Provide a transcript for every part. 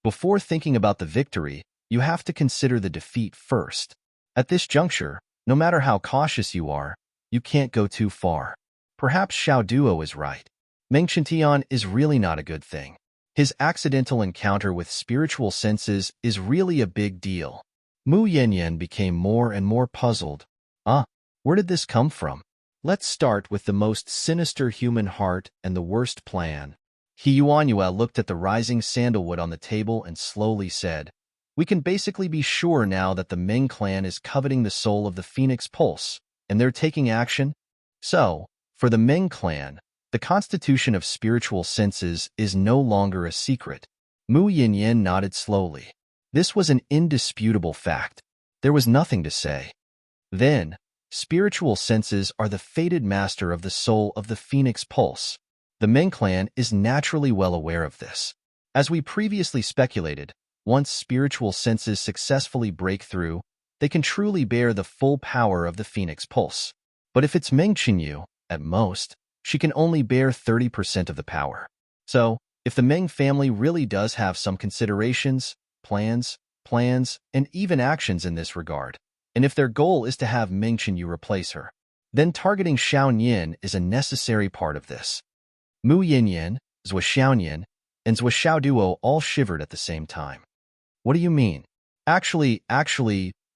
Before thinking about the victory, you have to consider the defeat first. At this juncture, no matter how cautious you are, you can't go too far. Perhaps Xiao Duo is right. Meng Qiantian is really not a good thing. His accidental encounter with spiritual senses is really a big deal. Mu Yanyan became more and more puzzled. Where did this come from? Let's start with the most sinister human heart and the worst plan. He Yuanyue looked at the rising sandalwood on the table and slowly said, "We can basically be sure now that the Ming clan is coveting the soul of the Phoenix Pulse, and they're taking action. So, for the Ming clan, the constitution of spiritual senses is no longer a secret." Mu Yinyan nodded slowly. This was an indisputable fact. There was nothing to say. Then, spiritual senses are the fated master of the soul of the Phoenix Pulse. The Ming clan is naturally well aware of this. As we previously speculated, once spiritual senses successfully break through, they can truly bear the full power of the Phoenix Pulse. But if it's Meng Qinyu, at most, she can only bear 30% of the power. So, if the Meng family really does have some considerations, plans, and even actions in this regard, and if their goal is to have Meng Qinyu replace her, then targeting Xiao Yin is a necessary part of this. Mu Yinyan, Zhou Xiaoyan, and Zhou Xiaoduo all shivered at the same time. What do you mean? Actually,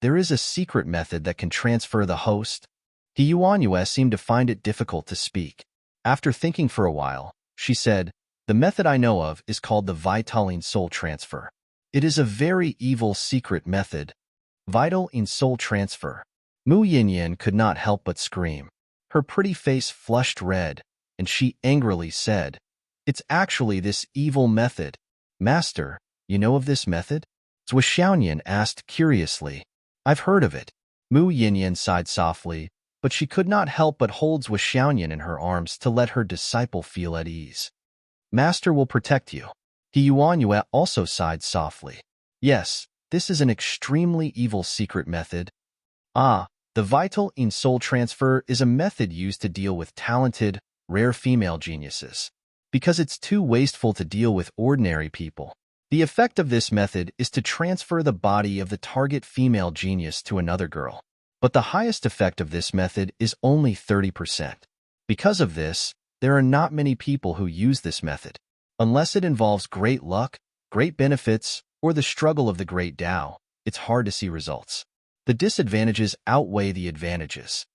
there is a secret method that can transfer the host. He Yuanyue seemed to find it difficult to speak. After thinking for a while, she said, "The method I know of is called the Vitaline Soul Transfer. It is a very evil secret method." Vital in soul transfer. Mu Yinyan could not help but scream. Her pretty face flushed red, and she angrily said, "It's actually this evil method." "Master, you know of this method?" Zhou Xiaoyan asked curiously. "I've heard of it." Mu Yinyan sighed softly, but she could not help but hold Zhou Xiaoyan in her arms to let her disciple feel at ease. "Master will protect you." He Yuanyue also sighed softly. "Yes, this is an extremely evil secret method." The Vital in Soul Transfer is a method used to deal with talented, rare female geniuses. Because it's too wasteful to deal with ordinary people, the effect of this method is to transfer the body of the target female genius to another girl. But the highest effect of this method is only 30%. Because of this, there are not many people who use this method. Unless it involves great luck, great benefits, or the struggle of the great Tao, it's hard to see results. The disadvantages outweigh the advantages.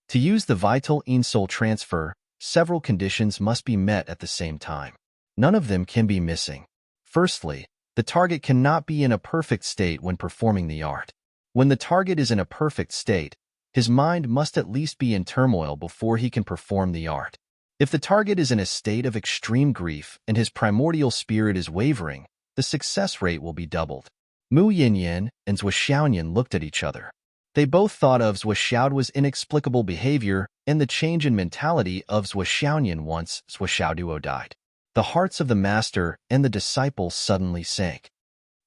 To use the Vital in Soul Transfer, several conditions must be met at the same time. None of them can be missing. Firstly, the target cannot be in a perfect state when performing the art. When the target is in a perfect state, his mind must at least be in turmoil before he can perform the art. If the target is in a state of extreme grief and his primordial spirit is wavering, the success rate will be doubled. Mu Yinyan and Zhou Xiaoyan looked at each other. They both thought of Zhou Xiaoduo's inexplicable behavior and the change in mentality of Zhou Xiaoyan once Zhou Xiaoduo died. The hearts of the master and the disciple suddenly sank.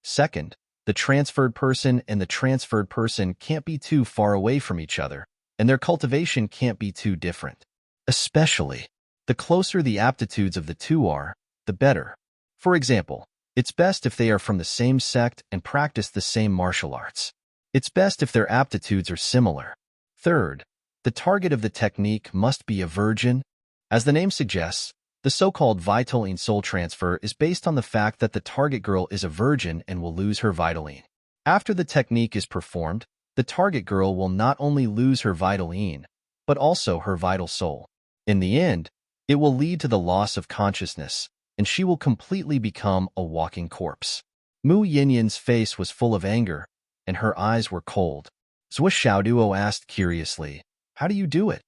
Second, the transferred person and the transferred person can't be too far away from each other, and their cultivation can't be too different. Especially, the closer the aptitudes of the two are, the better. For example, it's best if they are from the same sect and practice the same martial arts. It's best if their aptitudes are similar. Third, the target of the technique must be a virgin. As the name suggests, the so-called Vital in Soul Transfer is based on the fact that the target girl is a virgin and will lose her Vitaline. After the technique is performed, the target girl will not only lose her Vitaline, but also her vital soul. In the end, it will lead to the loss of consciousness, and she will completely become a walking corpse. Mu Yinyan's face was full of anger, and her eyes were cold. Zhou Xiaoduo asked curiously, "How do you do it?"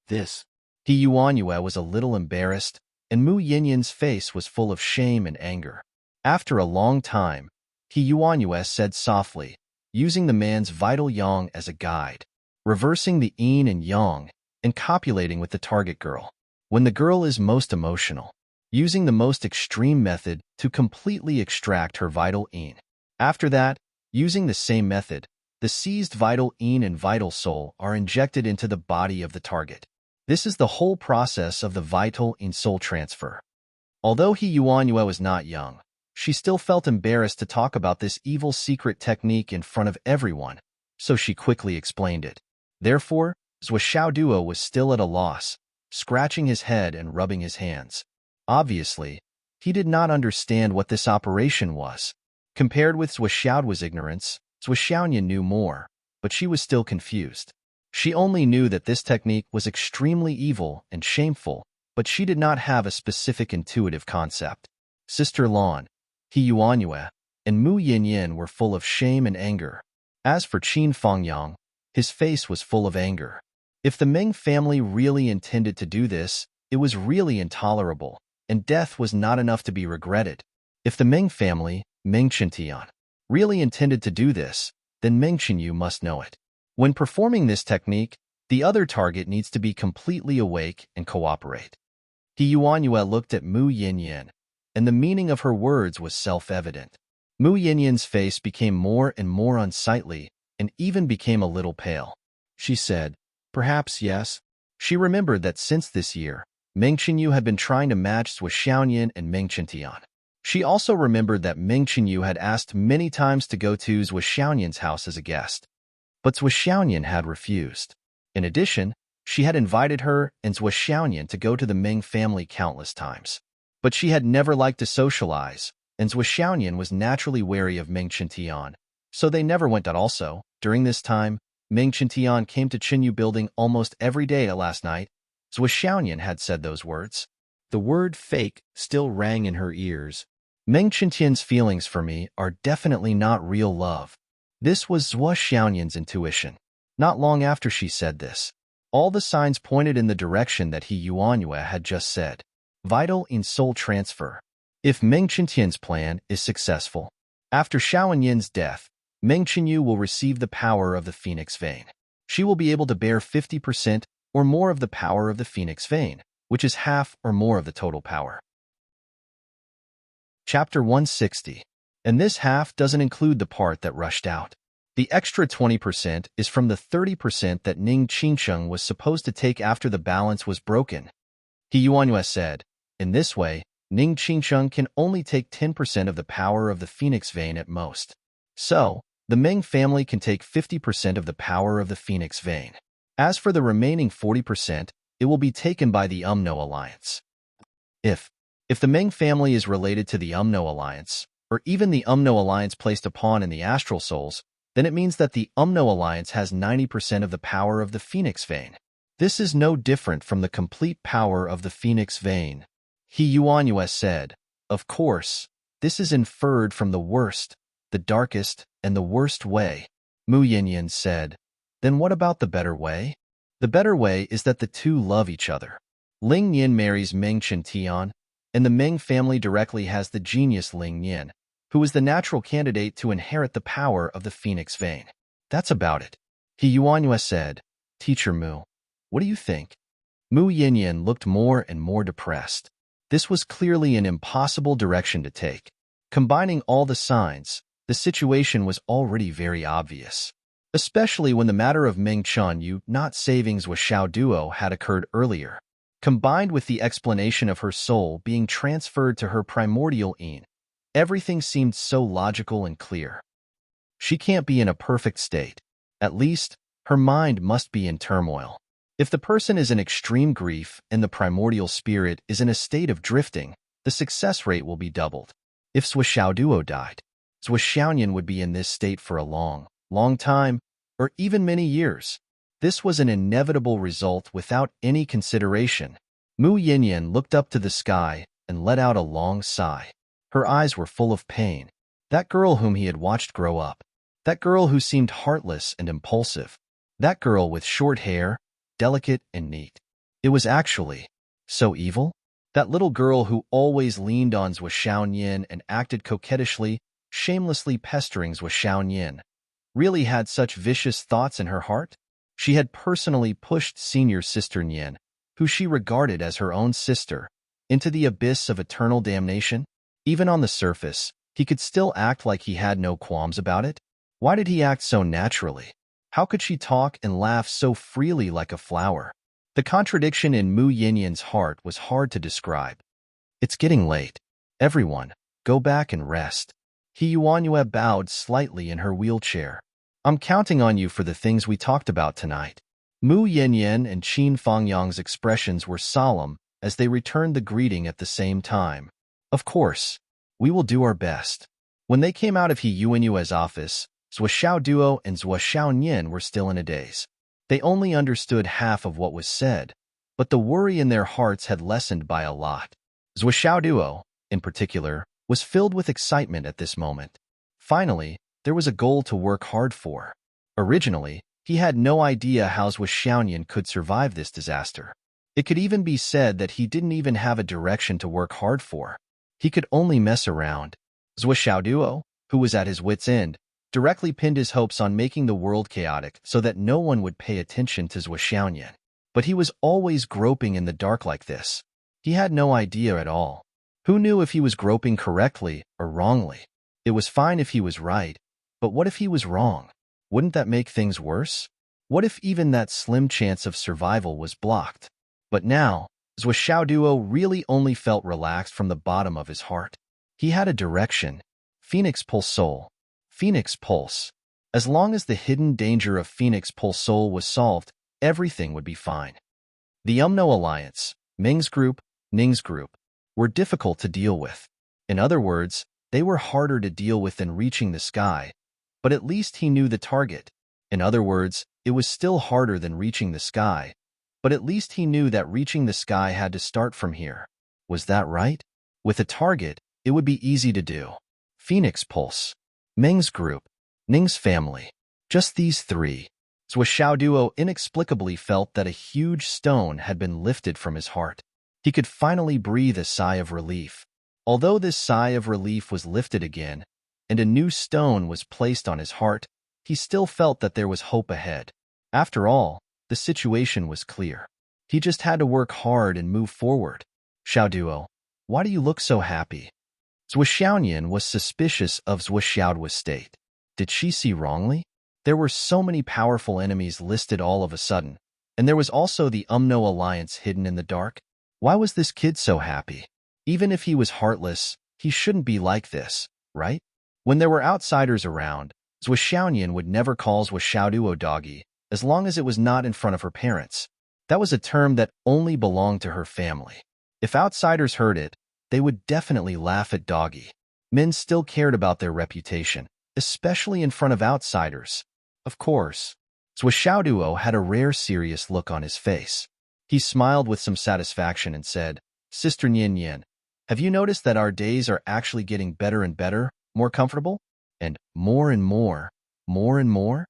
"This." He Yuanyue was a little embarrassed, and Mu Yinyan's face was full of shame and anger. After a long time, He Yuanyue said softly, using the man's vital yang as a guide, reversing the yin and yang, and copulating with the target girl. When the girl is most emotional, using the most extreme method to completely extract her vital yin. After that, using the same method, the seized vital yin and vital soul are injected into the body of the target. This is the whole process of the Vital in Soul Transfer. Although He Yuanyue was not young, She still felt embarrassed to talk about this evil secret technique in front of everyone, so she quickly explained it. Therefore, Zhou Xiaoduo was still at a loss, scratching his head and rubbing his hands. Obviously, he did not understand what this operation was. Compared with Zhou Xiaoduo's ignorance, Zhou Xiaoyan knew more, but she was still confused. She only knew that this technique was extremely evil and shameful, but she did not have a specific intuitive concept. Sister Lan, He Yuanyue, and Mu Yinyin were full of shame and anger. As for Qin Fengyang, his face was full of anger. If the Meng family really intended to do this, it was really intolerable, and death was not enough to be regretted. If the Meng family, Meng Qintian, really intended to do this, then Meng Qinyu must know it. When performing this technique, the other target needs to be completely awake and cooperate. He Yuanyue looked at Mu Yinyin, and the meaning of her words was self-evident. Mu Yinyin's face became more and more unsightly, and even became a little pale. She said, "Perhaps yes." She remembered that since this year, Meng Qinyu had been trying to match Zhou Xiaoyan and Meng Qintian. She also remembered that Meng Qinyu had asked many times to go to Zhou Xiaoyan's house as a guest, but Zhou Xiaoyan had refused. In addition, she had invited her and Zhou Xiaoyan to go to the Meng family countless times. But she had never liked to socialize, and Zhou Xiaoyan was naturally wary of Meng Qintian, so they never went out also. During this time, Meng Qintian came to Qinyu building almost every day last night. Zhou Xiaoyan had said those words. The word fake still rang in her ears. Meng Qintian's feelings for me are definitely not real love. This was Zhou Xiaoyan's intuition. Not long after she said this, all the signs pointed in the direction that He Yuanyue had just said. Vital in soul transfer. If Meng Qintian's plan is successful, after Xiaoyan Yin's death, Meng Qinyu will receive the power of the Phoenix Vein. She will be able to bear 50% or more of the power of the Phoenix Vein, which is half or more of the total power. Chapter 160. And this half doesn't include the part that rushed out. The extra 20% is from the 30% that Ning Qingsheng was supposed to take after the balance was broken. He Yuanyue said, in this way, Ning Qingsheng can only take 10% of the power of the Phoenix Vein at most. So, the Meng family can take 50% of the power of the Phoenix Vein. As for the remaining 40%, it will be taken by the Umno Alliance. If the Meng family is related to the Umno Alliance, or even the Umno Alliance placed a pawn in the Astral Souls, then it means that the Umno Alliance has 90% of the power of the Phoenix Vein. This is no different from the complete power of the Phoenix Vein. He Yuanyue said, of course, this is inferred from the worst, the darkest, and the worst way. Mu Yinyin said, then what about the better way? The better way is that the two love each other. Ling Yin marries Meng Qintian, and the Meng family directly has the genius Ling Yin, who is the natural candidate to inherit the power of the Phoenix Vein. That's about it. He Yuanyue said, Teacher Mu, what do you think? Mu Yinyin looked more and more depressed. This was clearly an impossible direction to take. Combining all the signs, the situation was already very obvious. Especially when the matter of Meng Qinyu not saving Zhou Xiaoduo had occurred earlier. Combined with the explanation of her soul being transferred to her primordial Yin, everything seemed so logical and clear. She can't be in a perfect state. At least, her mind must be in turmoil. If the person is in extreme grief and the primordial spirit is in a state of drifting, the success rate will be doubled. If Zhou Xiaoduo died, Zhou Xiaoyan would be in this state for a long time, or even many years. This was an inevitable result without any consideration. Mu Yinyin looked up to the sky and let out a long sigh. Her eyes were full of pain. That girl whom he had watched grow up. That girl who seemed heartless and impulsive. That girl with short hair, delicate and neat. It was actually so evil. That little girl who always leaned on Zhou Xiaoyan and acted coquettishly, shamelessly pestering Zhou Xiaoyan, really had such vicious thoughts in her heart? She had personally pushed senior sister Nian, who she regarded as her own sister, into the abyss of eternal damnation? Even on the surface, he could still act like he had no qualms about it. Why did he act so naturally? How could she talk and laugh so freely like a flower? The contradiction in Mu Yinyin's heart was hard to describe. It's getting late. Everyone, Go back and rest. He Yuanyue bowed slightly in her wheelchair. I'm counting on you for the things we talked about tonight. Mu Yanyan and Qin Fangyang's expressions were solemn as they returned the greeting at the same time. Of course, we will do our best. When they came out of He Yuanyue's office, Zhou Xiaoduo and Zhou Xiaonian were still in a daze. They only understood half of what was said, but the worry in their hearts had lessened by a lot. Zhou Xiaoduo, in particular, was filled with excitement at this moment. Finally, there was a goal to work hard for. Originally, he had no idea how Zhou Xiaonian could survive this disaster. It could even be said that he didn't even have a direction to work hard for. He could only mess around. Zhou Xiaoduo, who was at his wit's end, directly pinned his hopes on making the world chaotic so that no one would pay attention to Zhou Xiaonian. But he was always groping in the dark like this. He had no idea at all. Who knew if he was groping correctly or wrongly? It was fine if he was right, but what if he was wrong? Wouldn't that make things worse? What if even that slim chance of survival was blocked? But now, Zhou Xiaoduo really only felt relaxed from the bottom of his heart. He had a direction. Phoenix Pulse Soul. Phoenix Pulse. As long as the hidden danger of Phoenix Pulse Soul was solved, everything would be fine. The Alliance, Ming's group, Ning's group, were difficult to deal with. In other words, they were harder to deal with than reaching the sky, but at least he knew the target. In other words, it was still harder than reaching the sky, but at least he knew that reaching the sky had to start from here. Was that right? With a target, it would be easy to do. Phoenix Pulse, Ming's group, Ning's family. Just these three. Zhou Xiaoduo inexplicably felt that a huge stone had been lifted from his heart. He could finally breathe a sigh of relief. Although this sigh of relief was lifted again, and a new stone was placed on his heart, he still felt that there was hope ahead. After all, the situation was clear. He just had to work hard and move forward. Xiaoduo, why do you look so happy? Zhou Xiaonian was suspicious of Zhou Xiaoduo's state. Did she see wrongly? There were so many powerful enemies listed all of a sudden, and there was also the Alliance hidden in the dark. Why was this kid so happy? Even if he was heartless, he shouldn't be like this, right? When there were outsiders around, Zhou Xiaonian would never call Zhou Xiaoduo doggy, as long as it was not in front of her parents. That was a term that only belonged to her family. If outsiders heard it, they would definitely laugh at doggy. Men still cared about their reputation, especially in front of outsiders. Of course, Zhou Xiaoduo had a rare serious look on his face. He smiled with some satisfaction and said, Sister Nian Yin, have you noticed that our days are actually getting better and better, more comfortable? And more and more, more and more?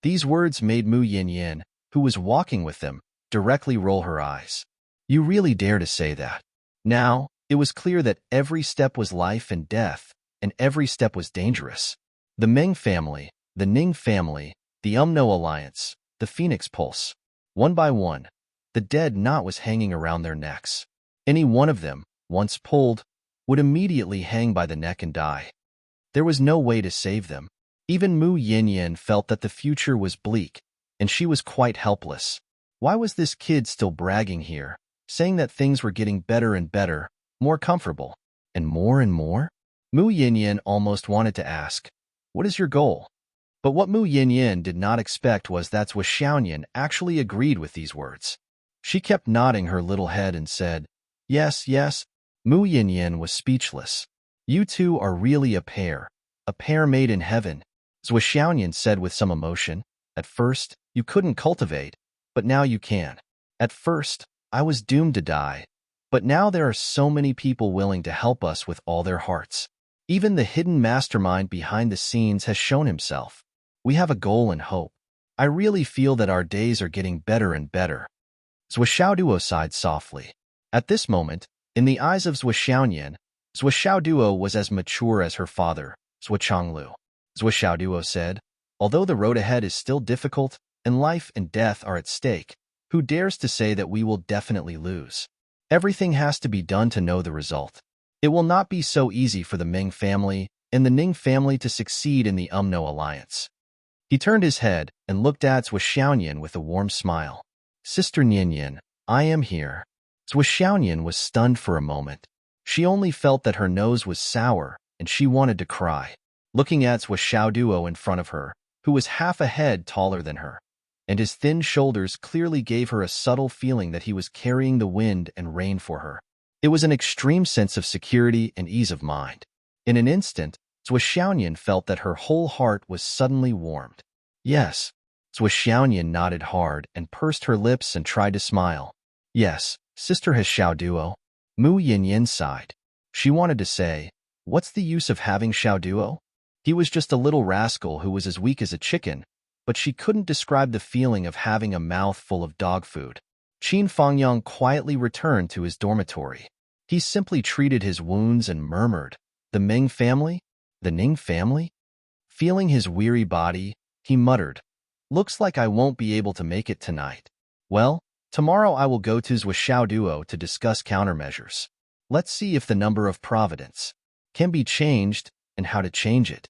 These words made Mu Yanyan, who was walking with them, directly roll her eyes. You really dare to say that? Now, it was clear that every step was life and death, and every step was dangerous. The Ming family, the Ning family, the Alliance, the Phoenix Pulse. One by one, the dead knot was hanging around their necks. Any one of them, once pulled, would immediately hang by the neck and die. There was no way to save them. Even Mu Yanyan felt that the future was bleak, and she was quite helpless. Why was this kid still bragging here, saying that things were getting better and better, more comfortable, and more and more? Mu Yanyan almost wanted to ask, what is your goal? But what Mu Yanyan did not expect was that Zhou Xiaonian actually agreed with these words. She kept nodding her little head and said, Yes, yes. Mu Yanyan was speechless. You two are really a pair made in heaven, Zhou Xiaonian said with some emotion. At first, you couldn't cultivate, but now you can. At first, I was doomed to die, but now there are so many people willing to help us with all their hearts. Even the hidden mastermind behind the scenes has shown himself. We have a goal and hope. I really feel that our days are getting better and better. Zhou Xiaoduo sighed softly. At this moment, in the eyes of Zhou Xiaonian, Zhou Xiaoduo was as mature as her father, Zhou Changlu. Zhou Xiaoduo said, although the road ahead is still difficult and life and death are at stake, who dares to say that we will definitely lose? Everything has to be done to know the result. It will not be so easy for the Ming family and the Ning family to succeed in the Alliance. He turned his head and looked at Zhou Xiaonian with a warm smile. Sister Nian Yin, I am here. Zhou Xiaonian was stunned for a moment. She only felt that her nose was sour, and she wanted to cry. Looking at Xiaoduo in front of her, who was half a head taller than her, and his thin shoulders clearly gave her a subtle feeling that he was carrying the wind and rain for her. It was an extreme sense of security and ease of mind. In an instant, Zhou Xiaoyan felt that her whole heart was suddenly warmed. Yes. Zhou Xiaoyan nodded hard and pursed her lips and tried to smile. Yes, sister has Xiaoduo. Mu Yinyin sighed. She wanted to say, what's the use of having Xiaoduo? He was just a little rascal who was as weak as a chicken, but she couldn't describe the feeling of having a mouth full of dog food. Qin Fangyang quietly returned to his dormitory. He simply treated his wounds and murmured, the Ming family? The Ning family? Feeling his weary body, he muttered, looks like I won't be able to make it tonight. Well, tomorrow I will go to Xiaoduo to discuss countermeasures. Let's see if the number of providence can be changed and how to change it.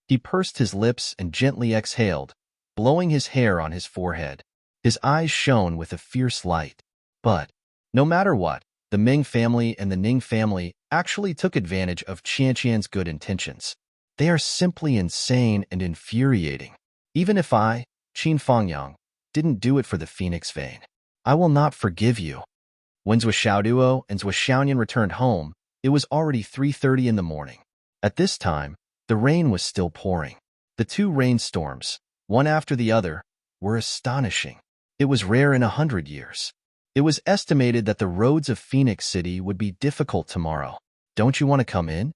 He pursed his lips and gently exhaled, blowing his hair on his forehead. His eyes shone with a fierce light. But, no matter what, the Ming family and the Ning family actually took advantage of Qianqian's good intentions. They are simply insane and infuriating. Even if I, Qin Fangyang, didn't do it for the Phoenix vein, I will not forgive you. When Zhou Xiaoduo and Zhou Xiaoyan returned home, it was already 3:30 in the morning. At this time, the rain was still pouring. The two rainstorms, one after the other, were astonishing. It was rare in 100 years. It was estimated that the roads of Phoenix City would be difficult tomorrow. Don't you want to come in?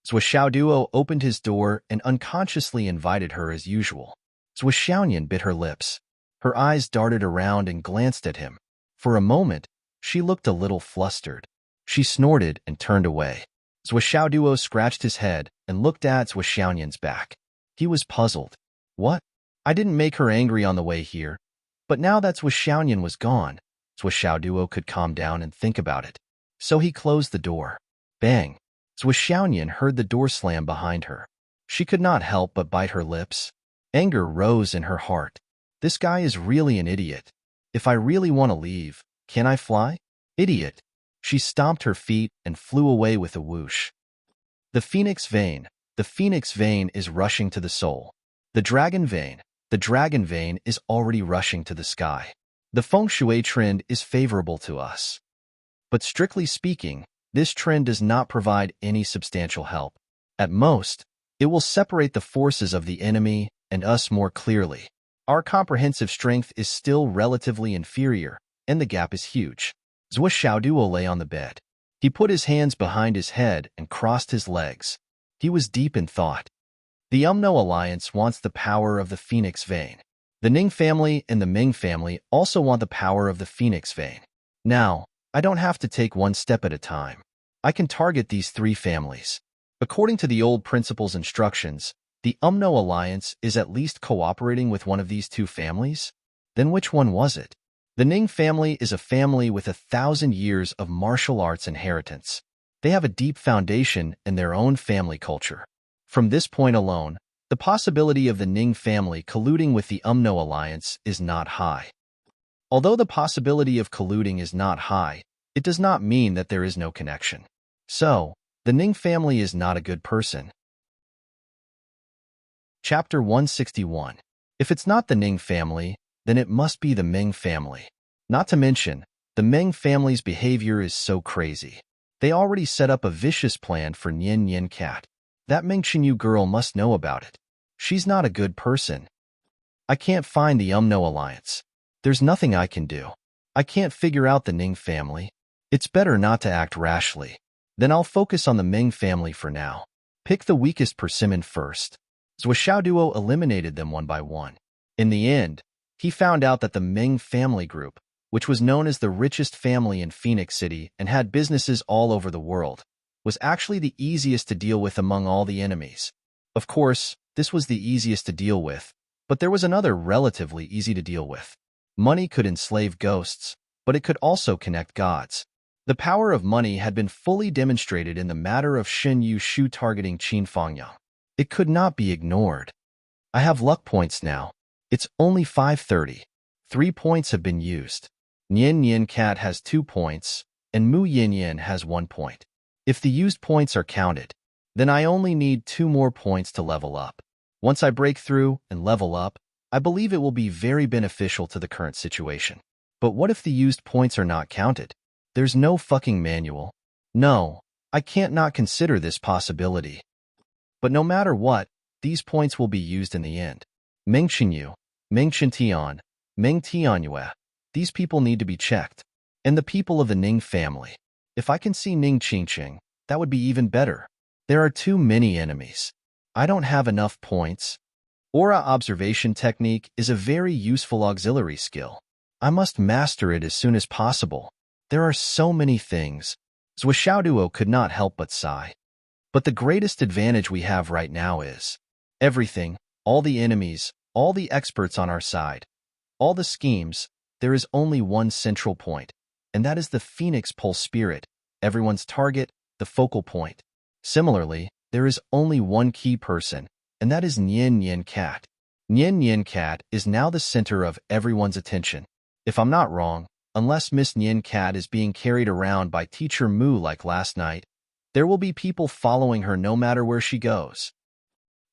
Zhou Xiaoduo opened his door and unconsciously invited her as usual. Zhou Xiaoyan bit her lips. Her eyes darted around and glanced at him. For a moment, she looked a little flustered. She snorted and turned away. Zhou Xiaoduo scratched his head and looked at Zhou Xiaoyan's back. He was puzzled. What? I didn't make her angry on the way here. But now that Zhou Xiaoyan was gone, Zhou Xiaoduo could calm down and think about it. So he closed the door. Bang! Zhou Xiaoyan heard the door slam behind her. She could not help but bite her lips. Anger rose in her heart. This guy is really an idiot. If I really want to leave, can I fly? Idiot! She stomped her feet and flew away with a whoosh. The Phoenix vein. The Phoenix vein is rushing to the soul. The Dragon vein. The Dragon vein is already rushing to the sky. The feng shui trend is favorable to us. But strictly speaking, this trend does not provide any substantial help. At most, it will separate the forces of the enemy and us more clearly. Our comprehensive strength is still relatively inferior, and the gap is huge. Zhou Xiaoduo lay on the bed. He put his hands behind his head and crossed his legs. He was deep in thought. The Umno Alliance wants the power of the Phoenix vein. The Ning family and the Ming family also want the power of the Phoenix vein. Now, I don't have to take one step at a time. I can target these three families. According to the old principal's instructions, the Umno Alliance is at least cooperating with one of these two families? Then which one was it? The Ning family is a family with 1,000 years of martial arts inheritance. They have a deep foundation in their own family culture. From this point alone, the possibility of the Ning family colluding with the Umno Alliance is not high. Although the possibility of colluding is not high, it does not mean that there is no connection. So, the Ning family is not a good person. Chapter 161. If it's not the Ning family, then it must be the Ming family. Not to mention, the Ming family's behavior is so crazy. They already set up a vicious plan for Nian Nian Cat. That Ming Chenyu girl must know about it. She's not a good person. I can't find the Umno Alliance. There's nothing I can do. I can't figure out the Ning family. It's better not to act rashly. Then I'll focus on the Ming family for now. Pick the weakest persimmon first. Zhou Xiaoduo eliminated them one by one. In the end, he found out that the Ming family group, which was known as the richest family in Phoenix City and had businesses all over the world, was actually the easiest to deal with among all the enemies. Of course, this was the easiest to deal with, but there was another relatively easy to deal with. Money could enslave ghosts, but it could also connect gods. The power of money had been fully demonstrated in the matter of Shen Yu Shu targeting Qin Fangyang. It could not be ignored. I have luck points now. It's only 5:30. 3 points have been used. Nian Nian Cat has 2 points, and Mu Yin Yin has 1 point. If the used points are counted, then I only need 2 more points to level up. Once I break through and level up, I believe it will be very beneficial to the current situation. But what if the used points are not counted? There's no fucking manual. No, I can't not consider this possibility. But no matter what, these points will be used in the end. Meng Qinyu, Meng Qintian, Meng Tianyue. These people need to be checked. And the people of the Ning family. If I can see Ning Qingqing, that would be even better. There are too many enemies. I don't have enough points. Aura observation technique is a very useful auxiliary skill. I must master it as soon as possible. There are so many things. Zhou Xiaoduo could not help but sigh. But the greatest advantage we have right now is everything, all the enemies, all the experts on our side, all the schemes. There is only one central point, and that is the Phoenix Pulse Spirit, everyone's target, the focal point. Similarly, there is only one key person, and that is Nian Nian Cat. Nian Nian Cat is now the center of everyone's attention. If I'm not wrong, unless Miss Nian Cat is being carried around by Teacher Mu like last night, there will be people following her no matter where she goes.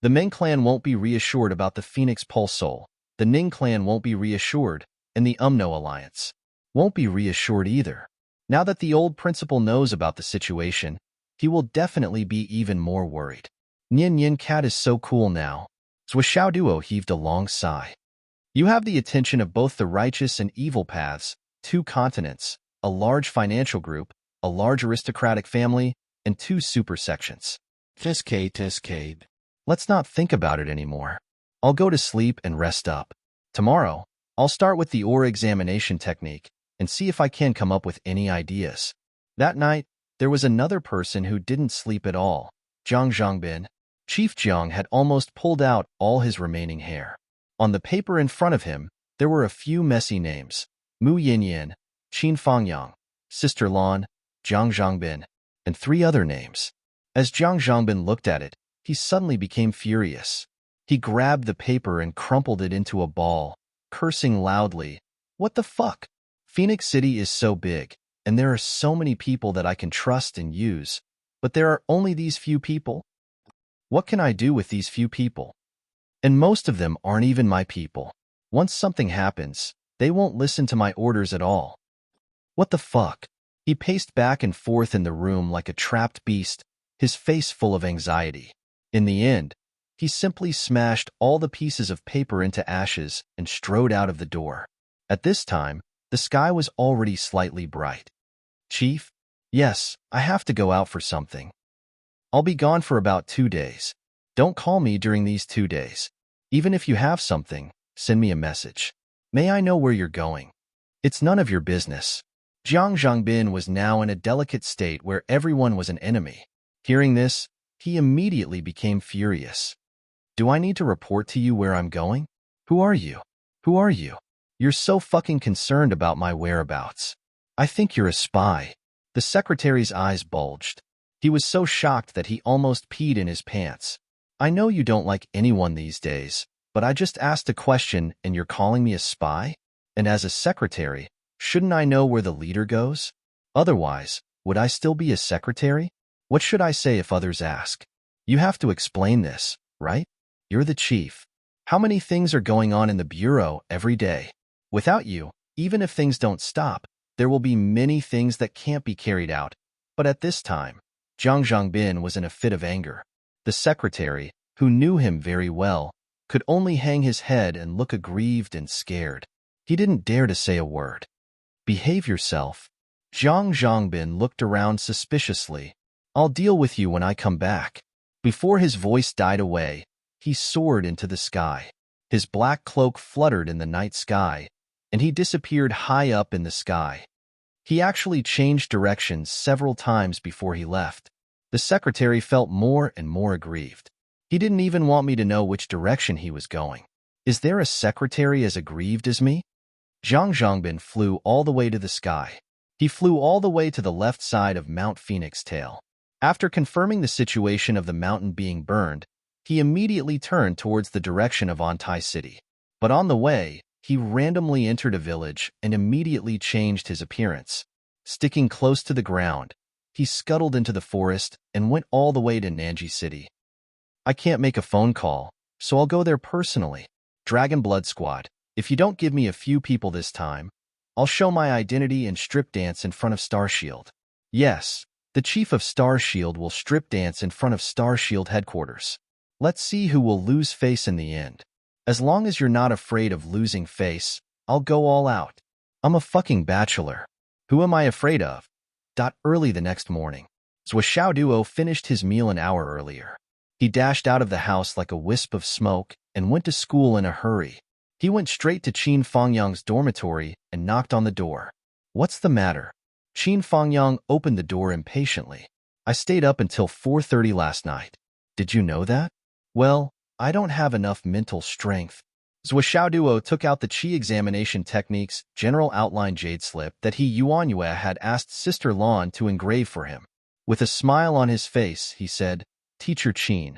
The Meng clan won't be reassured about the Phoenix Pulse Soul, the Ning clan won't be reassured, and the Umno Alliance won't be reassured either. Now that the old principal knows about the situation, he will definitely be even more worried. Nian Nian Cat is so cool now. Zhou Xiaoduo heaved a long sigh. You have the attention of both the righteous and evil paths, 2 continents, a large financial group, a large aristocratic family, and 2 super sections. Tiscade. Let's not think about it anymore. I'll go to sleep and rest up. Tomorrow, I'll start with the aura examination technique and see if I can come up with any ideas. That night, there was another person who didn't sleep at all. Jiang Zhangbin. Chief Jiang had almost pulled out all his remaining hair. On the paper in front of him, there were a few messy names. Mu Yinyan, Qin Fangyang, Sister Lan, Jiang Zhangbin, and 3 other names. As Jiang Zhangbin looked at it, he suddenly became furious. He grabbed the paper and crumpled it into a ball, cursing loudly. What the fuck? Phoenix City is so big, and there are so many people that I can trust and use, but there are only these few people? What can I do with these few people? And most of them aren't even my people. Once something happens, they won't listen to my orders at all. What the fuck? He paced back and forth in the room like a trapped beast, his face full of anxiety. In the end, he simply smashed all the pieces of paper into ashes and strode out of the door. At this time, the sky was already slightly bright. Chief? Yes, I have to go out for something. I'll be gone for about 2 days. Don't call me during these 2 days. Even if you have something, send me a message. May I know where you're going? It's none of your business. Jiang Zhangbin was now in a delicate state where everyone was an enemy. Hearing this, he immediately became furious. Do I need to report to you where I'm going? Who are you? Who are you? You're so fucking concerned about my whereabouts. I think you're a spy. The secretary's eyes bulged. He was so shocked that he almost peed in his pants. I know you don't like anyone these days, but I just asked a question and you're calling me a spy? And as a secretary, shouldn't I know where the leader goes? Otherwise, would I still be a secretary? What should I say if others ask? You have to explain this, right? You're the chief. How many things are going on in the bureau every day? Without you, even if things don't stop, there will be many things that can't be carried out. But at this time, Jiang Zhangbin was in a fit of anger. The secretary, who knew him very well, could only hang his head and look aggrieved and scared. He didn't dare to say a word. Behave yourself. Jiang Zhangbin looked around suspiciously. I'll deal with you when I come back. Before his voice died away, he soared into the sky. His black cloak fluttered in the night sky, and he disappeared high up in the sky. He actually changed directions several times before he left. The secretary felt more and more aggrieved. He didn't even want me to know which direction he was going. Is there a secretary as aggrieved as me? Jiang Zhangbin flew all the way to the sky. He flew all the way to the left side of Mount Phoenix Tail. After confirming the situation of the mountain being burned, he immediately turned towards the direction of Antai City. But on the way, he randomly entered a village and immediately changed his appearance. Sticking close to the ground, he scuttled into the forest and went all the way to Nanji City. I can't make a phone call, so I'll go there personally. Dragon Blood Squad, if you don't give me a few people this time, I'll show my identity and strip dance in front of Starshield. Yes, the chief of Starshield will strip dance in front of Starshield headquarters. Let's see who will lose face in the end. As long as you're not afraid of losing face, I'll go all out. I'm a fucking bachelor. Who am I afraid of? Early the next morning, Zhuo Duo finished his meal an hour earlier. He dashed out of the house like a wisp of smoke and went to school in a hurry. He went straight to Qin Fangyang's dormitory and knocked on the door. What's the matter? Qin Fangyang opened the door impatiently. I stayed up until 4:30 last night. Did you know that? Well, I don't have enough mental strength. Zhuo Duo took out the Qi examination technique's general outline jade slip that Yuan Yue had asked Sister Lan to engrave for him. With a smile on his face, he said, Teacher Qin,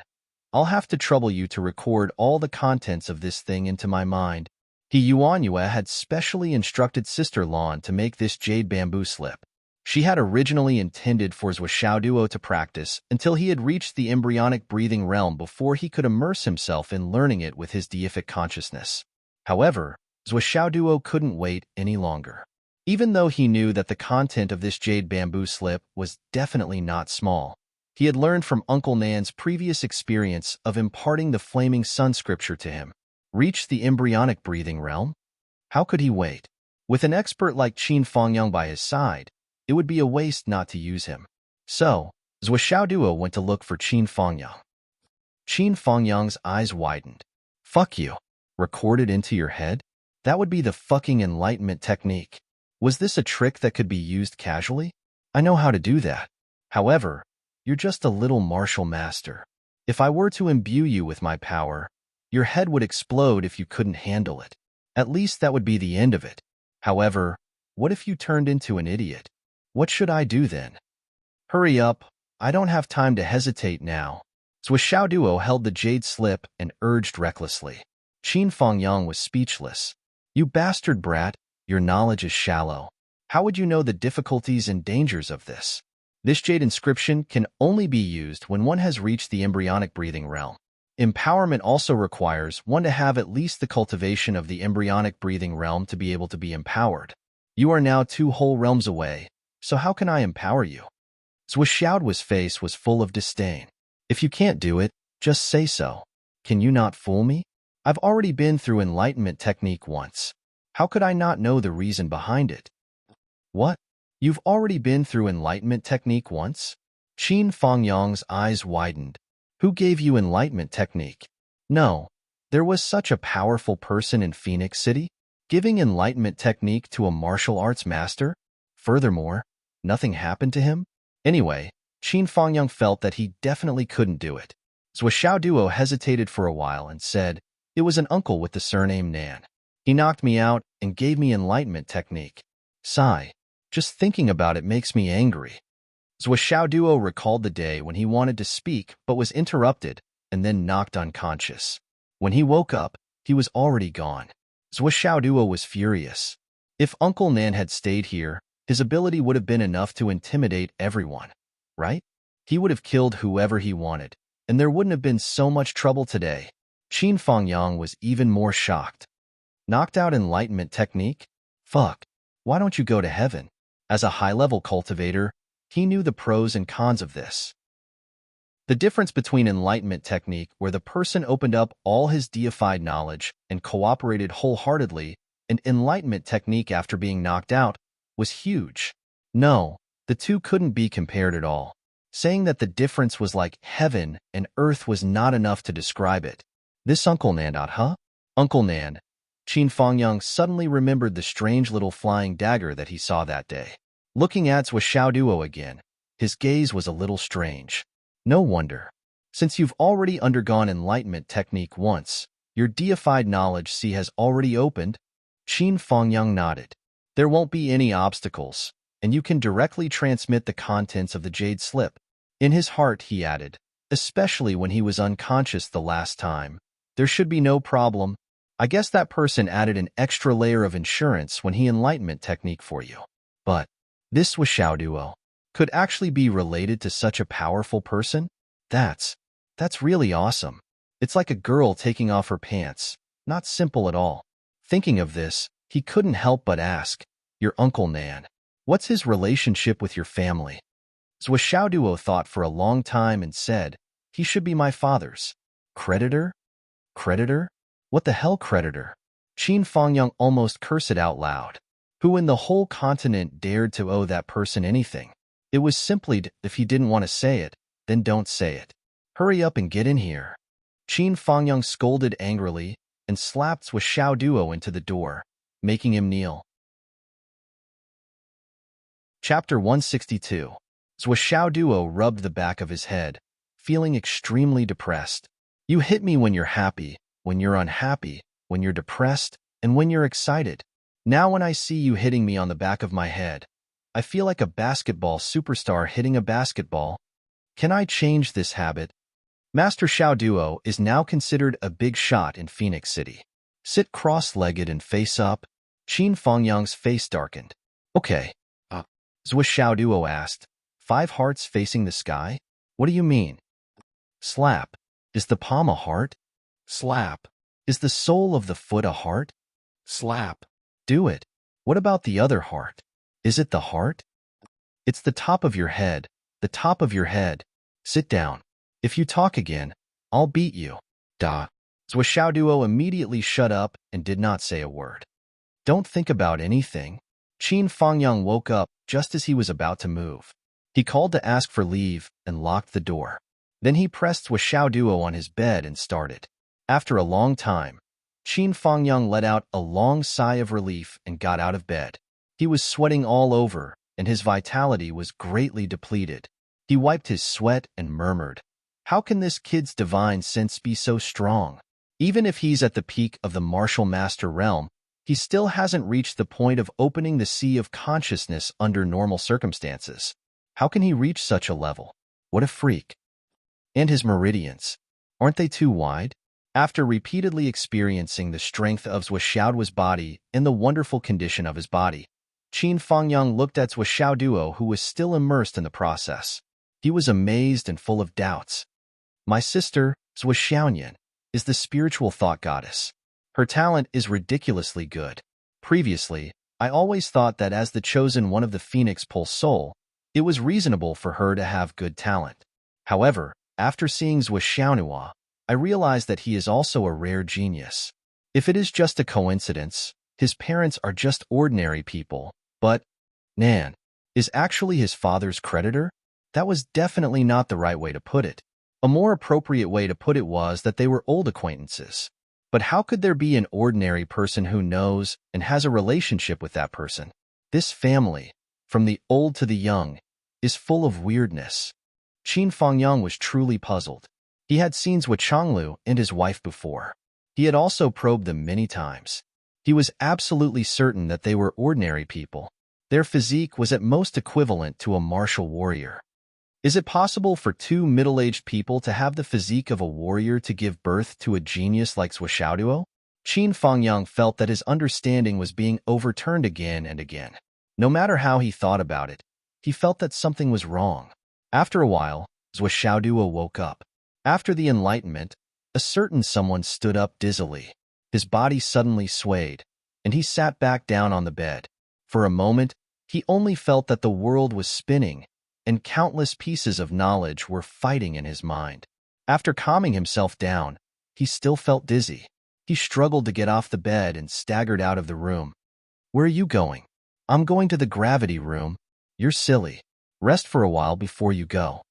I'll have to trouble you to record all the contents of this thing into my mind. Yuan Yue had specially instructed Sister Lan to make this jade bamboo slip. She had originally intended for Zhuo Duo to practice until he had reached the embryonic breathing realm before he could immerse himself in learning it with his deific consciousness. However, Zhuo Duo couldn't wait any longer. Even though he knew that the content of this jade bamboo slip was definitely not small, he had learned from Uncle Nan's previous experience of imparting the flaming sun scripture to him. Reach the embryonic breathing realm? How could he wait? With an expert like Qin Fangyang by his side, it would be a waste not to use him. So, Zhuo Duo went to look for Qin Fangyang. Qin Fangyang's eyes widened. Fuck you. Recorded into your head? That would be the fucking enlightenment technique. Was this a trick that could be used casually? I know how to do that. However, you're just a little martial master. If I were to imbue you with my power, your head would explode if you couldn't handle it. At least that would be the end of it. However, what if you turned into an idiot? What should I do then? Hurry up, I don't have time to hesitate now. Zhuo Duo held the jade slip and urged recklessly. Qin Fangyang was speechless. You bastard brat, your knowledge is shallow. How would you know the difficulties and dangers of this? This jade inscription can only be used when one has reached the embryonic breathing realm. Empowerment also requires one to have at least the cultivation of the embryonic breathing realm to be able to be empowered. You are now 2 whole realms away. So how can I empower you? Zhuo Duo's face was full of disdain. If you can't do it, just say so. Can you not fool me? I've already been through enlightenment technique once. How could I not know the reason behind it? What? You've already been through enlightenment technique once? Qin Fangyang's eyes widened. Who gave you enlightenment technique? No, there was such a powerful person in Phoenix City, giving enlightenment technique to a martial arts master? Furthermore, nothing happened to him? Anyway, Qin Fangyang felt that he definitely couldn't do it. Zhuo Duo hesitated for a while and said, it was an uncle with the surname Nan. He knocked me out and gave me enlightenment technique. Sigh. Just thinking about it makes me angry. Zhuo Duo recalled the day when he wanted to speak but was interrupted and then knocked unconscious. When he woke up, he was already gone. Zhuo Duo was furious. If Uncle Nan had stayed here, his ability would have been enough to intimidate everyone, right? He would have killed whoever he wanted, and there wouldn't have been so much trouble today. Qin Fangyang was even more shocked. Knocked out enlightenment technique? Fuck. Why don't you go to heaven? As a high-level cultivator, he knew the pros and cons of this. The difference between enlightenment technique, where the person opened up all his deified knowledge and cooperated wholeheartedly, and enlightenment technique after being knocked out, was huge. No, the two couldn't be compared at all. Saying that the difference was like heaven and earth was not enough to describe it. This Uncle Nan, huh? Uncle Nan. Qin Fangyang suddenly remembered the strange little flying dagger that he saw that day. Looking at Zhuo Duo again, his gaze was a little strange. No wonder. Since you've already undergone enlightenment technique once, your deified knowledge sea has already opened. Qin Fangyang nodded. There won't be any obstacles, and you can directly transmit the contents of the jade slip. In his heart, he added, especially when he was unconscious the last time, there should be no problem. I guess that person added an extra layer of insurance when he enlightenment technique for you. But this was Zhuo Duo. could actually be related to such a powerful person? That's really awesome. It's like a girl taking off her pants. Not simple at all. Thinking of this, he couldn't help but ask, "Your Uncle Nan, what's his relationship with your family?" Zhuo thought for a long time and said, "He should be my father's." Creditor? Creditor? What the hell creditor? Qin Fangyang almost cursed it out loud. Who in the whole continent dared to owe that person anything? It was simply, if he didn't want to say it, then don't say it. Hurry up and get in here. Qin Fangyang scolded angrily and slapped Zhuo into the door, making him kneel. Chapter 162. Zhuo rubbed the back of his head, feeling extremely depressed. You hit me when you're happy, when you're unhappy, when you're depressed, and when you're excited. Now when I see you hitting me on the back of my head, I feel like a basketball superstar hitting a basketball. Can I change this habit? Master Duo is now considered a big shot in Phoenix City. Sit cross-legged and face up. Qin Fangyang's face darkened. Okay. Duo asked, 5 hearts facing the sky? What do you mean? Slap. Is the palm a heart? Slap. Is the sole of the foot a heart? Slap. Do it. What about the other heart? Is it the heart? It's the top of your head. The top of your head. Sit down. If you talk again, I'll beat you. Da. Duo immediately shut up and did not say a word. Don't think about anything. Qin Fangyang woke up just as he was about to move. He called to ask for leave and locked the door. Then he pressed Duo on his bed and started. After a long time, Qin Fangyang let out a long sigh of relief and got out of bed. He was sweating all over, and his vitality was greatly depleted. He wiped his sweat and murmured, "How can this kid's divine sense be so strong? Even if he's at the peak of the martial master realm, he still hasn't reached the point of opening the sea of consciousness under normal circumstances. How can he reach such a level? What a freak. And his meridians, aren't they too wide?" After repeatedly experiencing the strength of Zhuo's body and the wonderful condition of his body, Qin Fangyang looked at Duo, who was still immersed in the process. He was amazed and full of doubts. My sister, Zhuoxiaoyan, is the spiritual thought goddess. Her talent is ridiculously good. Previously, I always thought that as the chosen one of the Phoenix Pulse Soul, it was reasonable for her to have good talent. However, after seeing Zhuoxiaoyan, I realized that he is also a rare genius. If it is just a coincidence, his parents are just ordinary people, but Nan is actually his father's creditor? That was definitely not the right way to put it. A more appropriate way to put it was that they were old acquaintances. But how could there be an ordinary person who knows and has a relationship with that person? This family, from the old to the young, is full of weirdness. Qin Fangyang was truly puzzled. He had seen Zhuo Changlu and his wife before. He had also probed them many times. He was absolutely certain that they were ordinary people. Their physique was at most equivalent to a martial warrior. Is it possible for 2 middle-aged people to have the physique of a warrior to give birth to a genius like Zhuo? Qin Fangyang felt that his understanding was being overturned again and again. No matter how he thought about it, he felt that something was wrong. After a while, Zhuo woke up. After the enlightenment, a certain someone stood up dizzily. His body suddenly swayed, and he sat back down on the bed. For a moment, he only felt that the world was spinning, and countless pieces of knowledge were fighting in his mind. After calming himself down, he still felt dizzy. He struggled to get off the bed and staggered out of the room. Where are you going? I'm going to the gravity room. You're silly. Rest for a while before you go.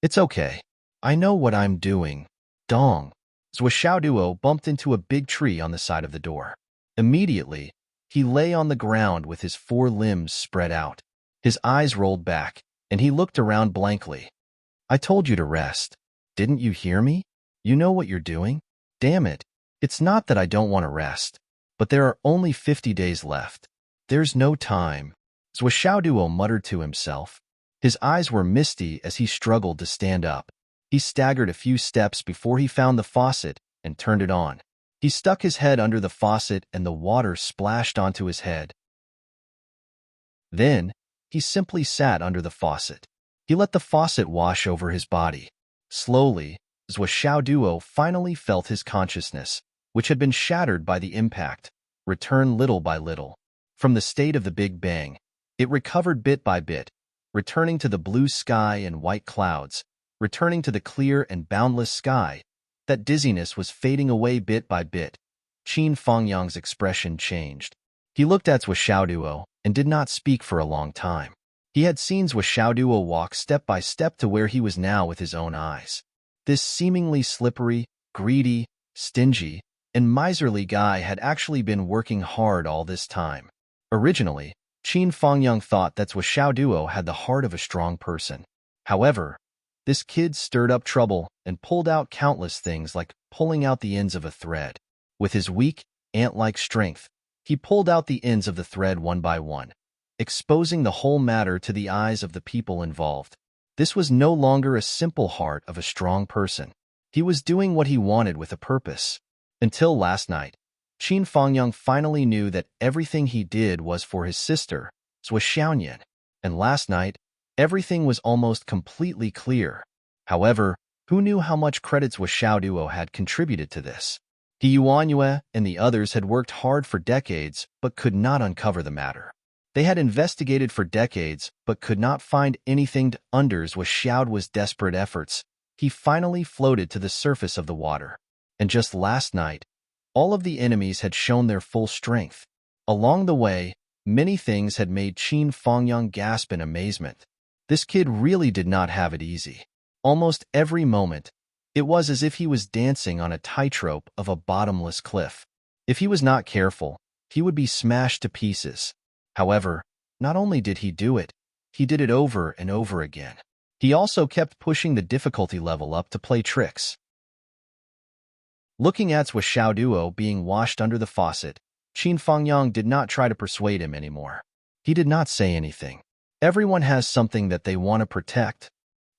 It's okay. I know what I'm doing. Dong. Zhuo bumped into a big tree on the side of the door. Immediately, he lay on the ground with his 4 limbs spread out. His eyes rolled back, and he looked around blankly. I told you to rest. Didn't you hear me? You know what you're doing? Damn it. It's not that I don't want to rest, but there are only 50 days left. There's no time. Zhuo muttered to himself. His eyes were misty as he struggled to stand up. He staggered a few steps before he found the faucet and turned it on. He stuck his head under the faucet and the water splashed onto his head. Then, he simply sat under the faucet. He let the faucet wash over his body. Slowly, Zhou Xiaoduo finally felt his consciousness, which had been shattered by the impact, return little by little. From the state of the Big Bang, it recovered bit by bit, returning to the blue sky and white clouds, returning to the clear and boundless sky. That dizziness was fading away bit by bit. Qin Fengyang's expression changed. He looked at Zhou Xiaoduo and did not speak for a long time. He had seen Zhou Xiaoduo walk step by step to where he was now with his own eyes. This seemingly slippery, greedy, stingy, and miserly guy had actually been working hard all this time. Originally, Qin Fengyang thought that Zhou Xiaoduo had the heart of a strong person. However, this kid stirred up trouble and pulled out countless things like pulling out the ends of a thread. With his weak, ant-like strength, he pulled out the ends of the thread one by one, exposing the whole matter to the eyes of the people involved. This was no longer a simple heart of a strong person. He was doing what he wanted with a purpose. Until last night, Qin Fengyang finally knew that everything he did was for his sister, Zhou Xiaoyan. And last night, everything was almost completely clear. However, who knew how much credit Zhou Xiaoduo had contributed to this? He Yuanyue and the others had worked hard for decades but could not uncover the matter. They had investigated for decades but could not find anything to under Zhou Xiaoduo's desperate efforts. He finally floated to the surface of the water. And just last night, all of the enemies had shown their full strength. Along the way, many things had made Qin Fengyang gasp in amazement. This kid really did not have it easy. Almost every moment, it was as if he was dancing on a tightrope of a bottomless cliff. If he was not careful, he would be smashed to pieces. However, not only did he do it, he did it over and over again. He also kept pushing the difficulty level up to play tricks. Looking at Zhou Xiaoduo being washed under the faucet, Qin Fengyang did not try to persuade him anymore. He did not say anything. Everyone has something that they want to protect.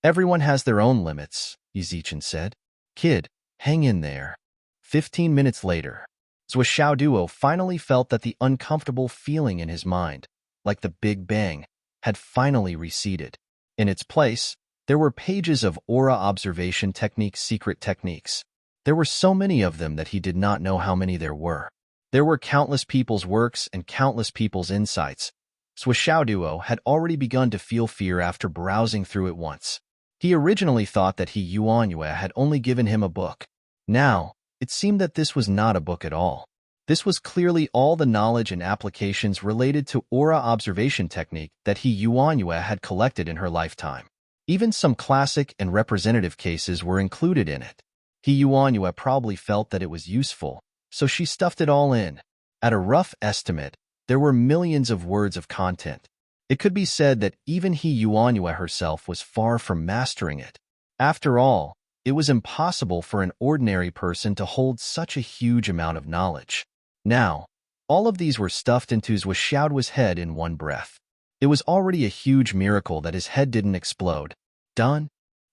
Everyone has their own limits, Yizichin said. Kid, hang in there. 15 minutes later, Zhou Xiaoduo finally felt that the uncomfortable feeling in his mind, like the Big Bang, had finally receded. In its place, there were pages of aura observation techniques, secret techniques. There were so many of them that he did not know how many there were. There were countless people's works and countless people's insights. Zhou Xiaoduo had already begun to feel fear after browsing through it once. He originally thought that He Yuanyue had only given him a book. Now, it seemed that this was not a book at all. This was clearly all the knowledge and applications related to aura observation technique that He Yuanyue had collected in her lifetime. Even some classic and representative cases were included in it. He Yuanyue probably felt that it was useful, so she stuffed it all in. At a rough estimate, there were millions of words of content. It could be said that even He Yuanyue herself was far from mastering it. After all, it was impossible for an ordinary person to hold such a huge amount of knowledge. Now, all of these were stuffed into Zhou Xiaoduo's head in one breath. It was already a huge miracle that his head didn't explode. Done.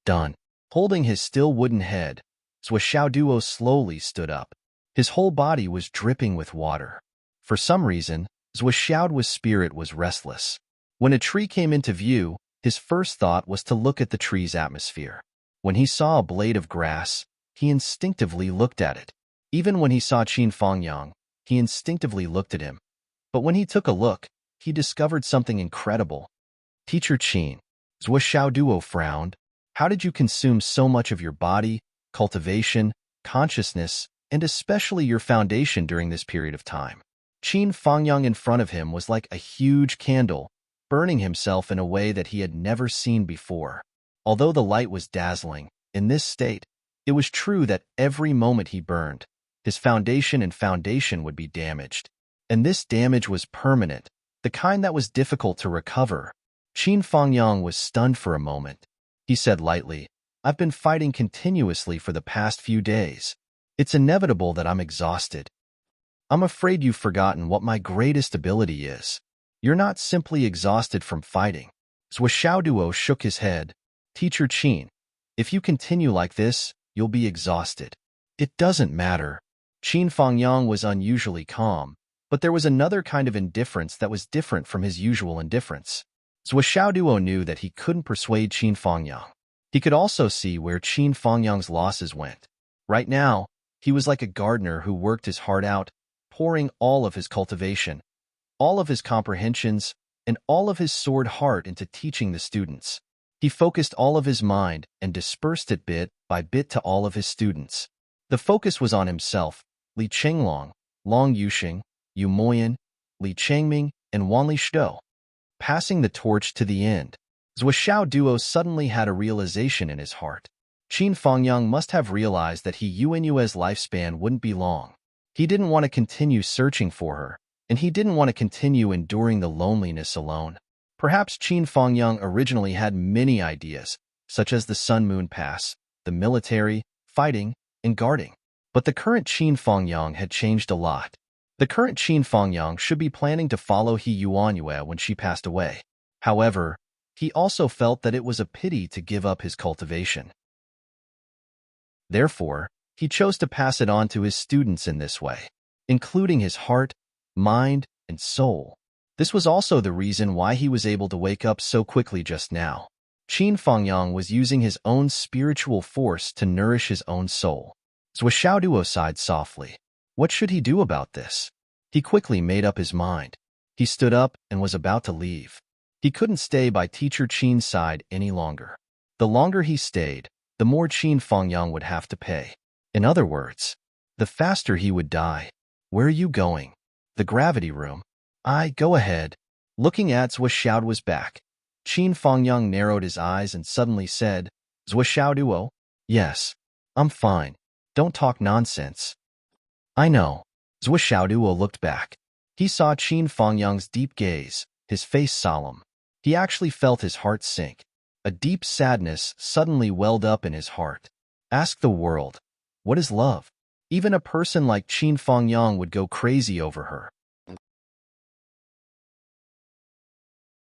Done. Holding his still wooden head, Zhou Xiaoduo slowly stood up. His whole body was dripping with water. For some reason, Zhou Xiaoduo's spirit was restless. When a tree came into view, his first thought was to look at the tree's atmosphere. When he saw a blade of grass, he instinctively looked at it. Even when he saw Qin Fengyang, he instinctively looked at him. But when he took a look, he discovered something incredible. Teacher Qin, Zhou Xiaoduo frowned. How did you consume so much of your body, cultivation, consciousness, and especially your foundation during this period of time? Qin Fengyang in front of him was like a huge candle, burning himself in a way that he had never seen before. Although the light was dazzling, in this state, it was true that every moment he burned, his foundation would be damaged. And this damage was permanent, the kind that was difficult to recover. Qin Fengyang was stunned for a moment. He said lightly, I've been fighting continuously for the past few days. It's inevitable that I'm exhausted. I'm afraid you've forgotten what my greatest ability is. You're not simply exhausted from fighting. Zhou Xiaoduo shook his head. Teacher Qin, if you continue like this, you'll be exhausted. It doesn't matter. Qin Fengyang was unusually calm, but there was another kind of indifference that was different from his usual indifference. Zhou Xiaoduo knew that he couldn't persuade Qin Fangyang. He could also see where Qin Fangyang's losses went. Right now, he was like a gardener who worked his heart out, pouring all of his cultivation, all of his comprehensions, and all of his sword heart into teaching the students. He focused all of his mind and dispersed it bit by bit to all of his students. The focus was on himself, Li Chenglong, Long Yuxing, Yu Moyan, Li Changming, and Wanli Shou. Passing the torch to the end, Zhou Xiaoduo suddenly had a realization in his heart. Qin Fangyang must have realized that Yue's lifespan wouldn't be long. He didn't want to continue searching for her, and he didn't want to continue enduring the loneliness alone. Perhaps Qin Fangyang originally had many ideas, such as the Sun-Moon Pass, the military, fighting, and guarding. But the current Qin Fangyang had changed a lot. The current Qin Fangyang should be planning to follow Yue when she passed away. However, he also felt that it was a pity to give up his cultivation. Therefore, he chose to pass it on to his students in this way, including his heart, mind, and soul. This was also the reason why he was able to wake up so quickly just now. Qin Fangyang was using his own spiritual force to nourish his own soul. Zhou Xiaoduo sighed softly. What should he do about this? He quickly made up his mind. He stood up and was about to leave. He couldn't stay by Teacher Qin's side any longer. The longer he stayed, the more Qin Fangyang would have to pay. In other words, the faster he would die. Where are you going? The gravity room. Go ahead. Looking at Zhou Xiaoduo's back, Qin Fangyang narrowed his eyes and suddenly said, Zhou Xiaoduo? Yes. I'm fine. Don't talk nonsense. I know. Zhou Xiaoduo looked back. He saw Qin Fangyang's deep gaze, his face solemn. He actually felt his heart sink. A deep sadness suddenly welled up in his heart. Ask the world, what is love? Even a person like Qin Fangyang would go crazy over her.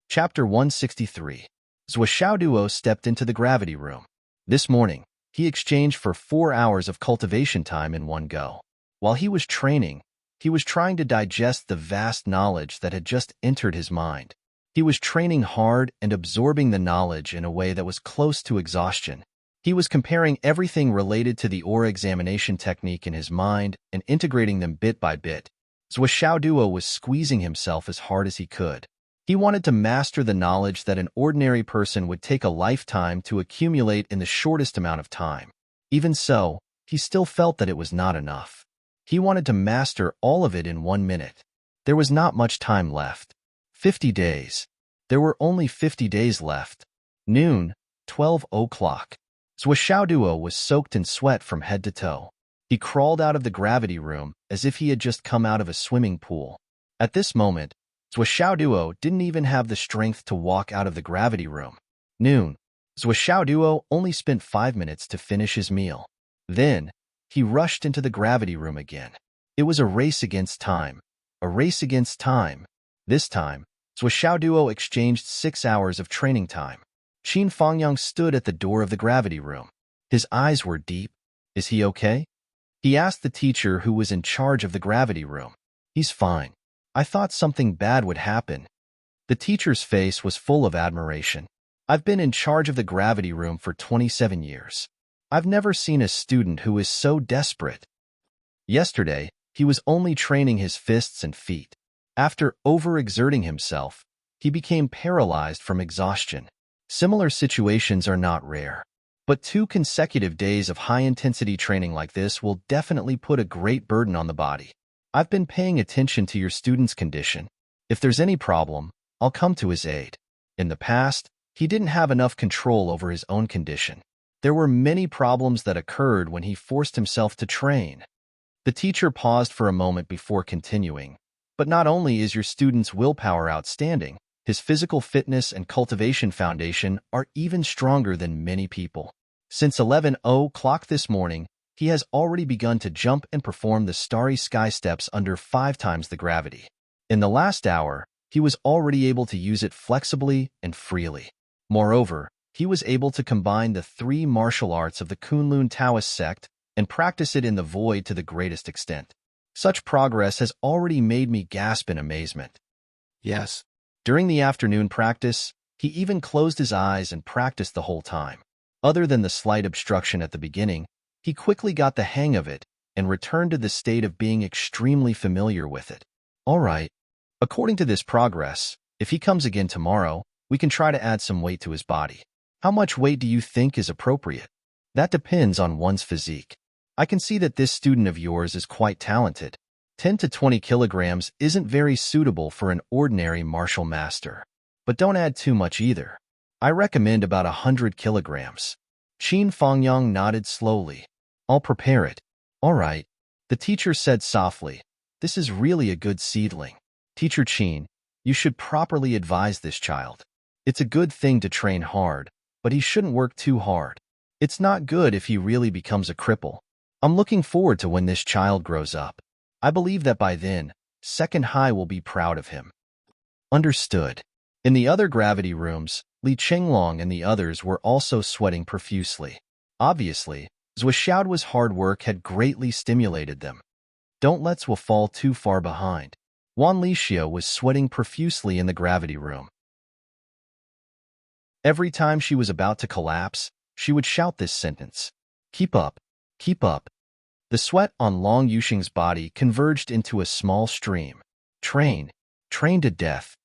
Chapter 163. Zhou Xiaoduo stepped into the gravity room. This morning, he exchanged for 4 hours of cultivation time in one go. While he was training, he was trying to digest the vast knowledge that had just entered his mind. He was training hard and absorbing the knowledge in a way that was close to exhaustion. He was comparing everything related to the aura examination technique in his mind and integrating them bit by bit. Zhou Xiaoduo was squeezing himself as hard as he could. He wanted to master the knowledge that an ordinary person would take a lifetime to accumulate in the shortest amount of time. Even so, he still felt that it was not enough. He wanted to master all of it in 1 minute. There was not much time left. 50 days. There were only 50 days left. Noon, 12 o'clock. Zhou Xiaoduo was soaked in sweat from head to toe. He crawled out of the gravity room as if he had just come out of a swimming pool. At this moment, Zhou Xiaoduo didn't even have the strength to walk out of the gravity room. Noon. Zhou Xiaoduo only spent 5 minutes to finish his meal. Then, he rushed into the gravity room again. It was a race against time. A race against time. This time, Zhou Xiaoduo exchanged 6 hours of training time. Qin Fangyang stood at the door of the gravity room. His eyes were deep. Is he okay? He asked the teacher who was in charge of the gravity room. He's fine. I thought something bad would happen. The teacher's face was full of admiration. I've been in charge of the gravity room for 27 years. I've never seen a student who is so desperate. Yesterday, he was only training his fists and feet. After overexerting himself, he became paralyzed from exhaustion. Similar situations are not rare. But 2 consecutive days of high-intensity training like this will definitely put a great burden on the body. I've been paying attention to your student's condition. If there's any problem, I'll come to his aid. In the past, he didn't have enough control over his own condition. There were many problems that occurred when he forced himself to train. The teacher paused for a moment before continuing. But not only is your student's willpower outstanding, his physical fitness and cultivation foundation are even stronger than many people. Since 11 o'clock this morning, he has already begun to jump and perform the starry sky steps under 5 times the gravity. In the last hour, he was already able to use it flexibly and freely. Moreover, he was able to combine the 3 martial arts of the Kunlun Taoist sect and practice it in the void to the greatest extent. Such progress has already made me gasp in amazement. Yes. During the afternoon practice, He even closed his eyes and practiced the whole time. Other than the slight obstruction at the beginning, he quickly got the hang of it and returned to the state of being extremely familiar with it. All right. According to this progress, if he comes again tomorrow, we can try to add some weight to his body. How much weight do you think is appropriate? That depends on one's physique. I can see that this student of yours is quite talented. 10 to 20 kilograms isn't very suitable for an ordinary martial master. But don't add too much either. I recommend about 100 kilograms. Qin Fangyang nodded slowly. I'll prepare it. All right. The teacher said softly, this is really a good seedling. Teacher Qin, you should properly advise this child. It's a good thing to train hard, but he shouldn't work too hard. It's not good if he really becomes a cripple. I'm looking forward to when this child grows up. I believe that by then, Second High will be proud of him. Understood. In the other gravity rooms, Li Chenglong and the others were also sweating profusely. Obviously, Zhuoxiao's hard work had greatly stimulated them. Don't let Zhuo fall too far behind. Wan Lixio was sweating profusely in the gravity room. Every time she was about to collapse, she would shout this sentence. Keep up. Keep up. The sweat on Long Yuxing's body converged into a small stream. Train. Train to death.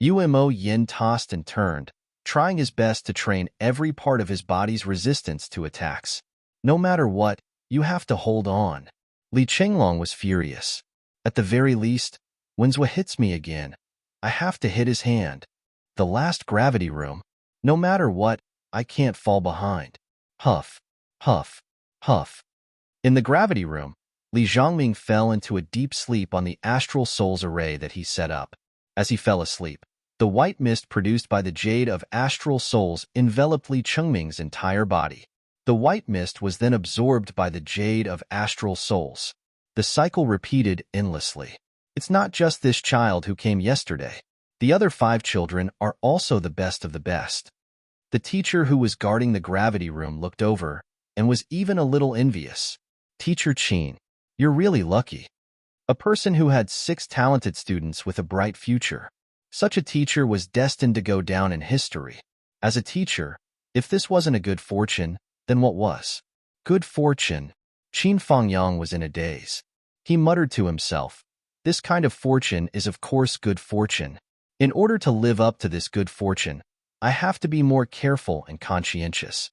Umo Yin tossed and turned, trying his best to train every part of his body's resistance to attacks. No matter what, you have to hold on. Li Chenglong was furious. At the very least, when Zhuo hits me again, I have to hit his hand. The last gravity room. No matter what, I can't fall behind. Huff. Huff. Huff. In the gravity room, Li Zhongming fell into a deep sleep on the astral souls array that he set up. As he fell asleep, the white mist produced by the jade of astral souls enveloped Li Chengming's entire body. The white mist was then absorbed by the jade of astral souls. The cycle repeated endlessly. It's not just this child who came yesterday. The other 5 children are also the best of the best. The teacher who was guarding the gravity room looked over and was even a little envious. Teacher Qin, you're really lucky. A person who had 6 talented students with a bright future. Such a teacher was destined to go down in history. As a teacher, if this wasn't a good fortune, then what was? Good fortune. Qin Fangyang was in a daze. He muttered to himself, this kind of fortune is of course good fortune. In order to live up to this good fortune, I have to be more careful and conscientious.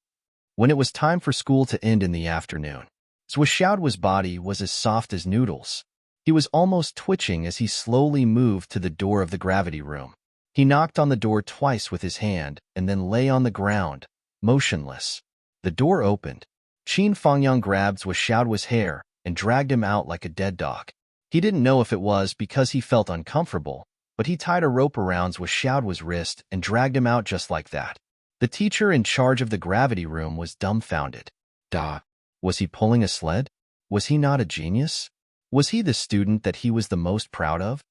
When it was time for school to end in the afternoon, Zhuoxiao's body was as soft as noodles. He was almost twitching as he slowly moved to the door of the gravity room. He knocked on the door twice with his hand and then lay on the ground, motionless. The door opened. Qin Fangyang grabbed Zhuoxiao's hair and dragged him out like a dead dog. He didn't know if it was because he felt uncomfortable, but he tied a rope around Zhuoxiao's wrist and dragged him out just like that. The teacher in charge of the gravity room was dumbfounded. Was he pulling a sled? Was he not a genius? Was he the student that he was the most proud of?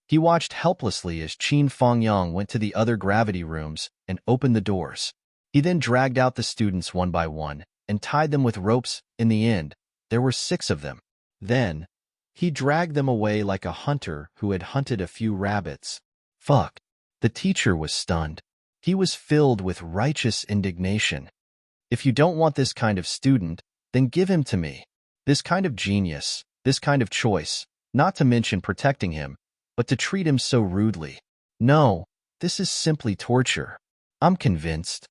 He watched helplessly as Qin Fangyang went to the other gravity rooms and opened the doors. He then dragged out the students one by one and tied them with ropes. In the end, there were 6 of them. Then, he dragged them away like a hunter who had hunted a few rabbits. Fuck. The teacher was stunned. He was filled with righteous indignation. If you don't want this kind of student, then give him to me. This kind of genius, this kind of choice, not to mention protecting him, but to treat him so rudely. No, this is simply torture. I'm convinced.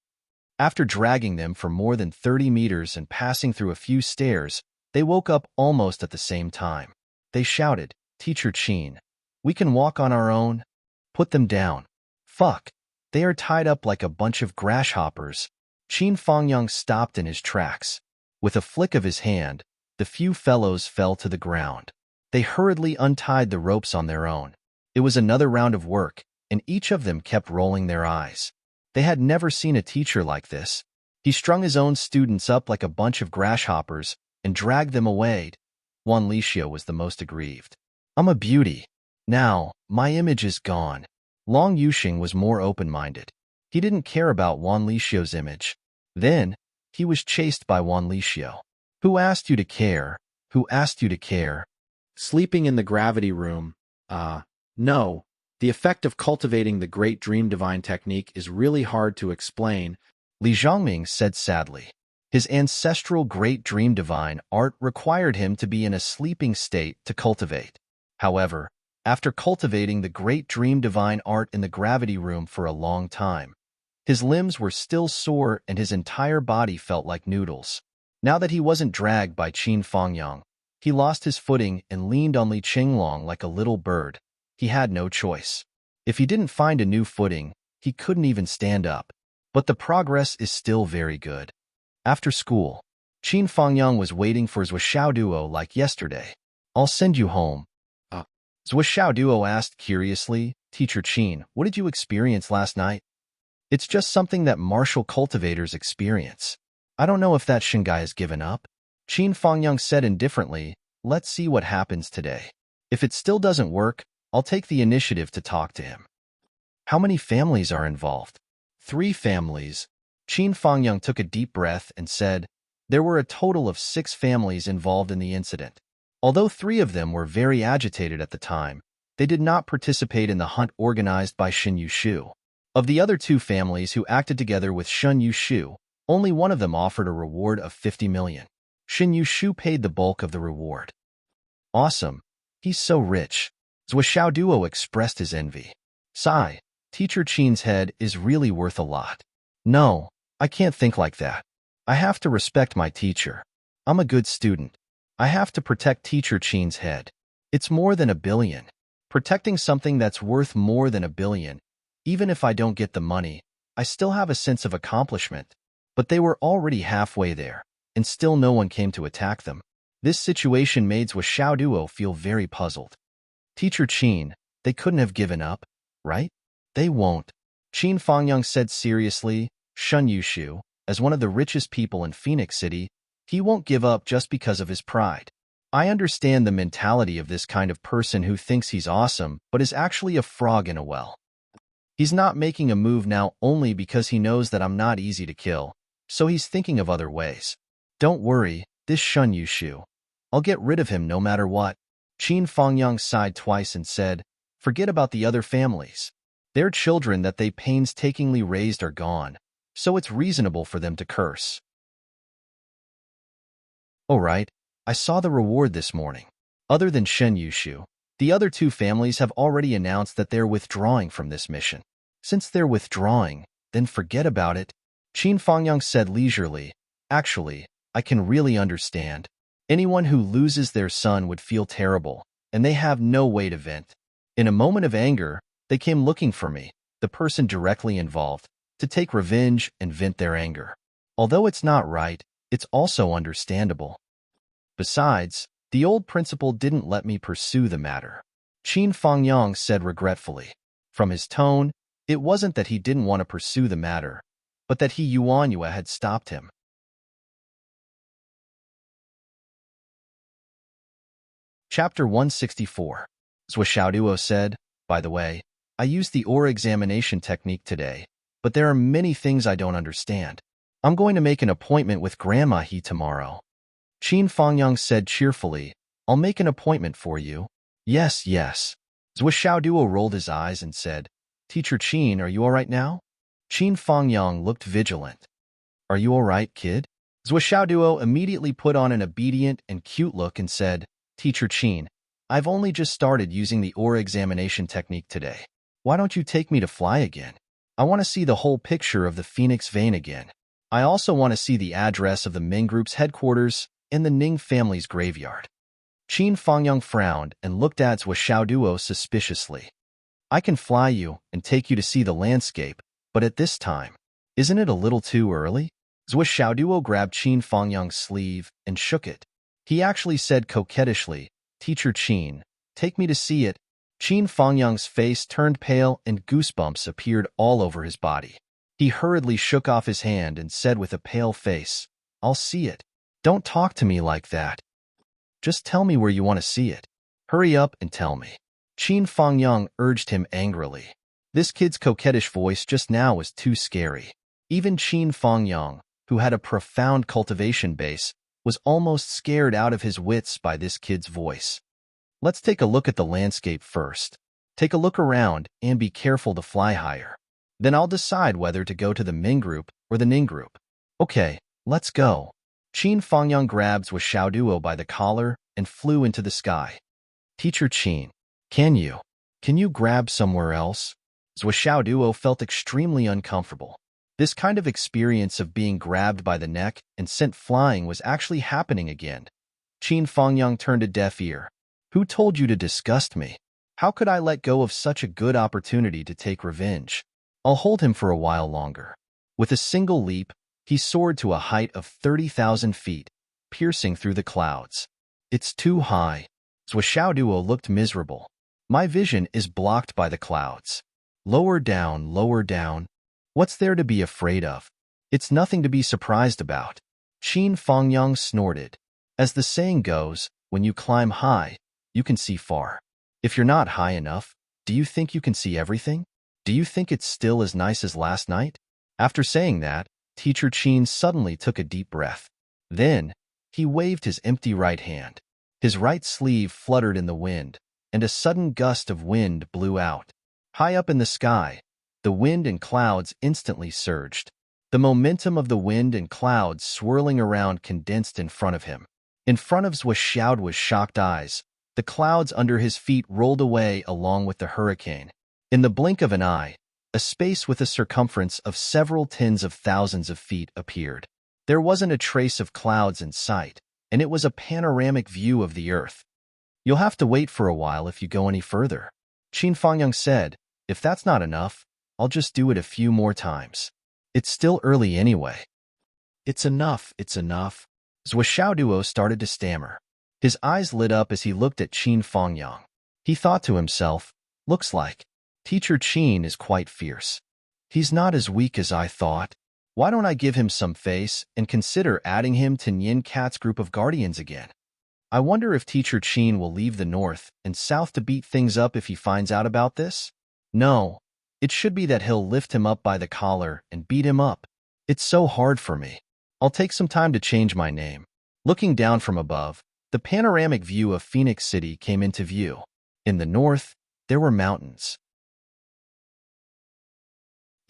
After dragging them for more than 30 meters and passing through a few stairs, they woke up almost at the same time. They shouted, Teacher Qin, we can walk on our own. Put them down. Fuck. They are tied up like a bunch of grasshoppers. Qin Fangyang stopped in his tracks. With a flick of his hand, the few fellows fell to the ground. They hurriedly untied the ropes on their own. It was another round of work, and each of them kept rolling their eyes. They had never seen a teacher like this. He strung his own students up like a bunch of grasshoppers and dragged them away. Wan Lixio was the most aggrieved. I'm a beauty. Now, my image is gone. Long Yuxing was more open-minded. He didn't care about Wan Lixio's image. Then, he was chased by Wan Lixio. Who asked you to care? Who asked you to care? Sleeping in the gravity room. No. The effect of cultivating the Great Dream Divine technique is really hard to explain. Li Zhongming said sadly. His ancestral Great Dream Divine art required him to be in a sleeping state to cultivate. However, after cultivating the Great Dream Divine art in the gravity room for a long time, his limbs were still sore and his entire body felt like noodles. Now that he wasn't dragged by Qin Fangyang, he lost his footing and leaned on Li Qinglong like a little bird. He had no choice. If he didn't find a new footing, he couldn't even stand up. But the progress is still very good. After school, Qin Fangyang was waiting for Zhou Xiaoduo like yesterday. I'll send you home. Zhou Xiaoduo asked curiously, Teacher Qin, what did you experience last night? It's just something that martial cultivators experience. I don't know if that Shingai has given up. Qin Fangyang said indifferently, let's see what happens today. If it still doesn't work, I'll take the initiative to talk to him. How many families are involved? 3 families. Qin Fangyang took a deep breath and said, there were a total of 6 families involved in the incident. Although 3 of them were very agitated at the time, they did not participate in the hunt organized by Shen Yushu. Of the other 2 families who acted together with Shen Yushu, only one of them offered a reward of 50 million. Shen Yushu paid the bulk of the reward. Awesome. He's so rich. Zhou Xiaoduo expressed his envy. Sigh. Teacher Qin's head is really worth a lot. No, I can't think like that. I have to respect my teacher. I'm a good student. I have to protect Teacher Qin's head. It's more than 1 billion. Protecting something that's worth more than 1 billion, even if I don't get the money, I still have a sense of accomplishment. But they were already halfway there, and still no one came to attack them. This situation made Zhou Xiaoduo feel very puzzled. Teacher Qin, they couldn't have given up, right? They won't. Qin Fangyang said seriously, Shen Yushu, as one of the richest people in Phoenix City, he won't give up just because of his pride. I understand the mentality of this kind of person who thinks he's awesome but is actually a frog in a well. He's not making a move now only because he knows that I'm not easy to kill, so he's thinking of other ways. Don't worry, this Shen Yushu. I'll get rid of him no matter what. Qin Fangyang sighed twice and said, forget about the other families. Their children that they painstakingly raised are gone, so it's reasonable for them to curse. All right, I saw the reward this morning. Other than Shen Yushu, the other 2 families have already announced that they're withdrawing from this mission. Since they're withdrawing, then forget about it. Qin Fangyang said leisurely, actually, I can really understand. Anyone who loses their son would feel terrible, and they have no way to vent. In a moment of anger, they came looking for me, the person directly involved, to take revenge and vent their anger. Although it's not right, it's also understandable. Besides, the old principal didn't let me pursue the matter. Qin Fangyang said regretfully. From his tone, it wasn't that he didn't want to pursue the matter, but that Yuanyue had stopped him. Chapter 164. Zhou Xiaoduo said, by the way, I used the aura examination technique today, but there are many things I don't understand. I'm going to make an appointment with Grandma He tomorrow. Qin Fangyang said cheerfully, I'll make an appointment for you. Yes, yes. Zhou Xiaoduo rolled his eyes and said, Teacher Qin, are you all right now? Qin Fangyang looked vigilant. Are you all right, kid? Zhou Xiaoduo immediately put on an obedient and cute look and said, Teacher Qin, I've only just started using the aura examination technique today. Why don't you take me to fly again? I want to see the whole picture of the Phoenix vein again. I also want to see the address of the Ming Group's headquarters and the Ning family's graveyard. Qin Fangyang frowned and looked at Zhou Xiaoduo suspiciously. I can fly you and take you to see the landscape, but at this time, isn't it a little too early? Zhou Xiaoduo grabbed Qin Fangyang's sleeve and shook it. He actually said coquettishly, Teacher Qin, take me to see it. Qin Fangyang's face turned pale and goosebumps appeared all over his body. He hurriedly shook off his hand and said with a pale face, I'll see it. Don't talk to me like that. Just tell me where you want to see it. Hurry up and tell me. Qin Fangyang urged him angrily. This kid's coquettish voice just now was too scary. Even Qin Fangyang, who had a profound cultivation base, was almost scared out of his wits by this kid's voice. Let's take a look at the landscape first. Take a look around and be careful to fly higher. Then I'll decide whether to go to the Ming group or the Ning group. Okay, let's go. Qin Fangyang grabbed Zhuo Xiaoduo by the collar and flew into the sky. Teacher Qin, can you grab somewhere else? Zhuo Xiaoduo felt extremely uncomfortable. This kind of experience of being grabbed by the neck and sent flying was actually happening again. Qin Fangyang turned a deaf ear. Who told you to disgust me? How could I let go of such a good opportunity to take revenge? I'll hold him for a while longer. With a single leap, he soared to a height of 30,000 feet, piercing through the clouds. It's too high. Zhuo Xiaoduo looked miserable. My vision is blocked by the clouds. Lower down, lower down. What's there to be afraid of? It's nothing to be surprised about. Qin Fangyang snorted. As the saying goes, when you climb high, you can see far. If you're not high enough, do you think you can see everything? Do you think it's still as nice as last night? After saying that, Teacher Qin suddenly took a deep breath. Then, he waved his empty right hand. His right sleeve fluttered in the wind, and a sudden gust of wind blew out. High up in the sky, the wind and clouds instantly surged. The momentum of the wind and clouds swirling around condensed in front of him. In front of Zhuo Xiaoduo's shocked eyes, the clouds under his feet rolled away along with the hurricane. In the blink of an eye, a space with a circumference of several tens of thousands of feet appeared. There wasn't a trace of clouds in sight, and it was a panoramic view of the earth. You'll have to wait for a while if you go any further. Qin Fangyang said, if that's not enough, I'll just do it a few more times. It's still early anyway. It's enough, it's enough. Zhuo Xiaoduo started to stammer. His eyes lit up as he looked at Qin Fangyang. He thought to himself, looks like Teacher Qin is quite fierce. He's not as weak as I thought. Why don't I give him some face and consider adding him to Nian Cat's group of guardians again? I wonder if Teacher Qin will leave the north and south to beat things up if he finds out about this? No, it should be that he'll lift him up by the collar and beat him up. It's so hard for me. I'll take some time to change my name. Looking down from above, the panoramic view of Phoenix City came into view. In the north, there were mountains.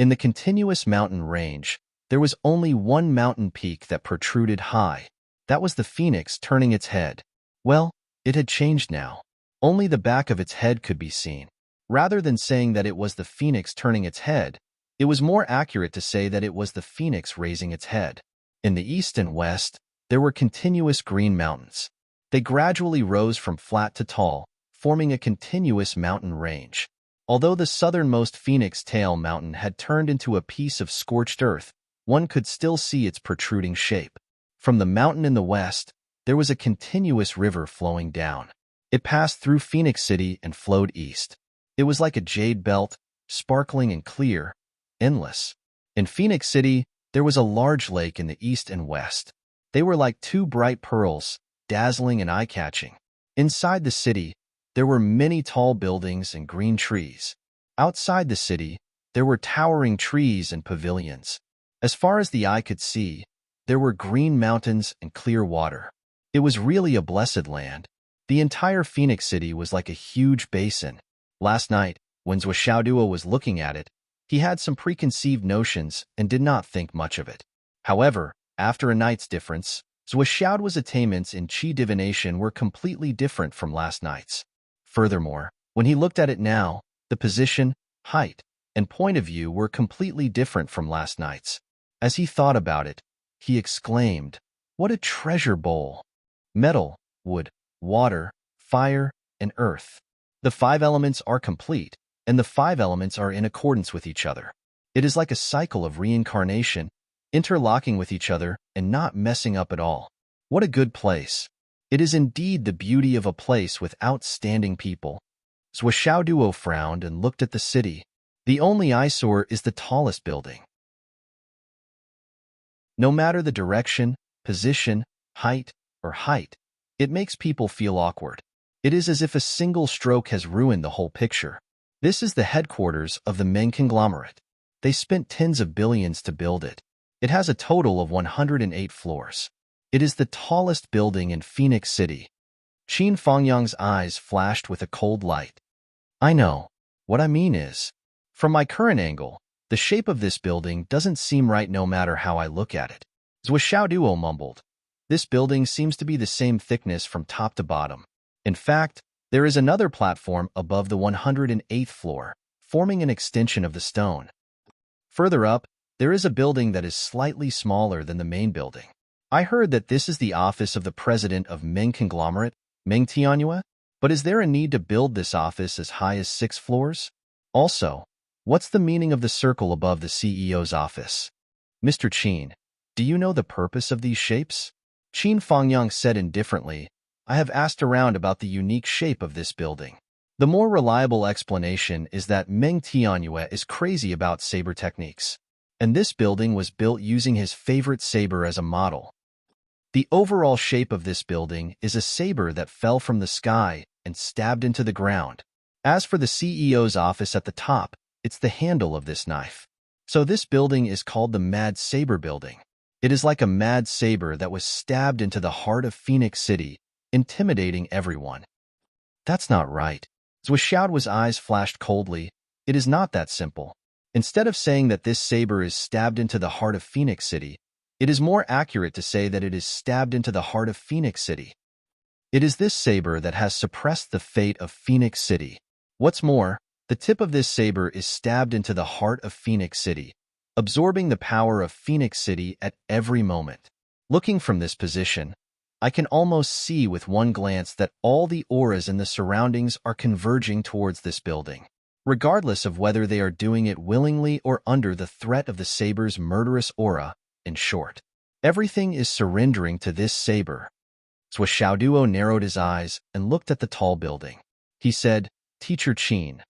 In the continuous mountain range, there was only one mountain peak that protruded high. That was the phoenix turning its head. Well, it had changed now. Only the back of its head could be seen. Rather than saying that it was the phoenix turning its head, it was more accurate to say that it was the phoenix raising its head. In the east and west, there were continuous green mountains. They gradually rose from flat to tall, forming a continuous mountain range. Although the southernmost Phoenix Tail Mountain had turned into a piece of scorched earth, one could still see its protruding shape. From the mountain in the west, there was a continuous river flowing down. It passed through Phoenix City and flowed east. It was like a jade belt, sparkling and clear, endless. In Phoenix City, there was a large lake in the east and west. They were like two bright pearls, dazzling and eye-catching. Inside the city, there were many tall buildings and green trees. Outside the city, there were towering trees and pavilions. As far as the eye could see, there were green mountains and clear water. It was really a blessed land. The entire Phoenix City was like a huge basin. Last night, when Zhuo Xiaoduo was looking at it, he had some preconceived notions and did not think much of it. However, after a night's difference, Zhuo Xiaoduo's attainments in qi divination were completely different from last night's. Furthermore, when he looked at it now, the position, height, and point of view were completely different from last night's. As he thought about it, he exclaimed, "What a treasure bowl! Metal, wood, water, fire, and earth. The 5 elements are complete, and the 5 elements are in accordance with each other. It is like a cycle of reincarnation, interlocking with each other and not messing up at all. What a good place! It is indeed the beauty of a place with outstanding people." Zhuo Xiaoduo frowned and looked at the city. The only eyesore is the tallest building. No matter the direction, position, height, it makes people feel awkward. It is as if a single stroke has ruined the whole picture. This is the headquarters of the Meng conglomerate. They spent tens of billions to build it. It has a total of 108 floors. It is the tallest building in Phoenix City. Qin Fangyang's eyes flashed with a cold light. I know, What I mean is, from my current angle, the shape of this building doesn't seem right no matter how I look at it. Xiaoduo mumbled. This building seems to be the same thickness from top to bottom. In fact, there is another platform above the 108th floor, forming an extension of the stone. Further up, there is a building that is slightly smaller than the main building. I heard that this is the office of the president of Meng Conglomerate, Meng Tianyue, but is there a need to build this office as high as 6 floors? Also, what's the meaning of the circle above the CEO's office? Mr. Qin, do you know the purpose of these shapes? Qin Fangyang said indifferently, I have asked around about the unique shape of this building. The more reliable explanation is that Meng Tianyue is crazy about saber techniques, and this building was built using his favorite saber as a model. The overall shape of this building is a saber that fell from the sky and stabbed into the ground. As for the CEO's office at the top, it's the handle of this knife. So this building is called the Mad Saber Building. It is like a mad saber that was stabbed into the heart of Phoenix City, intimidating everyone. That's not right. Xiaoduo's eyes flashed coldly. It is not that simple. Instead of saying that this saber is stabbed into the heart of Phoenix City, it is more accurate to say that it is stabbed into the heart of Phoenix City. It is this saber that has suppressed the fate of Phoenix City. What's more, the tip of this saber is stabbed into the heart of Phoenix City, absorbing the power of Phoenix City at every moment. Looking from this position, I can almost see with one glance that all the auras in the surroundings are converging towards this building, regardless of whether they are doing it willingly or under the threat of the saber's murderous aura. In short, everything is surrendering to this saber. Xiaoduo narrowed his eyes and looked at the tall building. He said, Teacher Qin,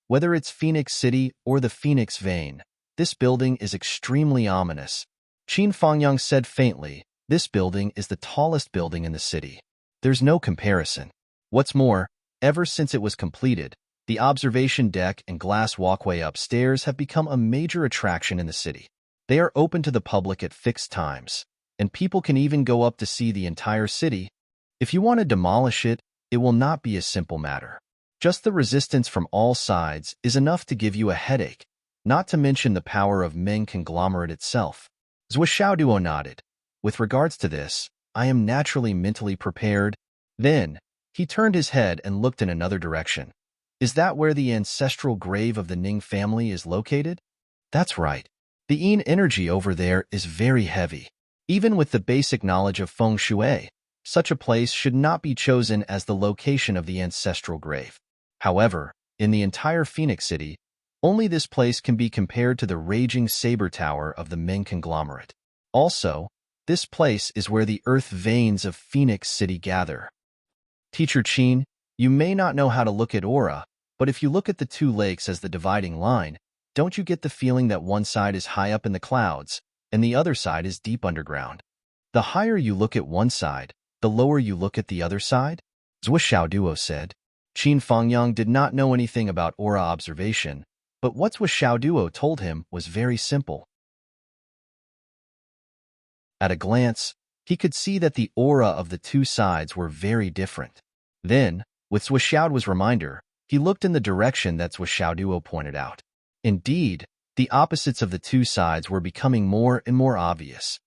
whether it's Phoenix City or the Phoenix Vein, this building is extremely ominous. Qin Fangyang said faintly, this building is the tallest building in the city. There's no comparison. What's more, ever since it was completed, the observation deck and glass walkway upstairs have become a major attraction in the city. They are open to the public at fixed times, and people can even go up to see the entire city. If you want to demolish it, it will not be a simple matter. Just the resistance from all sides is enough to give you a headache, not to mention the power of Meng Conglomerate itself. Xiaoduo nodded. With regards to this, I am naturally mentally prepared. Then, he turned his head and looked in another direction. Is that where the ancestral grave of the Ning family is located? That's right. The yin energy over there is very heavy. Even with the basic knowledge of feng shui, such a place should not be chosen as the location of the ancestral grave. However, in the entire Phoenix City, only this place can be compared to the raging saber tower of the Ming conglomerate. Also, this place is where the earth veins of Phoenix City gather. Teacher Qin, you may not know how to look at aura, but if you look at the two lakes as the dividing line, don't you get the feeling that one side is high up in the clouds, and the other side is deep underground? The higher you look at one side, the lower you look at the other side? Xiaoduo said. Qin Fangyang did not know anything about aura observation, but what Xiaoduo told him was very simple. At a glance, he could see that the aura of the two sides were very different. Then, with Xiaoduo's reminder, he looked in the direction that Xiaoduo pointed out. Indeed, the opposites of the two sides were becoming more and more obvious.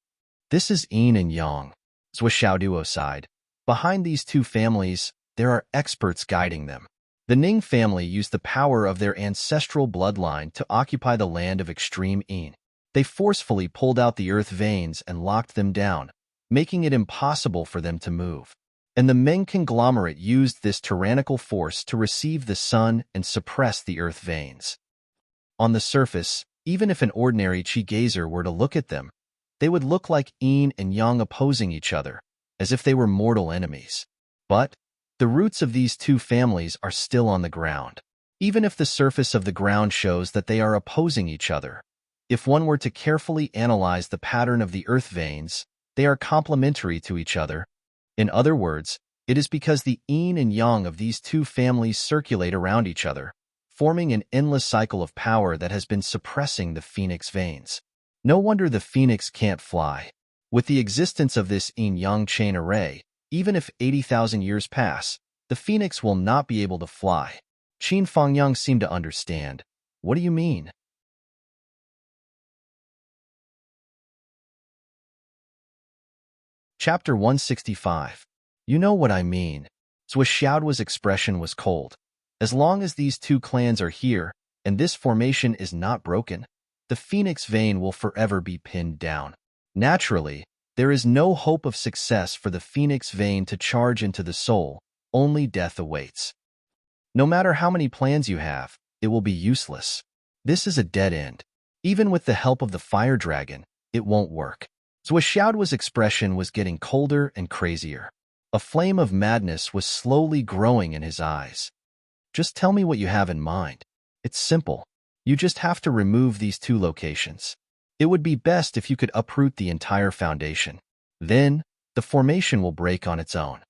This is yin and yang, Xiaoduo sighed. Behind these two families, there are experts guiding them. The Ning family used the power of their ancestral bloodline to occupy the land of extreme yin. They forcefully pulled out the earth veins and locked them down, making it impossible for them to move. And the Meng conglomerate used this tyrannical force to receive the sun and suppress the earth veins. On the surface, even if an ordinary Qi gazer were to look at them, they would look like yin and yang opposing each other, as if they were mortal enemies. But the roots of these two families are still on the ground. Even if the surface of the ground shows that they are opposing each other, if one were to carefully analyze the pattern of the earth veins, they are complementary to each other. In other words, it is because the yin and yang of these two families circulate around each other, forming an endless cycle of power that has been suppressing the phoenix veins. No wonder the phoenix can't fly. With the existence of this yin-yang chain array, even if 80,000 years pass, the phoenix will not be able to fly. Qin Fangyang seemed to understand. What do you mean? Chapter 165. You know what I mean. Zhou Xiaoduo's expression was cold. As long as these two clans are here, and this formation is not broken, the Phoenix Vein will forever be pinned down. Naturally, there is no hope of success for the Phoenix Vein to charge into the soul, only death awaits. No matter how many plans you have, it will be useless. This is a dead end. Even with the help of the Fire Dragon, it won't work. Zhou Xiaoduo's expression was getting colder and crazier. A flame of madness was slowly growing in his eyes. Just tell me what you have in mind. It's simple. You just have to remove these two locations. It would be best if you could uproot the entire foundation. Then, the formation will break on its own.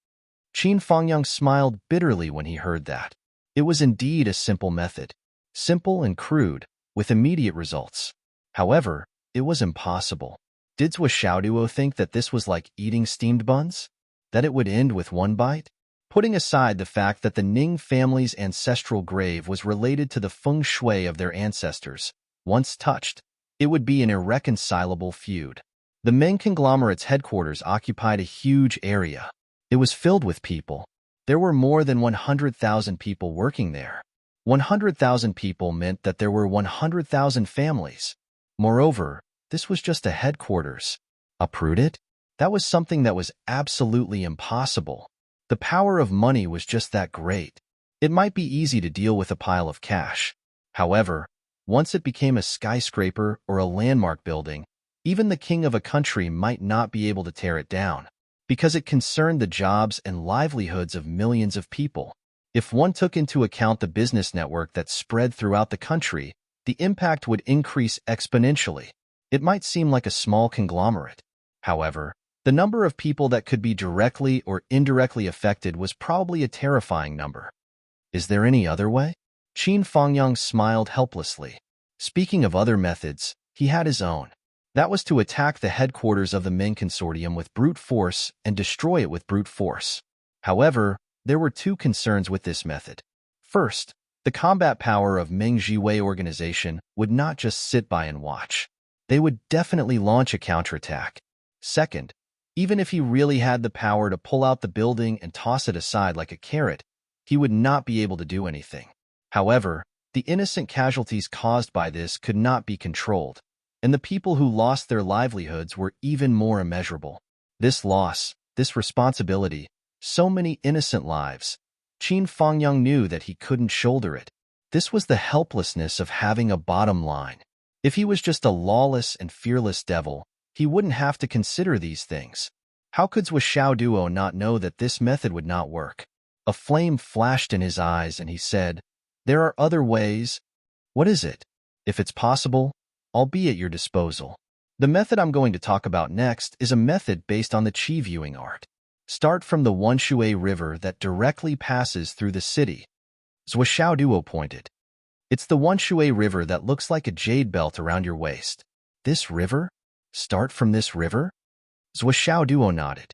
Qin Fangyang smiled bitterly when he heard that. It was indeed a simple method. Simple and crude, with immediate results. However, it was impossible. Did Zhou Xiaoduo think that this was like eating steamed buns? That it would end with one bite? Putting aside the fact that the Ning family's ancestral grave was related to the feng shui of their ancestors, once touched, it would be an irreconcilable feud. The Meng conglomerate's headquarters occupied a huge area. It was filled with people. There were more than 100,000 people working there. 100,000 people meant that there were 100,000 families. Moreover, this was just a headquarters. Uproot it? That was something that was absolutely impossible. The power of money was just that great. It might be easy to deal with a pile of cash. However, once it became a skyscraper or a landmark building, even the king of a country might not be able to tear it down, because it concerned the jobs and livelihoods of millions of people. If one took into account the business network that spread throughout the country, the impact would increase exponentially. It might seem like a small conglomerate. However, the number of people that could be directly or indirectly affected was probably a terrifying number. Is there any other way? Qin Fangyang smiled helplessly. Speaking of other methods, he had his own. That was to attack the headquarters of the Ming Consortium with brute force and destroy it with brute force. However, there were two concerns with this method. First, the combat power of Meng Jiwei organization would not just sit by and watch. They would definitely launch a counterattack. Second, even if he really had the power to pull out the building and toss it aside like a carrot, he would not be able to do anything. However, the innocent casualties caused by this could not be controlled, and the people who lost their livelihoods were even more immeasurable. This loss, this responsibility, so many innocent lives, Qin Fangyang knew that he couldn't shoulder it. This was the helplessness of having a bottom line. If he was just a lawless and fearless devil, he wouldn't have to consider these things. How could Zhou Xiaoduo not know that this method would not work? A flame flashed in his eyes and he said, "There are other ways." What is it? If it's possible, I'll be at your disposal. The method I'm going to talk about next is a method based on the Qi viewing art. Start from the Wanshui River that directly passes through the city. Zhou Xiaoduo pointed. It's the Wanshui River that looks like a jade belt around your waist. This river? Start from this river? Zhou Xiaoduo nodded.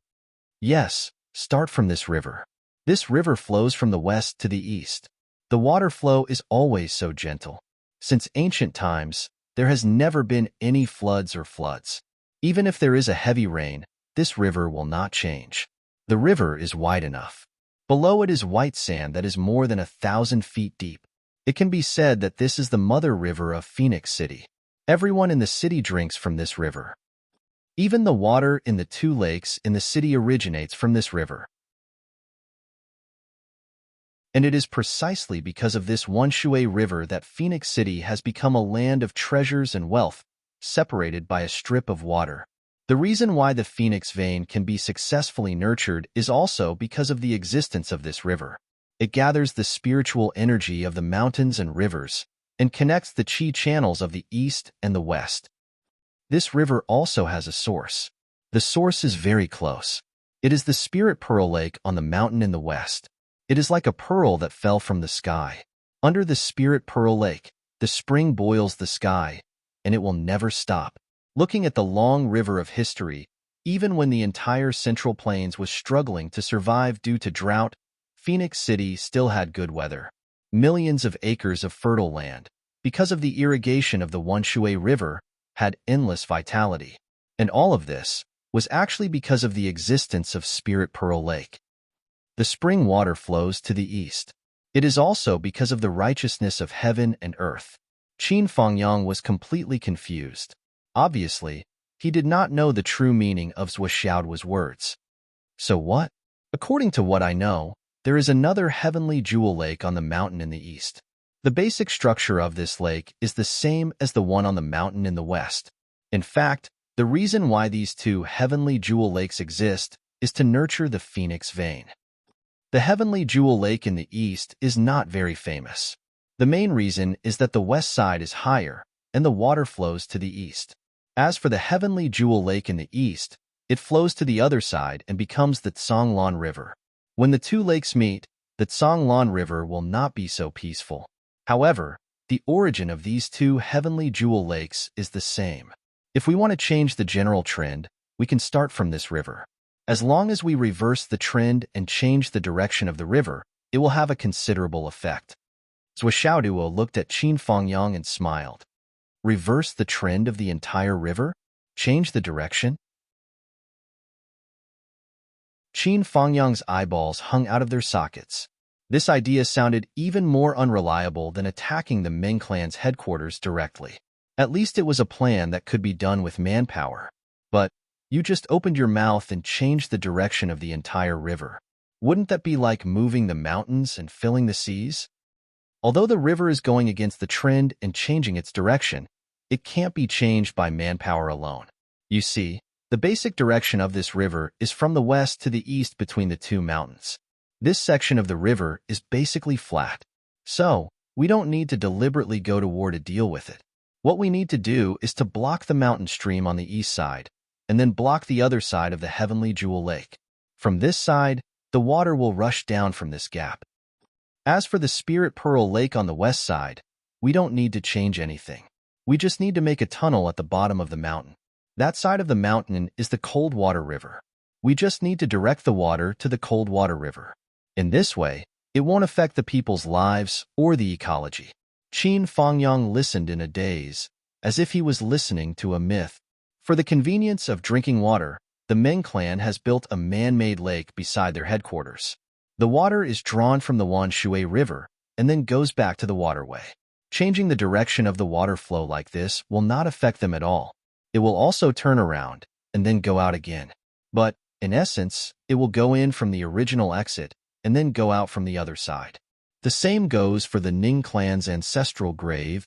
Yes, start from this river. This river flows from the west to the east. The water flow is always so gentle. Since ancient times, there has never been any floods or floods. Even if there is a heavy rain, this river will not change. The river is wide enough. Below it is white sand that is more than 1,000 feet deep. It can be said that this is the mother river of Phoenix City. Everyone in the city drinks from this river. Even the water in the two lakes in the city originates from this river. And it is precisely because of this Wanshui River that Phoenix City has become a land of treasures and wealth, separated by a strip of water. The reason why the Phoenix Vein can be successfully nurtured is also because of the existence of this river. It gathers the spiritual energy of the mountains and rivers, and connects the Qi channels of the east and the west. This river also has a source. The source is very close. It is the Spirit Pearl Lake on the mountain in the west. It is like a pearl that fell from the sky. Under the Spirit Pearl Lake, the spring boils the sky, and it will never stop. Looking at the long river of history, even when the entire Central Plains was struggling to survive due to drought, Phoenix City still had good weather. Millions of acres of fertile land, because of the irrigation of the Wanshui River, had endless vitality. And all of this was actually because of the existence of Spirit Pearl Lake. The spring water flows to the east. It is also because of the righteousness of heaven and earth. Qin Fangyang was completely confused. Obviously, he did not know the true meaning of Zhou Xiaoduo's words. So what? According to what I know, there is another heavenly jewel lake on the mountain in the east. The basic structure of this lake is the same as the one on the mountain in the west. In fact, the reason why these two heavenly jewel lakes exist is to nurture the phoenix vein. The heavenly jewel lake in the east is not very famous. The main reason is that the west side is higher and the water flows to the east. As for the heavenly jewel lake in the east, it flows to the other side and becomes the Tsanglan River. When the two lakes meet, the Tsanglan River will not be so peaceful. However, the origin of these two heavenly jewel lakes is the same. If we want to change the general trend, we can start from this river. As long as we reverse the trend and change the direction of the river, it will have a considerable effect. Zhou Xiaoduo looked at Qin Fangyang and smiled. Reverse the trend of the entire river? Change the direction? Qin Fangyang's eyeballs hung out of their sockets. This idea sounded even more unreliable than attacking the Ming clan's headquarters directly. At least it was a plan that could be done with manpower. But you just opened your mouth and changed the direction of the entire river. Wouldn't that be like moving the mountains and filling the seas? Although the river is going against the trend and changing its direction, it can't be changed by manpower alone. You see, the basic direction of this river is from the west to the east between the two mountains. This section of the river is basically flat. So, we don't need to deliberately go to war to deal with it. What we need to do is to block the mountain stream on the east side, and then block the other side of the heavenly jewel lake. From this side, the water will rush down from this gap. As for the Spirit Pearl Lake on the west side, we don't need to change anything. We just need to make a tunnel at the bottom of the mountain. That side of the mountain is the Cold Water River. We just need to direct the water to the Cold Water River. In this way, it won't affect the people's lives or the ecology. Qin Fangyang listened in a daze, as if he was listening to a myth. For the convenience of drinking water, the Ming clan has built a man-made lake beside their headquarters. The water is drawn from the Wanshui River and then goes back to the waterway. Changing the direction of the water flow like this will not affect them at all. It will also turn around and then go out again. But, in essence, it will go in from the original exit and then go out from the other side. The same goes for the Ning clan's ancestral grave.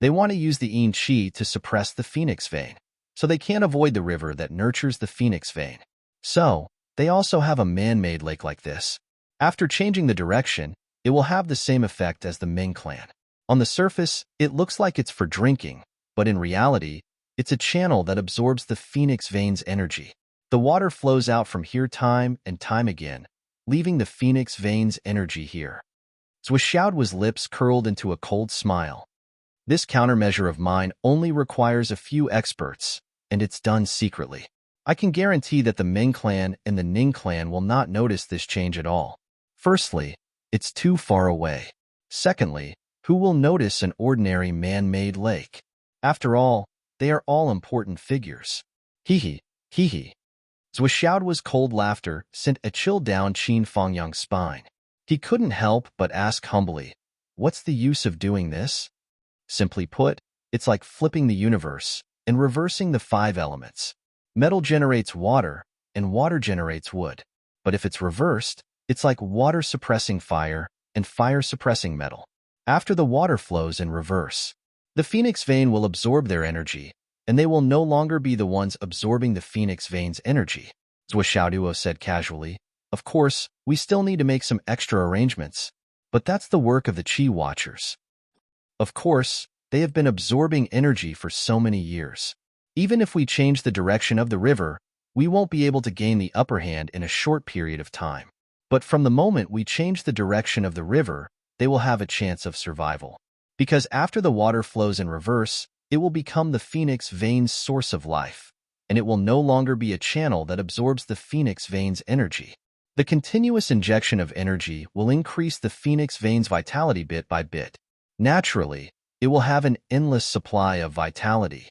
They want to use the Yin Qi to suppress the phoenix vein, so they can't avoid the river that nurtures the phoenix vein. So, they also have a man-made lake like this. After changing the direction, it will have the same effect as the Ming clan. On the surface, it looks like it's for drinking, but in reality, it's a channel that absorbs the phoenix vein's energy. The water flows out from here time and time again, leaving the phoenix vein's energy here. Zhou Xiaoduo's lips curled into a cold smile. This countermeasure of mine only requires a few experts, and it's done secretly. I can guarantee that the Ming clan and the Ning clan will not notice this change at all. Firstly, it's too far away. Secondly, who will notice an ordinary man-made lake? After all, they are all important figures. Hee hee. Zhou Xiaoduo's cold laughter sent a chill down Qin Fangyang's spine. He couldn't help but ask humbly, what's the use of doing this? Simply put, it's like flipping the universe and reversing the 5 elements. Metal generates water, and water generates wood. But if it's reversed, it's like water suppressing fire and fire suppressing metal. After the water flows in reverse, the phoenix vein will absorb their energy, and they will no longer be the ones absorbing the phoenix vein's energy. Zhou Xiaoduo said casually. Of course, we still need to make some extra arrangements, but that's the work of the Qi Watchers. Of course, they have been absorbing energy for so many years. Even if we change the direction of the river, we won't be able to gain the upper hand in a short period of time. But from the moment we change the direction of the river, they will have a chance of survival. Because after the water flows in reverse, it will become the phoenix vein's source of life, and it will no longer be a channel that absorbs the phoenix vein's energy. The continuous injection of energy will increase the phoenix vein's vitality bit by bit. Naturally, it will have an endless supply of vitality.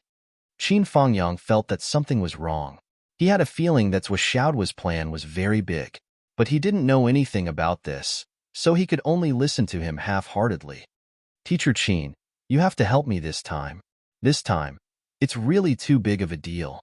Qin Fangyang felt that something was wrong. He had a feeling that Zhou Xiaoduo's plan was very big, but he didn't know anything about this, so he could only listen to him half-heartedly. Teacher Qin, you have to help me this time. This time, it's really too big of a deal.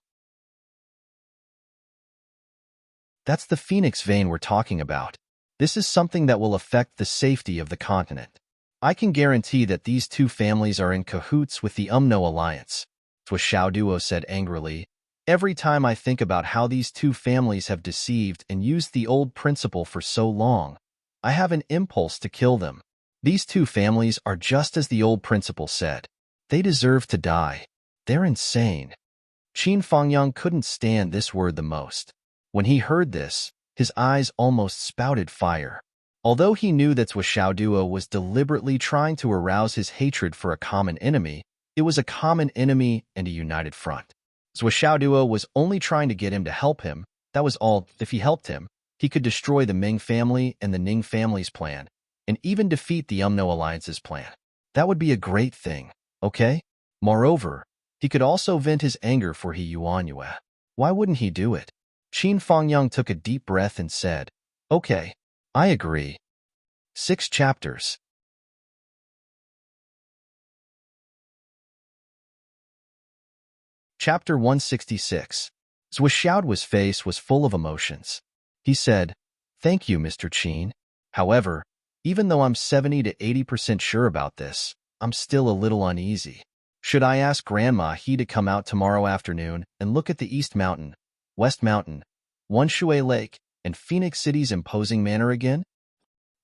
That's the phoenix vein we're talking about. This is something that will affect the safety of the continent. I can guarantee that these two families are in cahoots with the UMNO alliance, Zhou Xiaoduo said angrily. Every time I think about how these two families have deceived and used the old principle for so long, I have an impulse to kill them. These two families are just as the old principle said. They deserve to die. They're insane. Qin Fangyang couldn't stand this word the most. When he heard this, his eyes almost spouted fire. Although he knew that Zhou Xiaoduo was deliberately trying to arouse his hatred for a common enemy, it was a common enemy and a united front. Zhou Xiaoduo was only trying to get him to help him. That was all. If he helped him, he could destroy the Ming family and the Ning family's plan, and even defeat the UMNO alliance's plan. That would be a great thing, okay? Moreover, he could also vent his anger for He Yuanyue. Why wouldn't he do it? Qin Fangyang took a deep breath and said, "Okay, I agree." 6 chapters. Chapter 166. Zhou Xiaoduo's face was full of emotions. He said, "Thank you, Mr. Qin. However, even though I'm 70 to 80% sure about this, I'm still a little uneasy. Should I ask Grandma He to come out tomorrow afternoon and look at the East Mountain, West Mountain, Wanshui Lake, and Phoenix City's imposing manor again?"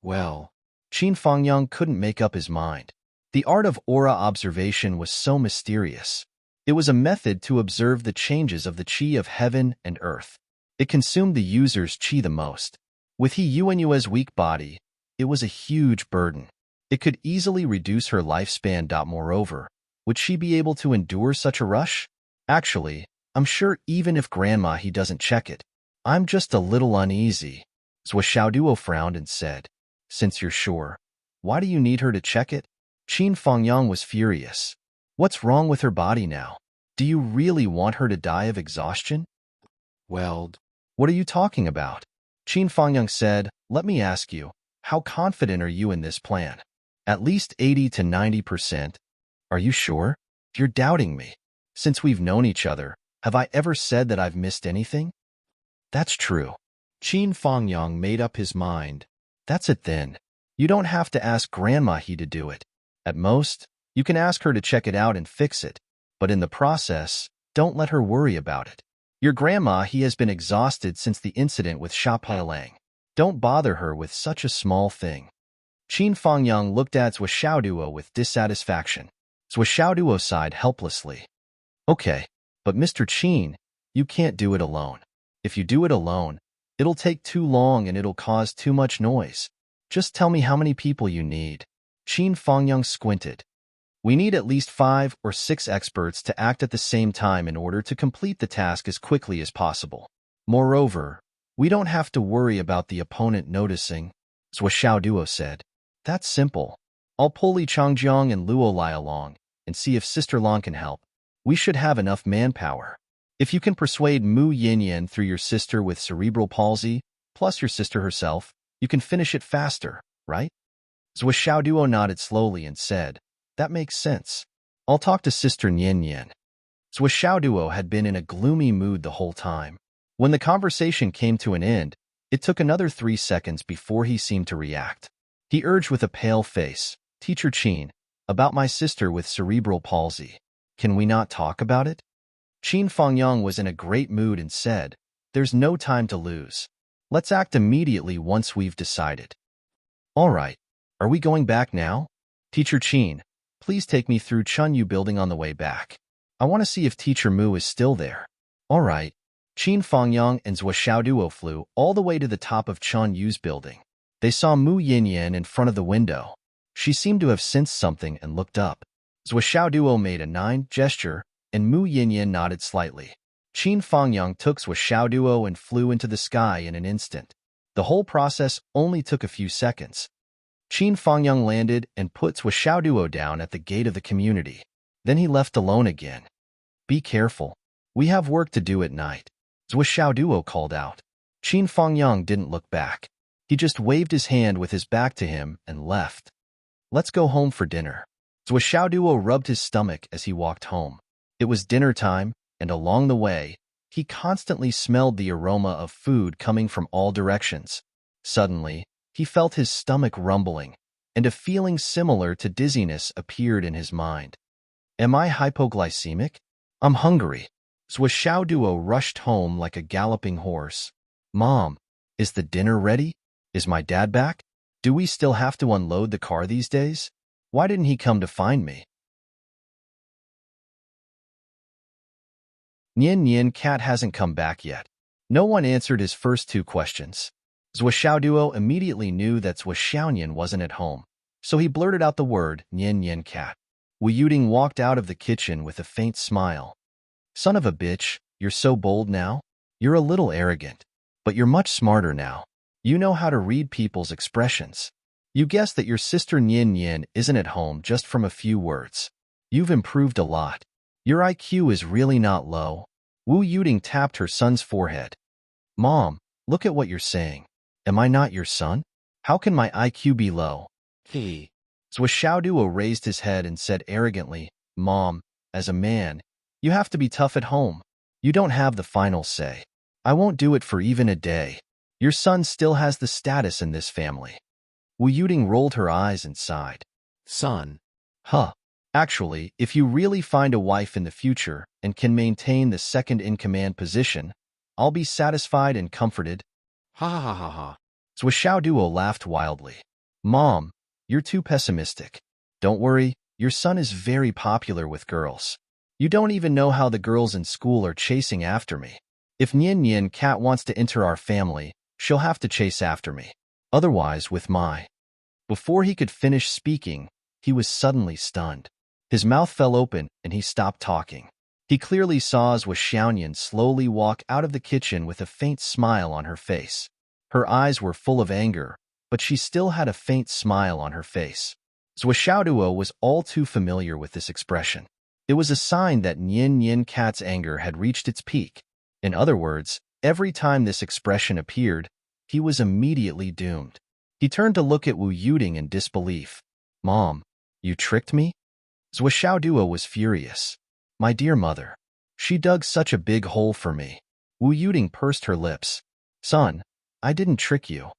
Well, Qin Fangyang couldn't make up his mind. The art of aura observation was so mysterious. It was a method to observe the changes of the qi of heaven and earth. It consumed the user's qi the most. With He Yuanyue's weak body, it was a huge burden. It could easily reduce her lifespan. Moreover, would she be able to endure such a rush? Actually, I'm sure even if Grandma He doesn't check it, I'm just a little uneasy. Zhou Xiaoduo frowned and said, "Since you're sure, why do you need her to check it?" Qin Fangyang was furious. What's wrong with her body now? Do you really want her to die of exhaustion? Well, what are you talking about? Qin Fangyang said, "Let me ask you, how confident are you in this plan?" "At least 80 to 90%. Are you sure? You're doubting me. Since we've known each other, have I ever said that I've missed anything?" "That's true." Qin Fangyang made up his mind. "That's it then. You don't have to ask Grandma He to do it. At most, you can ask her to check it out and fix it, but in the process, don't let her worry about it. Your Grandma He has been exhausted since the incident with Sha Pailang. Don't bother her with such a small thing." Qin Fangyang looked at Zhou Xiaoduo with dissatisfaction. Zhou Xiaoduo sighed helplessly. "Okay, but Mr. Qin, you can't do it alone. If you do it alone, it'll take too long and it'll cause too much noise. Just tell me how many people you need." Qin Fangyang squinted. "We need at least 5 or 6 experts to act at the same time in order to complete the task as quickly as possible. Moreover, we don't have to worry about the opponent noticing," Zhou Xiaoduo said. "That's simple. I'll pull Li Changjiang and Luo Lai along and see if Sister Lan can help. We should have enough manpower. If you can persuade Mu Yinyan through your sister with cerebral palsy, plus your sister herself, you can finish it faster, right?" Zhou Xiaoduo nodded slowly and said, "That makes sense. I'll talk to Sister Nian." Zhou Xiaoduo had been in a gloomy mood the whole time. When the conversation came to an end, it took another 3 seconds before he seemed to react. He urged with a pale face, "Teacher Qin, about my sister with cerebral palsy. Can we not talk about it?" Qin Fangyang was in a great mood and said, "There's no time to lose. Let's act immediately once we've decided." "All right. Are we going back now? Teacher Qin, please take me through Chunyu building on the way back. I want to see if Teacher Mu is still there." "All right." Qin Fangyang and Zhou Xiaoduo flew all the way to the top of Chunyu's building. They saw Mu Yinyan in front of the window. She seemed to have sensed something and looked up. Zhou Xiaoduo made a 9 gesture, and Mu Yinyan nodded slightly. Qin Fangyang took Zhou Xiaoduo and flew into the sky in an instant. The whole process only took a few seconds. Qin Fangyang landed and put Zhou Xiaoduo down at the gate of the community. Then he left alone again. Be careful. We have work to do at night, Zhou Xiaoduo called out. Qin Fangyang didn't look back. He just waved his hand with his back to him and left. Let's go home for dinner. Zhou Xiaoduo rubbed his stomach as he walked home. It was dinner time, and along the way, he constantly smelled the aroma of food coming from all directions. Suddenly, he felt his stomach rumbling, and a feeling similar to dizziness appeared in his mind. Am I hypoglycemic? I'm hungry. Zhou Xiaoduo rushed home like a galloping horse. Mom, is the dinner ready? Is my dad back? Do we still have to unload the car these days? Why didn't he come to find me? Nian Cat hasn't come back yet. No one answered his first two questions. Zhou Xiaoduo immediately knew that Zhou Xiaonian wasn't at home, so he blurted out the word Nian Cat. Wu Yuding walked out of the kitchen with a faint smile. Son of a bitch, you're so bold now? You're a little arrogant, but you're much smarter now. You know how to read people's expressions. You guessed that your sister Nian isn't at home just from a few words. You've improved a lot. Your IQ is really not low. Wu Yuding tapped her son's forehead. Mom, look at what you're saying. Am I not your son? How can my IQ be low? Zhou Xiaoduo raised his head and said arrogantly, Mom, as a man, you have to be tough at home. You don't have the final say. I won't do it for even a day. Your son still has the status in this family. Wu Yuding rolled her eyes and sighed. Son. Huh. Actually, if you really find a wife in the future and can maintain the second-in-command position, I'll be satisfied and comforted. Ha ha ha ha. Zhou Xiaoduo laughed wildly. Mom, you're too pessimistic. Don't worry, your son is very popular with girls. You don't even know how the girls in school are chasing after me. If Nian Cat wants to enter our family, she'll have to chase after me. Otherwise, with my... Before he could finish speaking, he was suddenly stunned. His mouth fell open and he stopped talking. He clearly saw Zhou Xiaonian slowly walk out of the kitchen with a faint smile on her face. Her eyes were full of anger, but she still had a faint smile on her face. Zhou Xiaoduo was all too familiar with this expression. It was a sign that Nian Cat's anger had reached its peak. In other words, every time this expression appeared, he was immediately doomed. He turned to look at Wu Yuding in disbelief. Mom, you tricked me? Zhou Xiaoduo was furious. My dear mother. She dug such a big hole for me. Wu Yuding pursed her lips. Son, I didn't trick you.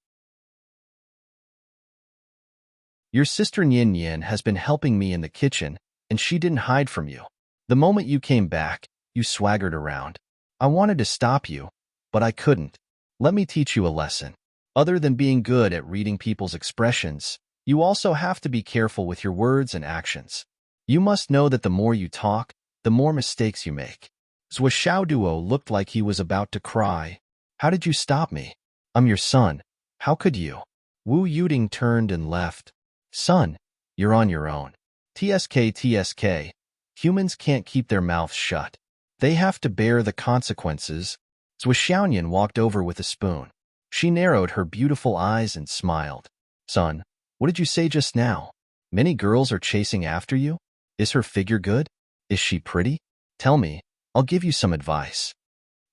Your sister Nian has been helping me in the kitchen, and she didn't hide from you. The moment you came back, you swaggered around. I wanted to stop you, but I couldn't. Let me teach you a lesson. Other than being good at reading people's expressions, you also have to be careful with your words and actions. You must know that the more you talk, the more mistakes you make. Zhou Xiaoduo looked like he was about to cry. How did you stop me? I'm your son. How could you? Wu Yuding turned and left. Son, you're on your own. TSK. Humans can't keep their mouths shut. They have to bear the consequences. Zhou Xiaonian walked over with a spoon. She narrowed her beautiful eyes and smiled. Son, what did you say just now? Many girls are chasing after you? Is her figure good? Is she pretty? Tell me, I'll give you some advice.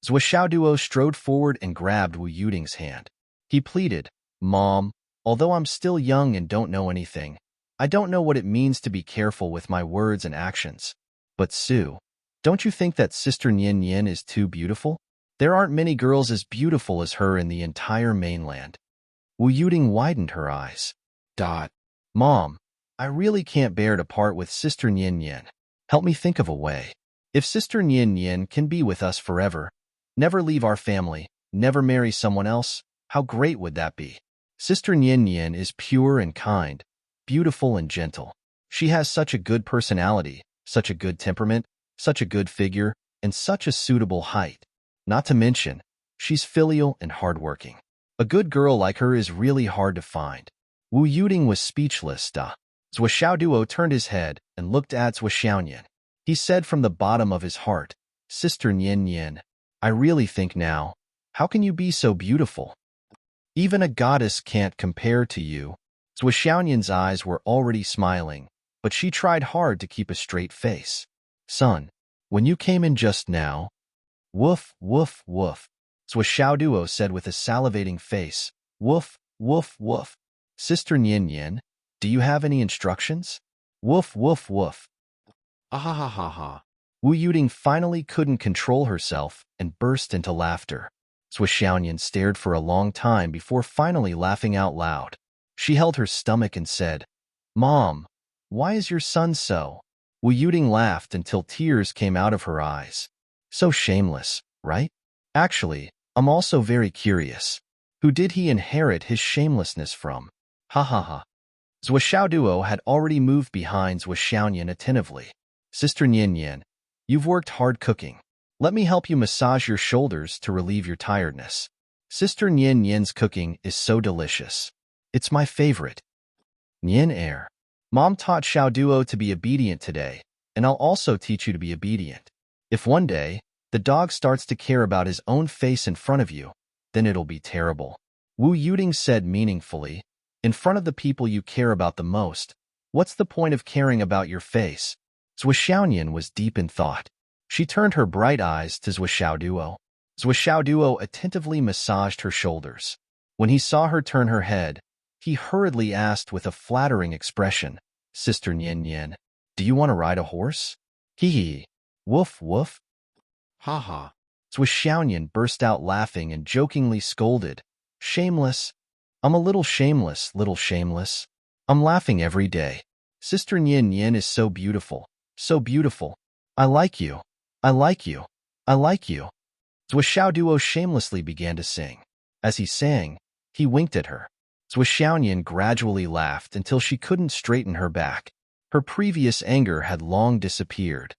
Zhou Xiaoduo strode forward and grabbed Wu Yuding's hand. He pleaded, Mom, although I'm still young and don't know anything, I don't know what it means to be careful with my words and actions. But Sue, don't you think that Sister Nian is too beautiful? There aren't many girls as beautiful as her in the entire mainland. Wu Yuding widened her eyes. Mom, I really can't bear to part with Sister Nian. Help me think of a way. If Sister Nian can be with us forever, never leave our family, never marry someone else, how great would that be? Sister Nian is pure and kind, beautiful and gentle. She has such a good personality, such a good temperament, such a good figure, and such a suitable height. Not to mention, she's filial and hardworking. A good girl like her is really hard to find. Wu Yuding was speechless. Zhou Xiaoduo turned his head and looked at Zhou Xiaonian. He said from the bottom of his heart, Sister Nian, I really think now, how can you be so beautiful? Even a goddess can't compare to you. Zhou Xiaoyan's eyes were already smiling, but she tried hard to keep a straight face. Son, when you came in just now, woof, woof, woof, Zhou Xiaoduo said with a salivating face. Woof, woof, woof. Sister Nian Nian, do you have any instructions? Woof, woof, woof. Ah ha ha ha ha. Wu Yuting finally couldn't control herself and burst into laughter. Zhou Xiaoyan stared for a long time before finally laughing out loud. She held her stomach and said, Mom, why is your son so? Wu Yuting laughed until tears came out of her eyes. So shameless, right? Actually, I'm also very curious. Who did he inherit his shamelessness from? Ha ha ha. Zhou Xiaoduo had already moved behind Zhou Xiaoyan attentively. Sister Nian Nian, you've worked hard cooking. Let me help you massage your shoulders to relieve your tiredness. Sister Nian Nian's cooking is so delicious. It's my favorite. Nian Air. Mom taught Xiaoduo to be obedient today, and I'll also teach you to be obedient. If one day, the dog starts to care about his own face in front of you, then it'll be terrible. Wu Yuting said meaningfully, in front of the people you care about the most, what's the point of caring about your face? Zhou Xiaoyan was deep in thought. She turned her bright eyes to Zhou Xiaoduo. Zhou Xiaoduo attentively massaged her shoulders. When he saw her turn her head, he hurriedly asked with a flattering expression, Sister Nian Nian, do you want to ride a horse? Hee hee. Woof woof. Ha ha. Zhou Xiaoyan burst out laughing and jokingly scolded, Shameless. I'm a little shameless, little shameless. I'm laughing every day. Sister Nian Nian is so beautiful, so beautiful. I like you. I like you. I like you. Zhou Xiaoduo shamelessly began to sing. As he sang, he winked at her. Zhou Xiaoyan gradually laughed until she couldn't straighten her back. Her previous anger had long disappeared.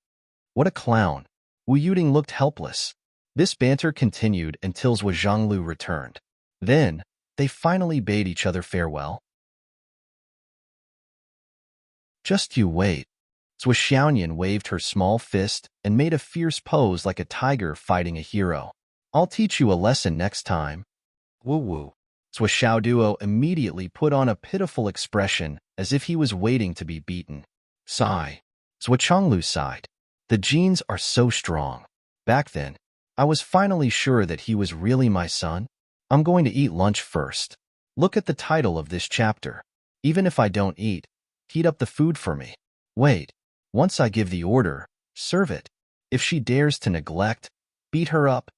What a clown. Wu Yuting looked helpless. This banter continued until Zhou Zhonglu returned. Then, they finally bade each other farewell. Just you wait. Zhou Xiaoyan waved her small fist and made a fierce pose like a tiger fighting a hero. I'll teach you a lesson next time. Woo woo. Zhou Xiaoduo immediately put on a pitiful expression as if he was waiting to be beaten. Sigh. Zhou Chonglu sighed. The genes are so strong. Back then, I was finally sure that he was really my son. I'm going to eat lunch first. Look at the title of this chapter. Even if I don't eat, heat up the food for me. Wait. Once I give the order, serve it. If she dares to neglect, beat her up.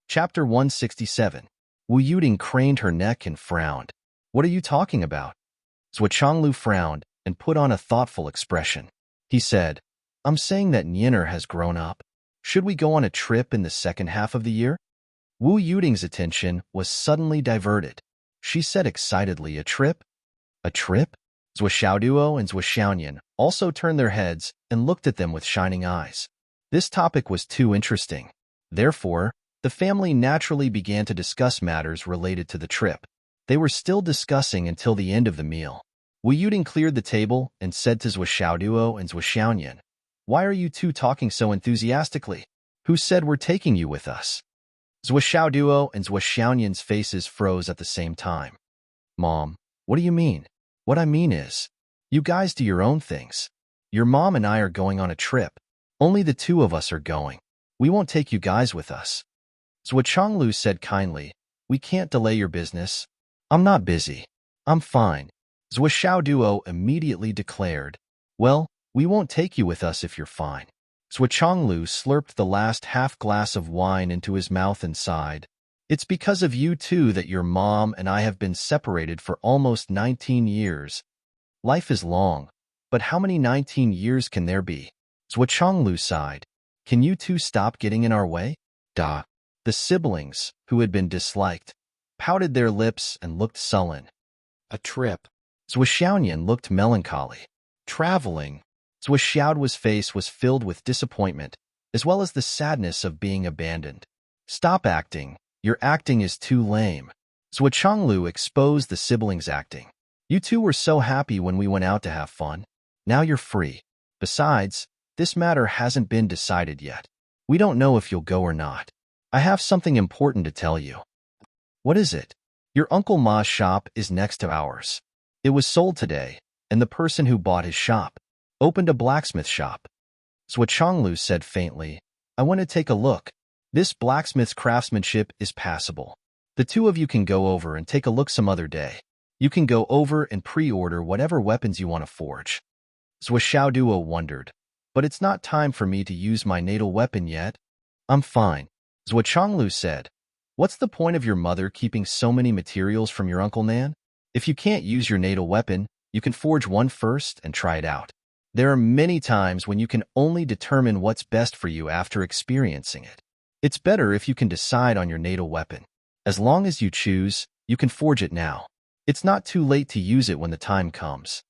Chapter 167. Wu Yuting craned her neck and frowned. What are you talking about? Zhou Chonglu frowned and put on a thoughtful expression. He said, I'm saying that Nianer has grown up. Should we go on a trip in the second half of the year? Wu Yuting's attention was suddenly diverted. She said excitedly, a trip? A trip? Zhou Xiaoduo and Zhou Xiaoyan also turned their heads and looked at them with shining eyes. This topic was too interesting. Therefore, the family naturally began to discuss matters related to the trip. They were still discussing until the end of the meal. Wu Yuting cleared the table and said to Zhou Xiaoduo and Zhou Xiaoyan, Why are you two talking so enthusiastically? Who said we're taking you with us? Zhou Xiaoduo and Zhou Xiaoyan's faces froze at the same time. Mom, what do you mean? What I mean is, you guys do your own things. Your mom and I are going on a trip. Only the two of us are going. We won't take you guys with us. Zhou Chonglu said kindly, We can't delay your business. I'm not busy. I'm fine. Zhou Xiaoduo immediately declared, Well, we won't take you with us if you're fine. Zhou Chonglu slurped the last half glass of wine into his mouth and sighed. It's because of you two that your mom and I have been separated for almost 19 years. Life is long, but how many 19 years can there be? Zhou Chonglu sighed. Can you two stop getting in our way? Da. The siblings, who had been disliked, pouted their lips and looked sullen. A trip. Zhou Xiaoyan looked melancholy. Traveling. Zhou Xiaoduo's face was filled with disappointment, as well as the sadness of being abandoned. Stop acting. Your acting is too lame. Zhou Chonglu exposed the siblings' acting. You two were so happy when we went out to have fun. Now you're free. Besides, this matter hasn't been decided yet. We don't know if you'll go or not. I have something important to tell you. What is it? Your Uncle Ma's shop is next to ours. It was sold today, and the person who bought his shop opened a blacksmith shop. Zhou Chonglu said faintly, I want to take a look. This blacksmith's craftsmanship is passable. The two of you can go over and take a look some other day. You can go over and pre-order whatever weapons you want to forge. Zhou Xiaoduo wondered, but it's not time for me to use my natal weapon yet. I'm fine. Zhou Chonglu said, what's the point of your mother keeping so many materials from your Uncle Nan? If you can't use your natal weapon, you can forge one first and try it out. There are many times when you can only determine what's best for you after experiencing it. It's better if you can decide on your natal weapon. As long as you choose, you can forge it now. It's not too late to use it when the time comes.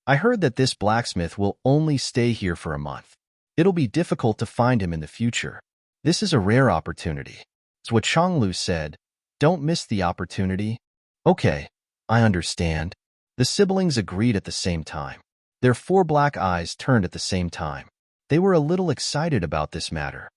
I heard that this blacksmith will only stay here for a month. It'll be difficult to find him in the future. This is a rare opportunity. Zhou Chonglu said, don't miss the opportunity. Okay, I understand. The siblings agreed at the same time. Their 4 black eyes turned at the same time. They were a little excited about this matter.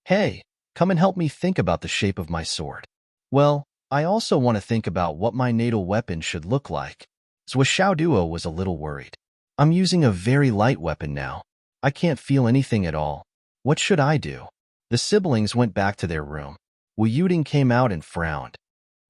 Hey, come and help me think about the shape of my sword. Well, I also want to think about what my natal weapon should look like. Zhou Xiaoduo was a little worried. I'm using a very light weapon now. I can't feel anything at all. What should I do? The siblings went back to their room. Wu Yuding came out and frowned.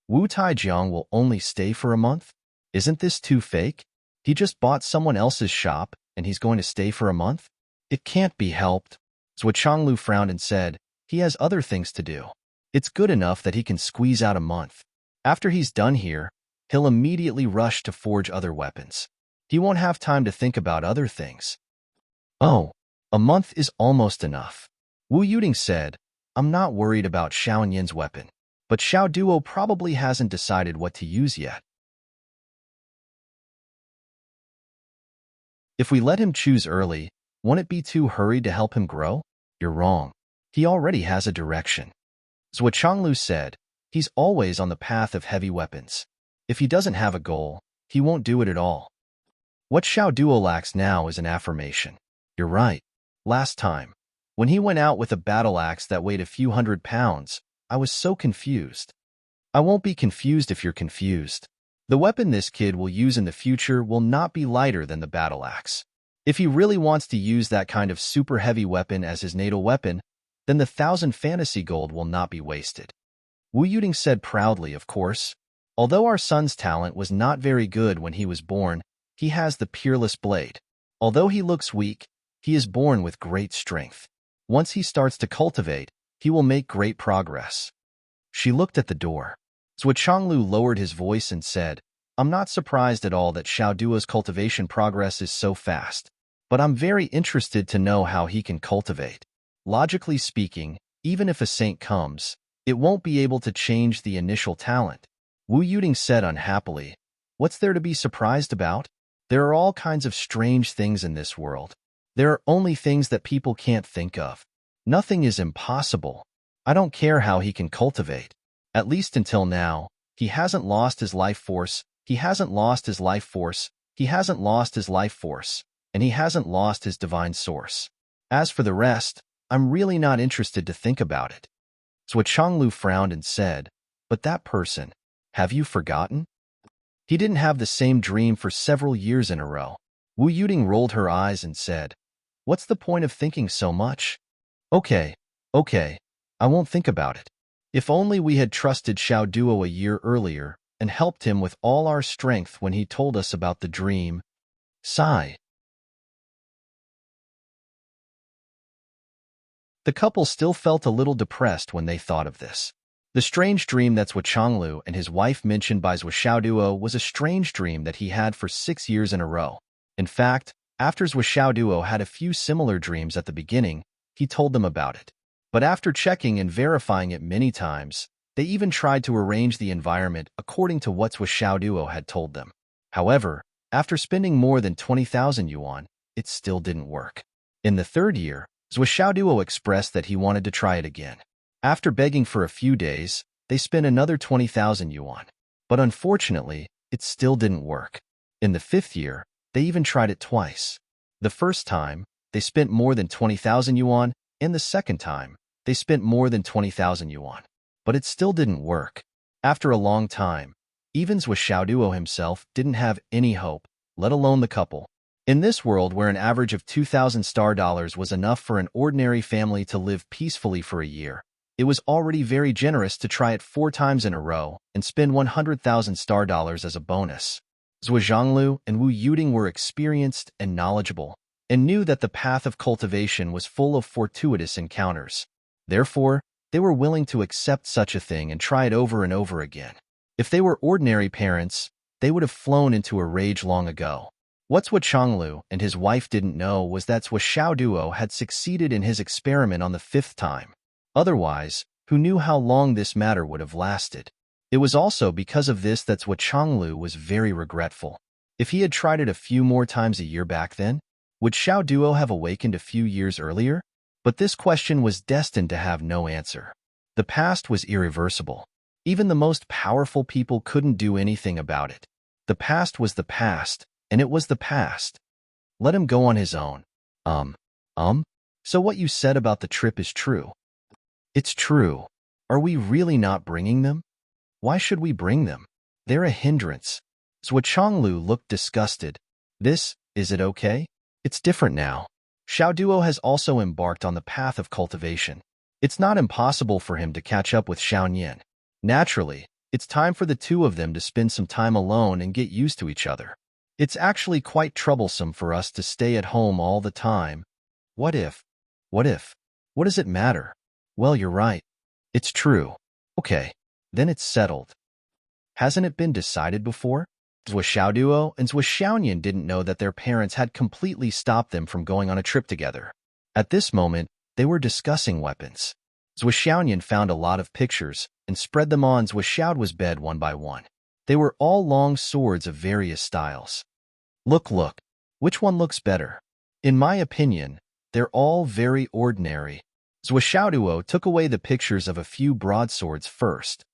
Wu Taijiang will only stay for a month? Isn't this too fake? He just bought someone else's shop, and he's going to stay for a month? It can't be helped. Zhou Chonglu frowned and said, he has other things to do. It's good enough that he can squeeze out a month. After he's done here, he'll immediately rush to forge other weapons. He won't have time to think about other things. Oh, a month is almost enough. Wu Yuding said, I'm not worried about Xiaoyan's weapon, but Xiaoduo probably hasn't decided what to use yet. If we let him choose early, won't it be too hurried to help him grow? You're wrong. He already has a direction. Zhou Chonglu said, he's always on the path of heavy weapons. If he doesn't have a goal, he won't do it at all. What Xiaoduo lacks now is an affirmation. You're right. Last time, when he went out with a battle axe that weighed a few 100 pounds, I was so confused. I won't be confused if you're confused. The weapon this kid will use in the future will not be lighter than the battle axe. If he really wants to use that kind of super heavy weapon as his natal weapon, then the 1,000 fantasy gold will not be wasted. Wu Yuding said proudly, of course. Although our son's talent was not very good when he was born, he has the peerless blade. Although he looks weak, he is born with great strength. Once he starts to cultivate, he will make great progress. She looked at the door. Zhou Chonglu lowered his voice and said, I'm not surprised at all that Xiaoduo's cultivation progress is so fast, but I'm very interested to know how he can cultivate. Logically speaking, even if a saint comes, it won't be able to change the initial talent. Wu Yuding said unhappily, what's there to be surprised about? There are all kinds of strange things in this world. There are only things that people can't think of. Nothing is impossible. I don't care how he can cultivate. At least until now, he hasn't lost his life force, he hasn't lost his life force, he hasn't lost his life force, and he hasn't lost his divine source. As for the rest, I'm really not interested to think about it. Zhou Chonglu frowned and said, but that person, have you forgotten? He didn't have the same dream for several years in a row. Wu Yuding rolled her eyes and said, what's the point of thinking so much? Okay, I won't think about it. If only we had trusted Xiaoduo a year earlier and helped him with all our strength when he told us about the dream. Sigh. The couple still felt a little depressed when they thought of this. The strange dream that Zhou Chonglu and his wife mentioned by Zhou Xiaoduo was a strange dream that he had for 6 years in a row. In fact, after Zhou Xiaoduo had a few similar dreams at the beginning, he told them about it. But after checking and verifying it many times, they even tried to arrange the environment according to what Zhou Xiaoduo had told them. However, after spending more than 20,000 yuan, it still didn't work. In the 3rd year, Zhou Xiaoduo expressed that he wanted to try it again. After begging for a few days, they spent another 20,000 yuan. But unfortunately, it still didn't work. In the 5th year, they even tried it twice. The first time, they spent more than 20,000 yuan, and the second time, they spent more than 20,000 yuan. But it still didn't work. After a long time, even Zhou Xiaoduo himself didn't have any hope, let alone the couple. In this world where an average of 2,000 star dollars was enough for an ordinary family to live peacefully for a year, it was already very generous to try it 4 times in a row and spend 100,000 star dollars as a bonus. Zhou Zhonglu and Wu Yuding were experienced and knowledgeable, and knew that the path of cultivation was full of fortuitous encounters. Therefore, they were willing to accept such a thing and try it over and over again. If they were ordinary parents, they would have flown into a rage long ago. What Zhou Chonglu and his wife didn't know was that Zhou Xiaoduo had succeeded in his experiment on the 5th time. Otherwise, who knew how long this matter would have lasted? It was also because of this that Zhou Chonglu was very regretful. If he had tried it a few more times a year back then, would Xiaoduo have awakened a few years earlier? But this question was destined to have no answer. The past was irreversible. Even the most powerful people couldn't do anything about it. The past was the past, and it was the past. Let him go on his own. So what you said about the trip is true? It's true. Are we really not bringing them? Why should we bring them? They're a hindrance. Zhou Chonglu looked disgusted. Is it okay? It's different now. Xiaoduo has also embarked on the path of cultivation. It's not impossible for him to catch up with Xiaonian. Naturally, it's time for the two of them to spend some time alone and get used to each other. It's actually quite troublesome for us to stay at home all the time. What if? What does it matter? Well, you're right. It's true. Okay, then it's settled. Hasn't it been decided before? Zhou Xiaoduo and Zhou Xiaonian didn't know that their parents had completely stopped them from going on a trip together. At this moment, they were discussing weapons. Zhou Xiaonian found a lot of pictures and spread them on Zhou Xiaoduo's bed one by one. They were all long swords of various styles. Look. Which one looks better? In my opinion, they're all very ordinary. Zhou Xiaoduo took away the pictures of a few broadswords first.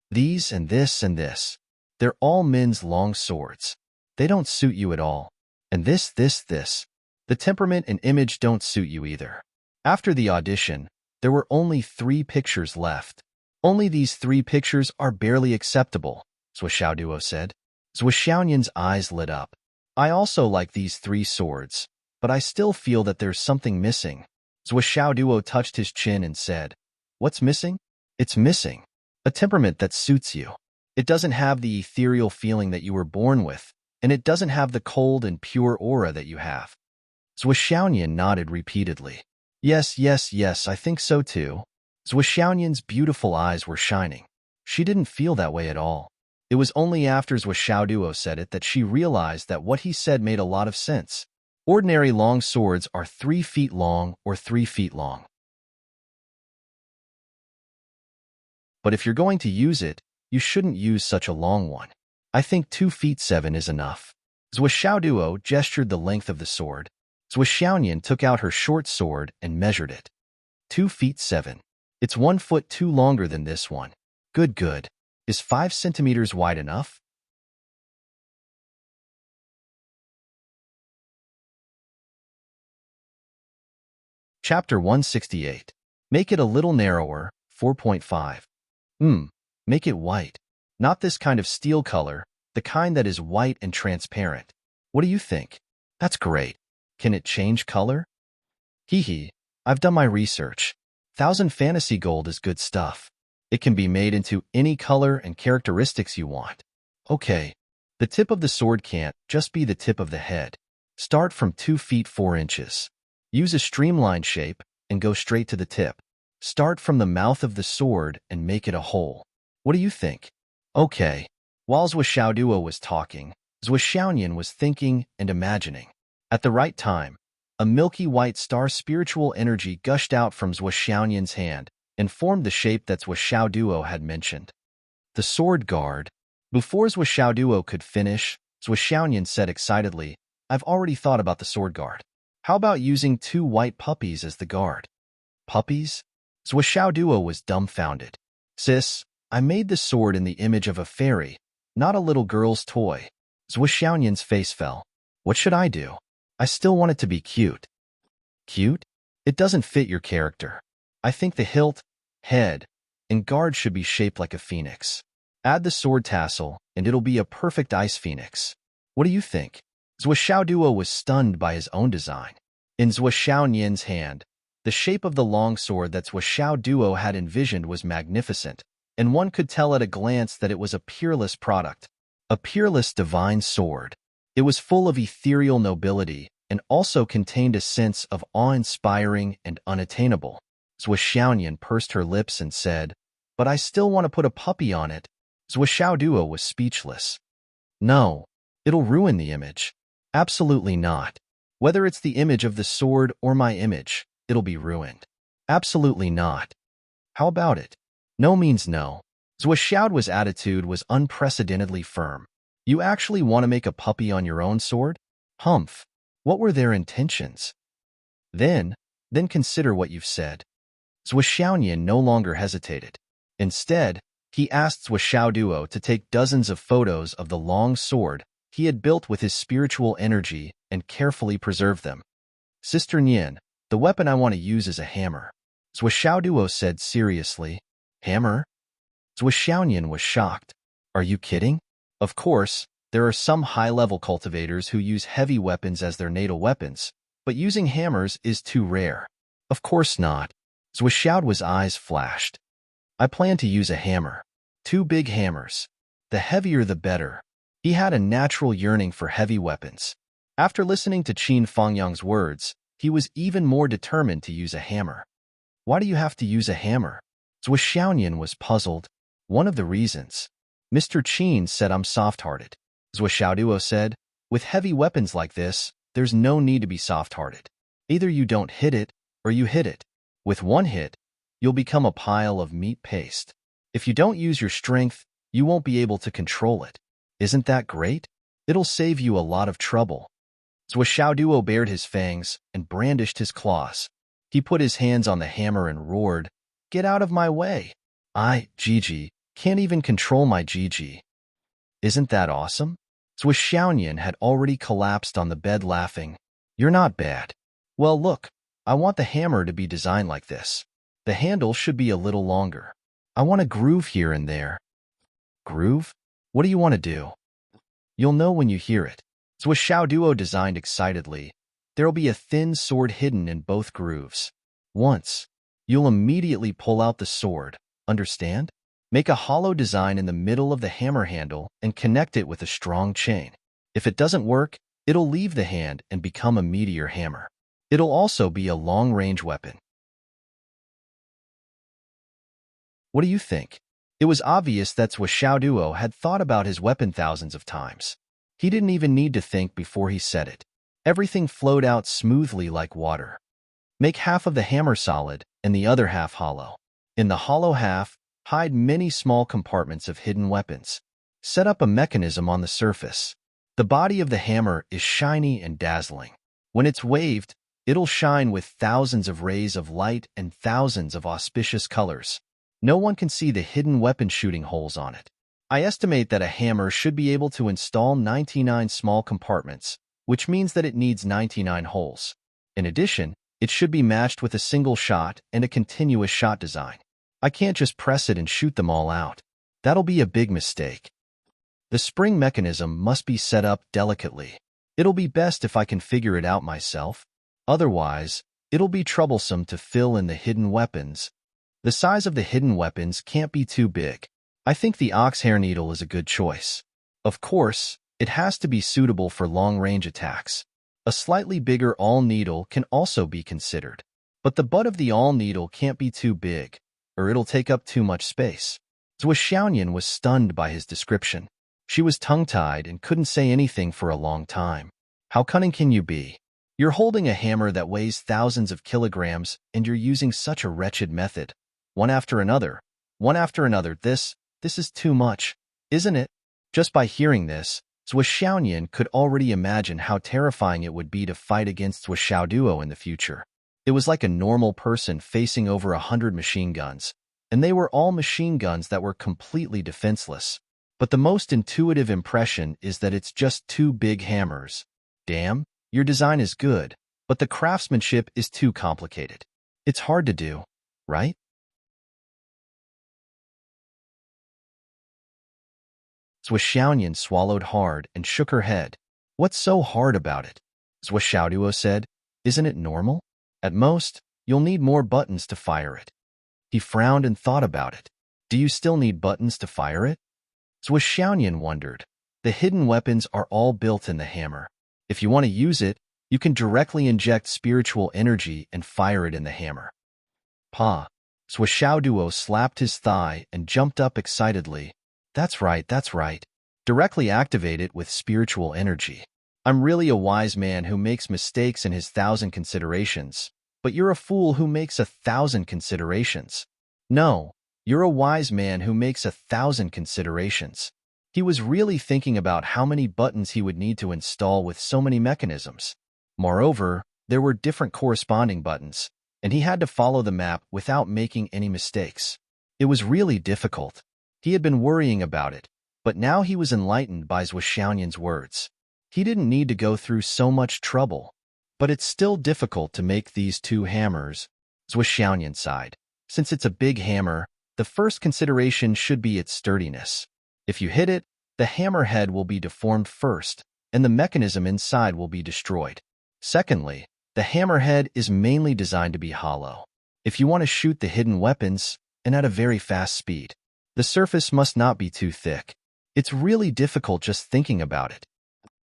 These and this and this. They're all men's long swords. They don't suit you at all. And this. The temperament and image don't suit you either. After the audition, there were only 3 pictures left. Only these 3 pictures are barely acceptable, Zhou Xiaoduo said. Zhou Xiaonian's eyes lit up. I also like these 3 swords, but I still feel that there's something missing. Zhou Xiaoduo touched his chin and said, What's missing? It's missing a temperament that suits you. It doesn't have the ethereal feeling that you were born with, and it doesn't have the cold and pure aura that you have. Zhou Xiaonian nodded repeatedly. Yes, I think so too. Zhou Xiaonian's beautiful eyes were shining. She didn't feel that way at all. It was only after Zhou Xiaoduo said it that she realized that what he said made a lot of sense. Ordinary long swords are 3 feet long or 3 feet long. But if you're going to use it, you shouldn't use such a long one. I think 2 feet 7 is enough. Zhou Xiaoduo gestured the length of the sword. Zhou Xiaonian took out her short sword and measured it. 2 feet 7. It's 1 foot too longer than this one. Good. Is 5 centimeters wide enough? Chapter 168. Make it a little narrower, 4.5. Make it white. Not this kind of steel color, the kind that is white and transparent. What do you think? That's great. Can it change color? I've done my research. 1000 fantasy gold is good stuff. It can be made into any color and characteristics you want. Okay. The tip of the sword can't just be the tip of the head. Start from 2 feet 4 inches. Use a streamlined shape and go straight to the tip. Start from the mouth of the sword and make it a hole. What do you think? Okay. While Zhou Xiaoduo was talking, Zhou Xiaonian was thinking and imagining. At the right time, a milky white star spiritual energy gushed out from Zhou Xiaonian's hand and formed the shape that Zhou Xiaoduo had mentioned. The sword guard. Before Zhou Xiaoduo could finish, Zhou Xiaonian said excitedly, I've already thought about the sword guard. How about using 2 white puppies as the guard? Puppies? Zhou Xiaoduo was dumbfounded. Sis, I made the sword in the image of a fairy, not a little girl's toy. Zhou Xiaonian's face fell. What should I do? I still want it to be cute. Cute? It doesn't fit your character. I think the hilt, head, and guard should be shaped like a phoenix. Add the sword tassel, and it'll be a perfect ice phoenix. What do you think? Zhou Xiaoduo was stunned by his own design. In Zhou Xiaonian's hand, the shape of the longsword that Zhou Xiaoduo had envisioned was magnificent, and one could tell at a glance that it was a peerless product, a peerless divine sword. It was full of ethereal nobility and also contained a sense of awe-inspiring and unattainable. Zhou Xiaonian pursed her lips and said, "But I still want to put a puppy on it." Zhou Xiaoduo was speechless. "No, it'll ruin the image." "Absolutely not. Whether it's the image of the sword or my image, it'll be ruined." "Absolutely not." "How about it?" "No means no." Zhou Xiaoduo's attitude was unprecedentedly firm. "You actually want to make a puppy on your own sword?" "Humph. What were their intentions?" Then consider what you've said." Zhou Xiaonian no longer hesitated. Instead, he asked Zhou Xiaoduo to take dozens of photos of the long sword he had built with his spiritual energy and carefully preserve them. "Sister Nian, the weapon I want to use is a hammer," Zhou Xiaoduo said seriously. "Hammer?" Zhou Xiaonian was shocked. "Are you kidding? Of course, there are some high-level cultivators who use heavy weapons as their natal weapons, but using hammers is too rare." "Of course not." Zhou Xiaoduo's eyes flashed. "I plan to use a hammer. 2 big hammers. The heavier the better." He had a natural yearning for heavy weapons. After listening to Qin Fangyang's words, he was even more determined to use a hammer. "Why do you have to use a hammer?" Zhou Xiaonian was puzzled. "One of the reasons. Mr. Qin said I'm soft-hearted." Zhou Xiaoduo said, "With heavy weapons like this, there's no need to be soft-hearted. Either you don't hit it, or you hit it. With one hit, you'll become a pile of meat paste. If you don't use your strength, you won't be able to control it. Isn't that great? It'll save you a lot of trouble." Zhou Xiaoduo bared his fangs and brandished his claws. He put his hands on the hammer and roared, "Get out of my way! Gigi, can't even control my Gigi." "Isn't that awesome?" Zhou Xiaonian had already collapsed on the bed laughing. "You're not bad. Well, look, I want the hammer to be designed like this. The handle should be a little longer. I want a groove here and there." "Groove? What do you want to do?" "You'll know when you hear it." Zhou Xiaoduo designed excitedly. "There'll be a thin sword hidden in both grooves. Once, you'll immediately pull out the sword, understand? Make a hollow design in the middle of the hammer handle and connect it with a strong chain. If it doesn't work, it'll leave the hand and become a meteor hammer. It'll also be a long-range weapon." What do you think? It was obvious that Zhou Xiaoduo had thought about his weapon thousands of times. He didn't even need to think before he said it. Everything flowed out smoothly like water. Make half of the hammer solid and the other half hollow. In the hollow half, hide many small compartments of hidden weapons. Set up a mechanism on the surface. The body of the hammer is shiny and dazzling. When it's waved, it'll shine with thousands of rays of light and thousands of auspicious colors. No one can see the hidden weapon shooting holes on it. I estimate that a hammer should be able to install 99 small compartments, which means that it needs 99 holes. In addition, it should be matched with a single shot and a continuous shot design. I can't just press it and shoot them all out. That'll be a big mistake. The spring mechanism must be set up delicately. It'll be best if I can figure it out myself. Otherwise, it'll be troublesome to fill in the hidden weapons. The size of the hidden weapons can't be too big. I think the oxhair needle is a good choice. Of course, it has to be suitable for long-range attacks. A slightly bigger awl needle can also be considered. But the butt of the awl needle can't be too big, or it'll take up too much space. Zhou Xiaonian was stunned by his description. She was tongue-tied and couldn't say anything for a long time. "How cunning can you be? You're holding a hammer that weighs thousands of kilograms, and you're using such a wretched method. One after another. This is too much, isn't it?" Just by hearing this, Zhou Xiaonian could already imagine how terrifying it would be to fight against Zhou Xiaoduo in the future. It was like a normal person facing over 100 machine guns, and they were all machine guns that were completely defenseless. But the most intuitive impression is that it's just 2 big hammers. "Damn, your design is good. but the craftsmanship is too complicated. It's hard to do, right? Zhuxiaoyan swallowed hard and shook her head. What's so hard about it? Zhou Xiaoduo said. Isn't it normal? At most, you'll need more buttons to fire it. He frowned and thought about it. Do you still need buttons to fire it? Zhou Xiaoyan wondered. The hidden weapons are all built in the hammer. If you want to use it, you can directly inject spiritual energy and fire it in the hammer. Pa! Zhou Xiaoduo slapped his thigh and jumped up excitedly. That's right, that's right. Directly activate it with spiritual energy. I'm really a wise man who makes mistakes in his 1,000 considerations, but you're a fool who makes 1,000 considerations. No, you're a wise man who makes 1,000 considerations. He was really thinking about how many buttons he would need to install with so many mechanisms. Moreover, there were different corresponding buttons, and he had to follow the map without making any mistakes. It was really difficult. He had been worrying about it, but now he was enlightened by Zhuxiaoyan's words. He didn't need to go through so much trouble. But it's still difficult to make these two hammers, Zhuxiaoyan sighed. Since it's a big hammer, the first consideration should be its sturdiness. If you hit it, the hammer head will be deformed first, and the mechanism inside will be destroyed. Secondly, the hammer head is mainly designed to be hollow. If you want to shoot the hidden weapons, and at a very fast speed, the surface must not be too thick. It's really difficult just thinking about it.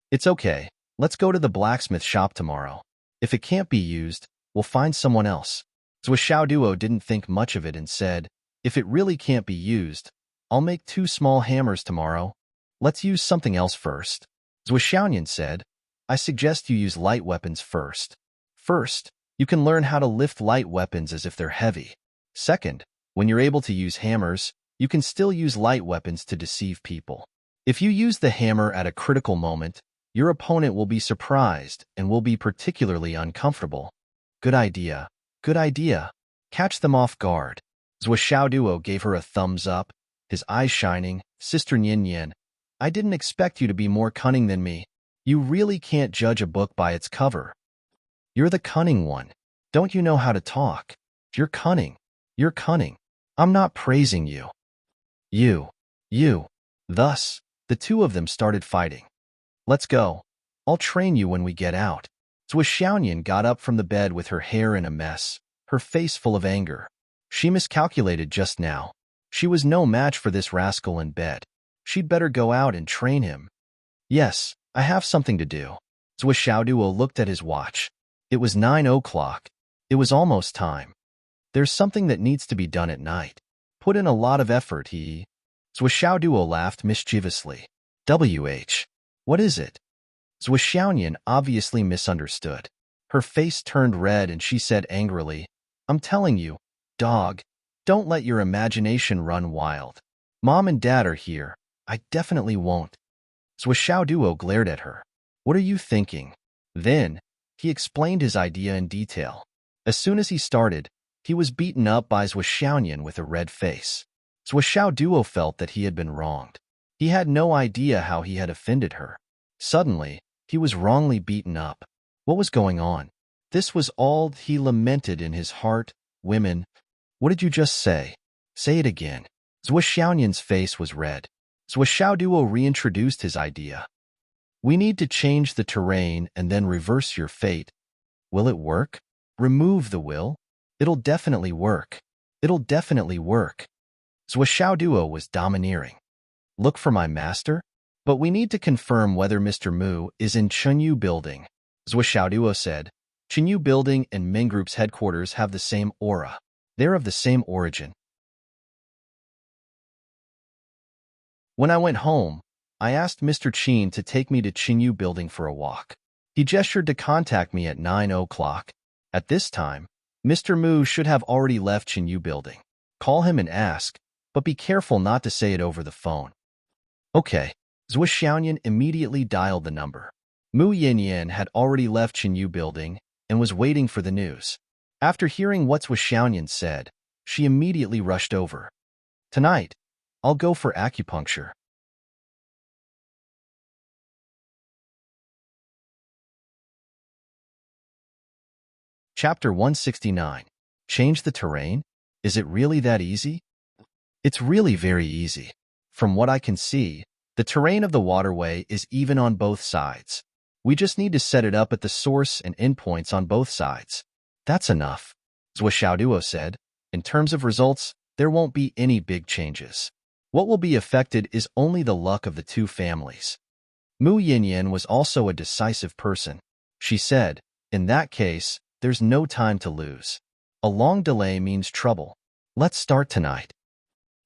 It's okay. Let's go to the blacksmith shop tomorrow. If it can't be used, we'll find someone else. Zhou Xiaoduo didn't think much of it and said, if it really can't be used, I'll make 2 small hammers tomorrow. Let's use something else first. Zhou Xiaoyan said, I suggest you use light weapons first. First, you can learn how to lift light weapons as if they're heavy. Second, when you're able to use hammers, you can still use light weapons to deceive people. If you use the hammer at a critical moment, your opponent will be surprised and will be particularly uncomfortable. Good idea. Good idea. Catch them off guard. Zhou Xiaoduo gave her a thumbs up, his eyes shining. Sister Nian Yan, I didn't expect you to be more cunning than me. You really can't judge a book by its cover. You're the cunning one. Don't you know how to talk? You're cunning. You're cunning. I'm not praising you. You. Thus, the two of them started fighting. Let's go. I'll train you when we get out. Zhou Xiaoyan got up from the bed with her hair in a mess, her face full of anger. She miscalculated just now. She was no match for this rascal in bed. She'd better go out and train him. Yes, I have something to do. Zhou Xiaoduo looked at his watch. It was 9 o'clock. It was almost time. There's something that needs to be done at night. Put in a lot of effort, he. Zhou Xiaoduo laughed mischievously. What is it? Zhou Xiaoyan obviously misunderstood. Her face turned red and she said angrily, I'm telling you, dog, don't let your imagination run wild. Mom and Dad are here. I definitely won't. Zhou Xiaoduo glared at her. What are you thinking? Then, he explained his idea in detail. As soon as he started, he was beaten up by Zhou Xiaoyan with a red face. Zhou Xiaoduo felt that he had been wronged. He had no idea how he had offended her. Suddenly, he was wrongly beaten up. What was going on? This was all he lamented in his heart. Women. What did you just say? Say it again. Zhou Xiaoyan's face was red. Zhou Xiaoduo reintroduced his idea. We need to change the terrain and then reverse your fate. Will it work? Remove the will? It'll definitely work. It'll definitely work. Zhou Xiaoduo was domineering. Look for my master? But we need to confirm whether Mr. Mu is in Chenyu Building. Zhou Xiaoduo said. Chenyu Building and Ming Group's headquarters have the same aura. They're of the same origin. When I went home, I asked Mr. Qin to take me to Chenyu Building for a walk. He gestured to contact me at 9 o'clock. At this time, Mr. Mu should have already left Chenyu Building. Call him and ask, but be careful not to say it over the phone. Okay. Zhou Xiaoyan immediately dialed the number. Mu Yinyan had already left Chenyu Building and was waiting for the news. After hearing what Zhou Xiaoyan said, she immediately rushed over. Tonight, I'll go for acupuncture. Chapter 169. Change the terrain? Is it really that easy? It's really very easy. From what I can see, the terrain of the waterway is even on both sides. We just need to set it up at the source and endpoints on both sides. That's enough, Zhuo said. In terms of results, there won't be any big changes. What will be affected is only the luck of the two families. Mu Yinyan was also a decisive person. She said, in that case, there's no time to lose. A long delay means trouble. Let's start tonight.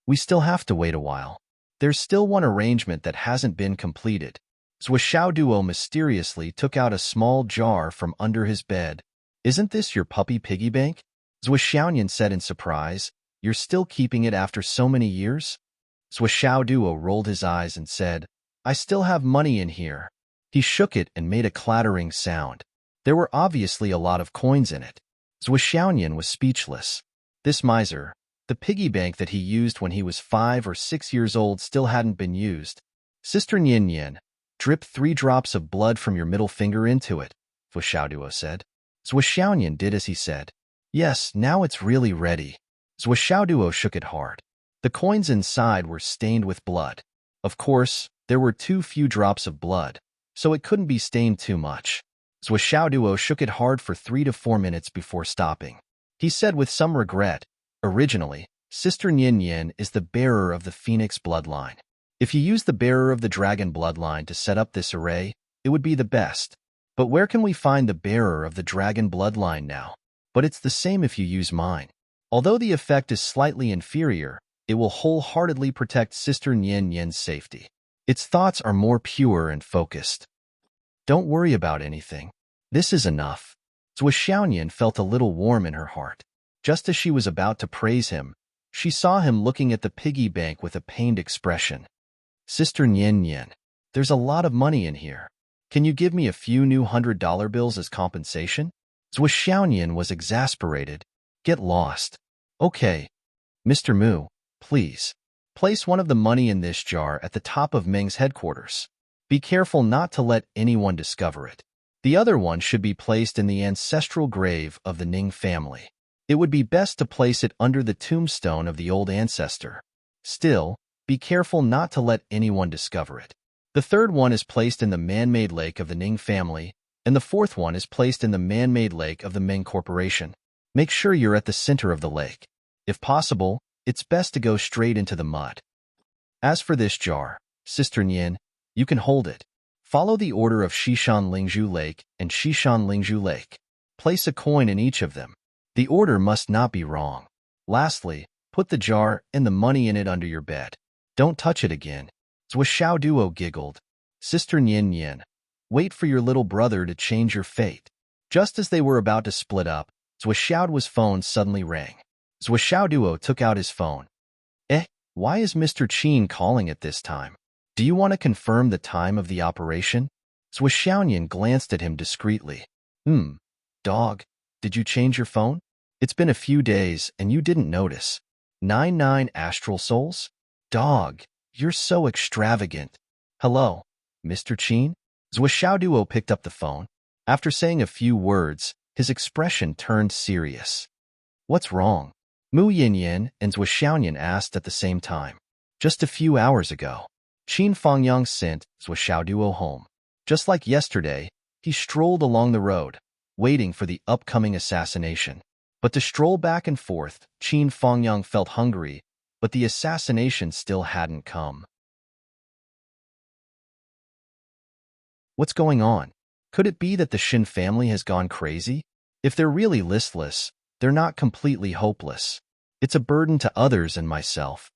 We still have to wait a while. There's still one arrangement that hasn't been completed. Zhuo mysteriously took out a small jar from under his bed. Isn't this your puppy piggy bank? Zhuo said in surprise. You're still keeping it after so many years? Zhuo rolled his eyes and said, I still have money in here. He shook it and made a clattering sound. There were obviously a lot of coins in it. Zhuo was speechless. This miser, the piggy bank that he used when he was 5 or 6 years old, still hadn't been used. Sister Nian, drip 3 drops of blood from your middle finger into it, Zhuo said. Zhuo did as he said. Yes, now it's really ready. Zhuo shook it hard. The coins inside were stained with blood. Of course, there were too few drops of blood, so it couldn't be stained too much. Zhuo shook it hard for 3 to 4 minutes before stopping. He said with some regret, originally, Sister Nian is the bearer of the Phoenix bloodline. If you use the bearer of the dragon bloodline to set up this array, it would be the best. But where can we find the bearer of the dragon bloodline now? But it's the same if you use mine. Although the effect is slightly inferior, it will wholeheartedly protect Sister Nian's safety. Its thoughts are more pure and focused. Don't worry about anything. This is enough. Zhuo felt a little warm in her heart. Just as she was about to praise him, she saw him looking at the piggy bank with a pained expression. Sister Nian, there's a lot of money in here. Can you give me a few new $100 bills as compensation? Zhuo was exasperated. Get lost. Okay. Mr. Mu, please. Place one of the money in this jar at the top of Meng's headquarters. Be careful not to let anyone discover it. The other one should be placed in the ancestral grave of the Ning family. It would be best to place it under the tombstone of the old ancestor. Still, be careful not to let anyone discover it. The third one is placed in the man-made lake of the Ning family, and the fourth one is placed in the man-made lake of the Meng Corporation. Make sure you're at the center of the lake. If possible, it's best to go straight into the mud. As for this jar, Sister Nian, you can hold it. Follow the order of Shishan Lingzhu Lake and Shishan Lingzhu Lake. Place a coin in each of them. The order must not be wrong. Lastly, put the jar and the money in it under your bed. Don't touch it again. Zhuo giggled. Sister Nian, wait for your little brother to change your fate. Just as they were about to split up, Zhuo's phone suddenly rang. Zhuo took out his phone. Why is Mr. Qin calling at this time? Do you want to confirm the time of the operation? Zhuo glanced at him discreetly. Dog, did you change your phone? It's been a few days and you didn't notice. 99 astral souls? Dog, you're so extravagant. Hello, Mr. Qin? Zhuo picked up the phone. After saying a few words, his expression turned serious. What's wrong? Mu Yinyan and Zhuo asked at the same time. Just a few hours ago, Qin Fangyang sent Zhuo home. Just like yesterday, he strolled along the road, waiting for the upcoming assassination. But to stroll back and forth, Qin Fangyang felt hungry, but the assassination still hadn't come. What's going on? Could it be that the Shin family has gone crazy? If they're really listless, they're not completely hopeless. It's a burden to others and myself.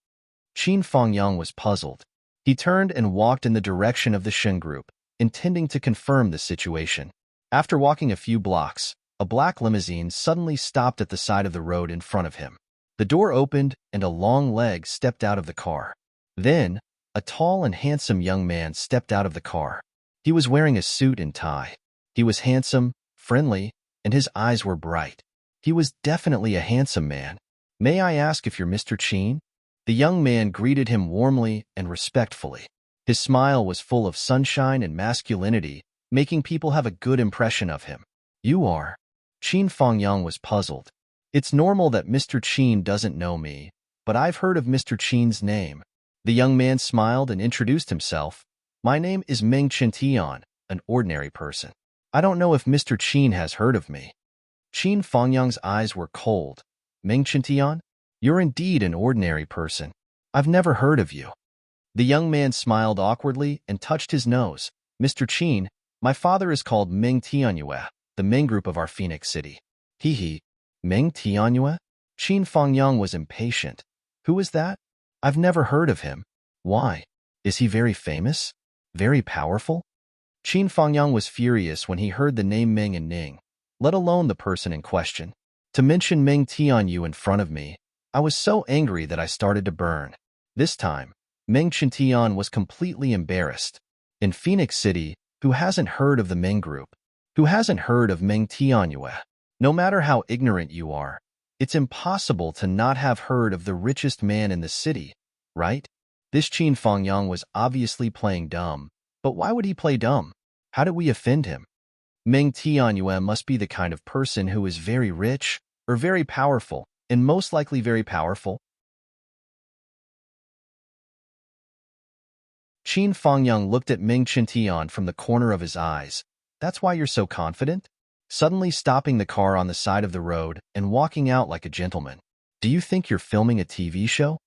Qin Fangyang was puzzled. He turned and walked in the direction of the Shin group, intending to confirm the situation. After walking a few blocks, a black limousine suddenly stopped at the side of the road in front of him. The door opened and a long leg stepped out of the car. Then, a tall and handsome young man stepped out of the car. He was wearing a suit and tie. He was handsome, friendly, and his eyes were bright. He was definitely a handsome man. May I ask if you're Mr. Qin? The young man greeted him warmly and respectfully. His smile was full of sunshine and masculinity, making people have a good impression of him. You are. Qin Fengyang was puzzled. It's normal that Mr. Qin doesn't know me, but I've heard of Mr. Qin's name. The young man smiled and introduced himself. My name is Ming Tian, an ordinary person. I don't know if Mr. Qin has heard of me. Qin Fengyang's eyes were cold. Ming Tian, you're indeed an ordinary person. I've never heard of you. The young man smiled awkwardly and touched his nose. Mr. Qin, my father is called Ming Tianyue, the Ming group of our Phoenix City. He. Ming Tianyue? Qin Fengyang was impatient. Who is that? I've never heard of him. Why? Is he very famous? Very powerful? Qin Fengyang was furious when he heard the name Ming and Ning, let alone the person in question. To mention Ming Tianyue in front of me, I was so angry that I started to burn. This time, Ming Tian was completely embarrassed. In Phoenix City, who hasn't heard of the Ming group? Who hasn't heard of Ming Tianyue? No matter how ignorant you are, it's impossible to not have heard of the richest man in the city, right? This Qin Fengyang was obviously playing dumb, but why would he play dumb? How did we offend him? Ming Tianyue must be the kind of person who is very rich, or very powerful, and most likely very powerful. Qin Fengyang looked at Ming Tian from the corner of his eyes. That's why you're so confident? Suddenly stopping the car on the side of the road and walking out like a gentleman. Do you think you're filming a TV show?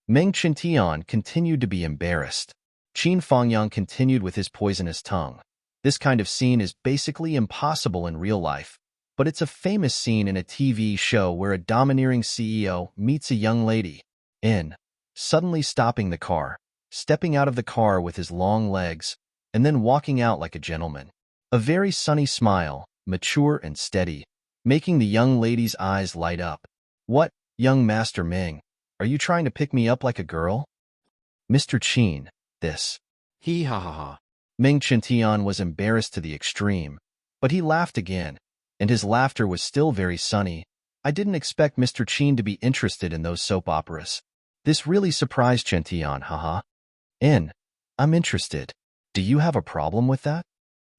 Ming Tian continued to be embarrassed. Qin Fengyang continued with his poisonous tongue. This kind of scene is basically impossible in real life, but it's a famous scene in a TV show where a domineering CEO meets a young lady. Suddenly stopping the car, stepping out of the car with his long legs, and then walking out like a gentleman. A very sunny smile, mature and steady, making the young lady's eyes light up. What, young Master Ming, are you trying to pick me up like a girl? Mr. Qin, this. He ha ha ha. Ming Tian was embarrassed to the extreme, but he laughed again, and his laughter was still very sunny. I didn't expect Mr. Qin to be interested in those soap operas. This really surprised Tian, haha. I'm interested. Do you have a problem with that?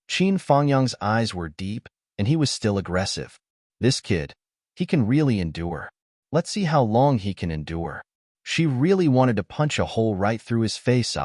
Qin Fengyang's eyes were deep, and he was still aggressive. This kid, he can really endure. Let's see how long he can endure. She really wanted to punch a hole right through his face.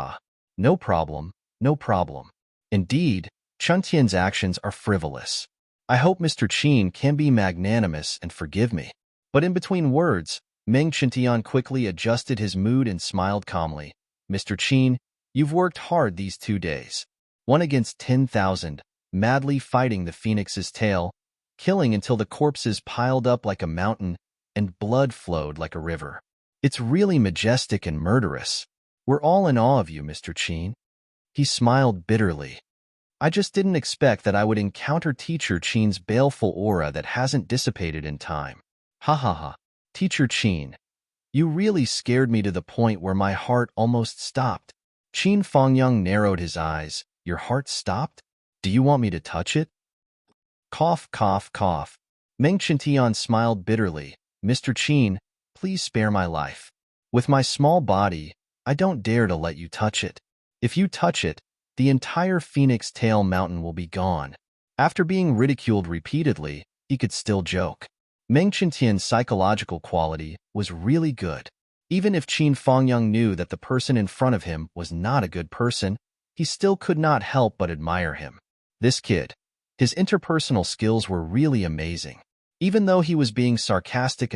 No problem, no problem. Indeed, Tian's actions are frivolous. I hope Mr. Qin can be magnanimous and forgive me. But in between words, Ming Tian quickly adjusted his mood and smiled calmly. Mr. Qin, you've worked hard these 2 days. 1 against 10,000, madly fighting the phoenix's tail, killing until the corpses piled up like a mountain and blood flowed like a river. It's really majestic and murderous. We're all in awe of you, Mr. Qin. He smiled bitterly. I just didn't expect that I would encounter Teacher Qin's baleful aura that hasn't dissipated in time. Ha ha ha. Teacher Qin, you really scared me to the point where my heart almost stopped. Qin Fengyang narrowed his eyes. Your heart stopped? Do you want me to touch it? Cough, cough, cough. Ming Tian smiled bitterly. Mr. Qin, please spare my life. With my small body, I don't dare to let you touch it. If you touch it, the entire Phoenix Tail Mountain will be gone. After being ridiculed repeatedly, he could still joke. Ming Tian's psychological quality was really good. Even if Qin Fengyang knew that the person in front of him was not a good person, he still could not help but admire him. This kid, his interpersonal skills were really amazing. Even though he was being sarcastic,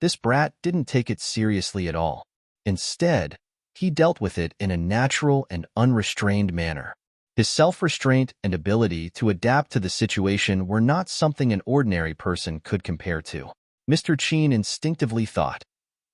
this brat didn't take it seriously at all. Instead, he dealt with it in a natural and unrestrained manner. His self-restraint and ability to adapt to the situation were not something an ordinary person could compare to. Mr. Qin instinctively thought,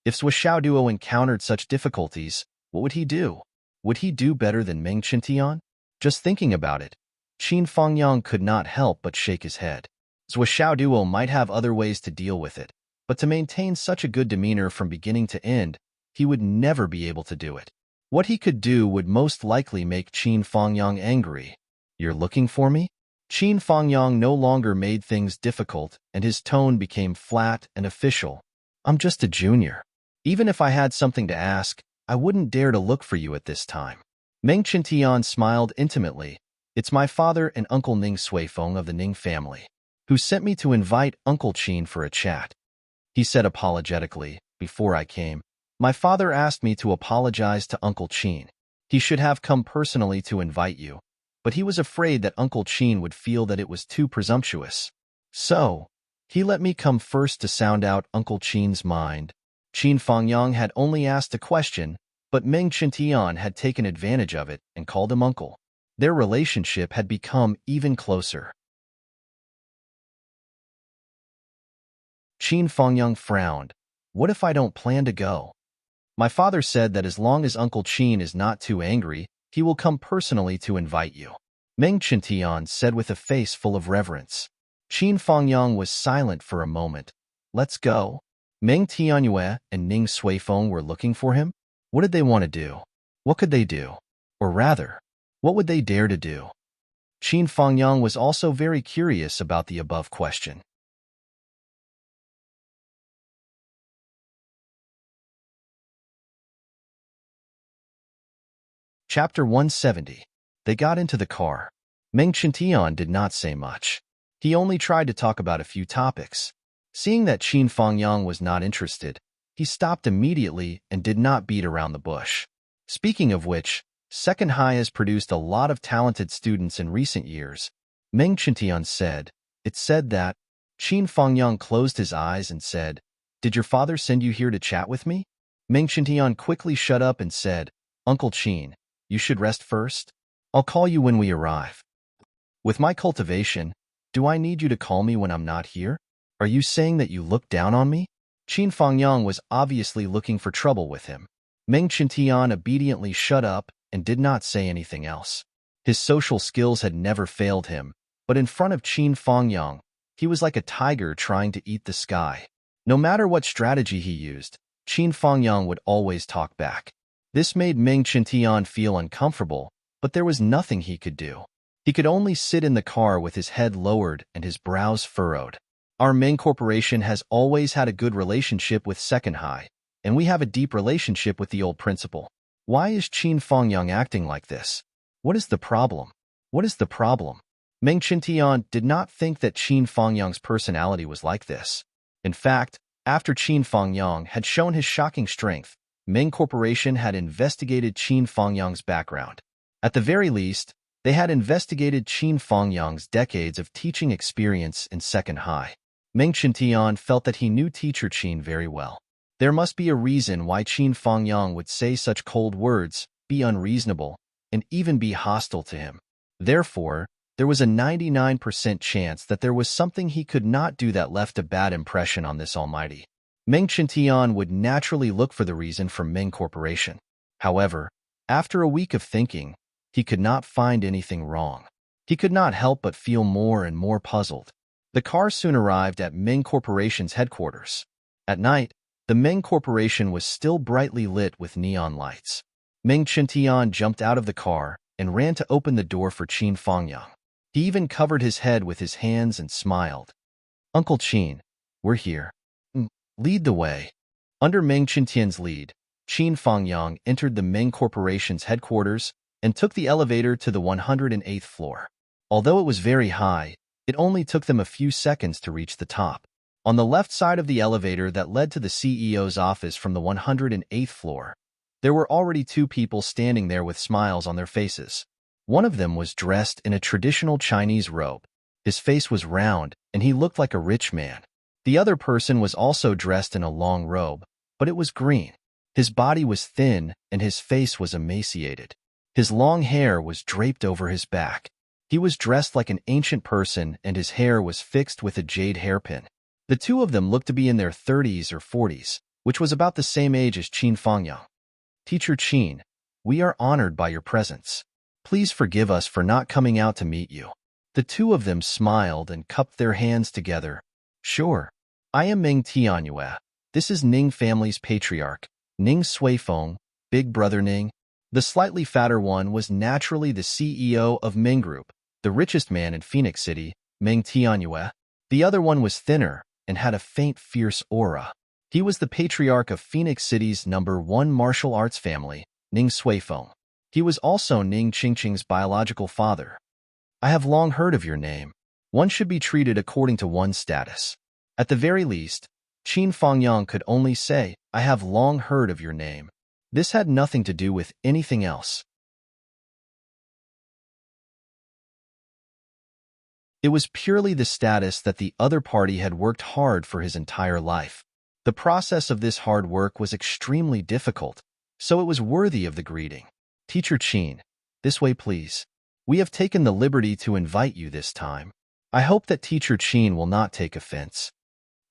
if Zhuo Duo encountered such difficulties, what would he do? Would he do better than Ming Tian? Just thinking about it, Qin Fengyang could not help but shake his head. Zhuo Duo might have other ways to deal with it, but to maintain such a good demeanor from beginning to end, he would never be able to do it. What he could do would most likely make Qin Fengyang angry. You're looking for me? Qin Fengyang no longer made things difficult, and his tone became flat and official. I'm just a junior. Even if I had something to ask, I wouldn't dare to look for you at this time. Ming Tian smiled intimately. It's my father and Uncle Ning Suifeng of the Ning family. who sent me to invite Uncle Qin for a chat. He said apologetically, before I came. My father asked me to apologize to Uncle Qin. He should have come personally to invite you, but he was afraid that Uncle Qin would feel that it was too presumptuous. So, he let me come first to sound out Uncle Qin's mind. Qin Fangyang had only asked a question, but Meng Qintian had taken advantage of it and called him uncle. Their relationship had become even closer. Qin Fangyang frowned. What if I don't plan to go? My father said that as long as Uncle Qin is not too angry, he will come personally to invite you. Meng Qintian said with a face full of reverence. Qin Fangyang was silent for a moment. Let's go. Meng Tianyue and Ning Suifeng were looking for him? What did they want to do? What could they do? Or rather, what would they dare to do? Qin Fangyang was also very curious about the above question. Chapter 170. They got into the car. Meng Qintian did not say much. He only tried to talk about a few topics. Seeing that Qin Fangyang was not interested, he stopped immediately and did not beat around the bush. Speaking of which, Second High has produced a lot of talented students in recent years. Meng Qintian said. It said that. Qin Fangyang closed his eyes and said, Did your father send you here to chat with me? Meng Qintian quickly shut up and said, Uncle Qin, you should rest first. I'll call you when we arrive. With my cultivation, do I need you to call me when I'm not here? Are you saying that you look down on me? Qin Fangyang was obviously looking for trouble with him. Meng Qintian obediently shut up and did not say anything else. His social skills had never failed him, but in front of Qin Fangyang, he was like a tiger trying to eat the sky. No matter what strategy he used, Qin Fangyang would always talk back. This made Meng Qintian feel uncomfortable, but there was nothing he could do. He could only sit in the car with his head lowered and his brows furrowed. Our Meng Corporation has always had a good relationship with Second High, and we have a deep relationship with the old principal. Why is Qin Fangyang acting like this? What is the problem? What is the problem? Meng Qintian did not think that Qin Fangyang's personality was like this. In fact, after Qin Fangyang had shown his shocking strength, Meng Corporation had investigated Qin Fangyang's background. At the very least, they had investigated Qin Fangyang's decades of teaching experience in Second High. Meng Qintian felt that he knew teacher Qin very well. There must be a reason why Qin Fangyang would say such cold words, be unreasonable, and even be hostile to him. Therefore, there was a 99% chance that there was something he could not do that left a bad impression on this almighty. Meng Qintian would naturally look for the reason from Meng Corporation. However, after a week of thinking, he could not find anything wrong. He could not help but feel more and more puzzled. The car soon arrived at Meng Corporation's headquarters. At night, the Meng Corporation was still brightly lit with neon lights. Meng Qintian jumped out of the car and ran to open the door for Qin Fangyang. He even covered his head with his hands and smiled. Uncle Qin, we're here. Lead the way. Under Meng Qintian's lead, Qin Fangyang entered the Meng Corporation's headquarters and took the elevator to the 108th floor. Although it was very high, it only took them a few seconds to reach the top. On the left side of the elevator that led to the CEO's office from the 108th floor, there were already two people standing there with smiles on their faces. One of them was dressed in a traditional Chinese robe. His face was round, and he looked like a rich man. The other person was also dressed in a long robe, but it was green. His body was thin, and his face was emaciated. His long hair was draped over his back. He was dressed like an ancient person, and his hair was fixed with a jade hairpin. The two of them looked to be in their 30s or 40s, which was about the same age as Qin Fangyang. Teacher Qin, we are honored by your presence. Please forgive us for not coming out to meet you. The two of them smiled and cupped their hands together. Sure. I am Meng Tianyue. This is Ning family's patriarch, Ning Suifeng, Big Brother Ning. The slightly fatter one was naturally the CEO of Meng Group, the richest man in Phoenix City, Meng Tianyue. The other one was thinner and had a faint, fierce aura. He was the patriarch of Phoenix City's #1 martial arts family, Ning Suifeng. He was also Ning Qingqing's biological father. I have long heard of your name. One should be treated according to one's status. At the very least, Qin Fangyang could only say, I have long heard of your name. This had nothing to do with anything else. It was purely the status that the other party had worked hard for his entire life. The process of this hard work was extremely difficult, so it was worthy of the greeting. Teacher Qin, this way please. We have taken the liberty to invite you this time. I hope that Teacher Qin will not take offense.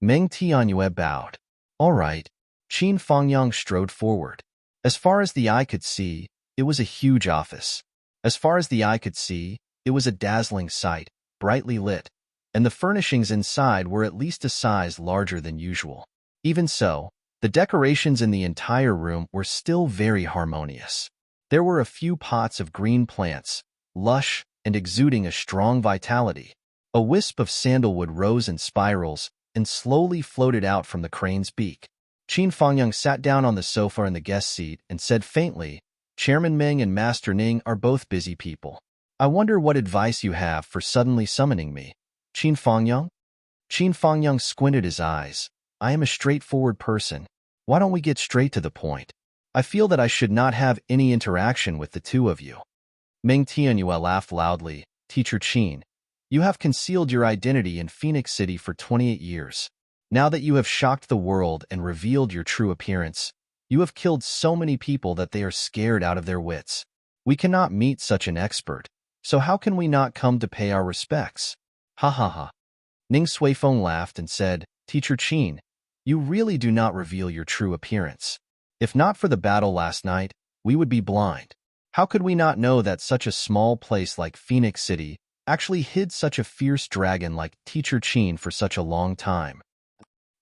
Meng Tianyue bowed. All right. Qin Fangyang strode forward. As far as the eye could see, it was a huge office. As far as the eye could see, it was a dazzling sight, brightly lit, and the furnishings inside were at least a size larger than usual. Even so, the decorations in the entire room were still very harmonious. There were a few pots of green plants, lush and exuding a strong vitality. A wisp of sandalwood rose in spirals and slowly floated out from the crane's beak. Qin Fangyang sat down on the sofa in the guest seat and said faintly, Chairman Meng and Master Ning are both busy people. I wonder what advice you have for suddenly summoning me. Qin Fangyang? Qin Fangyang squinted his eyes. I am a straightforward person. Why don't we get straight to the point? I feel that I should not have any interaction with the two of you. Meng Tianyue laughed loudly. Teacher Qin, you have concealed your identity in Phoenix City for 28 years. Now that you have shocked the world and revealed your true appearance, you have killed so many people that they are scared out of their wits. We cannot meet such an expert, so how can we not come to pay our respects? Ha ha ha. Ning Suifeng laughed and said, Teacher Qin, you really do not reveal your true appearance. If not for the battle last night, we would be blind. How could we not know that such a small place like Phoenix City actually hid such a fierce dragon like Teacher Qin for such a long time?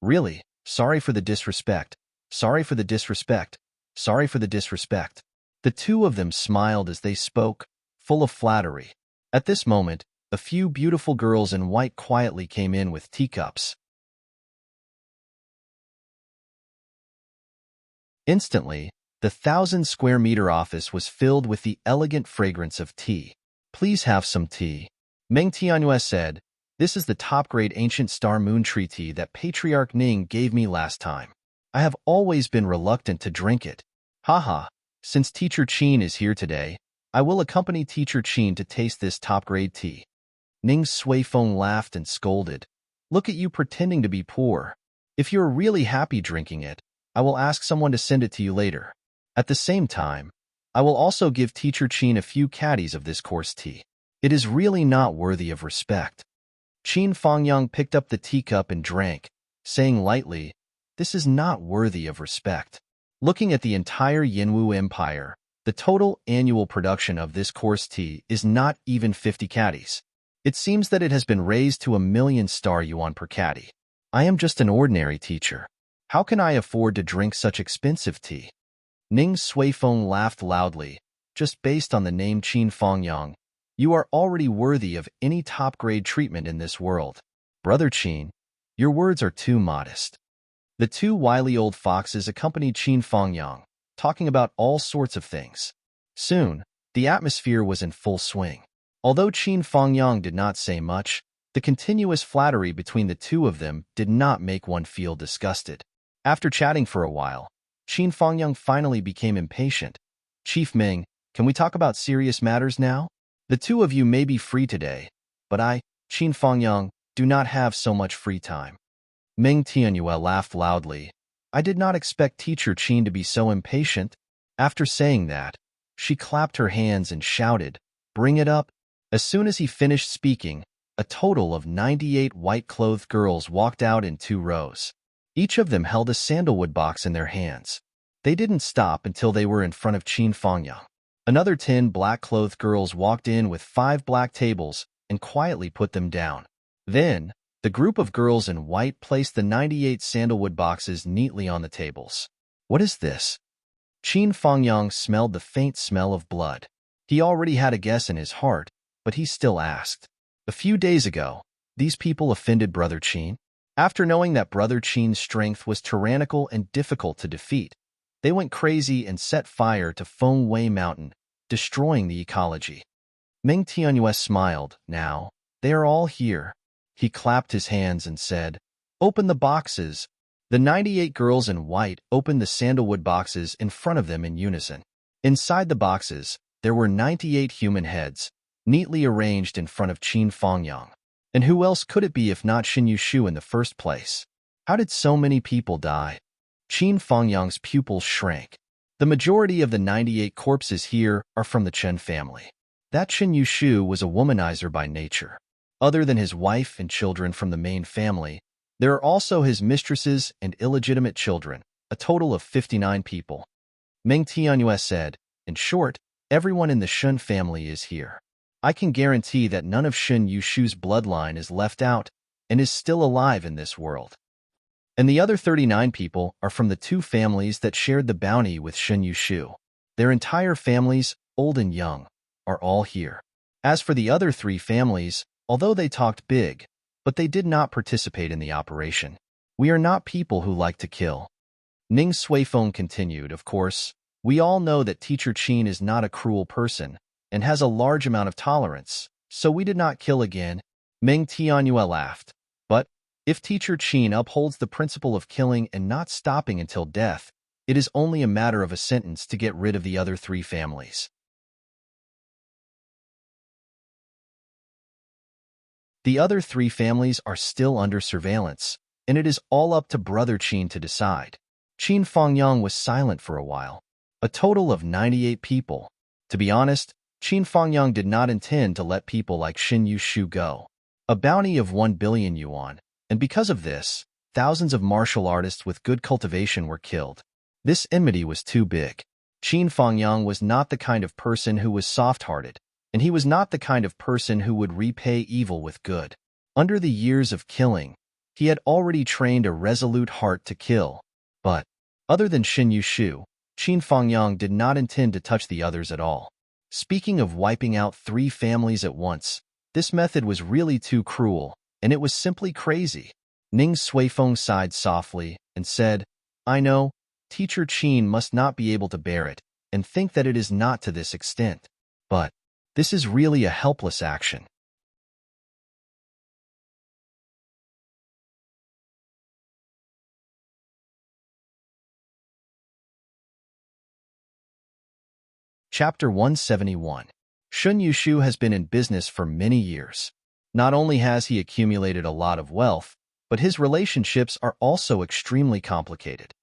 Really, sorry for the disrespect. Sorry for the disrespect. Sorry for the disrespect. The two of them smiled as they spoke, full of flattery. At this moment, a few beautiful girls in white quietly came in with teacups. Instantly, the 1,000-square-meter office was filled with the elegant fragrance of tea. Please have some tea. Meng Tianyue said, this is the top-grade ancient star moon tree tea that Patriarch Ning gave me last time. I have always been reluctant to drink it. Haha, since Teacher Qin is here today, I will accompany Teacher Qin to taste this top-grade tea. Ning Suifeng laughed and scolded. Look at you pretending to be poor. If you're really happy drinking it, I will ask someone to send it to you later. At the same time, I will also give Teacher Qin a few caddies of this coarse tea. It is really not worthy of respect. Qin Fangyang picked up the teacup and drank, saying lightly, this is not worthy of respect. Looking at the entire Yinwu Empire, the total annual production of this coarse tea is not even 50 caddies. It seems that it has been raised to 1,000,000 star yuan per caddy. I am just an ordinary teacher. How can I afford to drink such expensive tea? Ning Suifeng laughed loudly. Just based on the name Qin Fangyang, you are already worthy of any top-grade treatment in this world. Brother Qin, your words are too modest. The two wily old foxes accompanied Qin Fangyang, talking about all sorts of things. Soon, the atmosphere was in full swing. Although Qin Fangyang did not say much, the continuous flattery between the two of them did not make one feel disgusted. After chatting for a while, Qin Fangyang finally became impatient. Chief Ming, can we talk about serious matters now? The two of you may be free today, but I, Qin Fangyang, do not have so much free time. Meng Tianyue laughed loudly. I did not expect Teacher Qin to be so impatient. After saying that, she clapped her hands and shouted, Bring it up. As soon as he finished speaking, a total of 98 white-clothed girls walked out in 2 rows. Each of them held a sandalwood box in their hands. They didn't stop until they were in front of Qin Fangyang. Another 10 black-clothed girls walked in with 5 black tables and quietly put them down. Then, the group of girls in white placed the 98 sandalwood boxes neatly on the tables. What is this? Qin Fangyang smelled the faint smell of blood. He already had a guess in his heart, but he still asked. A few days ago, these people offended Brother Qin. After knowing that Brother Qin's strength was tyrannical and difficult to defeat, they went crazy and set fire to Feng Wei Mountain, destroying the ecology. Meng Tianyue smiled. Now, They are all here. He clapped his hands and said, "Open the boxes." The 98 girls in white opened the sandalwood boxes in front of them in unison. Inside the boxes, there were 98 human heads, neatly arranged in front of Qin Fangyang. And who else could it be if not Shin Yushu in the first place? How did so many people die? Qin Fangyang's pupils shrank. The majority of the 98 corpses here are from the Chen family. That Shin Yushu was a womanizer by nature. Other than his wife and children from the main family, there are also his mistresses and illegitimate children, a total of 59 people. Meng Tianyue said, "In short, everyone in the Shun family is here. I can guarantee that none of Shin Yushu's bloodline is left out and is still alive in this world. And the other 39 people are from the two families that shared the bounty with Shin Yushu. Their entire families, old and young, are all here. As for the other 3 families, although they talked big, but they did not participate in the operation. We are not people who like to kill." Ning Suifeng continued, "Of course, we all know that Teacher Qin is not a cruel person and has a large amount of tolerance, so we did not kill again." Meng Tianyue laughed. "But if Teacher Qin upholds the principle of killing and not stopping until death, it is only a matter of a sentence to get rid of the other 3 families." The other 3 families are still under surveillance, and it is all up to Brother Qin to decide. Qin Fangyang was silent for a while. A total of 98 people. To be honest, Qin Fangyang did not intend to let people like Shin Yushu go. A bounty of 1 billion yuan, and because of this, thousands of martial artists with good cultivation were killed. This enmity was too big. Qin Fangyang was not the kind of person who was soft-hearted, and he was not the kind of person who would repay evil with good. Under the years of killing, he had already trained a resolute heart to kill. But, other than Shin Yushu, Qin Fangyang did not intend to touch the others at all. Speaking of wiping out 3 families at once, this method was really too cruel, and it was simply crazy. Ning Suifeng sighed softly and said, "I know, Teacher Qin must not be able to bear it, and think that it is not to this extent. But this is really a helpless action." Chapter 171. Shun Yushu has been in business for many years. Not only has he accumulated a lot of wealth, but his relationships are also extremely complicated.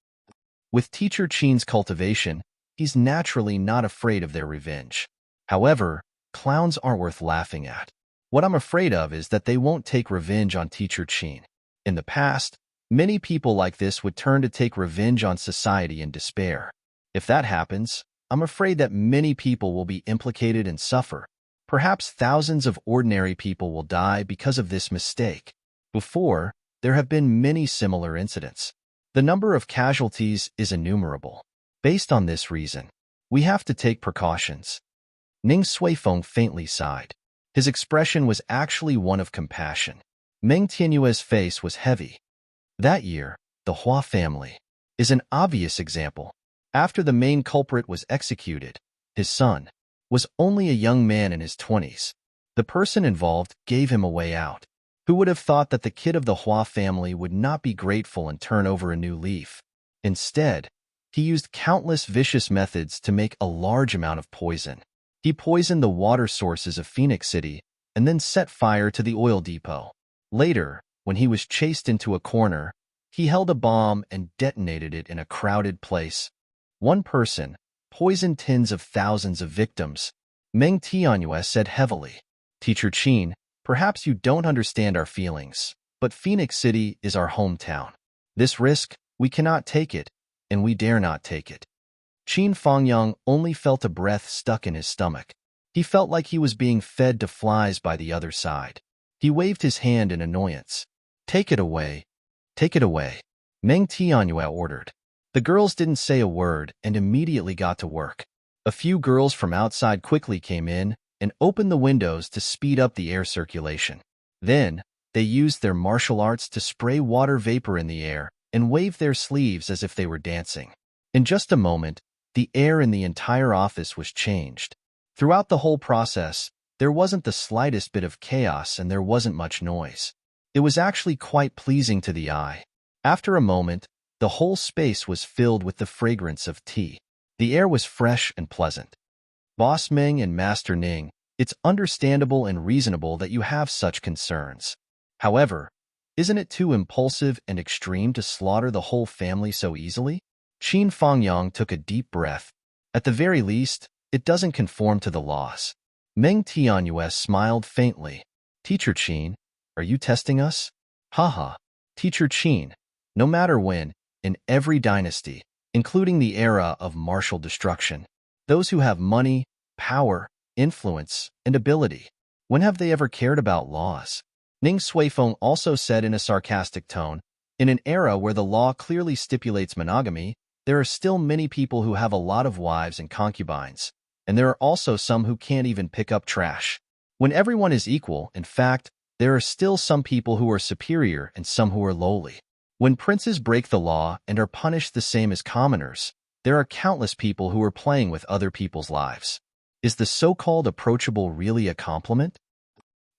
With Teacher Qin's cultivation, he's naturally not afraid of their revenge. However, clowns aren't worth laughing at. What I'm afraid of is that they won't take revenge on Teacher Qin. In the past, many people like this would turn to take revenge on society in despair. If that happens, I'm afraid that many people will be implicated and suffer. Perhaps thousands of ordinary people will die because of this mistake. Before, there have been many similar incidents. The number of casualties is innumerable. Based on this reason, we have to take precautions. Ning Suifeng faintly sighed. His expression was actually one of compassion. Meng Tianyue's face was heavy. That year, the Hua family is an obvious example. After the main culprit was executed, his son was only a young man in his 20s. The person involved gave him a way out. Who would have thought that the kid of the Hua family would not be grateful and turn over a new leaf? Instead, he used countless vicious methods to make a large amount of poison. He poisoned the water sources of Phoenix City and then set fire to the oil depot. Later, when he was chased into a corner, he held a bomb and detonated it in a crowded place. One person poisoned tens of thousands of victims. Meng Tianyue said heavily, "Teacher Qin, perhaps you don't understand our feelings, but Phoenix City is our hometown. This risk, we cannot take it, and we dare not take it." Qin Fangyang only felt a breath stuck in his stomach. He felt like he was being fed to flies by the other side. He waved his hand in annoyance. "Take it away. Take it away," Meng Tianyue ordered. The girls didn't say a word and immediately got to work. A few girls from outside quickly came in and opened the windows to speed up the air circulation. Then, they used their martial arts to spray water vapor in the air and wave their sleeves as if they were dancing. In just a moment, the air in the entire office was changed. Throughout the whole process, There wasn't the slightest bit of chaos and there wasn't much noise. It was actually quite pleasing to the eye. After a moment, the whole space was filled with the fragrance of tea. The air was fresh and pleasant. Boss Ming and Master Ning, it's understandable and reasonable that you have such concerns. However, isn't it too impulsive and extreme to slaughter the whole family so easily? Qin Fangyang took a deep breath. At the very least, it doesn't conform to the laws. Meng Tianyue smiled faintly. Teacher Qin, are you testing us? Haha. Teacher Qin, no matter when, in every dynasty, including the era of martial destruction, those who have money, power, influence, and ability, when have they ever cared about laws? Ning Suifeng also said in a sarcastic tone, in an era where the law clearly stipulates monogamy, there are still many people who have a lot of wives and concubines, and there are also some who can't even pick up trash. When everyone is equal, in fact, there are still some people who are superior and some who are lowly. When princes break the law and are punished the same as commoners, there are countless people who are playing with other people's lives. Is the so-called approachable really a compliment?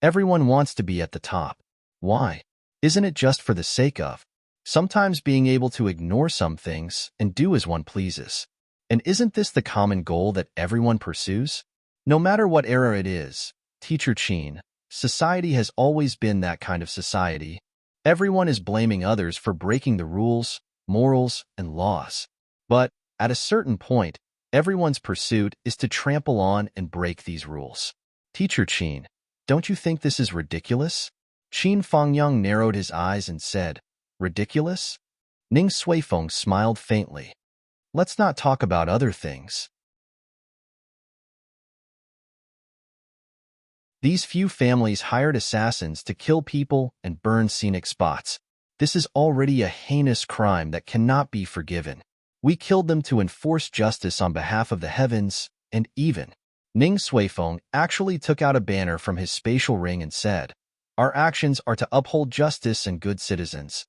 Everyone wants to be at the top. Why? Isn't it just for the sake of sometimes being able to ignore some things and do as one pleases? And isn't this the common goal that everyone pursues? No matter what era it is, Teacher Qin, society has always been that kind of society. Everyone is blaming others for breaking the rules, morals, and laws. But, at a certain point, everyone's pursuit is to trample on and break these rules. Teacher Qin, don't you think this is ridiculous? Qin Fangyang narrowed his eyes and said, ridiculous? Ning Suifeng smiled faintly. Let's not talk about other things. These few families hired assassins to kill people and burn scenic spots. This is already a heinous crime that cannot be forgiven. We killed them to enforce justice on behalf of the heavens, and even. Ning Suifeng actually took out a banner from his spatial ring and said, our actions are to uphold justice and good citizens.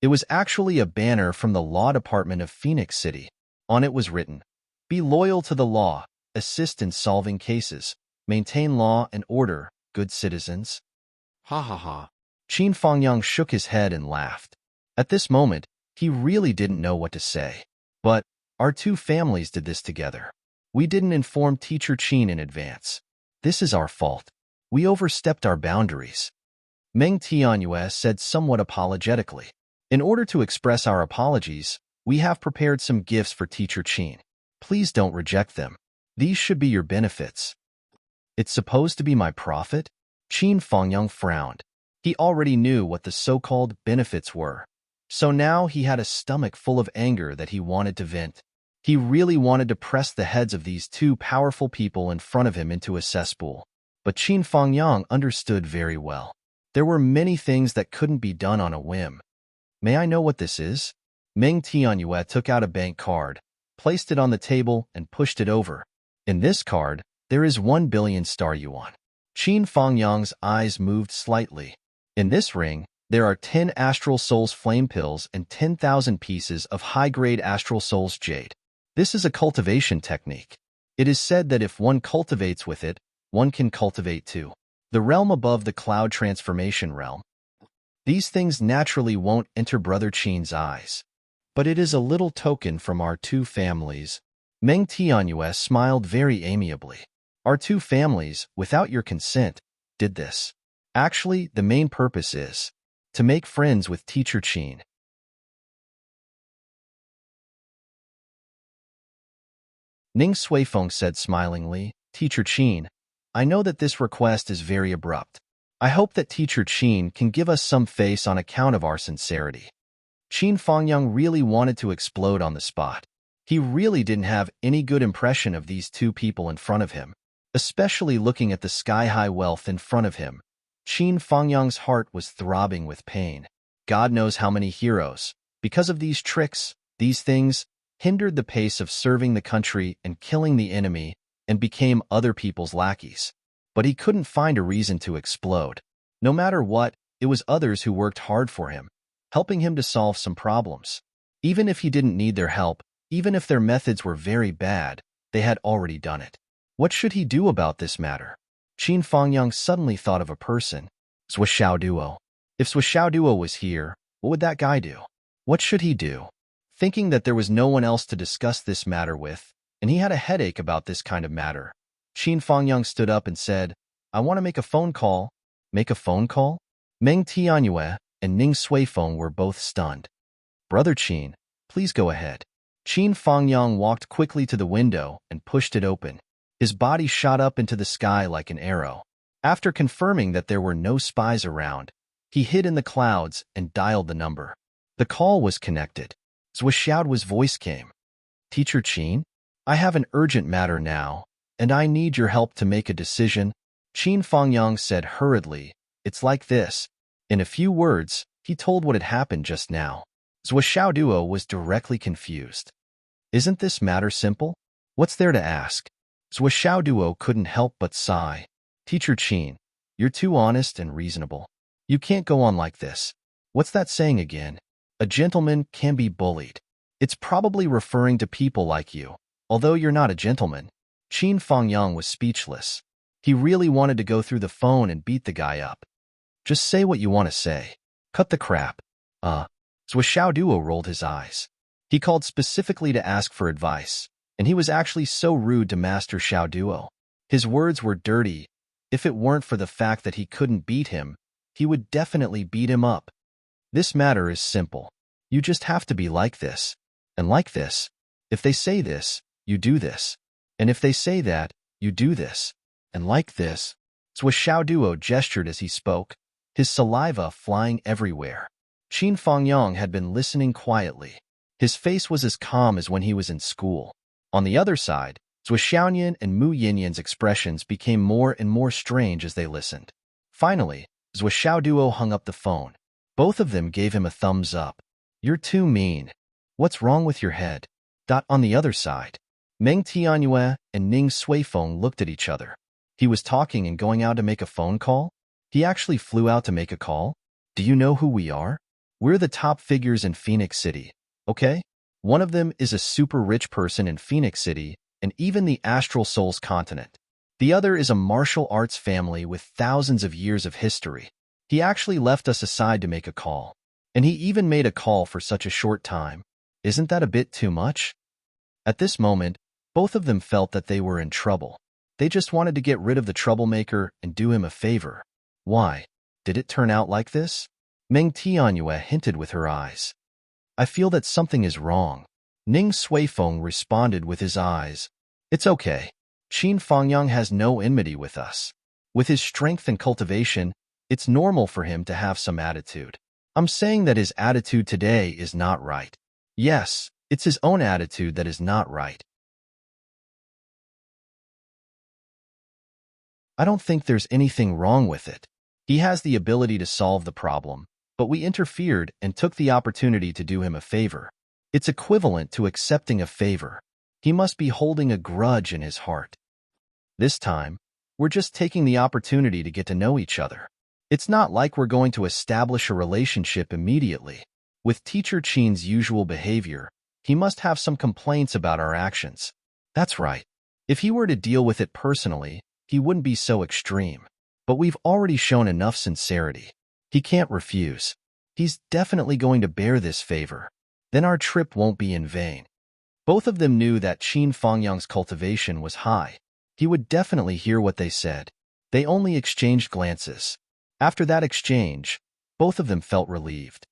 It was actually a banner from the law department of Phoenix City. On it was written, be loyal to the law, assist in solving cases, maintain law and order, good citizens. Ha ha ha. Qin Fangyang shook his head and laughed. At this moment, he really didn't know what to say. But, our two families did this together. We didn't inform Teacher Qin in advance. This is our fault. We overstepped our boundaries. Meng Tianyue said somewhat apologetically. In order to express our apologies, we have prepared some gifts for Teacher Qin. Please don't reject them. These should be your benefits. It's supposed to be my profit? Qin Fangyang frowned. He already knew what the so-called benefits were. So now he had a stomach full of anger that he wanted to vent. He really wanted to press the heads of these two powerful people in front of him into a cesspool. But Qin Fangyang understood very well. There were many things that couldn't be done on a whim. May I know what this is? Meng Tianyue took out a bank card, placed it on the table, and pushed it over. In this card, there is 1 billion star yuan. Qin Fangyang's eyes moved slightly. In this ring, there are 10 Astral Souls flame pills and 10,000 pieces of high-grade Astral Souls jade. This is a cultivation technique. It is said that if one cultivates with it, one can cultivate too. The realm above the cloud transformation realm. These things naturally won't enter Brother Qin's eyes. But it is a little token from our two families. Meng Tianyue smiled very amiably. Our two families, without your consent, did this. Actually, the main purpose is to make friends with Teacher Qin. Ning Suifeng said smilingly, Teacher Qin, I know that this request is very abrupt. I hope that Teacher Qin can give us some face on account of our sincerity. Qin Fangyang really wanted to explode on the spot. He really didn't have any good impression of these two people in front of him, especially looking at the sky-high wealth in front of him. Qin Fangyang's heart was throbbing with pain. God knows how many heroes, because of these tricks, these things, hindered the pace of serving the country and killing the enemy and became other people's lackeys. But he couldn't find a reason to explode. No matter what, it was others who worked hard for him, helping him to solve some problems. Even if he didn't need their help, even if their methods were very bad, they had already done it. What should he do about this matter? Qin Fangyang suddenly thought of a person. Duo. If Duo was here, what would that guy do? What should he do? Thinking that there was no one else to discuss this matter with, and he had a headache about this kind of matter, Qin Fangyang stood up and said, I want to make a phone call. Make a phone call? Meng Tianyue and Ning Suifeng were both stunned. Brother Qin, please go ahead. Qin Fangyang walked quickly to the window and pushed it open. His body shot up into the sky like an arrow. After confirming that there were no spies around, he hid in the clouds and dialed the number. The call was connected. Xiaoduo's voice came. Teacher Qin, I have an urgent matter now, and I need your help to make a decision. Qin Fangyang said hurriedly, It's like this. In a few words, he told what had happened just now. Xiaoduo was directly confused. Isn't this matter simple? What's there to ask? Xiaoduo couldn't help but sigh. Teacher Qin, you're too honest and reasonable. You can't go on like this. What's that saying again? A gentleman can be bullied. It's probably referring to people like you, although you're not a gentleman. Qin Fangyang was speechless. He really wanted to go through the phone and beat the guy up. Just say what you want to say. Cut the crap. Xiaoduo rolled his eyes. He called specifically to ask for advice, and he was actually so rude to Master Xiaoduo. His words were dirty. If it weren't for the fact that he couldn't beat him, he would definitely beat him up. This matter is simple. You just have to be like this, and like this. If they say this, you do this. And if they say that, you do this, and like this. Xiaoduo gestured as he spoke, his saliva flying everywhere. Qin Fangyang had been listening quietly. His face was as calm as when he was in school. On the other side, Xiaonian and Mu Yinyan's expressions became more and more strange as they listened. Finally, Xiaoduo hung up the phone. Both of them gave him a thumbs up. You're too mean. What's wrong with your head? On the other side, Meng Tianyue and Ning Suifeng looked at each other. He was talking and going out to make a phone call? He actually flew out to make a call? Do you know who we are? We're the top figures in Phoenix City, okay? One of them is a super rich person in Phoenix City and even the Astral Souls continent. The other is a martial arts family with thousands of years of history. He actually left us aside to make a call. And he even made a call for such a short time. Isn't that a bit too much? At this moment, both of them felt that they were in trouble. They just wanted to get rid of the troublemaker and do him a favor. Why? Did it turn out like this? Meng Tianyue hinted with her eyes. I feel that something is wrong. Ning Suifeng responded with his eyes. It's okay. Qin Fangyang has no enmity with us. With his strength and cultivation, it's normal for him to have some attitude. I'm saying that his attitude today is not right. Yes, it's his own attitude that is not right. I don't think there's anything wrong with it. He has the ability to solve the problem, but we interfered and took the opportunity to do him a favor. It's equivalent to accepting a favor. He must be holding a grudge in his heart. This time, we're just taking the opportunity to get to know each other. It's not like we're going to establish a relationship immediately. With Teacher Qin's usual behavior, he must have some complaints about our actions. That's right. If he were to deal with it personally, he wouldn't be so extreme. But we've already shown enough sincerity. He can't refuse. He's definitely going to bear this favor. Then our trip won't be in vain. Both of them knew that Qin Fangyang's cultivation was high. He would definitely hear what they said. They only exchanged glances. After that exchange, both of them felt relieved.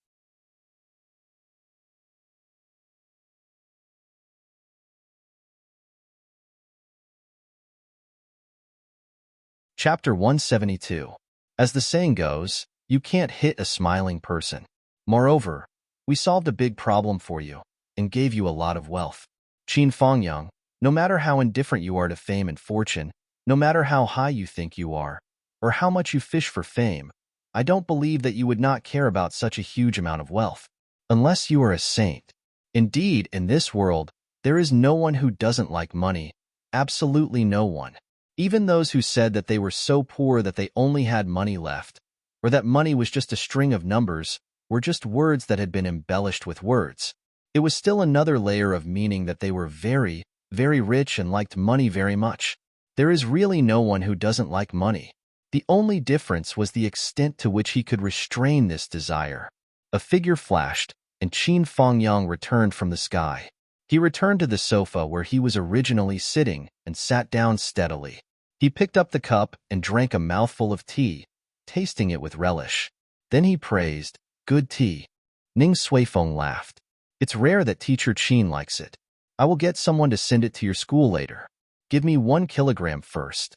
Chapter 172. As the saying goes, you can't hit a smiling person. Moreover, we solved a big problem for you and gave you a lot of wealth. Qin Fangyang, no matter how indifferent you are to fame and fortune, no matter how high you think you are, or how much you fish for fame, I don't believe that you would not care about such a huge amount of wealth, unless you are a saint. Indeed, in this world, there is no one who doesn't like money, absolutely no one. Even those who said that they were so poor that they only had money left, or that money was just a string of numbers, were just words that had been embellished with words. It was still another layer of meaning that they were very, very rich and liked money very much. There is really no one who doesn't like money. The only difference was the extent to which he could restrain this desire. A figure flashed, and Qin Fengyang returned from the sky. He returned to the sofa where he was originally sitting and sat down steadily. He picked up the cup and drank a mouthful of tea, tasting it with relish. Then he praised, "Good tea." Ning Suifeng laughed. "It's rare that Teacher Qin likes it. I will get someone to send it to your school later. Give me 1 kilogram first."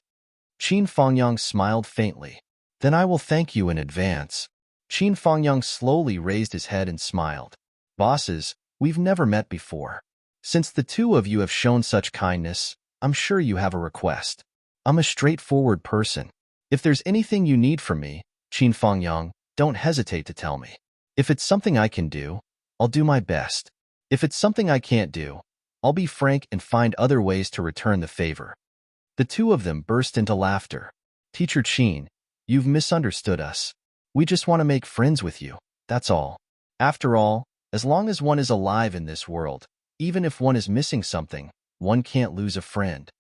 Qin Fengyang smiled faintly. "Then I will thank you in advance." Qin Fengyang slowly raised his head and smiled. "Bosses, we've never met before. Since the two of you have shown such kindness, I'm sure you have a request. I'm a straightforward person. If there's anything you need from me, Qin Fengyang, don't hesitate to tell me. If it's something I can do, I'll do my best. If it's something I can't do, I'll be frank and find other ways to return the favor." The two of them burst into laughter. "Teacher Qin, you've misunderstood us. We just want to make friends with you, that's all. After all, as long as one is alive in this world, even if one is missing something, one can't lose a friend."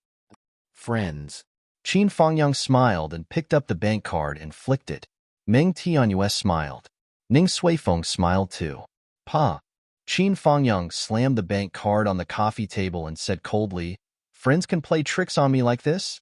Friends. Qin Fengyang smiled and picked up the bank card and flicked it. Meng Tianyue smiled. Ning Suifeng smiled too. "Pa." Qin Fengyang slammed the bank card on the coffee table and said coldly, "Friends can play tricks on me like this?"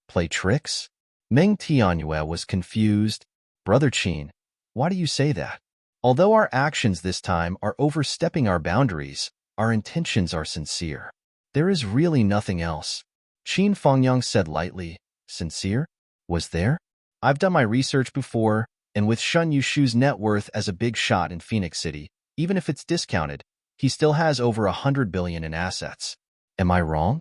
"Play tricks?" Meng Tianyue was confused. "Brother Qin, why do you say that? Although our actions this time are overstepping our boundaries, our intentions are sincere. There is really nothing else." Qin Fengyang said lightly, "Sincere? Was there? I've done my research before, and with Shun Yushu's net worth as a big shot in Phoenix City, even if it's discounted, he still has over 100 billion in assets. Am I wrong?"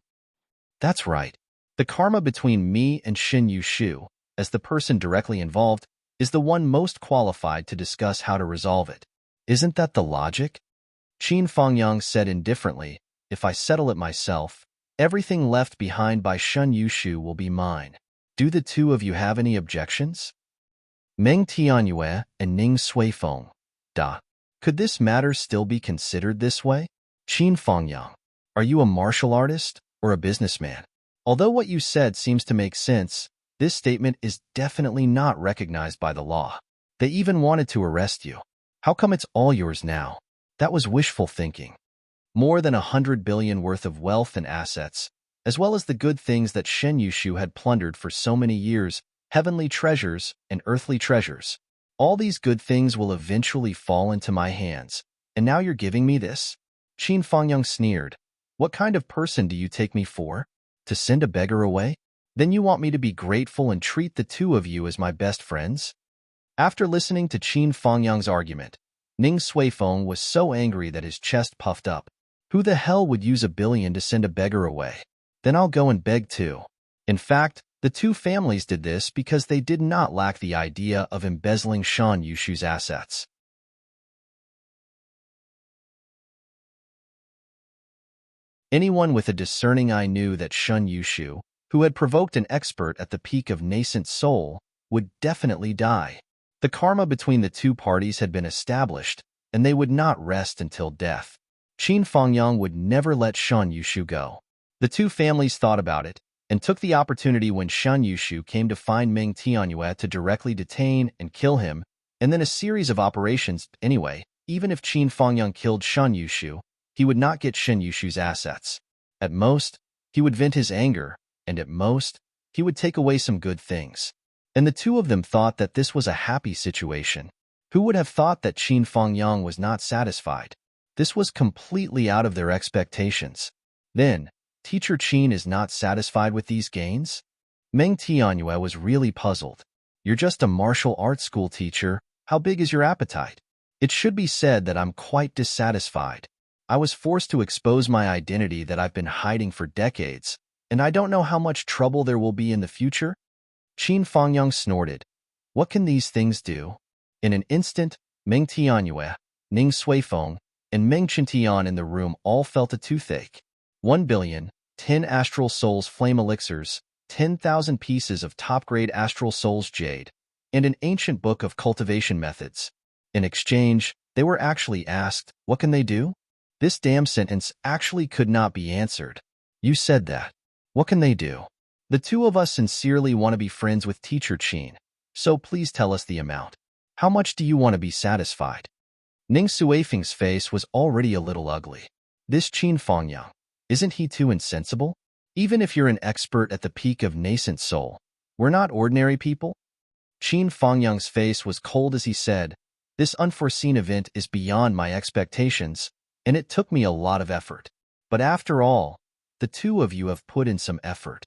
"That's right. The karma between me and Shin Yushu, as the person directly involved, is the one most qualified to discuss how to resolve it. Isn't that the logic?" Qin Fengyang said indifferently, "If I settle it myself, everything left behind by Shun Yushu will be mine. Do the two of you have any objections?" Meng Tianyue and Ning Suifeng. Could this matter still be considered this way? Qin Fengyang, are you a martial artist or a businessman? Although what you said seems to make sense, this statement is definitely not recognized by the law. They even wanted to arrest you. How come it's all yours now? That was wishful thinking. More than 100 billion worth of wealth and assets, as well as the good things that Shen Yushu had plundered for so many years, heavenly treasures and earthly treasures. All these good things will eventually fall into my hands, and now you're giving me this? Qin Fengyang sneered. What kind of person do you take me for? To send a beggar away? Then you want me to be grateful and treat the two of you as my best friends? After listening to Qin Fengyang's argument, Ning Suifeng was so angry that his chest puffed up. Who the hell would use 1 billion to send a beggar away? Then I'll go and beg too. In fact, the two families did this because they did not lack the idea of embezzling Shan Yushu's assets. Anyone with a discerning eye knew that Shun Yushu, who had provoked an expert at the peak of nascent soul, would definitely die. The karma between the two parties had been established, and they would not rest until death. Qin Fengyang would never let Shun Yushu go. The two families thought about it, and took the opportunity when Shun Yushu came to find Meng Tianyue to directly detain and kill him, and then a series of operations. Anyway, even if Qin Fengyang killed Shun Yushu, he would not get Shin Yushu's assets. At most, he would vent his anger, and at most, he would take away some good things. And the two of them thought that this was a happy situation. Who would have thought that Qin Fengyang was not satisfied? This was completely out of their expectations. Then, Teacher Qin is not satisfied with these gains? Meng Tianyue was really puzzled. You're just a martial arts school teacher. How big is your appetite? It should be said that I'm quite dissatisfied. I was forced to expose my identity that I've been hiding for decades, and I don't know how much trouble there will be in the future. Qin Fengyang snorted. What can these things do? In an instant, Meng Tianyue, Ning Suifeng, and Meng Chintian in the room all felt a toothache. 1 billion, 10 astral souls flame elixirs, 10,000 pieces of top-grade astral souls jade, and an ancient book of cultivation methods. In exchange, they were actually asked, what can they do? This damn sentence actually could not be answered. You said that. What can they do? The two of us sincerely want to be friends with Teacher Qin, so please tell us the amount. How much do you want to be satisfied? Ning Suifeng's face was already a little ugly. This Qin Fangyang, isn't he too insensible? Even if you're an expert at the peak of nascent soul, we're not ordinary people? Qin Fangyang's face was cold as he said, "This unforeseen event is beyond my expectations, and it took me a lot of effort. But after all, the two of you have put in some effort.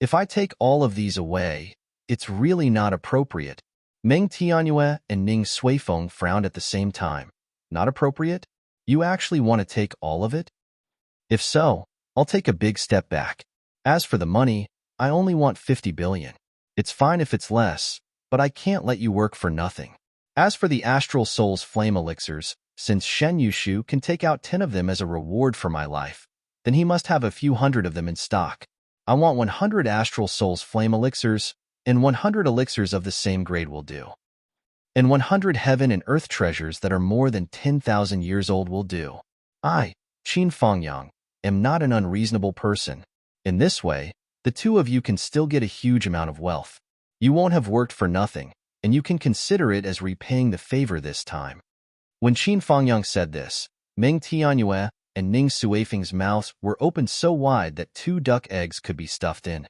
If I take all of these away, it's really not appropriate." Meng Tianyue and Ning Suifeng frowned at the same time. Not appropriate? You actually want to take all of it? If so, I'll take a big step back. As for the money, I only want 50 billion. It's fine if it's less, but I can't let you work for nothing. As for the Astral Soul's flame elixirs, since Shen Yushu can take out 10 of them as a reward for my life, then he must have a few hundred of them in stock. I want 100 Astral Soul's flame elixirs, and 100 elixirs of the same grade will do. And 100 heaven and earth treasures that are more than 10,000 years old will do. I, Qin Fangyang, am not an unreasonable person. In this way, the two of you can still get a huge amount of wealth. You won't have worked for nothing, and you can consider it as repaying the favor this time. When Qin Fangyang said this, Meng Tianyue and Ning Suifeng's mouths were opened so wide that 2 duck eggs could be stuffed in.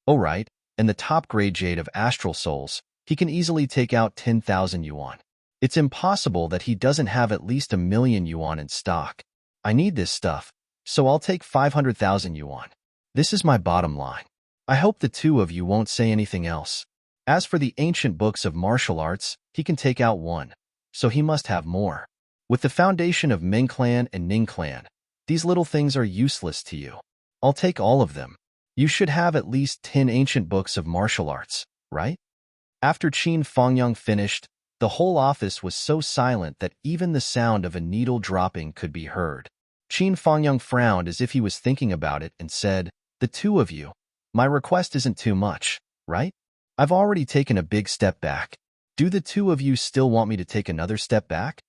Oh right, and the top-grade jade of Astral Souls, he can easily take out 10,000 yuan. It's impossible that he doesn't have at least 1,000,000 yuan in stock. I need this stuff, so I'll take 500,000 yuan. This is my bottom line. I hope the two of you won't say anything else. As for the ancient books of martial arts, he can take out 1, so he must have more. With the foundation of Ming Clan and Ning Clan, these little things are useless to you. I'll take all of them. You should have at least 10 ancient books of martial arts, right? After Qin Fangyang finished, the whole office was so silent that even the sound of a needle dropping could be heard. Qin Fangyang frowned as if he was thinking about it and said, "The two of you, my request isn't too much, right? I've already taken a big step back. Do the two of you still want me to take another step back?"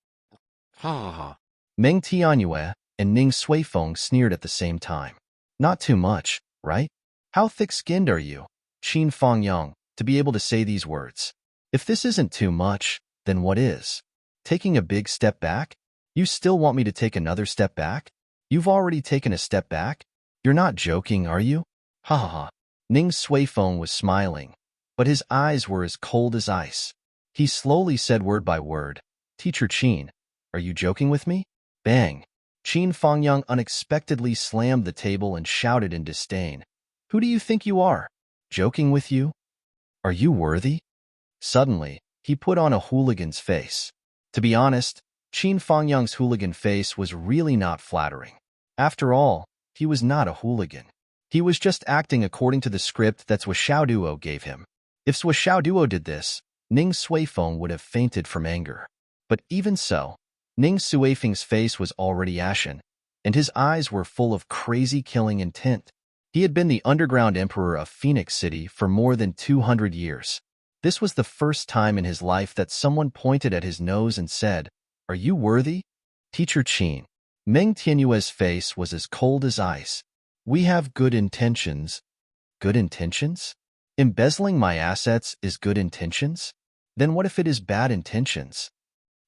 Ha. Meng Tianyue and Ning Suifeng sneered at the same time. Not too much, right? How thick-skinned are you, Qin Fangyang, to be able to say these words? If this isn't too much, then what is? Taking a big step back? You still want me to take another step back? You've already taken a step back? You're not joking, are you? Ha ha ha. Ning Suifeng was smiling, but his eyes were as cold as ice. He slowly said word by word, "Teacher Qin, are you joking with me?" Bang! Qin Fangyang unexpectedly slammed the table and shouted in disdain, "Who do you think you are? Joking with you? Are you worthy?" Suddenly, he put on a hooligan's face. To be honest, Qin Fangyang's hooligan face was really not flattering. After all, he was not a hooligan. He was just acting according to the script that Sui Xiaoduo gave him. If Sui Xiaoduo did this, Ning Suifeng would have fainted from anger. But even so, Ning Suifeng's face was already ashen, and his eyes were full of crazy killing intent. He had been the underground emperor of Phoenix City for more than 200 years. This was the first time in his life that someone pointed at his nose and said, "Are you worthy?" Teacher Qin. Meng Tianyue's face was as cold as ice. "We have good intentions." Good intentions? Embezzling my assets is good intentions? Then what if it is bad intentions?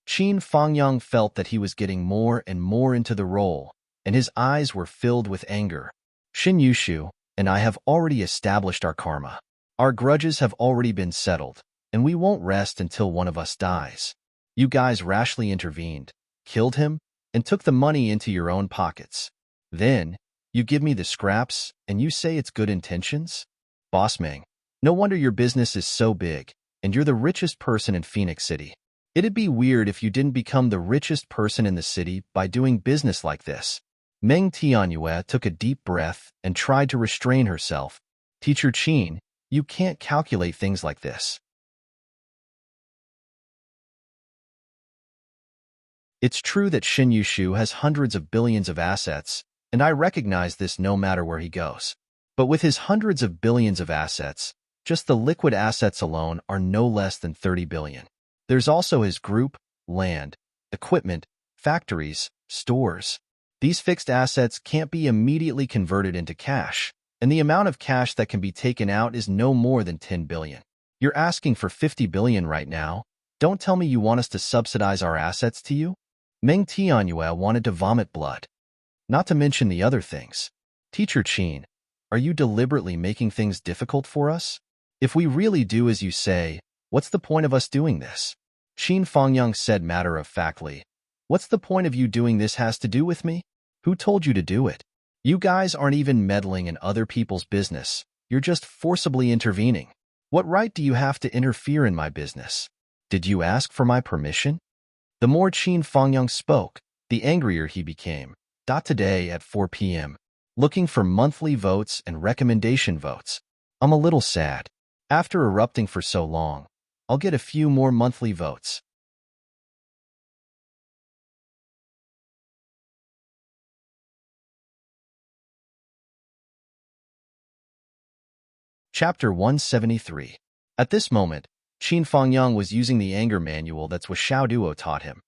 Qin Fangyang felt that he was getting more and more into the role, and his eyes were filled with anger. Shin Yushu and I have already established our karma. Our grudges have already been settled, and we won't rest until one of us dies. You guys rashly intervened, killed him, and took the money into your own pockets. Then, you give me the scraps, and you say it's good intentions? Boss Meng, no wonder your business is so big, and you're the richest person in Phoenix City. It'd be weird if you didn't become the richest person in the city by doing business like this. Meng Tianyue took a deep breath and tried to restrain herself. Teacher Qin, you can't calculate things like this. It's true that Shin Yushu has hundreds of billions of assets, and I recognize this no matter where he goes. But with his hundreds of billions of assets, just the liquid assets alone are no less than 30 billion. There's also his group, land, equipment, factories, stores. These fixed assets can't be immediately converted into cash, and the amount of cash that can be taken out is no more than 10 billion. You're asking for 50 billion right now. Don't tell me you want us to subsidize our assets to you? Meng Tianyue wanted to vomit blood. Not to mention the other things. Teacher Qin, are you deliberately making things difficult for us? If we really do as you say, what's the point of us doing this? Qin Fengyang said matter-of-factly. What's the point of you doing this has to do with me? Who told you to do it? You guys aren't even meddling in other people's business. You're just forcibly intervening. What right do you have to interfere in my business? Did you ask for my permission? The more Qin Fengyang spoke, the angrier he became. Today at 4 p.m. Looking for monthly votes and recommendation votes. I'm a little sad. After erupting for so long, I'll get a few more monthly votes. Chapter 173. At this moment, Qin Fengyang was using the anger manual that's what Xiao Duo taught him.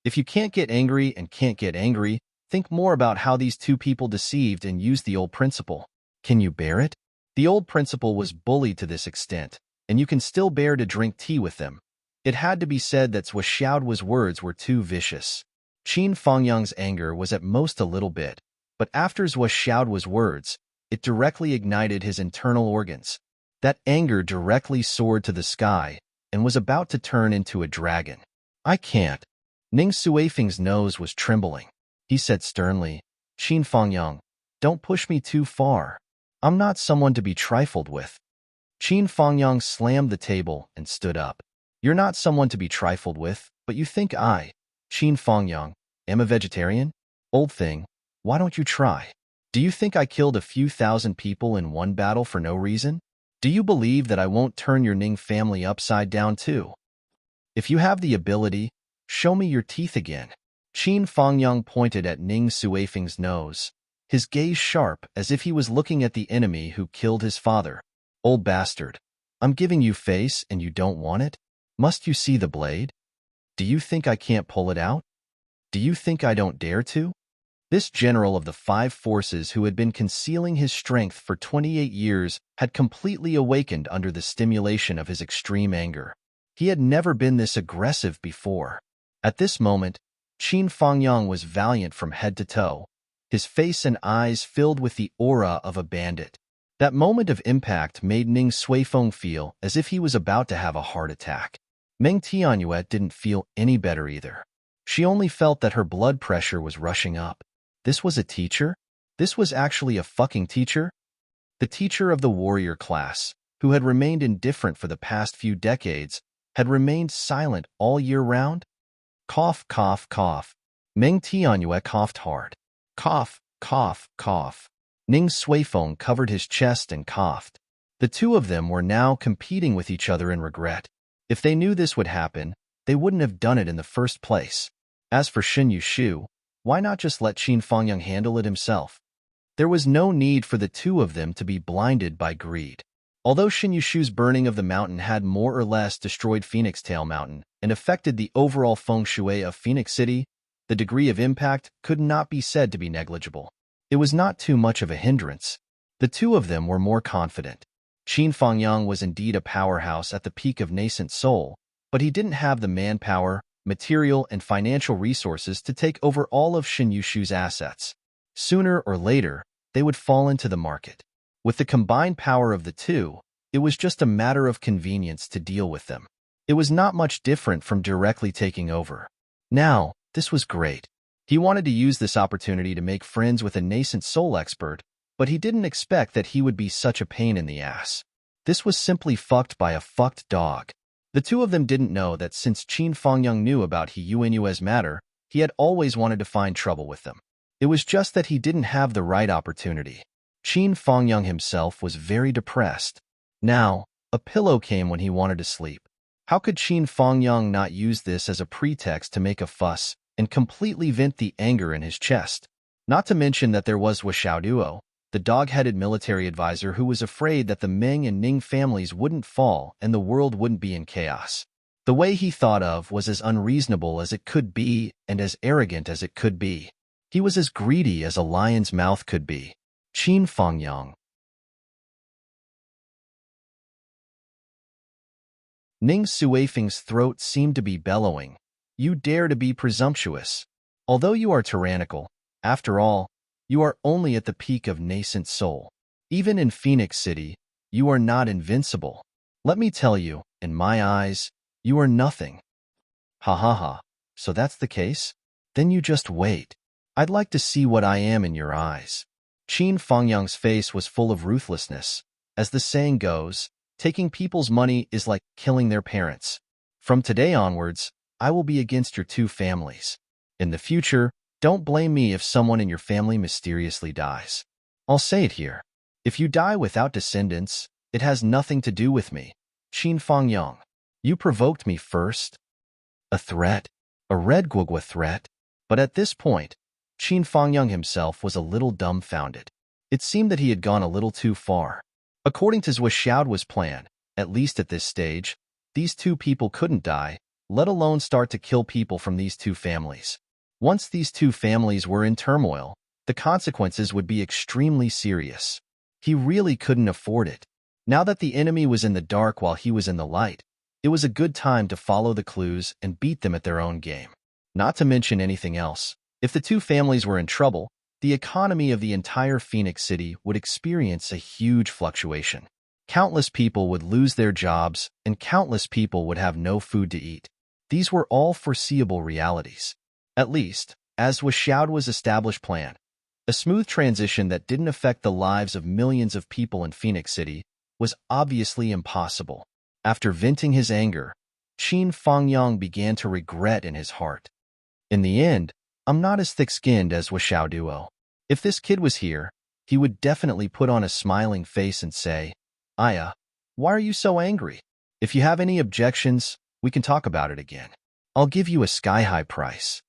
If you can't get angry and can't get angry, think more about how these two people deceived and used the old principle. Can you bear it? The old principle was bullied to this extent, and you can still bear to drink tea with them. It had to be said that Zhou Xiaoduo's words were too vicious. Qin Fengyang's anger was at most a little bit, but after Zhou Xiaoduo's words, it directly ignited his internal organs. That anger directly soared to the sky and was about to turn into a dragon. I can't. Ning Suifeng's nose was trembling. He said sternly, Qin Fengyang, don't push me too far. I'm not someone to be trifled with. Qin Fengyang slammed the table and stood up. You're not someone to be trifled with, but you think I, Qin Fengyang, am a vegetarian? Old thing, why don't you try? Do you think I killed a few thousand people in one battle for no reason? Do you believe that I won't turn your Ning family upside down too? If you have the ability, show me your teeth again. Qin Fengyang pointed at Ning Suifeng's nose, his gaze sharp as if he was looking at the enemy who killed his father. Old bastard, I'm giving you face and you don't want it? Must you see the blade? Do you think I can't pull it out? Do you think I don't dare to? This general of the five forces who had been concealing his strength for 28 years had completely awakened under the stimulation of his extreme anger. He had never been this aggressive before. At this moment, Qin Fengyang was valiant from head to toe, his face and eyes filled with the aura of a bandit. That moment of impact made Ning Suifeng feel as if he was about to have a heart attack. Meng Tianyue didn't feel any better either. She only felt that her blood pressure was rushing up. This was a teacher? This was actually a fucking teacher? The teacher of the warrior class, who had remained indifferent for the past few decades, had remained silent all year round? Cough, cough, cough. Meng Tianyue coughed hard. Cough, cough, cough. Ning Suifeng covered his chest and coughed. The two of them were now competing with each other in regret. If they knew this would happen, they wouldn't have done it in the first place. As for Shin Yushu, why not just let Qin Fengyang handle it himself? There was no need for the two of them to be blinded by greed. Although Shin Yushu's burning of the mountain had more or less destroyed Phoenix Tail Mountain and affected the overall feng shui of Phoenix City, the degree of impact could not be said to be negligible. It was not too much of a hindrance. The two of them were more confident. Qin Fengyang was indeed a powerhouse at the peak of nascent soul, but he didn't have the manpower, material, and financial resources to take over all of Shin Yushu's assets. Sooner or later, they would fall into the market. With the combined power of the two, it was just a matter of convenience to deal with them. It was not much different from directly taking over. Now, this was great. He wanted to use this opportunity to make friends with a nascent soul expert, but he didn't expect that he would be such a pain in the ass. This was simply fucked by a fucked dog. The two of them didn't know that since Qin Fengyang knew about He Yuanyue's matter, he had always wanted to find trouble with them. It was just that he didn't have the right opportunity. Qin Fengyang himself was very depressed. Now, a pillow came when he wanted to sleep. How could Qin Fengyang not use this as a pretext to make a fuss and completely vent the anger in his chest? Not to mention that there was Xiao Duo, the dog-headed military advisor who was afraid that the Meng and Ning families wouldn't fall and the world wouldn't be in chaos. The way he thought of was as unreasonable as it could be and as arrogant as it could be. He was as greedy as a lion's mouth could be. Qin Fangyang. Ning Suifeng's throat seemed to be bellowing. You dare to be presumptuous. Although you are tyrannical, after all, you are only at the peak of nascent soul. Even in Phoenix City, you are not invincible. Let me tell you, in my eyes, you are nothing. Ha ha ha. So that's the case? Then you just wait. I'd like to see what I am in your eyes. Qin Fangyang's face was full of ruthlessness. As the saying goes, taking people's money is like killing their parents. From today onwards, I will be against your two families. In the future, don't blame me if someone in your family mysteriously dies. I'll say it here. If you die without descendants, it has nothing to do with me. Qin Fangyang. You provoked me first. A threat? A Red Guogua threat? But at this point, Qin Fangyang himself was a little dumbfounded. It seemed that he had gone a little too far. According to Zhou Xiaoduo's plan, at least at this stage, these two people couldn't die, let alone start to kill people from these two families. Once these two families were in turmoil, the consequences would be extremely serious. He really couldn't afford it. Now that the enemy was in the dark while he was in the light, it was a good time to follow the clues and beat them at their own game. Not to mention anything else, if the two families were in trouble, the economy of the entire Phoenix City would experience a huge fluctuation. Countless people would lose their jobs, and countless people would have no food to eat. These were all foreseeable realities. At least, as was Xiaoduo's established plan, a smooth transition that didn't affect the lives of millions of people in Phoenix City was obviously impossible. After venting his anger, Qin Fangyang began to regret in his heart. In the end, I'm not as thick-skinned as was Xiaoduo. If this kid was here, he would definitely put on a smiling face and say, Aya, why are you so angry? If you have any objections, we can talk about it again. I'll give you a sky-high price.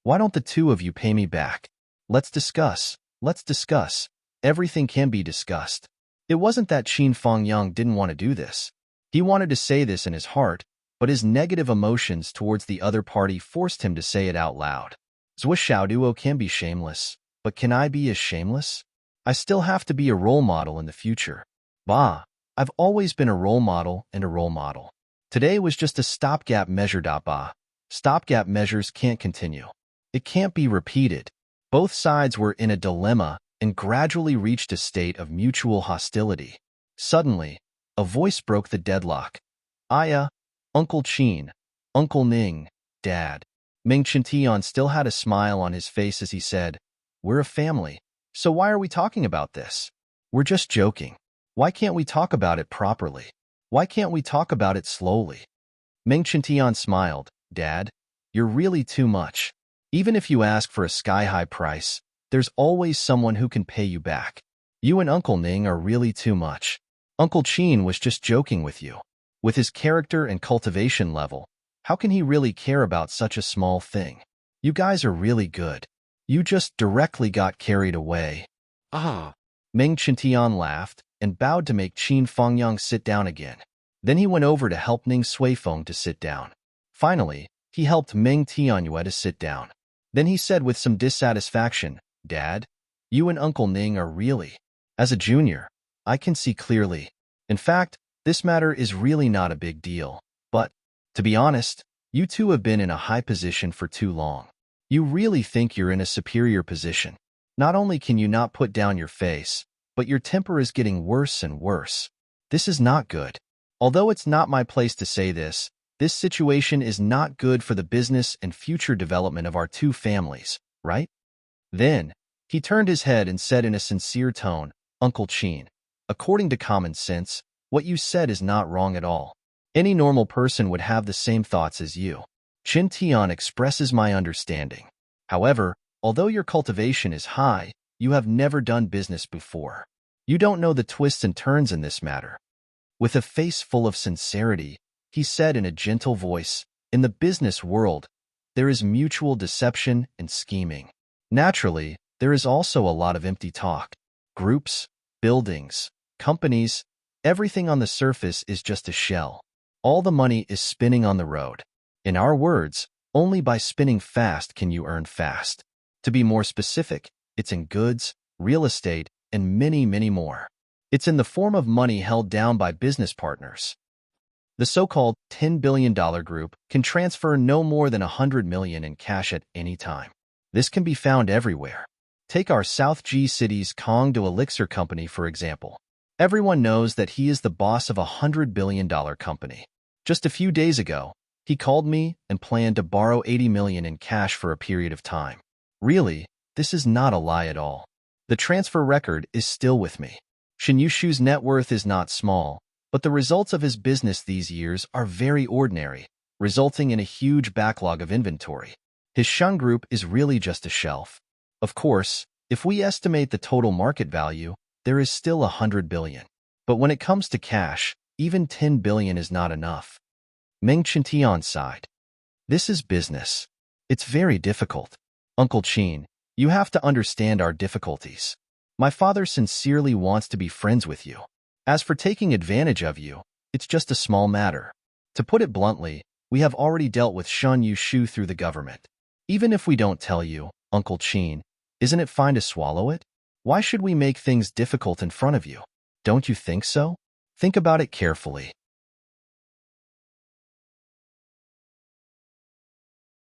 Why don't the two of you pay me back? Let's discuss. Let's discuss. Everything can be discussed. It wasn't that Qin Fangyang didn't want to do this. He wanted to say this in his heart, but his negative emotions towards the other party forced him to say it out loud. Zhou Xiaoduo can be shameless, but can I be as shameless? I still have to be a role model in the future. Bah, I've always been a role model and a role model. Today was just a stopgap measure. Bah, stopgap measures can't continue. It can't be repeated. Both sides were in a dilemma and gradually reached a state of mutual hostility. Suddenly, a voice broke the deadlock. Aya, Uncle Qin, Uncle Ning, Dad. Ming Chintian still had a smile on his face as he said, We're a family, so why are we talking about this? We're just joking. Why can't we talk about it properly? Why can't we talk about it slowly? Ming Chintian smiled. Dad, you're really too much. Even if you ask for a sky-high price, there's always someone who can pay you back. You and Uncle Ning are really too much. Uncle Qin was just joking with you. With his character and cultivation level, how can he really care about such a small thing? You guys are really good. You just directly got carried away. Ah, Ming Chintian laughed and bowed to make Qin Fangyang sit down again. Then he went over to help Ning Suifeng to sit down. Finally, he helped Ming Tianyue to sit down. Then he said with some dissatisfaction, Dad, you and Uncle Ning are really. As a junior, I can see clearly. In fact, this matter is really not a big deal. But, to be honest, you two have been in a high position for too long. You really think you're in a superior position. Not only can you not put down your face, but your temper is getting worse and worse. This is not good. Although it's not my place to say this situation is not good for the business and future development of our two families, right? Then, he turned his head and said in a sincere tone, Uncle Qin, according to common sense, what you said is not wrong at all. Any normal person would have the same thoughts as you. Qin Tian expresses my understanding. However, although your cultivation is high, you have never done business before. You don't know the twists and turns in this matter. With a face full of sincerity, he said in a gentle voice, in the business world, there is mutual deception and scheming. Naturally, there is also a lot of empty talk. Groups, buildings, companies, everything on the surface is just a shell. All the money is spinning on the road. In our words, only by spinning fast can you earn fast. To be more specific, it's in goods, real estate, and many, many more. It's in the form of money held down by business partners. The so-called $10 billion group can transfer no more than $100 million in cash at any time. This can be found everywhere. Take our South G City's Kong Do Elixir company, for example. Everyone knows that he is the boss of a $100 billion company. Just a few days ago, he called me and planned to borrow $80 million in cash for a period of time. Really, this is not a lie at all. The transfer record is still with me. Shin Yushu's net worth is not small, but the results of his business these years are very ordinary, resulting in a huge backlog of inventory. His Shun Group is really just a shelf. Of course, if we estimate the total market value, there is still $100 billion. But when it comes to cash, even $10 billion is not enough. Meng Chintian sighed. This is business. It's very difficult. Uncle Chin, you have to understand our difficulties. My father sincerely wants to be friends with you. As for taking advantage of you, it's just a small matter. To put it bluntly, we have already dealt with Shun Yushu through the government. Even if we don't tell you, Uncle Chin, isn't it fine to swallow it? Why should we make things difficult in front of you? Don't you think so? Think about it carefully.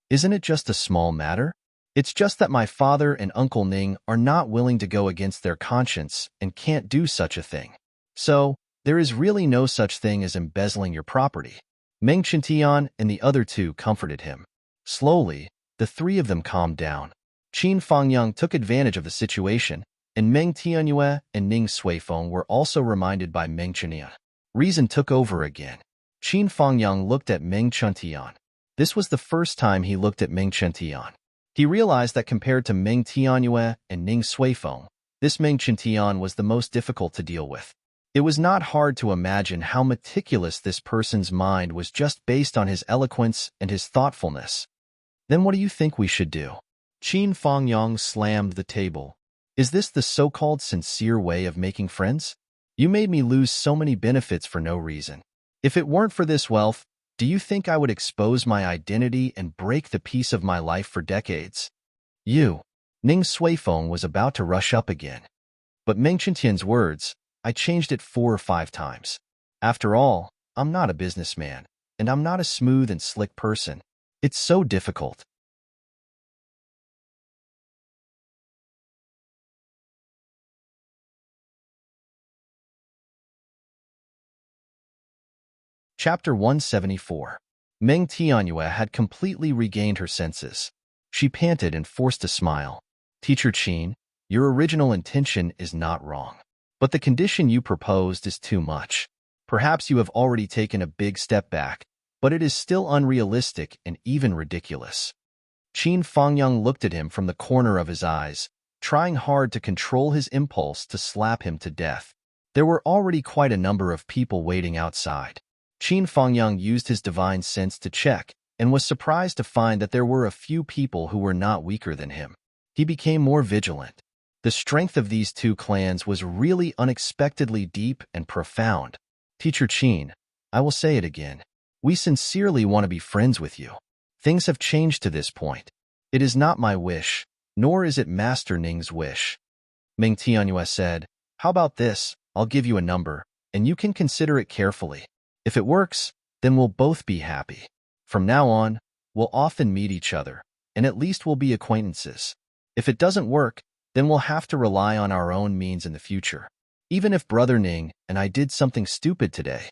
Isn't it just a small matter? It's just that my father and Uncle Ning are not willing to go against their conscience and can't do such a thing. So, there is really no such thing as embezzling your property. Meng Chintian and the other two comforted him. Slowly, the three of them calmed down. Qin Fangyang took advantage of the situation, and Meng Tianyue and Ning Suifeng were also reminded by Meng Chintian. Reason took over again. Qin Fangyang looked at Meng Chintian. This was the first time he looked at Meng Chintian. He realized that compared to Meng Tianyue and Ning Suifeng, this Meng Chintian was the most difficult to deal with. It was not hard to imagine how meticulous this person's mind was just based on his eloquence and his thoughtfulness. Then what do you think we should do? Qin Fangyang slammed the table. Is this the so-called sincere way of making friends? You made me lose so many benefits for no reason. If it weren't for this wealth, do you think I would expose my identity and break the peace of my life for decades? You. Ning Suifeng was about to rush up again. But Meng Chintian's words, I changed it 4 or 5 times. After all, I'm not a businessman, and I'm not a smooth and slick person. It's so difficult. Chapter 174. Meng Tianyue had completely regained her senses. She panted and forced a smile. Teacher Qin, your original intention is not wrong. But the condition you proposed is too much. Perhaps you have already taken a big step back, but it is still unrealistic and even ridiculous. Qin Fangyang looked at him from the corner of his eyes, trying hard to control his impulse to slap him to death. There were already quite a number of people waiting outside. Qin Fangyang used his divine sense to check and was surprised to find that there were a few people who were not weaker than him. He became more vigilant. The strength of these two clans was really unexpectedly deep and profound. Teacher Qin, I will say it again. We sincerely want to be friends with you. Things have changed to this point. It is not my wish, nor is it Master Ning's wish. Meng Tianyue said, how about this? I'll give you a number, and you can consider it carefully. If it works, then we'll both be happy. From now on, we'll often meet each other, and at least we'll be acquaintances. If it doesn't work, then we'll have to rely on our own means in the future. Even if Brother Ning and I did something stupid today.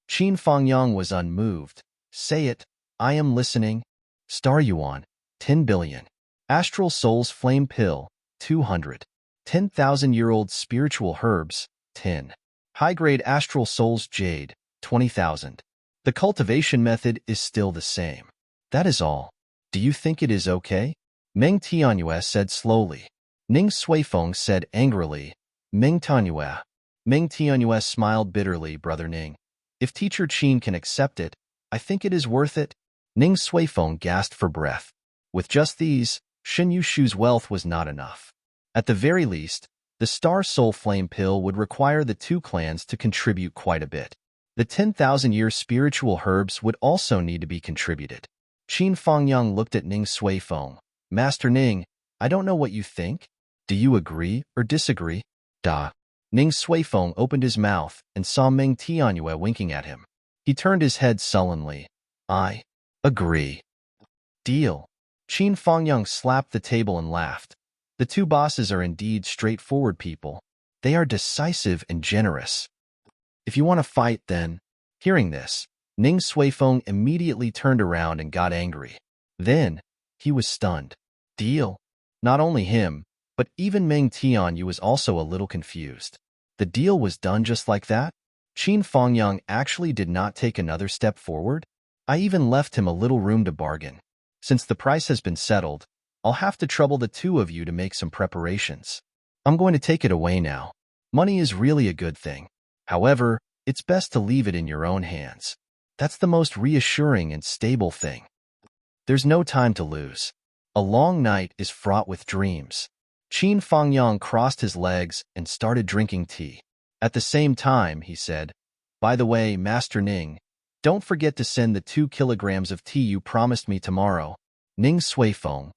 Qin Fangyang was unmoved. Say it, I am listening. Star Yuan, 10 billion. Astral Soul's Flame Pill, 200. 10,000-year-old Spiritual Herbs, 10. High-grade Astral Soul's Jade, 20,000. The cultivation method is still the same. That is all. Do you think it is okay? Meng Tianyue said slowly. Ning Suifeng said angrily, Meng Tianyue. Meng Tianyue smiled bitterly, Brother Ning. If Teacher Qin can accept it, I think it is worth it. Ning Suifeng gasped for breath. With just these, Shin Yushu's wealth was not enough. At the very least, the Star Soul Flame Pill would require the two clans to contribute quite a bit. The 10,000-year spiritual herbs would also need to be contributed. Qin Fangyang looked at Ning Suifeng. Master Ning, I don't know what you think. Do you agree or disagree? Da. Ning Suifeng opened his mouth and saw Meng Tianyue winking at him. He turned his head sullenly. I agree. Deal. Qin Fangyang slapped the table and laughed. The two bosses are indeed straightforward people. They are decisive and generous. If you want to fight, then. Hearing this, Ning Suifeng immediately turned around and got angry. Then, he was stunned. Deal. Not only him, but even Meng Tianyue was also a little confused. The deal was done just like that? Qin Fangyang actually did not take another step forward? I even left him a little room to bargain. Since the price has been settled, I'll have to trouble the two of you to make some preparations. I'm going to take it away now. Money is really a good thing. However, it's best to leave it in your own hands. That's the most reassuring and stable thing. There's no time to lose. A long night is fraught with dreams. Qin Fangyang crossed his legs and started drinking tea. At the same time, he said, By the way, Master Ning, don't forget to send the 2 kilograms of tea you promised me tomorrow. Ning Suifeng.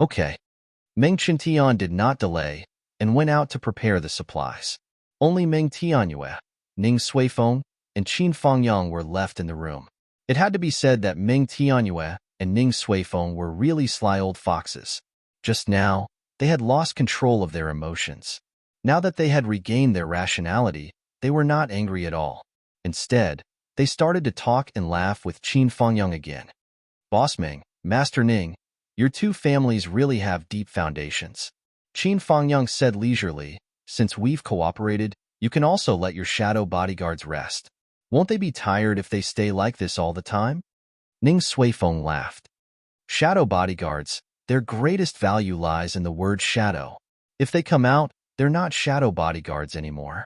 Okay. Meng Qintian did not delay and went out to prepare the supplies. Only Meng Tianyue, Ning Suifeng, and Qin Fangyang were left in the room. It had to be said that Meng Tianyue and Ning Suifeng were really sly old foxes. Just now, they had lost control of their emotions. Now that they had regained their rationality, they were not angry at all. Instead, they started to talk and laugh with Qin Fangyang again. Boss Meng, Master Ning, your two families really have deep foundations. Qin Fangyang said leisurely, since we've cooperated, you can also let your shadow bodyguards rest. Won't they be tired if they stay like this all the time? Ning Suifeng laughed. Shadow bodyguards, their greatest value lies in the word shadow. If they come out, they're not shadow bodyguards anymore.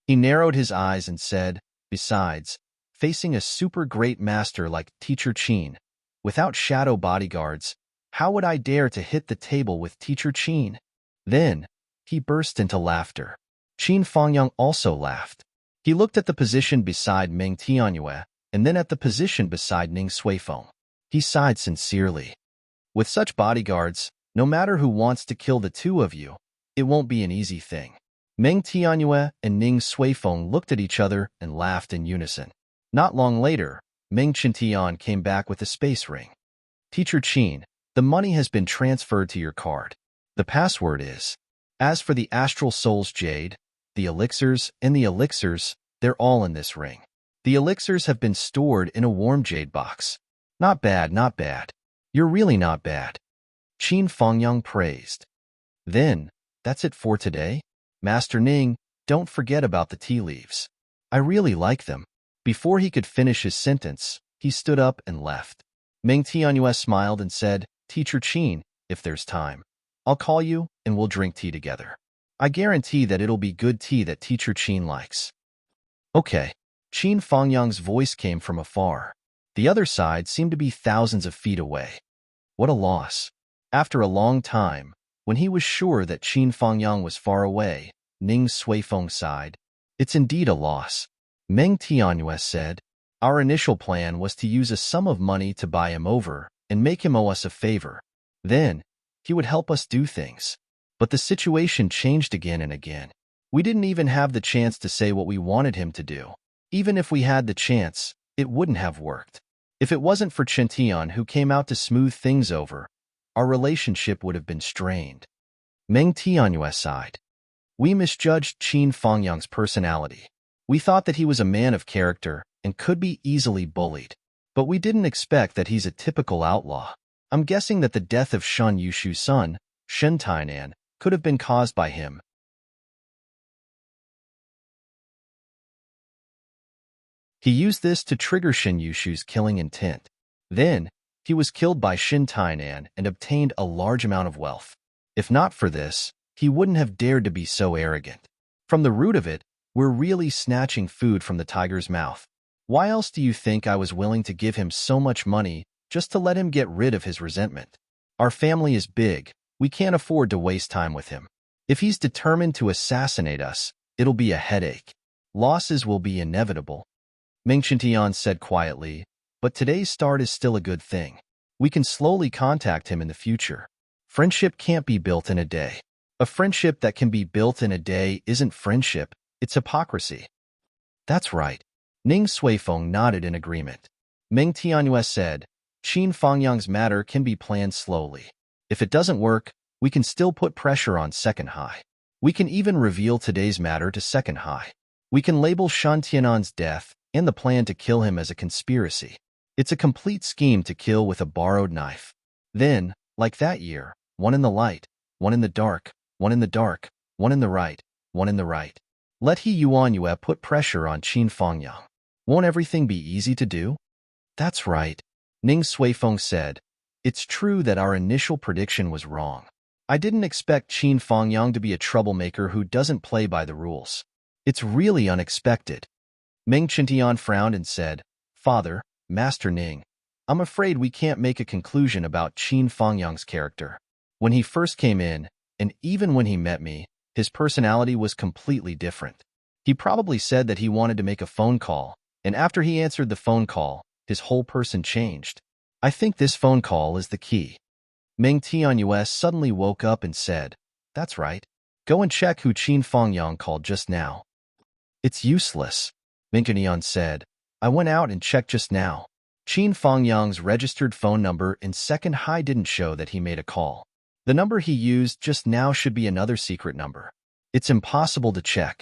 He narrowed his eyes and said, Besides, facing a super great master like Teacher Qin, without shadow bodyguards, how would I dare to hit the table with Teacher Qin? Then, he burst into laughter. Qin Fangyang also laughed. He looked at the position beside Meng Tianyue, and then at the position beside Ning Suifeng. He sighed sincerely. With such bodyguards, no matter who wants to kill the two of you, it won't be an easy thing. Meng Tianyue and Ning Suifeng looked at each other and laughed in unison. Not long later, Meng Qintian came back with a space ring. Teacher Qin, the money has been transferred to your card. The password is. As for the Astral Soul's Jade, the elixirs, they're all in this ring. The elixirs have been stored in a warm jade box. Not bad, not bad. You're really not bad. Qin Fangyang praised. Then, that's it for today. Master Ning, don't forget about the tea leaves. I really like them. Before he could finish his sentence, he stood up and left. Meng Tianyue smiled and said, Teacher Qin, if there's time, I'll call you and we'll drink tea together. I guarantee that it'll be good tea that Teacher Qin likes. Okay. Qin Fangyang's voice came from afar. The other side seemed to be thousands of feet away. What a loss. After a long time, when he was sure that Qin Fangyang was far away, Ning Suifeng sighed. It's indeed a loss. Meng Tianyue said, Our initial plan was to use a sum of money to buy him over and make him owe us a favor. Then, he would help us do things. But the situation changed again and again. We didn't even have the chance to say what we wanted him to do. Even if we had the chance, it wouldn't have worked. If it wasn't for Qintian who came out to smooth things over, our relationship would have been strained. Meng Tianyue sighed. We misjudged Qin Fangyang's personality. We thought that he was a man of character and could be easily bullied. But we didn't expect that he's a typical outlaw. I'm guessing that the death of Shun Yushu's son, Shen Tainan, could have been caused by him. He used this to trigger Shen Yushu's killing intent. Then, he was killed by Shen Tainan and obtained a large amount of wealth. If not for this, he wouldn't have dared to be so arrogant. From the root of it, we're really snatching food from the tiger's mouth. Why else do you think I was willing to give him so much money just to let him get rid of his resentment? Our family is big. We can't afford to waste time with him. If he's determined to assassinate us, it'll be a headache. Losses will be inevitable. Ming Chintian said quietly, but today's start is still a good thing. We can slowly contact him in the future. Friendship can't be built in a day. A friendship that can be built in a day isn't friendship, it's hypocrisy. That's right. Ning Suifeng nodded in agreement. Ming Tianyue said, Qin Fangyang's matter can be planned slowly. If it doesn't work, we can still put pressure on Second High. We can even reveal today's matter to Second High. We can label Shan Tianan's death and the plan to kill him as a conspiracy. It's a complete scheme to kill with a borrowed knife. Then, like that year, one in the light, one in the dark, one in the dark, one in the right, one in the right. Let He Yuanyue put pressure on Qin Fangyang. Won't everything be easy to do? That's right. Ning Suifeng said, it's true that our initial prediction was wrong. I didn't expect Qin Fangyang to be a troublemaker who doesn't play by the rules. It's really unexpected. Ming Chintian frowned and said, Father, Master Ning, I'm afraid we can't make a conclusion about Qin Fangyang's character. When he first came in, and even when he met me, his personality was completely different. He probably said that he wanted to make a phone call, and after he answered the phone call, his whole person changed. I think this phone call is the key. Ming Tianyue suddenly woke up and said, that's right. Go and check who Qin Fangyang called just now. It's useless, Ming Tianyue said. I went out and checked just now. Qin Fangyang's registered phone number in Second High didn't show that he made a call. The number he used just now should be another secret number. It's impossible to check.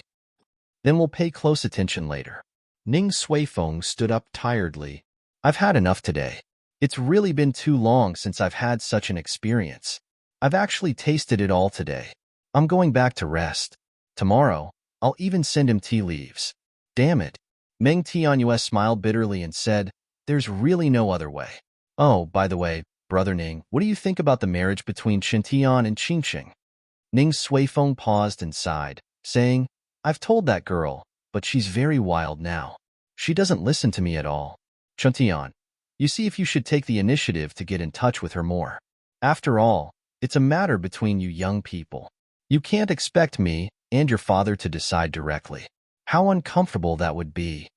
Then we'll pay close attention later. Ning Suifeng stood up tiredly. I've had enough today. It's really been too long since I've had such an experience. I've actually tasted it all today. I'm going back to rest. Tomorrow, I'll even send him tea leaves. Damn it. Ming Tianyue smiled bitterly and said, there's really no other way. Oh, by the way, Brother Ning, what do you think about the marriage between Chintian and Qingqing? Ning Suifeng paused and sighed, saying, I've told that girl, but she's very wild now. She doesn't listen to me at all. Chintian, you see if you should take the initiative to get in touch with her more. After all, it's a matter between you young people. You can't expect me and your father to decide directly. How uncomfortable that would be.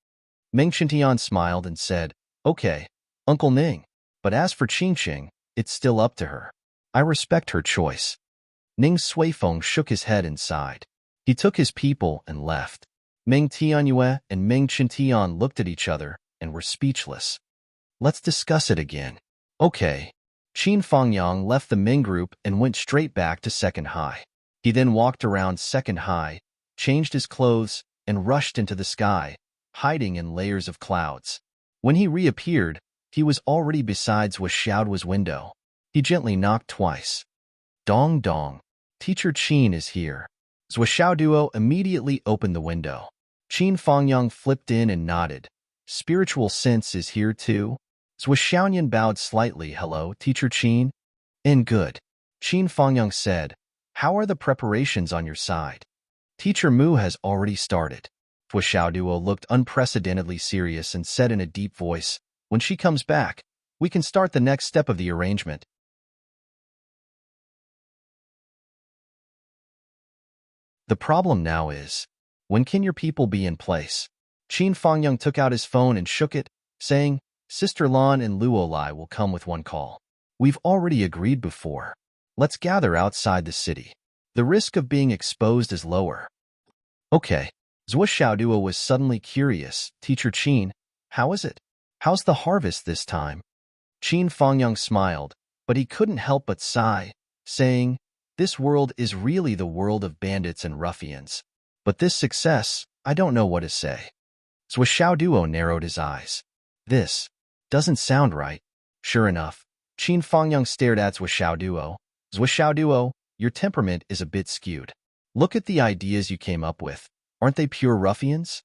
Ming Chintian smiled and said, okay, Uncle Ning, but as for Qingqing, it's still up to her. I respect her choice. Ning Suifeng shook his head and sighed. He took his people and left. Ming Tianyue and Ming Chintian looked at each other and were speechless. Let's discuss it again. Okay. Qin Fangyang left the Ming group and went straight back to Second High. He then walked around Second High, changed his clothes, and rushed into the sky, hiding in layers of clouds. When he reappeared, he was already beside Zhou Xiaoduo's window. He gently knocked twice. Dong dong. Teacher Qin is here. Zhou Xiaoduo immediately opened the window. Qin Fangyang flipped in and nodded. Spiritual sense is here too? Zhou Xiaoyan bowed slightly. Hello, Teacher Qin. And good. Qin Fangyang said, how are the preparations on your side? Teacher Mu has already started. Zhou Xiaoduo looked unprecedentedly serious and said in a deep voice, when she comes back, we can start the next step of the arrangement. The problem now is, when can your people be in place? Qin Fangyang took out his phone and shook it, saying, Sister Lan and Luolai will come with one call. We've already agreed before. Let's gather outside the city. The risk of being exposed is lower. Okay. Zhou Xiaoduo was suddenly curious. Teacher Qin, how is it? How's the harvest this time? Qin Fangyang smiled, but he couldn't help but sigh, saying, this world is really the world of bandits and ruffians. But this success, I don't know what to say. Zhou Xiaoduo narrowed his eyes. This doesn't sound right. Sure enough, Qin Fangyang stared at Zhou Xiaoduo. Zhou Xiaoduo, your temperament is a bit skewed. Look at the ideas you came up with. Aren't they pure ruffians?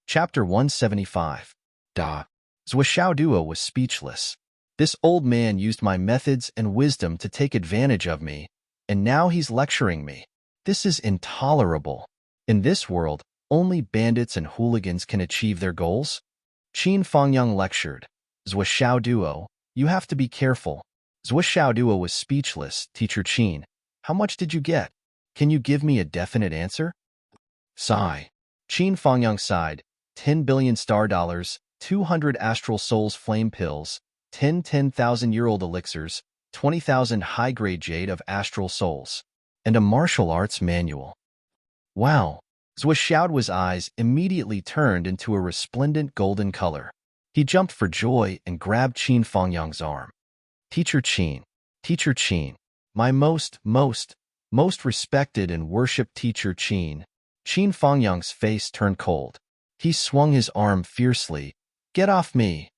Chapter 175. Da. Zhou Xiaoduo was speechless. This old man used my methods and wisdom to take advantage of me, and now he's lecturing me. This is intolerable. In this world, only bandits and hooligans can achieve their goals? Qin Fangyang lectured. Zhuo Duo, you have to be careful. Zhuo Duo was speechless. Teacher Qin, how much did you get? Can you give me a definite answer? Sigh. Qin Fangyang sighed. 10 billion star dollars, 200 astral souls flame pills, 10 10,000-year-old elixirs, 20,000 high-grade jade of astral souls, and a martial arts manual. Wow! Zhuo's eyes immediately turned into a resplendent golden color. He jumped for joy and grabbed Qin Fangyang's arm. Teacher Qin, my most respected and worshipped teacher Qin. Qin Fangyang's face turned cold. He swung his arm fiercely. Get off me!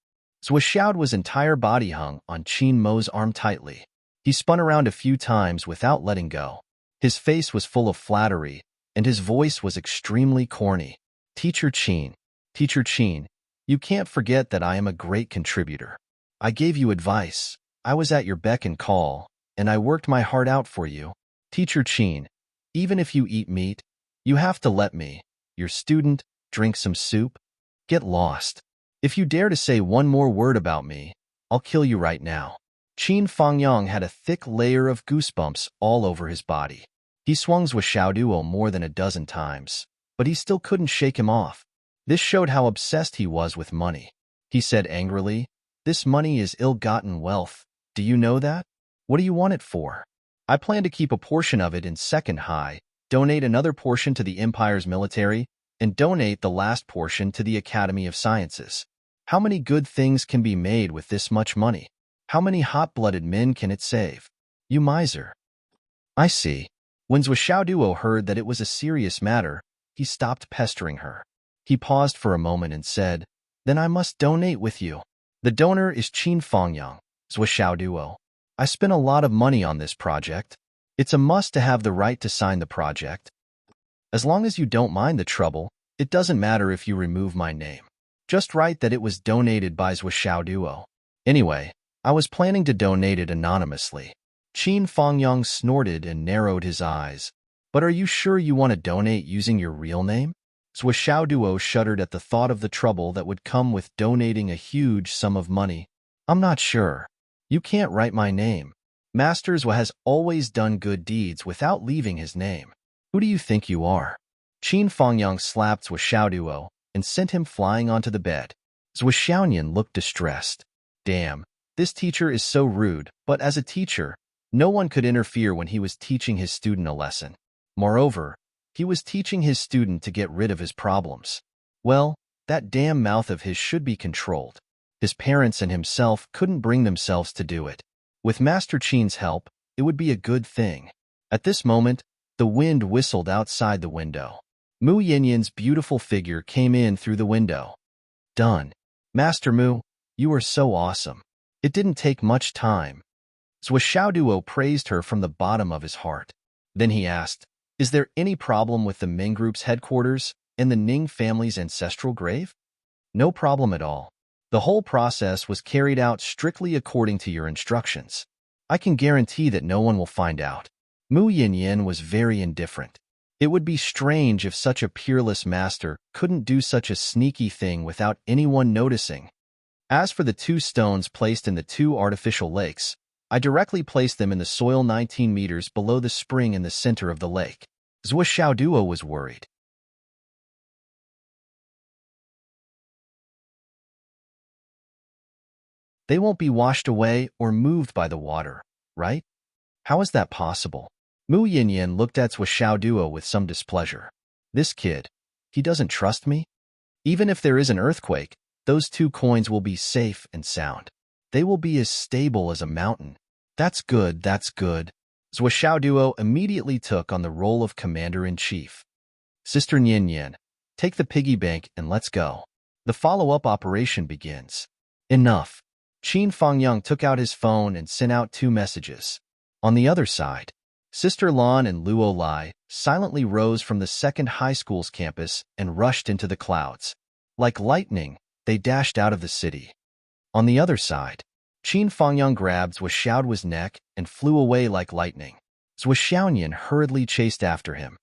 Zhuo's entire body hung on Qin Mo's arm tightly. He spun around a few times without letting go. His face was full of flattery, and his voice was extremely corny. Teacher Qin, you can't forget that I am a great contributor. I gave you advice. I was at your beck and call, and I worked my heart out for you. Teacher Qin, even if you eat meat, you have to let me, your student, drink some soup. Get lost. If you dare to say one more word about me, I'll kill you right now. Qin Fangyang had a thick layer of goosebumps all over his body. He swung Zhuo Duo more than a dozen times, but he still couldn't shake him off. This showed how obsessed he was with money. He said angrily, "This money is ill-gotten wealth. Do you know that? What do you want it for? I plan to keep a portion of it in second high, donate another portion to the Empire's military, and donate the last portion to the Academy of Sciences. How many good things can be made with this much money? How many hot-blooded men can it save? You miser." I see. When Zhuo Duo heard that it was a serious matter, he stopped pestering her. He paused for a moment and said, "Then I must donate with you. The donor is Qin Fangyang, Zhuo Duo. I spent a lot of money on this project. It's a must to have the right to sign the project. As long as you don't mind the trouble, it doesn't matter if you remove my name. Just write that it was donated by Zhuo Duo. Anyway, I was planning to donate it anonymously." Qin Fangyang snorted and narrowed his eyes. "But are you sure you want to donate using your real name?" Zhuo Duo shuddered at the thought of the trouble that would come with donating a huge sum of money. "I'm not sure. You can't write my name. Master Zhuo has always done good deeds without leaving his name. Who do you think you are?" Qin Fangyang slapped Zhuo Duo and sent him flying onto the bed. Zhuo looked distressed. Damn, this teacher is so rude, but as a teacher, no one could interfere when he was teaching his student a lesson. Moreover, he was teaching his student to get rid of his problems. Well, that damn mouth of his should be controlled. His parents and himself couldn't bring themselves to do it. With Master Qin's help, it would be a good thing. At this moment, the wind whistled outside the window. Mu Yinyan's beautiful figure came in through the window. "Done. Master Mu, you are so awesome. It didn't take much time." Zhuo Duo praised her from the bottom of his heart. Then he asked, "Is there any problem with the Ming Group's headquarters and the Ning family's ancestral grave?" "No problem at all. The whole process was carried out strictly according to your instructions. I can guarantee that no one will find out." Mu Yinyan was very indifferent. It would be strange if such a peerless master couldn't do such a sneaky thing without anyone noticing. "As for the 2 stones placed in the 2 artificial lakes, I directly placed them in the soil 19 meters below the spring in the center of the lake." Zhuo Duo was worried. "They won't be washed away or moved by the water, right? How is that possible?" Mu Yinyan looked at Zhuo Duo with some displeasure. "This kid, he doesn't trust me? Even if there is an earthquake, those 2 coins will be safe and sound. They will be as stable as a mountain." That's good. Zhuo Duo immediately took on the role of commander-in-chief. "Sister Nian, take the piggy bank and let's go. The follow-up operation begins." Enough. Qin Fangyang took out his phone and sent out 2 messages. On the other side, Sister Lan and Luo Lai silently rose from the second high school's campus and rushed into the clouds. Like lightning, they dashed out of the city. On the other side, Qin Fangyang grabbed Zhuo's neck and flew away like lightning. Zhuo hurriedly chased after him.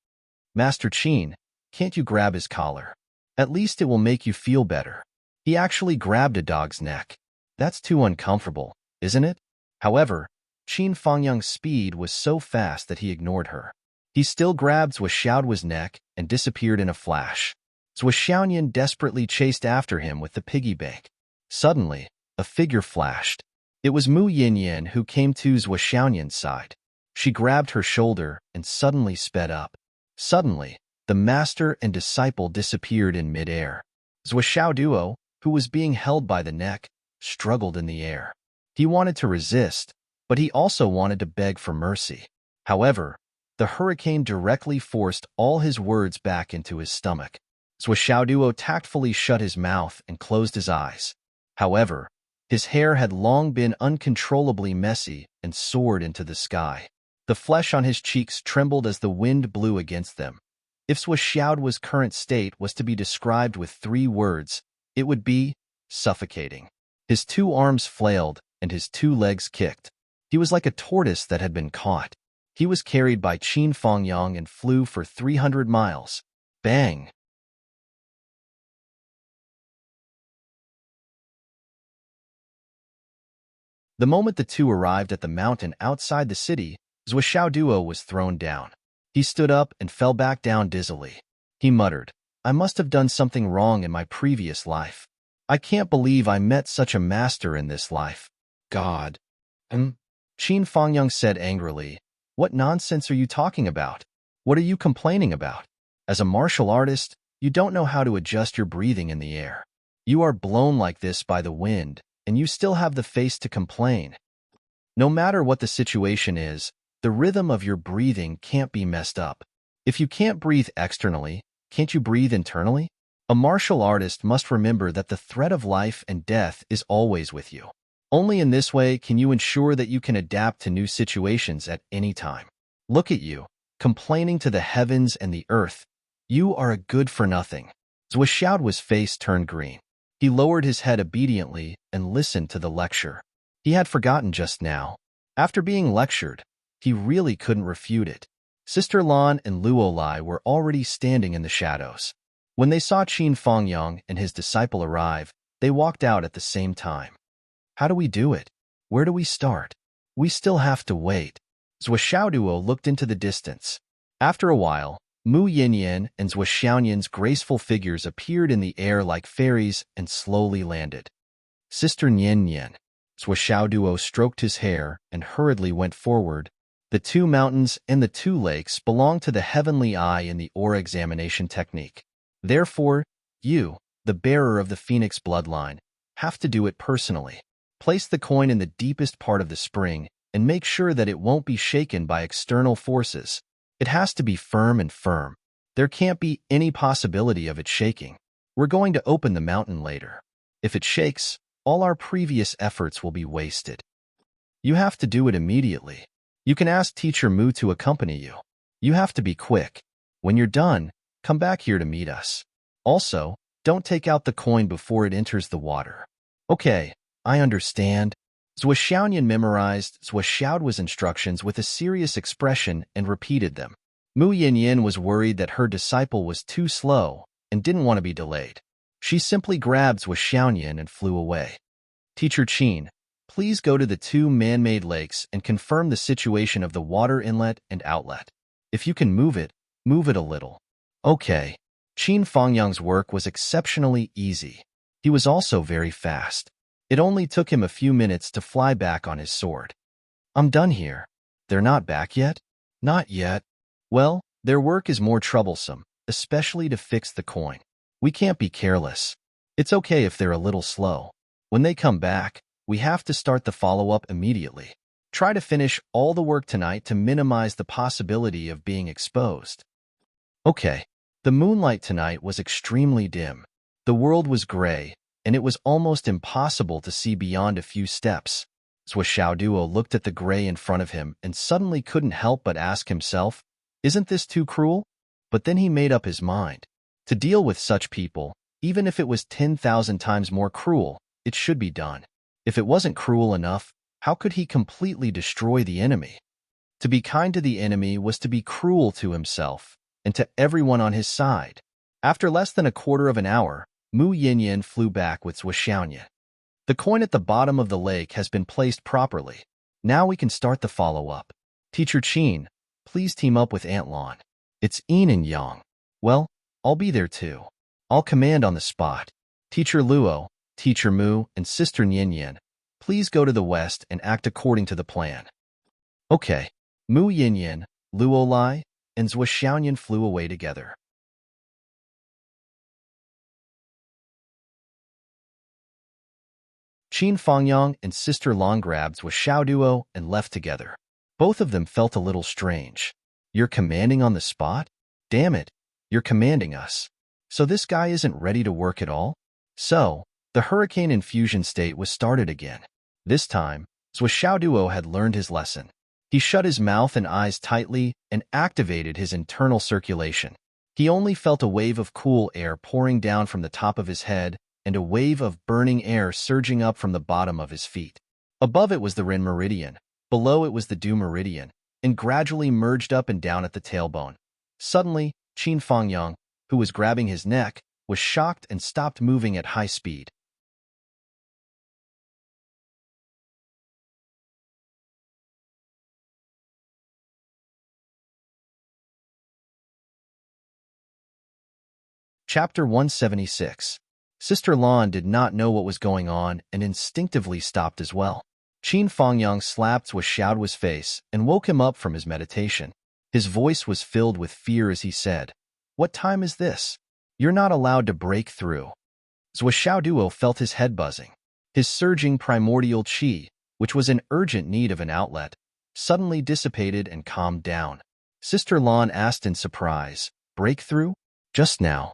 "Master Qin, can't you grab his collar? At least it will make you feel better." He actually grabbed a dog's neck. That's too uncomfortable, isn't it? However, Qin Fangyang's speed was so fast that he ignored her. He still grabbed Zhou Xiaoduo's neck and disappeared in a flash. Zhou Xiaoyan desperately chased after him with the piggy bank. Suddenly, a figure flashed. It was Mu Yinyan who came to Zhou Xiaoyan's side. She grabbed her shoulder and suddenly sped up. Suddenly, the master and disciple disappeared in midair. Zhou Xiaoduo, who was being held by the neck, struggled in the air. He wanted to resist, but he also wanted to beg for mercy. However, the hurricane directly forced all his words back into his stomach. Zhou Xiaoduo tactfully shut his mouth and closed his eyes. However, his hair had long been uncontrollably messy and soared into the sky. The flesh on his cheeks trembled as the wind blew against them. If Zhou Xiaoduo's current state was to be described with 3 words, it would be suffocating. His 2 arms flailed and his 2 legs kicked. He was like a tortoise that had been caught. He was carried by Qin Fangyang and flew for 300 miles. Bang! The moment the two arrived at the mountain outside the city, Zhou Xiaoduo was thrown down. He stood up and fell back down dizzily. He muttered, "I must have done something wrong in my previous life. I can't believe I met such a master in this life. God." Qin Fangyang said angrily, "What nonsense are you talking about? What are you complaining about? As a martial artist, you don't know how to adjust your breathing in the air. You are blown like this by the wind, and you still have the face to complain. No matter what the situation is, the rhythm of your breathing can't be messed up. If you can't breathe externally, can't you breathe internally? A martial artist must remember that the threat of life and death is always with you. Only in this way can you ensure that you can adapt to new situations at any time. Look at you, complaining to the heavens and the earth. You are a good-for-nothing." Zhou Xiaoduo's face turned green. He lowered his head obediently and listened to the lecture. He had forgotten just now. After being lectured, he really couldn't refute it. Sister Lan and Luolai were already standing in the shadows. When they saw Qin Fangyang and his disciple arrive, they walked out at the same time. "How do we do it? Where do we start? We still have to wait." Zhou Xiaoduo looked into the distance. After a while, Mu Yinyan and Zhou Xiaoyan's graceful figures appeared in the air like fairies and slowly landed. "Sister Nian," Zhou Xiaoduo stroked his hair and hurriedly went forward. The 2 mountains and the 2 lakes belong to the heavenly eye in the aura examination technique. Therefore, you, the bearer of the Phoenix bloodline, have to do it personally. Place the coin in the deepest part of the spring and make sure that it won't be shaken by external forces. It has to be firm and firm. There can't be any possibility of it shaking. We're going to open the mountain later. If it shakes, all our previous efforts will be wasted. You have to do it immediately. You can ask Teacher Mu to accompany you. You have to be quick. When you're done, come back here to meet us. Also, don't take out the coin before it enters the water." "Okay, I understand." Zhou Xiaoyan memorized Zhou Xiaoduo's instructions with a serious expression and repeated them. Mu Yinyan was worried that her disciple was too slow and didn't want to be delayed. She simply grabbed Zhou Xiaoyan and flew away. "Teacher Qin, please go to the 2 man-made lakes and confirm the situation of the water inlet and outlet. If you can move it a little." "Okay." Qin Fangyang's work was exceptionally easy. He was also very fast. It only took him a few minutes to fly back on his sword. "I'm done here." "They're not back yet?" "Not yet." "Well, their work is more troublesome, especially to fix the coin. We can't be careless. It's okay if they're a little slow. When they come back, we have to start the follow-up immediately. Try to finish all the work tonight to minimize the possibility of being exposed." "Okay." The moonlight tonight was extremely dim. The world was gray, and it was almost impossible to see beyond a few steps. Zhou Xiaoduo looked at the gray in front of him and suddenly couldn't help but ask himself, "Isn't this too cruel?" But then he made up his mind. To deal with such people, even if it was 10,000 times more cruel, it should be done. If it wasn't cruel enough, how could he completely destroy the enemy? To be kind to the enemy was to be cruel to himself and to everyone on his side. After less than a quarter of an hour, Mu Yinyan flew back with Zhou Xiaoyan. The coin at the bottom of the lake has been placed properly. Now we can start the follow-up. Teacher Qin, please team up with Aunt Lon. It's Yin and Yang. Well, I'll be there too. I'll command on the spot. Teacher Luo, Teacher Mu, and Sister Nian, please go to the west and act according to the plan. Okay. Mu Yin, Luo Lai, and Zhou Xiaoyan flew away together. Qin Fangyang and Sister Long grabbed Zhou Xiaoduo and left together. Both of them felt a little strange. You're commanding on the spot? Damn it, you're commanding us. So this guy isn't ready to work at all? So, the hurricane infusion state was started again. This time, Zhou Xiaoduo had learned his lesson. He shut his mouth and eyes tightly and activated his internal circulation. He only felt a wave of cool air pouring down from the top of his head and a wave of burning air surging up from the bottom of his feet. Above it was the Ren meridian, below it was the Du meridian, and gradually merged up and down at the tailbone. Suddenly, Qin Fangyang, who was grabbing his neck, was shocked and stopped moving at high speed. Chapter 176. Sister Lon did not know what was going on and instinctively stopped as well. Qin Fangyang slapped Zhou Xiaoduo's face and woke him up from his meditation. His voice was filled with fear as he said, "What time is this? You're not allowed to break through." Zhou Xiaoduo felt his head buzzing. His surging primordial qi, which was in urgent need of an outlet, suddenly dissipated and calmed down. Sister Lon asked in surprise, "Breakthrough? Just now?"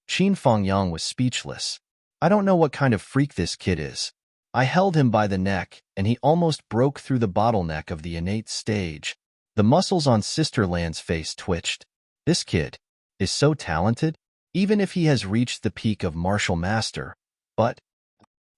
Qin Fangyang was speechless. "I don't know what kind of freak this kid is. I held him by the neck, and he almost broke through the bottleneck of the innate stage." The muscles on Sister Lan's face twitched. This kid is so talented, even if he has reached the peak of martial master. But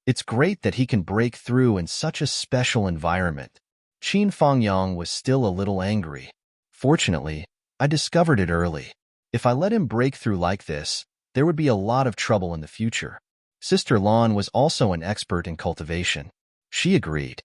it's great that he can break through in such a special environment. Qin Fangyang was still a little angry. Fortunately, I discovered it early. If I let him break through like this, there would be a lot of trouble in the future. Sister Lon was also an expert in cultivation. She agreed.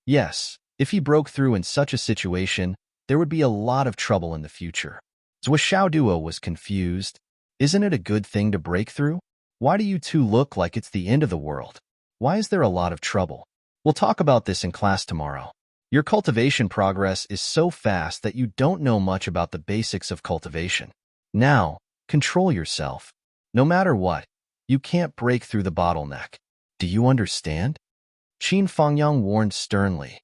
Yes, if he broke through in such a situation, there would be a lot of trouble in the future. Zhou Xiaoduo was confused. Isn't it a good thing to break through? Why do you two look like it's the end of the world? Why is there a lot of trouble? We'll talk about this in class tomorrow. Your cultivation progress is so fast that you don't know much about the basics of cultivation. Now, control yourself. No matter what, you can't break through the bottleneck. Do you understand? Qin Fangyang warned sternly.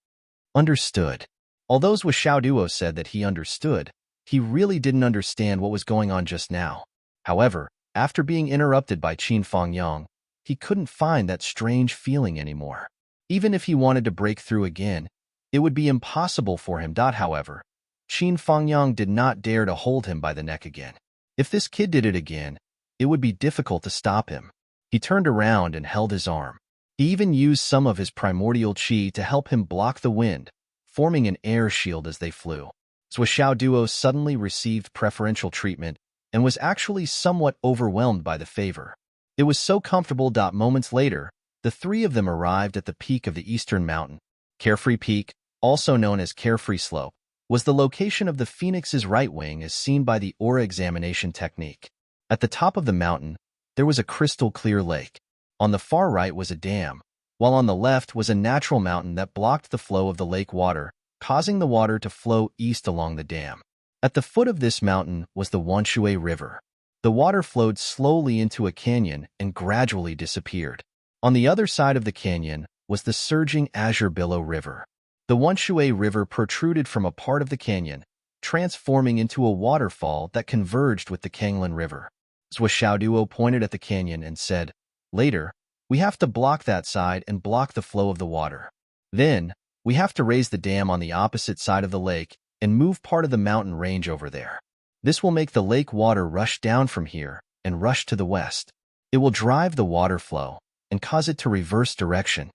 Understood. Although Zhou Xiaoduo said that he understood, he really didn't understand what was going on just now. However, after being interrupted by Qin Fangyang, he couldn't find that strange feeling anymore. Even if he wanted to break through again, it would be impossible for him. However, Qin Fangyang did not dare to hold him by the neck again. If this kid did it again, it would be difficult to stop him. He turned around and held his arm. He even used some of his primordial qi to help him block the wind, forming an air shield as they flew. Zhou Xiaoduo suddenly received preferential treatment and was actually somewhat overwhelmed by the favor. It was so comfortable. Moments later, the three of them arrived at the peak of the eastern mountain. Carefree Peak, also known as Carefree Slope, was the location of the phoenix's right wing as seen by the aura examination technique. At the top of the mountain, there was a crystal-clear lake. On the far right was a dam, while on the left was a natural mountain that blocked the flow of the lake water, causing the water to flow east along the dam. At the foot of this mountain was the Wanshui River. The water flowed slowly into a canyon and gradually disappeared. On the other side of the canyon was the surging Azure Billow River. The Wanshui River protruded from a part of the canyon, transforming into a waterfall that converged with the Kanglin River. Zhou Xiaoduo pointed at the canyon and said, "Later, we have to block that side and block the flow of the water. Then, we have to raise the dam on the opposite side of the lake and move part of the mountain range over there. This will make the lake water rush down from here and rush to the west. It will drive the water flow and cause it to reverse direction.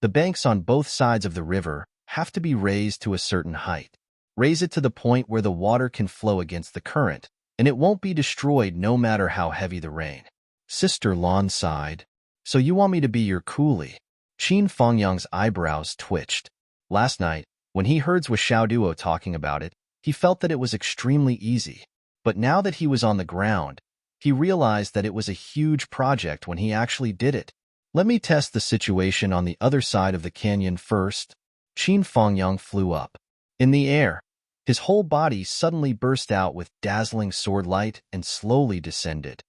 The banks on both sides of the river have to be raised to a certain height. Raise it to the point where the water can flow against the current, and it won't be destroyed no matter how heavy the rain." Sister Lon sighed. "So you want me to be your coolie? Qin Fengyang's eyebrows twitched. Last night, when he heard Zhou Xiaoduo talking about it, he felt that it was extremely easy. But now that he was on the ground, he realized that it was a huge project when he actually did it. Let me test the situation on the other side of the canyon first. Qin Fengyang flew up. In the air, his whole body suddenly burst out with dazzling sword light and slowly descended.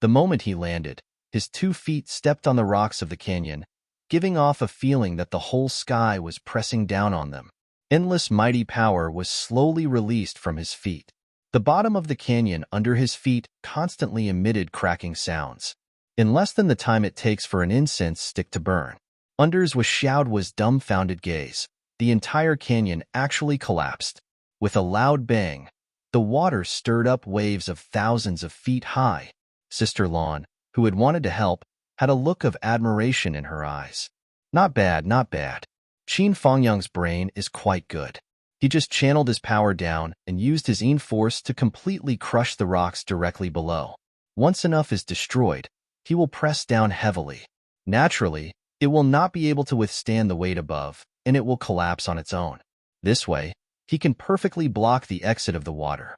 The moment he landed, his 2 feet stepped on the rocks of the canyon, giving off a feeling that the whole sky was pressing down on them. Endless mighty power was slowly released from his feet. The bottom of the canyon under his feet constantly emitted cracking sounds. In less than the time it takes for an incense stick to burn. Under Zhou Xiaoduo's dumbfounded gaze, the entire canyon actually collapsed. With a loud bang, the water stirred up waves of thousands of feet high. Sister Lan, who had wanted to help, had a look of admiration in her eyes. Not bad, not bad. Qin Fengyang's brain is quite good. He just channeled his power down and used his Yin force to completely crush the rocks directly below. Once enough is destroyed, he will press down heavily. Naturally, it will not be able to withstand the weight above, and it will collapse on its own. This way, he can perfectly block the exit of the water.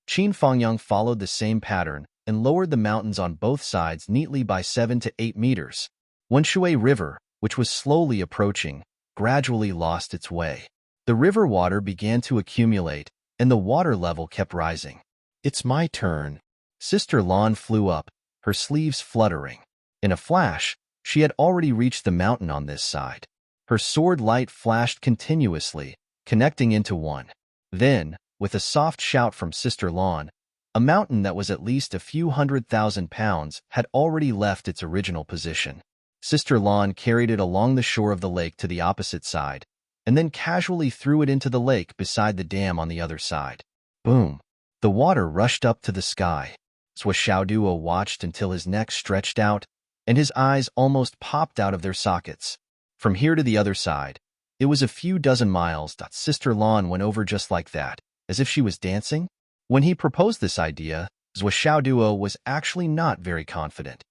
Qin Fengyang followed the same pattern and lowered the mountains on both sides neatly by 7 to 8 meters. Wenshui River, which was slowly approaching, gradually lost its way. The river water began to accumulate, and the water level kept rising. It's my turn. Sister Lan flew up, her sleeves fluttering. In a flash, she had already reached the mountain on this side. Her sword light flashed continuously, connecting into one. Then, with a soft shout from Sister Lan, a mountain that was at least a few 100,000 pounds had already left its original position. Sister Lan carried it along the shore of the lake to the opposite side, and then casually threw it into the lake beside the dam on the other side. Boom! The water rushed up to the sky. Zhou Xiaoduo watched until his neck stretched out, and his eyes almost popped out of their sockets. From here to the other side, it was a few dozen miles. Sister Lan went over just like that, as if she was dancing. When he proposed this idea, Zhou Xiaoduo was actually not very confident.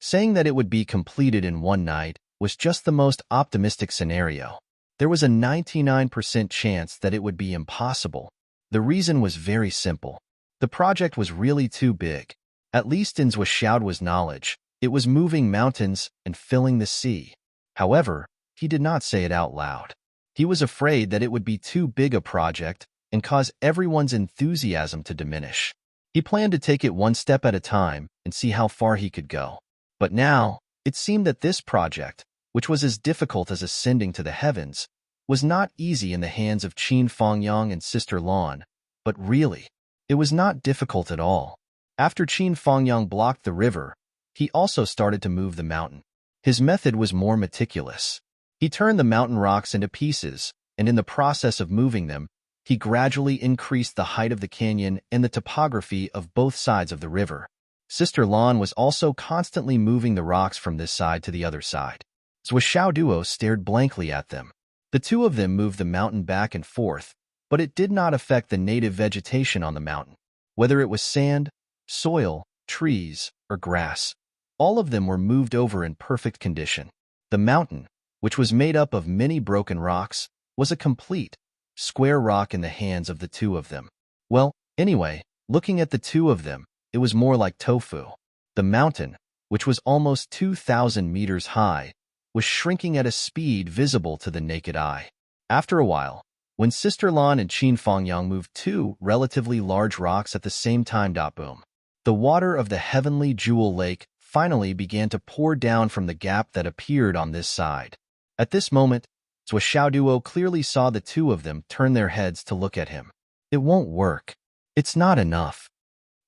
Saying that it would be completed in one night was just the most optimistic scenario. There was a 99% chance that it would be impossible. The reason was very simple. The project was really too big. At least in Zhou Xiaoduo's knowledge, it was moving mountains and filling the sea. However, he did not say it out loud. He was afraid that it would be too big a project and cause everyone's enthusiasm to diminish. He planned to take it one step at a time and see how far he could go. But now, it seemed that this project, which was as difficult as ascending to the heavens, was not easy in the hands of Qin Fengyang and Sister Lan, but really, it was not difficult at all. After Qin Fengyang blocked the river, he also started to move the mountain. His method was more meticulous. He turned the mountain rocks into pieces, and in the process of moving them, he gradually increased the height of the canyon and the topography of both sides of the river. Sister Lan was also constantly moving the rocks from this side to the other side. Zhou Xiaoduo stared blankly at them. The two of them moved the mountain back and forth, but it did not affect the native vegetation on the mountain. Whether it was sand, soil, trees, or grass, all of them were moved over in perfect condition. The mountain, which was made up of many broken rocks, was a complete, square rock in the hands of the two of them. Well, anyway, looking at the two of them, it was more like tofu. The mountain, which was almost 2,000 meters high, was shrinking at a speed visible to the naked eye. After a while, when Sister Lan and Qin Fengyang moved two relatively large rocks at the same time, boom, the water of the heavenly jewel lake finally began to pour down from the gap that appeared on this side. At this moment, Zhou Xiaoduo clearly saw the two of them turn their heads to look at him. It won't work. It's not enough.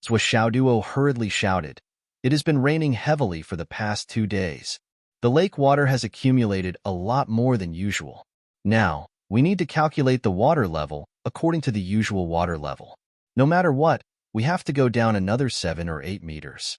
Zhou Xiaoduo hurriedly shouted. It has been raining heavily for the past 2 days. The lake water has accumulated a lot more than usual. Now, we need to calculate the water level according to the usual water level. No matter what, we have to go down another 7 or 8 meters.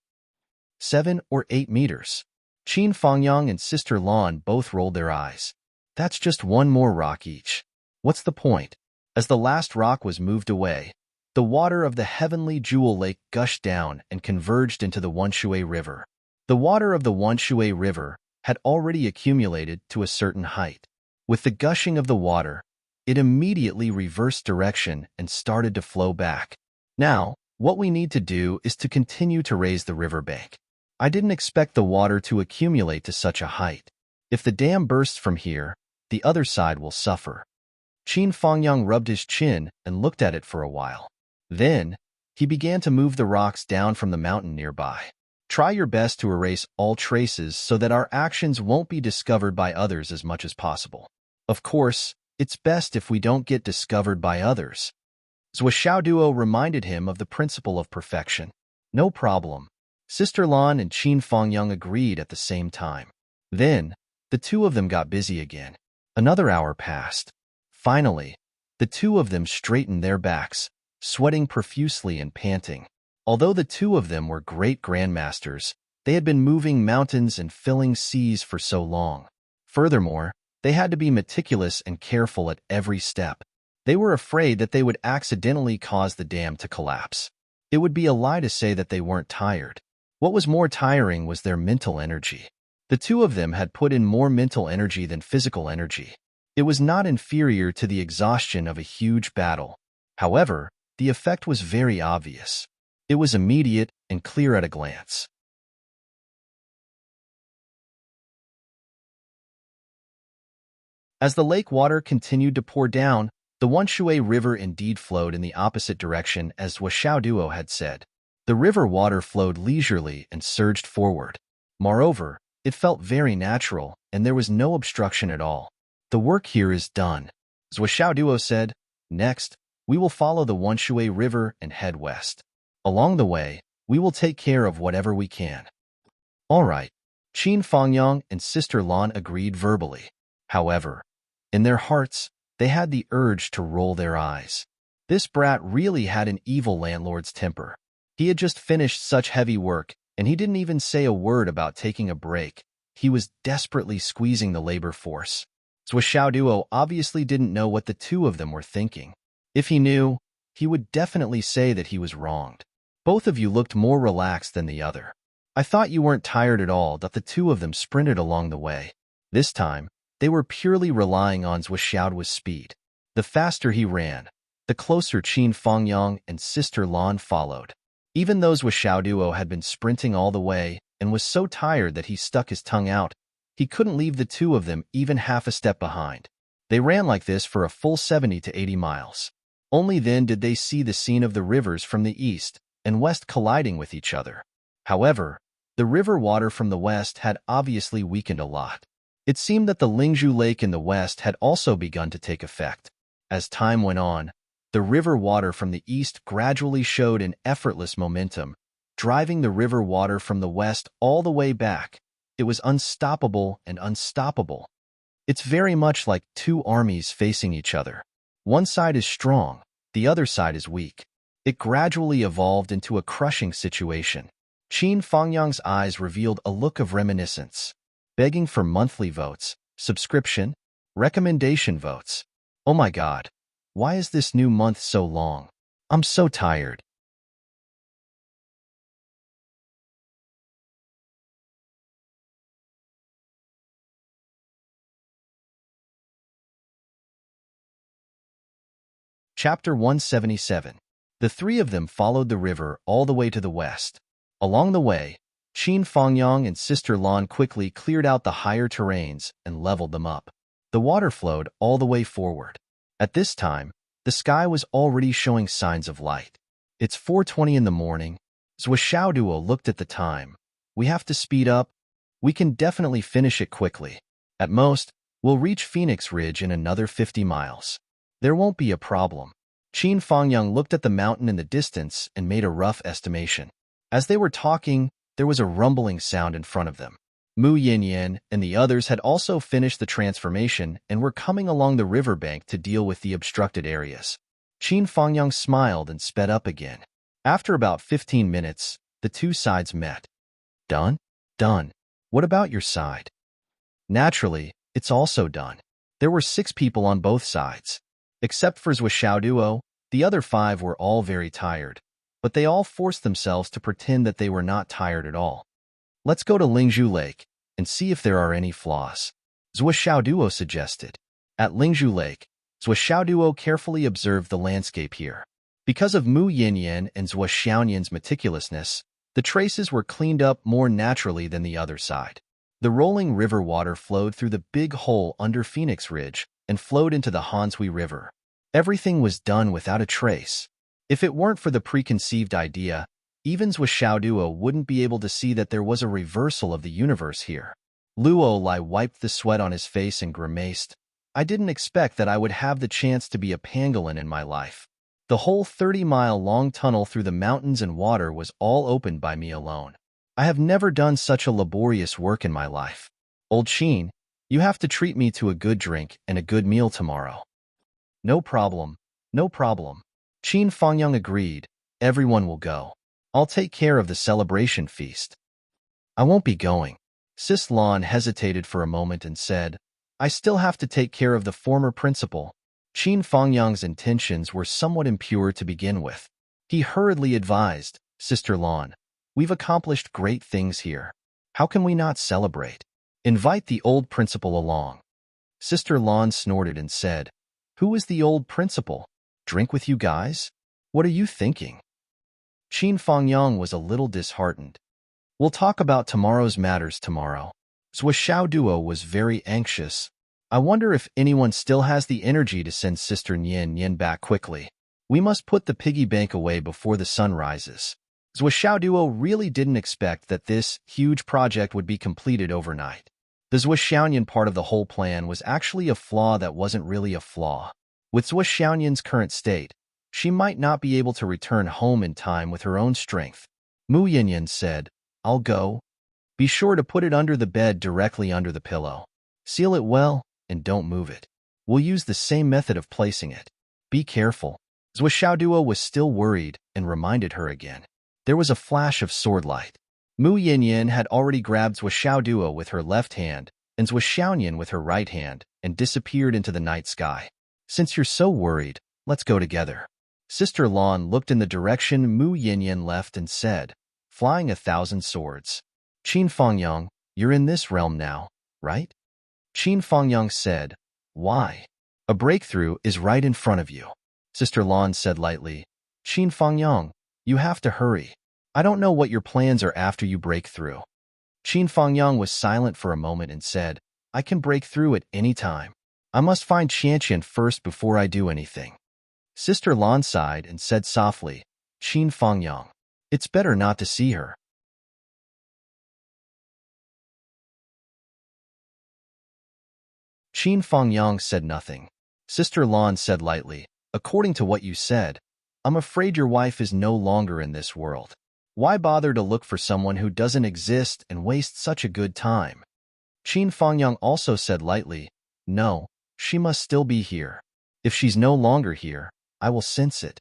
7 or 8 meters. Qin Fengyang and Sister Lan both rolled their eyes. That's just one more rock each. What's the point? As the last rock was moved away, the water of the heavenly jewel lake gushed down and converged into the Wanshui River. The water of the Wanshui River had already accumulated to a certain height. With the gushing of the water, it immediately reversed direction and started to flow back. Now, what we need to do is to continue to raise the riverbank. I didn't expect the water to accumulate to such a height. If the dam bursts from here, the other side will suffer. Qin Fangyang rubbed his chin and looked at it for a while. Then, he began to move the rocks down from the mountain nearby. Try your best to erase all traces so that our actions won't be discovered by others as much as possible. Of course, it's best if we don't get discovered by others. Zhou Xiaoduo reminded him of the principle of perfection. No problem. Sister Lan and Qin Fangyang agreed at the same time. Then, the two of them got busy again. Another hour passed. Finally, the two of them straightened their backs, sweating profusely and panting. Although the two of them were great grandmasters, they had been moving mountains and filling seas for so long. Furthermore, they had to be meticulous and careful at every step. They were afraid that they would accidentally cause the dam to collapse. It would be a lie to say that they weren't tired. What was more tiring was their mental energy. The two of them had put in more mental energy than physical energy. It was not inferior to the exhaustion of a huge battle. However, the effect was very obvious. It was immediate and clear at a glance. As the lake water continued to pour down, the Wanshui River indeed flowed in the opposite direction as Xiaoduo had said. The river water flowed leisurely and surged forward. Moreover, it felt very natural, and there was no obstruction at all. The work here is done, Zhou Xiaoduo said. Next, we will follow the Wanshui River and head west. Along the way, we will take care of whatever we can. All right, Qin Fangyang and Sister Lan agreed verbally. However, in their hearts, they had the urge to roll their eyes. This brat really had an evil landlord's temper. He had just finished such heavy work, and he didn't even say a word about taking a break. He was desperately squeezing the labor force. Zhou Xiaoduo obviously didn't know what the two of them were thinking. If he knew, he would definitely say that he was wronged. Both of you looked more relaxed than the other. I thought you weren't tired at all, that the two of them sprinted along the way. This time, they were purely relying on Zhou Xiaoduo's speed. The faster he ran, the closer Qin Fangyang and Sister Lan followed. Even though Zhou Xiaoduo had been sprinting all the way and was so tired that he stuck his tongue out, he couldn't leave the two of them even half a step behind. They ran like this for a full 70 to 80 miles. Only then did they see the scene of the rivers from the east and west colliding with each other. However, the river water from the west had obviously weakened a lot. It seemed that the Lingzhu Lake in the west had also begun to take effect. As time went on, the river water from the east gradually showed an effortless momentum, driving the river water from the west all the way back. It was unstoppable and unstoppable. It's very much like two armies facing each other. One side is strong, the other side is weak. It gradually evolved into a crushing situation. Qin Fangyang's eyes revealed a look of reminiscence. Begging for monthly votes, subscription, recommendation votes. Oh my God, why is this new month so long? I'm so tired. Chapter 177. The three of them followed the river all the way to the west. Along the way, Qin Fangyang and Sister Lan quickly cleared out the higher terrains and leveled them up. The water flowed all the way forward. At this time, the sky was already showing signs of light. It's 4:20 in the morning. Zhou Xiaoduo looked at the time. We have to speed up. We can definitely finish it quickly. At most, we'll reach Phoenix Ridge in another 50 miles. There won't be a problem. Qin Fangyang looked at the mountain in the distance and made a rough estimation. As they were talking, there was a rumbling sound in front of them. Mu Yinyan and the others had also finished the transformation and were coming along the riverbank to deal with the obstructed areas. Qin Fangyang smiled and sped up again. After about 15 minutes, the two sides met. Done? Done. What about your side? Naturally, it's also done. There were 6 people on both sides. Except for Zhuo, the other 5 were all very tired, but they all forced themselves to pretend that they were not tired at all. Let's go to Lingzhu Lake and see if there are any flaws, Zhuo suggested. At Lingzhu Lake, Zhuo carefully observed the landscape here. Because of Mu Yinyan and Zhuo Xiaoyan's meticulousness, the traces were cleaned up more naturally than the other side. The rolling river water flowed through the big hole under Phoenix Ridge and flowed into the Hanshui River. Everything was done without a trace. If it weren't for the preconceived idea, even Zhuo wouldn't be able to see that there was a reversal of the universe here. Luo Lai wiped the sweat on his face and grimaced. I didn't expect that I would have the chance to be a pangolin in my life. The whole 30-mile-long tunnel through the mountains and water was all opened by me alone. I have never done such a laborious work in my life. Old Qin, you have to treat me to a good drink and a good meal tomorrow. No problem, no problem. Qin Fangyang agreed. Everyone will go. I'll take care of the celebration feast. I won't be going. Sis Lan hesitated for a moment and said, I still have to take care of the former principal. Qin Fangyang's intentions were somewhat impure to begin with. He hurriedly advised, Sister Lan, we've accomplished great things here. How can we not celebrate? Invite the old principal along. Sister Lan snorted and said, Who is the old principal? Drink with you guys? What are you thinking? Qin Fangyang was a little disheartened. We'll talk about tomorrow's matters tomorrow. Zhuo was very anxious. I wonder if anyone still has the energy to send Sister Nian back quickly. We must put the piggy bank away before the sun rises. Zhuo really didn't expect that this huge project would be completed overnight. The Zhuo part of the whole plan was actually a flaw that wasn't really a flaw. With Zhuo current state, she might not be able to return home in time with her own strength. Mu Yinyan said, I'll go. Be sure to put it under the bed directly under the pillow. Seal it well, and don't move it. We'll use the same method of placing it. Be careful. Zhuo was still worried and reminded her again. There was a flash of sword light. Mu Yinyan had already grabbed Zhuo with her left hand and Zhuo with her right hand and disappeared into the night sky. Since you're so worried, let's go together. Sister Lan looked in the direction Mu Yinyan left and said, Flying 1,000 swords. Qin Fangyang, you're in this realm now, right? Qin Fangyang said, Why? A breakthrough is right in front of you. Sister Lan said lightly, Qin Fangyang, you have to hurry. I don't know what your plans are after you break through. Qin Fangyang was silent for a moment and said, I can break through at any time. I must find Qianqian first before I do anything. Sister Lan sighed and said softly, Qin Fangyang, it's better not to see her. Qin Fangyang said nothing. Sister Lan said lightly, According to what you said, I'm afraid your wife is no longer in this world. Why bother to look for someone who doesn't exist and waste such a good time? Qin Fangyang also said lightly, No, she must still be here. If she's no longer here, I will sense it.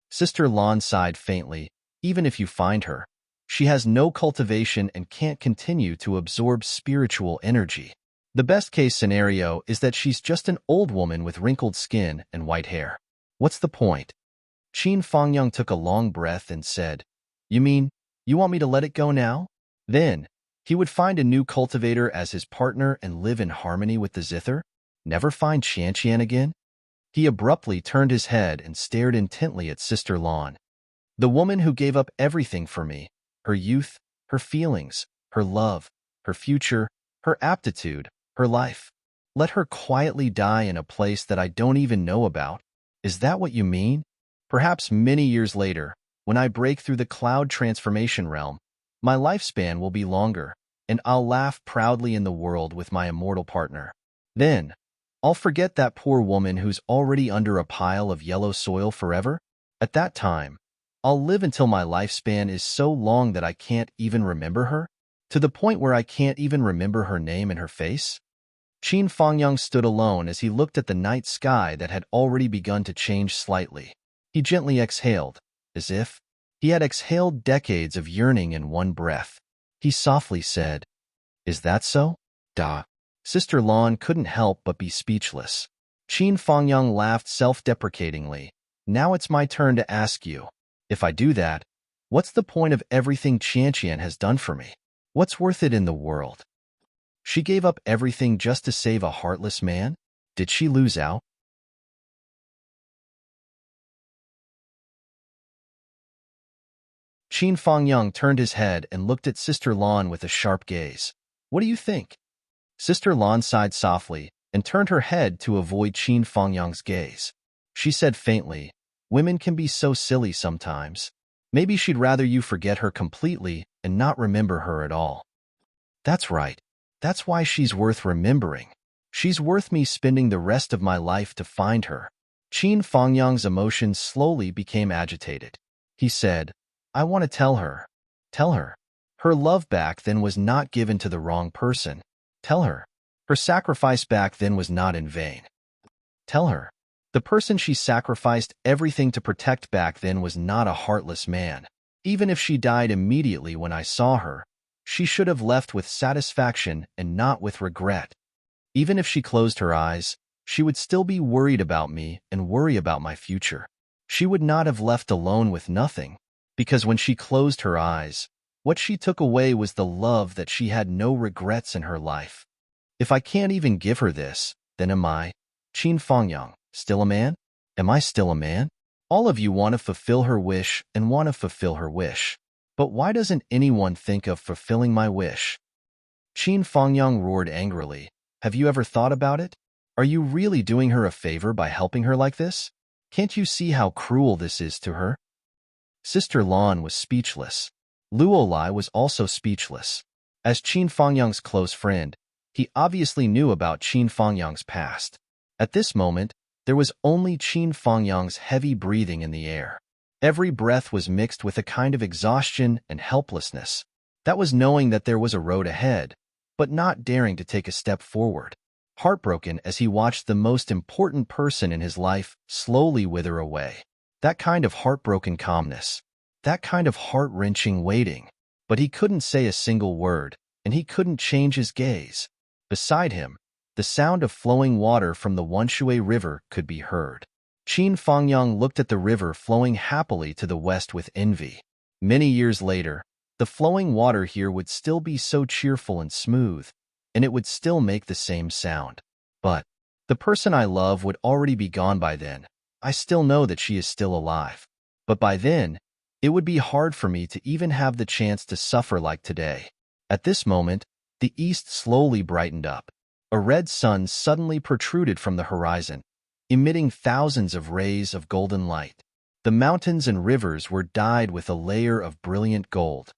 Sister Lan sighed faintly, Even if you find her, she has no cultivation and can't continue to absorb spiritual energy. The best-case scenario is that she's just an old woman with wrinkled skin and white hair. What's the point? Qin Fangyang took a long breath and said, You mean, you want me to let it go now? Then, he would find a new cultivator as his partner and live in harmony with the zither? Never find Qianqian again? He abruptly turned his head and stared intently at Sister Lan. The woman who gave up everything for me, her youth, her feelings, her love, her future, her aptitude, her life. Let her quietly die in a place that I don't even know about. Is that what you mean? Perhaps many years later, when I break through the cloud transformation realm, my lifespan will be longer, and I'll laugh proudly in the world with my immortal partner. Then, I'll forget that poor woman who's already under a pile of yellow soil forever. At that time, I'll live until my lifespan is so long that I can't even remember her, to the point where I can't even remember her name and her face. Qin Fangyang stood alone as he looked at the night sky that had already begun to change slightly. He gently exhaled, as if he had exhaled decades of yearning in one breath. He softly said, Is that so? Da. Sister Lan couldn't help but be speechless. Qin Fangyang laughed self-deprecatingly. Now it's my turn to ask you. If I do that, what's the point of everything Qianqian has done for me? What's worth it in the world? She gave up everything just to save a heartless man? Did she lose out? Qin Fangyang turned his head and looked at Sister Lan with a sharp gaze. What do you think? Sister Lan sighed softly and turned her head to avoid Qin Fangyang's gaze. She said faintly, women can be so silly sometimes. Maybe she'd rather you forget her completely and not remember her at all. That's right. That's why she's worth remembering. She's worth me spending the rest of my life to find her. Qin Fangyang's emotions slowly became agitated. He said, I want to tell her. Tell her. Her love back then was not given to the wrong person. Tell her. Her sacrifice back then was not in vain. Tell her. The person she sacrificed everything to protect back then was not a heartless man. Even if she died immediately when I saw her, she should have left with satisfaction and not with regret. Even if she closed her eyes, she would still be worried about me and worry about my future. She would not have left alone with nothing, because when she closed her eyes, what she took away was the love that she had no regrets in her life. If I can't even give her this, then am I, Qin Fangyang, still a man? Am I still a man? All of you want to fulfill her wish and want to fulfill her wish. But why doesn't anyone think of fulfilling my wish? Qin Fangyang roared angrily. Have you ever thought about it? Are you really doing her a favor by helping her like this? Can't you see how cruel this is to her? Sister Lan was speechless. Luolai was also speechless. As Qin Fangyang's close friend, he obviously knew about Qin Fangyang's past. At this moment, there was only Qin Fangyang's heavy breathing in the air. Every breath was mixed with a kind of exhaustion and helplessness. That was knowing that there was a road ahead, but not daring to take a step forward. Heartbroken as he watched the most important person in his life slowly wither away. That kind of heartbroken calmness. That kind of heart-wrenching waiting. But he couldn't say a single word, and he couldn't change his gaze. Beside him, the sound of flowing water from the Wanshui River could be heard. Qin Fangyang looked at the river flowing happily to the west with envy. Many years later, the flowing water here would still be so cheerful and smooth, and it would still make the same sound. But the person I love would already be gone by then. I still know that she is still alive. But by then, it would be hard for me to even have the chance to suffer like today. At this moment, the east slowly brightened up. A red sun suddenly protruded from the horizon, emitting thousands of rays of golden light. The mountains and rivers were dyed with a layer of brilliant gold.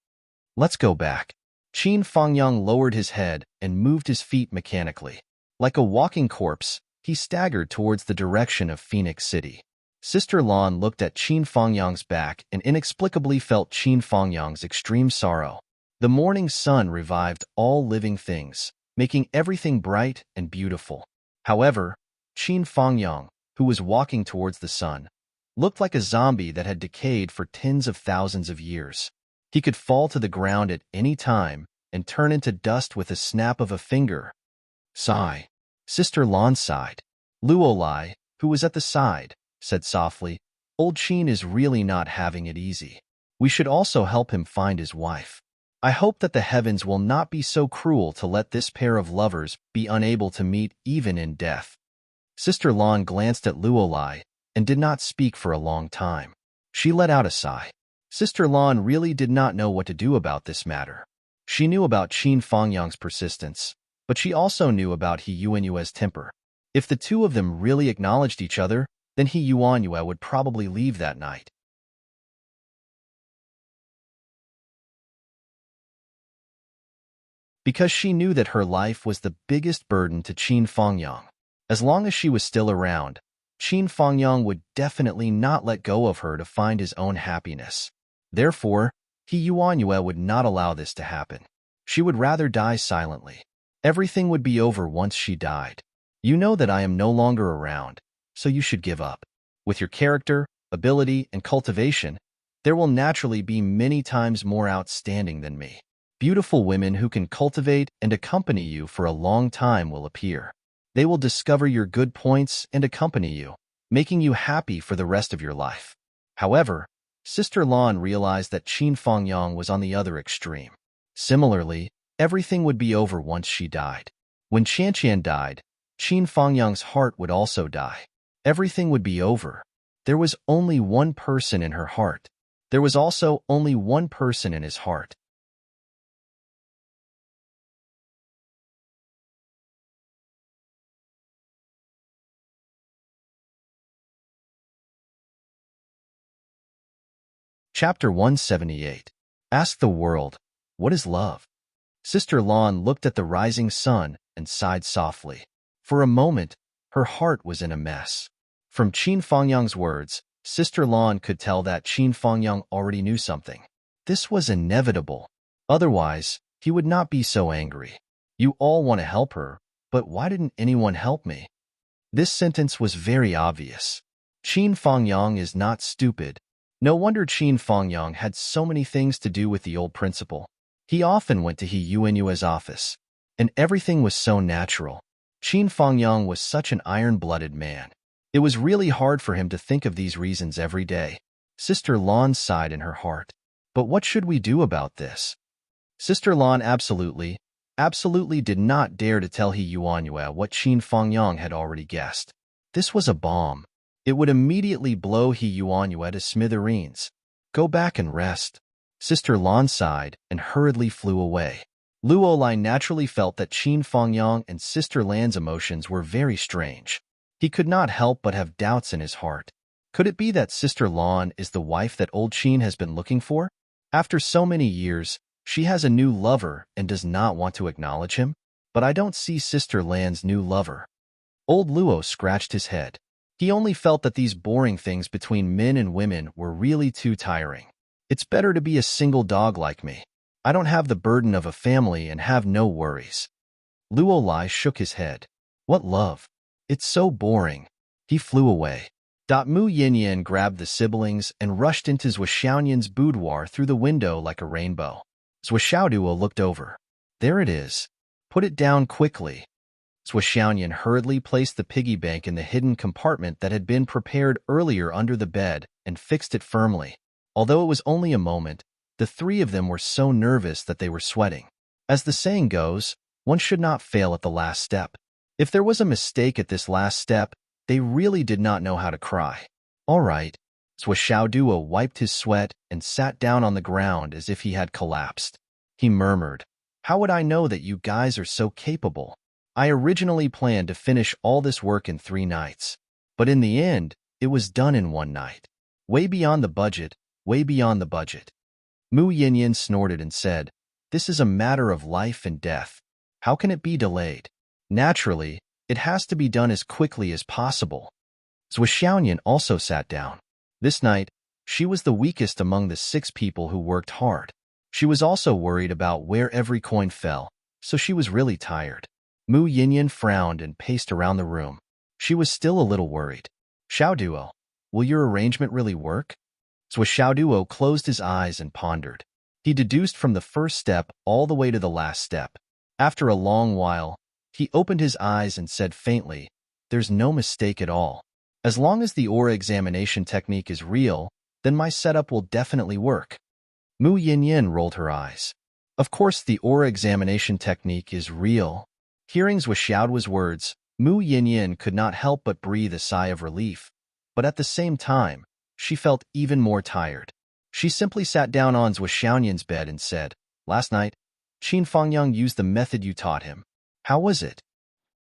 Let's go back. Qin Fangyang lowered his head and moved his feet mechanically. Like a walking corpse, he staggered towards the direction of Phoenix City. Sister Lan looked at Qin Fangyang's back and inexplicably felt Qin Fangyang's extreme sorrow. The morning sun revived all living things, making everything bright and beautiful. However, Qin Fangyang, who was walking towards the sun, looked like a zombie that had decayed for tens of thousands of years. He could fall to the ground at any time and turn into dust with a snap of a finger. Sigh. Sister Lan sighed. Luolai, who was at the side, said softly, Old Qin is really not having it easy. We should also help him find his wife. I hope that the heavens will not be so cruel to let this pair of lovers be unable to meet even in death. Sister Lan glanced at Luolai and did not speak for a long time. She let out a sigh. Sister Lan really did not know what to do about this matter. She knew about Qin Fangyang's persistence, but she also knew about He Yuanyue's temper. If the two of them really acknowledged each other, then He Yuanyue would probably leave that night. Because she knew that her life was the biggest burden to Qin Fangyang. As long as she was still around, Qin Fangyang would definitely not let go of her to find his own happiness. Therefore, He Yuanyue would not allow this to happen. She would rather die silently. Everything would be over once she died. You know that I am no longer around, so you should give up. With your character, ability, and cultivation, there will naturally be many times more outstanding than me. Beautiful women who can cultivate and accompany you for a long time will appear. They will discover your good points and accompany you, making you happy for the rest of your life. However, Sister Lan realized that Qin Fangyang was on the other extreme. Similarly, everything would be over once she died. When Qianqian died, Qin Fangyang's heart would also die. Everything would be over. There was only one person in her heart. There was also only one person in his heart. Chapter 178. Ask the world, what is love? Sister Lan looked at the rising sun and sighed softly. For a moment, her heart was in a mess. From Qin Fangyang's words, Sister Lan could tell that Qin Fangyang already knew something. This was inevitable. Otherwise, he would not be so angry. You all want to help her, but why didn't anyone help me? This sentence was very obvious. Qin Fangyang is not stupid. No wonder Qin Fangyang had so many things to do with the old principal. He often went to He Yuanyue's office, and everything was so natural. Qin Fangyang was such an iron-blooded man. It was really hard for him to think of these reasons every day. Sister Lan sighed in her heart. But what should we do about this? Sister Lan absolutely did not dare to tell He Yuanyue what Qin Fangyang had already guessed. This was a bomb. It would immediately blow He Yuanyue to smithereens. Go back and rest. Sister Lan sighed and hurriedly flew away. Luo Lai naturally felt that Qin Fangyang and Sister Lan's emotions were very strange. He could not help but have doubts in his heart. Could it be that Sister Lan is the wife that old Qin has been looking for? After so many years, she has a new lover and does not want to acknowledge him? But I don't see Sister Lan's new lover. Old Luo scratched his head. He only felt that these boring things between men and women were really too tiring. It's better to be a single dog like me. I don't have the burden of a family and have no worries. Luo Lai shook his head. What love? It's so boring. He flew away. Mu Yinyan grabbed the siblings and rushed into Zhou Xiaoyan's boudoir through the window like a rainbow. Zhou Xiaoduo looked over. There it is. Put it down quickly. Zhou Xiaoyan hurriedly placed the piggy bank in the hidden compartment that had been prepared earlier under the bed and fixed it firmly. Although it was only a moment, the three of them were so nervous that they were sweating. As the saying goes, one should not fail at the last step. If there was a mistake at this last step, they really did not know how to cry. All right. Zhou Xiaoduo wiped his sweat and sat down on the ground as if he had collapsed. He murmured, "How would I know that you guys are so capable? I originally planned to finish all this work in 3 nights. But in the end, it was done in 1 night. Way beyond the budget, way beyond the budget." Mu Yinyan snorted and said, "This is a matter of life and death. How can it be delayed? Naturally, it has to be done as quickly as possible." Zhou Xiaoyan also sat down. This night, she was the weakest among the 6 people who worked hard. She was also worried about where every coin fell, so she was really tired. Mu Yinyan frowned and paced around the room. She was still a little worried. "Xiaoduo, will your arrangement really work?" Zhou Xiaoduo closed his eyes and pondered. He deduced from the first step all the way to the last step. After a long while, he opened his eyes and said faintly, "There's no mistake at all. As long as the aura examination technique is real, then my setup will definitely work." Mu Yinyan rolled her eyes. Of course the aura examination technique is real. Hearing Zhou Xiaoduo's words, Mu Yinyan could not help but breathe a sigh of relief. But at the same time, she felt even more tired. She simply sat down on Zhou Xiaoyan's bed and said, "Last night, Qin Fangyang used the method you taught him. How was it?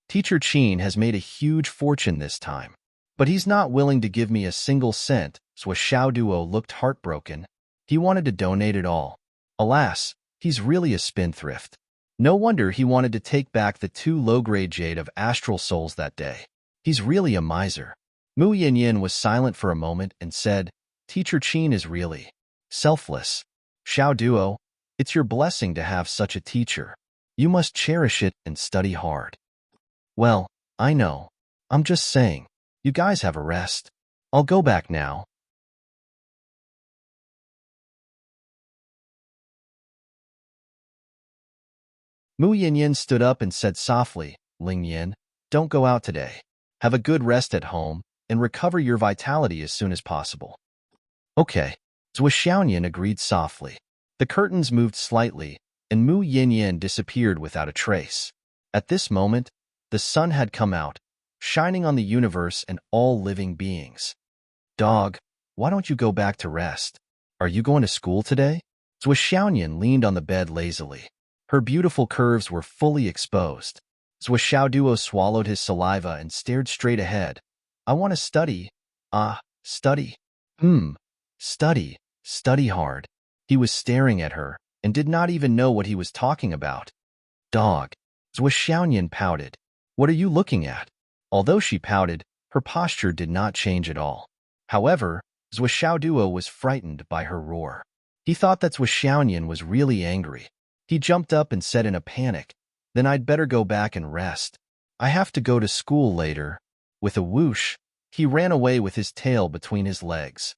Teacher Qin has made a huge fortune this time. But he's not willing to give me a single cent." Zhou Xiaoduo looked heartbroken. He wanted to donate it all. Alas, he's really a spendthrift. No wonder he wanted to take back the 2 low-grade jade of astral souls that day. He's really a miser. Mu Yinyan was silent for a moment and said, "Teacher Qin is really selfless. Xiaoduo, it's your blessing to have such a teacher. You must cherish it and study hard." "Well, I know. I'm just saying. You guys have a rest. I'll go back now." Mu Yinyin stood up and said softly, Ling Yin, don't go out today. Have a good rest at home and recover your vitality as soon as possible. Okay. Zhou Xiaoyan agreed softly. The curtains moved slightly, and Mu Yinyin disappeared without a trace. At this moment, the sun had come out, shining on the universe and all living beings. Dog, why don't you go back to rest? Are you going to school today? Zhou Xiaoyan leaned on the bed lazily. Her beautiful curves were fully exposed. Zhou Xiaoduo swallowed his saliva and stared straight ahead. I want to study. Study. Study. Study hard. He was staring at her and did not even know what he was talking about. Dog. Zhou Xiaoyan pouted. What are you looking at? Although she pouted, her posture did not change at all. However, Zhou Xiaoduo was frightened by her roar. He thought that Zhou Xiaoyan was really angry. He jumped up and said in a panic, Then I'd better go back and rest. I have to go to school later. With a whoosh, he ran away with his tail between his legs.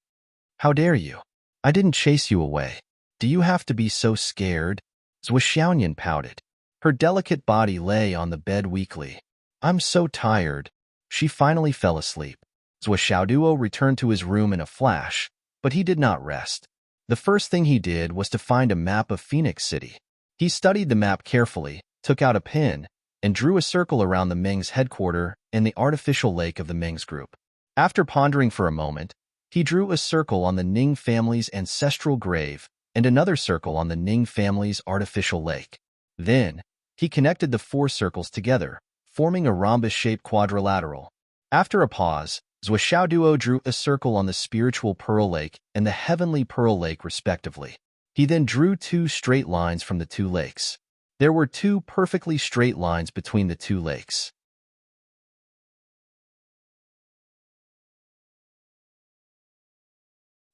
How dare you? I didn't chase you away. Do you have to be so scared? Zhou Xiaoyan pouted. Her delicate body lay on the bed weakly. I'm so tired. She finally fell asleep. Zhou Xiaoduo returned to his room in a flash, but he did not rest. The first thing he did was to find a map of Phoenix City. He studied the map carefully, took out a pen, and drew a circle around the Ming's headquarters and the artificial lake of the Ming's group. After pondering for a moment, he drew a circle on the Ning family's ancestral grave and another circle on the Ning family's artificial lake. Then, he connected the 4 circles together, forming a rhombus-shaped quadrilateral. After a pause, Zhou Xiaoduo drew a circle on the spiritual pearl lake and the heavenly pearl lake respectively. He then drew 2 straight lines from the 2 lakes. There were 2 perfectly straight lines between the 2 lakes.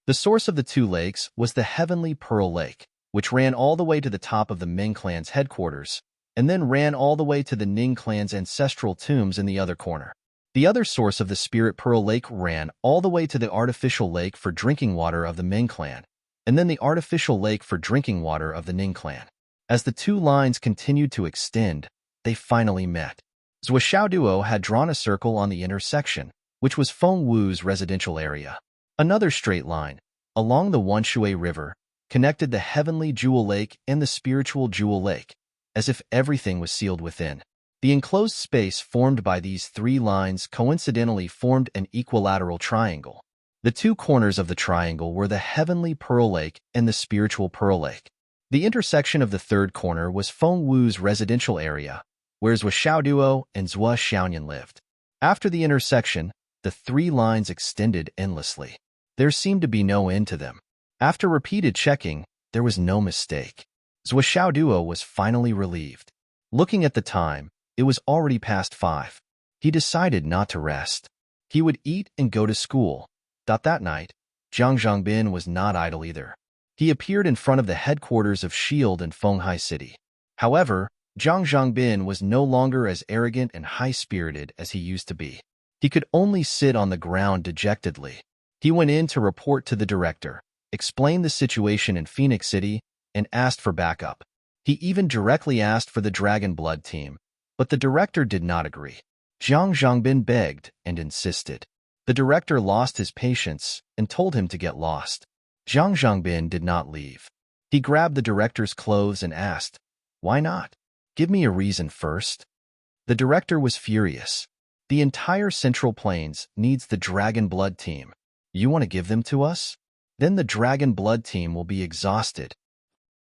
The source of the 2 lakes was the heavenly pearl lake, which ran all the way to the top of the Ming clan's headquarters, and then ran all the way to the Ning clan's ancestral tombs in the other corner. The other source of the spirit pearl lake ran all the way to the artificial lake for drinking water of the Ming clan, and then the artificial lake for drinking water of the Ning clan. As the 2 lines continued to extend, they finally met. Zhou Xiaoduo had drawn a circle on the intersection, which was Feng Wu's residential area. Another straight line, along the Wanshui River, connected the heavenly jewel lake and the spiritual jewel lake, as if everything was sealed within. The enclosed space formed by these 3 lines coincidentally formed an equilateral triangle. The 2 corners of the triangle were the heavenly pearl lake and the spiritual pearl lake. The intersection of the 3rd corner was Feng Wu's residential area, where Zhou Xiaoduo and Zhou Xiaoyan lived. After the intersection, the 3 lines extended endlessly. There seemed to be no end to them. After repeated checking, there was no mistake. Zhou Xiaoduo was finally relieved. Looking at the time, it was already past 5. He decided not to rest. He would eat and go to school. That night, Zhang Zhongbin was not idle either. He appeared in front of the headquarters of Shield in Fenghai City. However, Zhang Zhongbin was no longer as arrogant and high-spirited as he used to be. He could only sit on the ground dejectedly. He went in to report to the director, explained the situation in Phoenix City, and asked for backup. He even directly asked for the Dragon Blood team, but the director did not agree. Zhang Zhongbin begged and insisted. The director lost his patience and told him to get lost. Zhang Zhongbin did not leave. He grabbed the director's clothes and asked, Why not? Give me a reason first. The director was furious. The entire Central Plains needs the Dragon Blood team. You want to give them to us? Then the Dragon Blood team will be exhausted.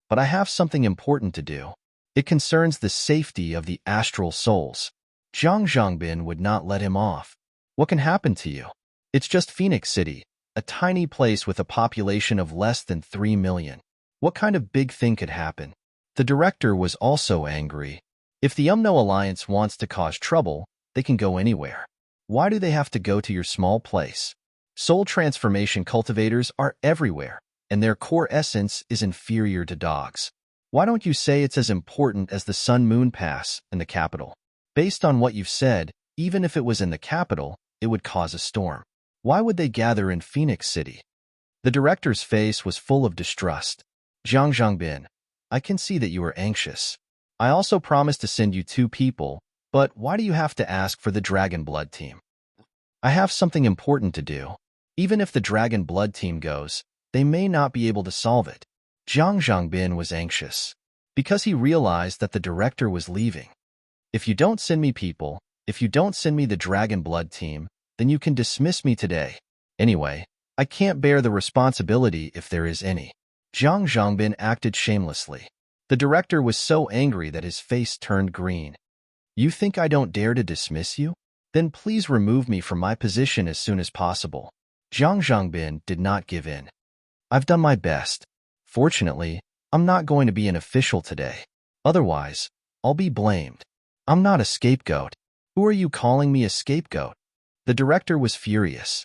But I have something important to do. It concerns the safety of the astral souls. Zhang Zhongbin would not let him off. What can happen to you? It's just Phoenix City, a tiny place with a population of less than 3 million. What kind of big thing could happen? The director was also angry. If the Umno Alliance wants to cause trouble, they can go anywhere. Why do they have to go to your small place? Soul transformation cultivators are everywhere, and their core essence is inferior to dogs. Why don't you say it's as important as the Sun-Moon Pass in the capital? Based on what you've said, even if it was in the capital, it would cause a storm. Why would they gather in Phoenix City? The director's face was full of distrust. Zhang Zhongbin, I can see that you are anxious. I also promised to send you 2 people, but why do you have to ask for the Dragon Blood team? I have something important to do. Even if the Dragon Blood team goes, they may not be able to solve it. Zhang Zhangbin was anxious because he realized that the director was leaving. If you don't send me people, if you don't send me the Dragon Blood team, then you can dismiss me today. Anyway, I can't bear the responsibility if there is any. Zhang Zhangbin acted shamelessly. The director was so angry that his face turned green. You think I don't dare to dismiss you? Then please remove me from my position as soon as possible. Zhang Zhangbin did not give in. I've done my best. Fortunately, I'm not going to be an official today. Otherwise, I'll be blamed. I'm not a scapegoat. Who are you calling me a scapegoat? The director was furious.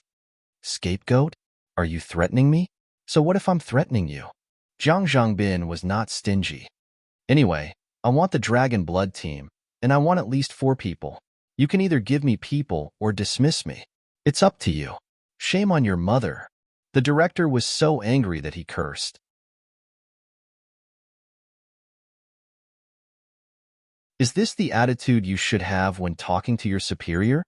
Scapegoat? Are you threatening me? So what if I'm threatening you? Zhang Zhangbin was not stingy. Anyway, I want the Dragon Blood team, and I want at least 4 people. You can either give me people or dismiss me. It's up to you. Shame on your mother. The director was so angry that he cursed. Is this the attitude you should have when talking to your superior?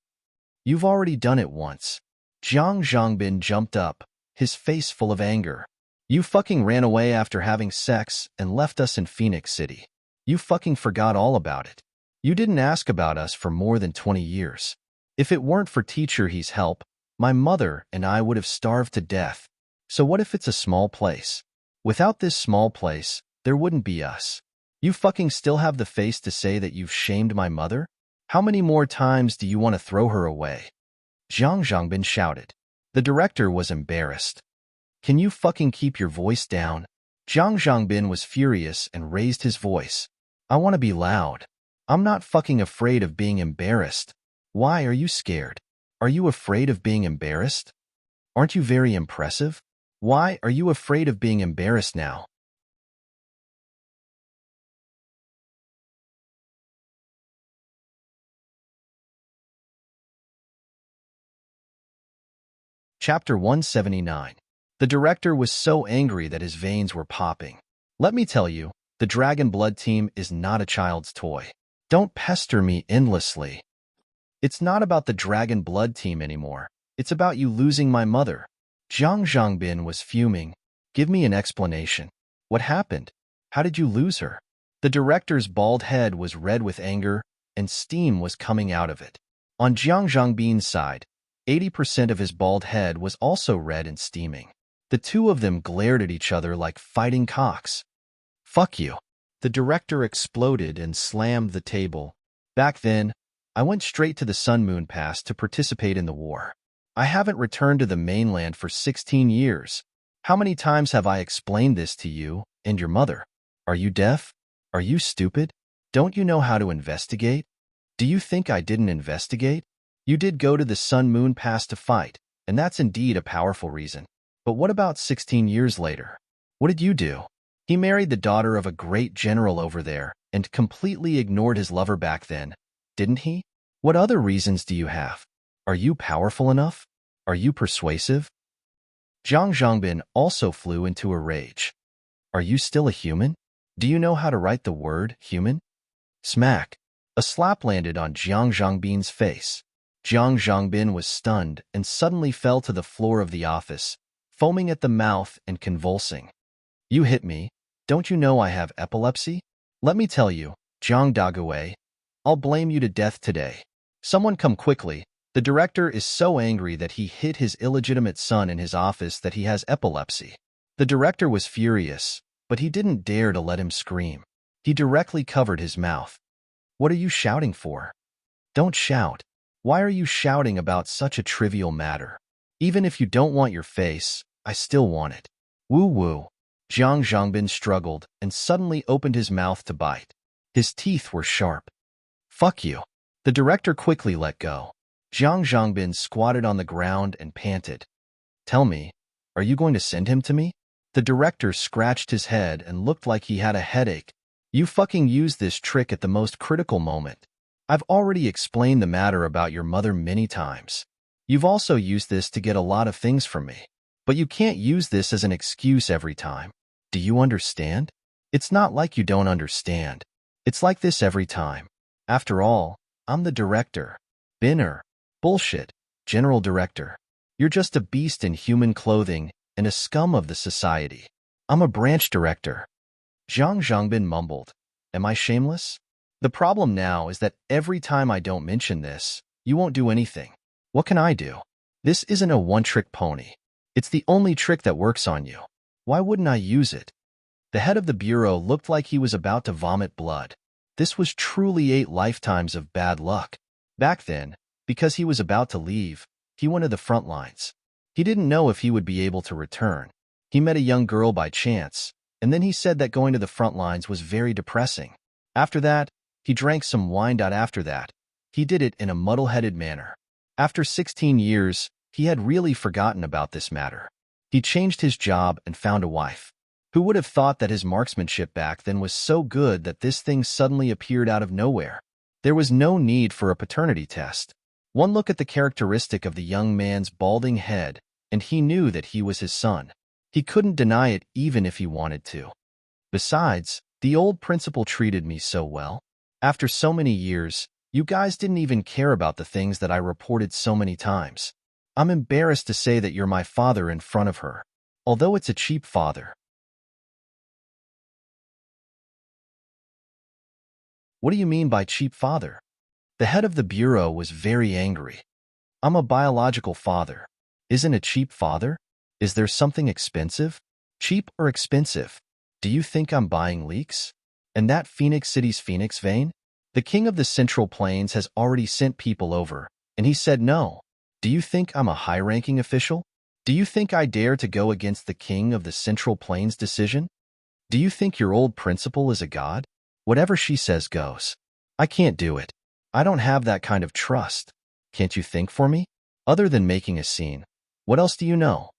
You've already done it once. Zhang Zhangbin jumped up, his face full of anger. You fucking ran away after having sex and left us in Phoenix City. You fucking forgot all about it. You didn't ask about us for more than 20 years. If it weren't for Teacher He's help, my mother and I would have starved to death. So what if it's a small place? Without this small place, there wouldn't be us. You fucking still have the face to say that you've shamed my mother? How many more times do you want to throw her away? Zhang Zhangbin shouted. The director was embarrassed. Can you fucking keep your voice down? Zhang Zhangbin was furious and raised his voice. I want to be loud. I'm not fucking afraid of being embarrassed. Why are you scared? Are you afraid of being embarrassed? Aren't you very impressive? Why are you afraid of being embarrassed now? Chapter 179. The director was so angry that his veins were popping. Let me tell you, the Dragon Blood team is not a child's toy. Don't pester me endlessly. It's not about the Dragon Blood team anymore. It's about you losing my mother. Zhang Zhangbin was fuming. Give me an explanation. What happened? How did you lose her? The director's bald head was red with anger, and steam was coming out of it. On Zhang Zhangbin's side, 80% of his bald head was also red and steaming. The two of them glared at each other like fighting cocks. Fuck you. The director exploded and slammed the table. Back then, I went straight to the Sun Moon Pass to participate in the war. I haven't returned to the mainland for 16 years. How many times have I explained this to you and your mother? Are you deaf? Are you stupid? Don't you know how to investigate? Do you think I didn't investigate? You did go to the Sun Moon Pass to fight, and that's indeed a powerful reason. But what about 16 years later? What did you do? He married the daughter of a great general over there and completely ignored his lover back then, didn't he? What other reasons do you have? Are you powerful enough? Are you persuasive? Zhang Zhangbin also flew into a rage. Are you still a human? Do you know how to write the word human? Smack. A slap landed on Zhang Zhangbin's face. Zhang Zhangbin was stunned and suddenly fell to the floor of the office, foaming at the mouth and convulsing. You hit me. Don't you know I have epilepsy? Let me tell you, Zhang Dagui, I'll blame you to death today. Someone come quickly. The director is so angry that he hit his illegitimate son in his office that he has epilepsy. The director was furious, but he didn't dare to let him scream. He directly covered his mouth. What are you shouting for? Don't shout. Why are you shouting about such a trivial matter? Even if you don't want your face, I still want it. Woo-woo. Zhang Zhangbin struggled and suddenly opened his mouth to bite. His teeth were sharp. Fuck you. The director quickly let go. Zhang Zhangbin squatted on the ground and panted. Tell me, are you going to send him to me? The director scratched his head and looked like he had a headache. You fucking used this trick at the most critical moment. I've already explained the matter about your mother many times. You've also used this to get a lot of things from me. But you can't use this as an excuse every time. Do you understand? It's not like you don't understand. It's like this every time. After all, I'm the director. Binner. Bullshit. General director. You're just a beast in human clothing and a scum of the society. I'm a branch director. Zhang Zhangbin mumbled. Am I shameless? The problem now is that every time I don't mention this, you won't do anything. What can I do? This isn't a one-trick pony. It's the only trick that works on you. Why wouldn't I use it? The head of the bureau looked like he was about to vomit blood. This was truly 8 lifetimes of bad luck. Back then, because he was about to leave, he went to the front lines. He didn't know if he would be able to return. He met a young girl by chance, and then he said that going to the front lines was very depressing. After that, he drank some wine. After that, he did it in a muddle-headed manner. After 16 years, he had really forgotten about this matter. He changed his job and found a wife. Who would have thought that his marksmanship back then was so good that this thing suddenly appeared out of nowhere? There was no need for a paternity test. One look at the characteristic of the young man's balding head, and he knew that he was his son. He couldn't deny it even if he wanted to. Besides, the old principal treated me so well. After so many years, you guys didn't even care about the things that I reported so many times. I'm embarrassed to say that you're my father in front of her, although it's a cheap father. What do you mean by cheap father? The head of the bureau was very angry. I'm a biological father. Isn't a cheap father? Is there something expensive? Cheap or expensive? Do you think I'm buying leaks? And that Phoenix City's Phoenix vein? The king of the Central Plains has already sent people over, and he said no. Do you think I'm a high-ranking official? Do you think I dare to go against the king of the Central Plains' decision? Do you think your old principal is a god? Whatever she says goes. I can't do it. I don't have that kind of trust. Can't you think for me? Other than making a scene, what else do you know?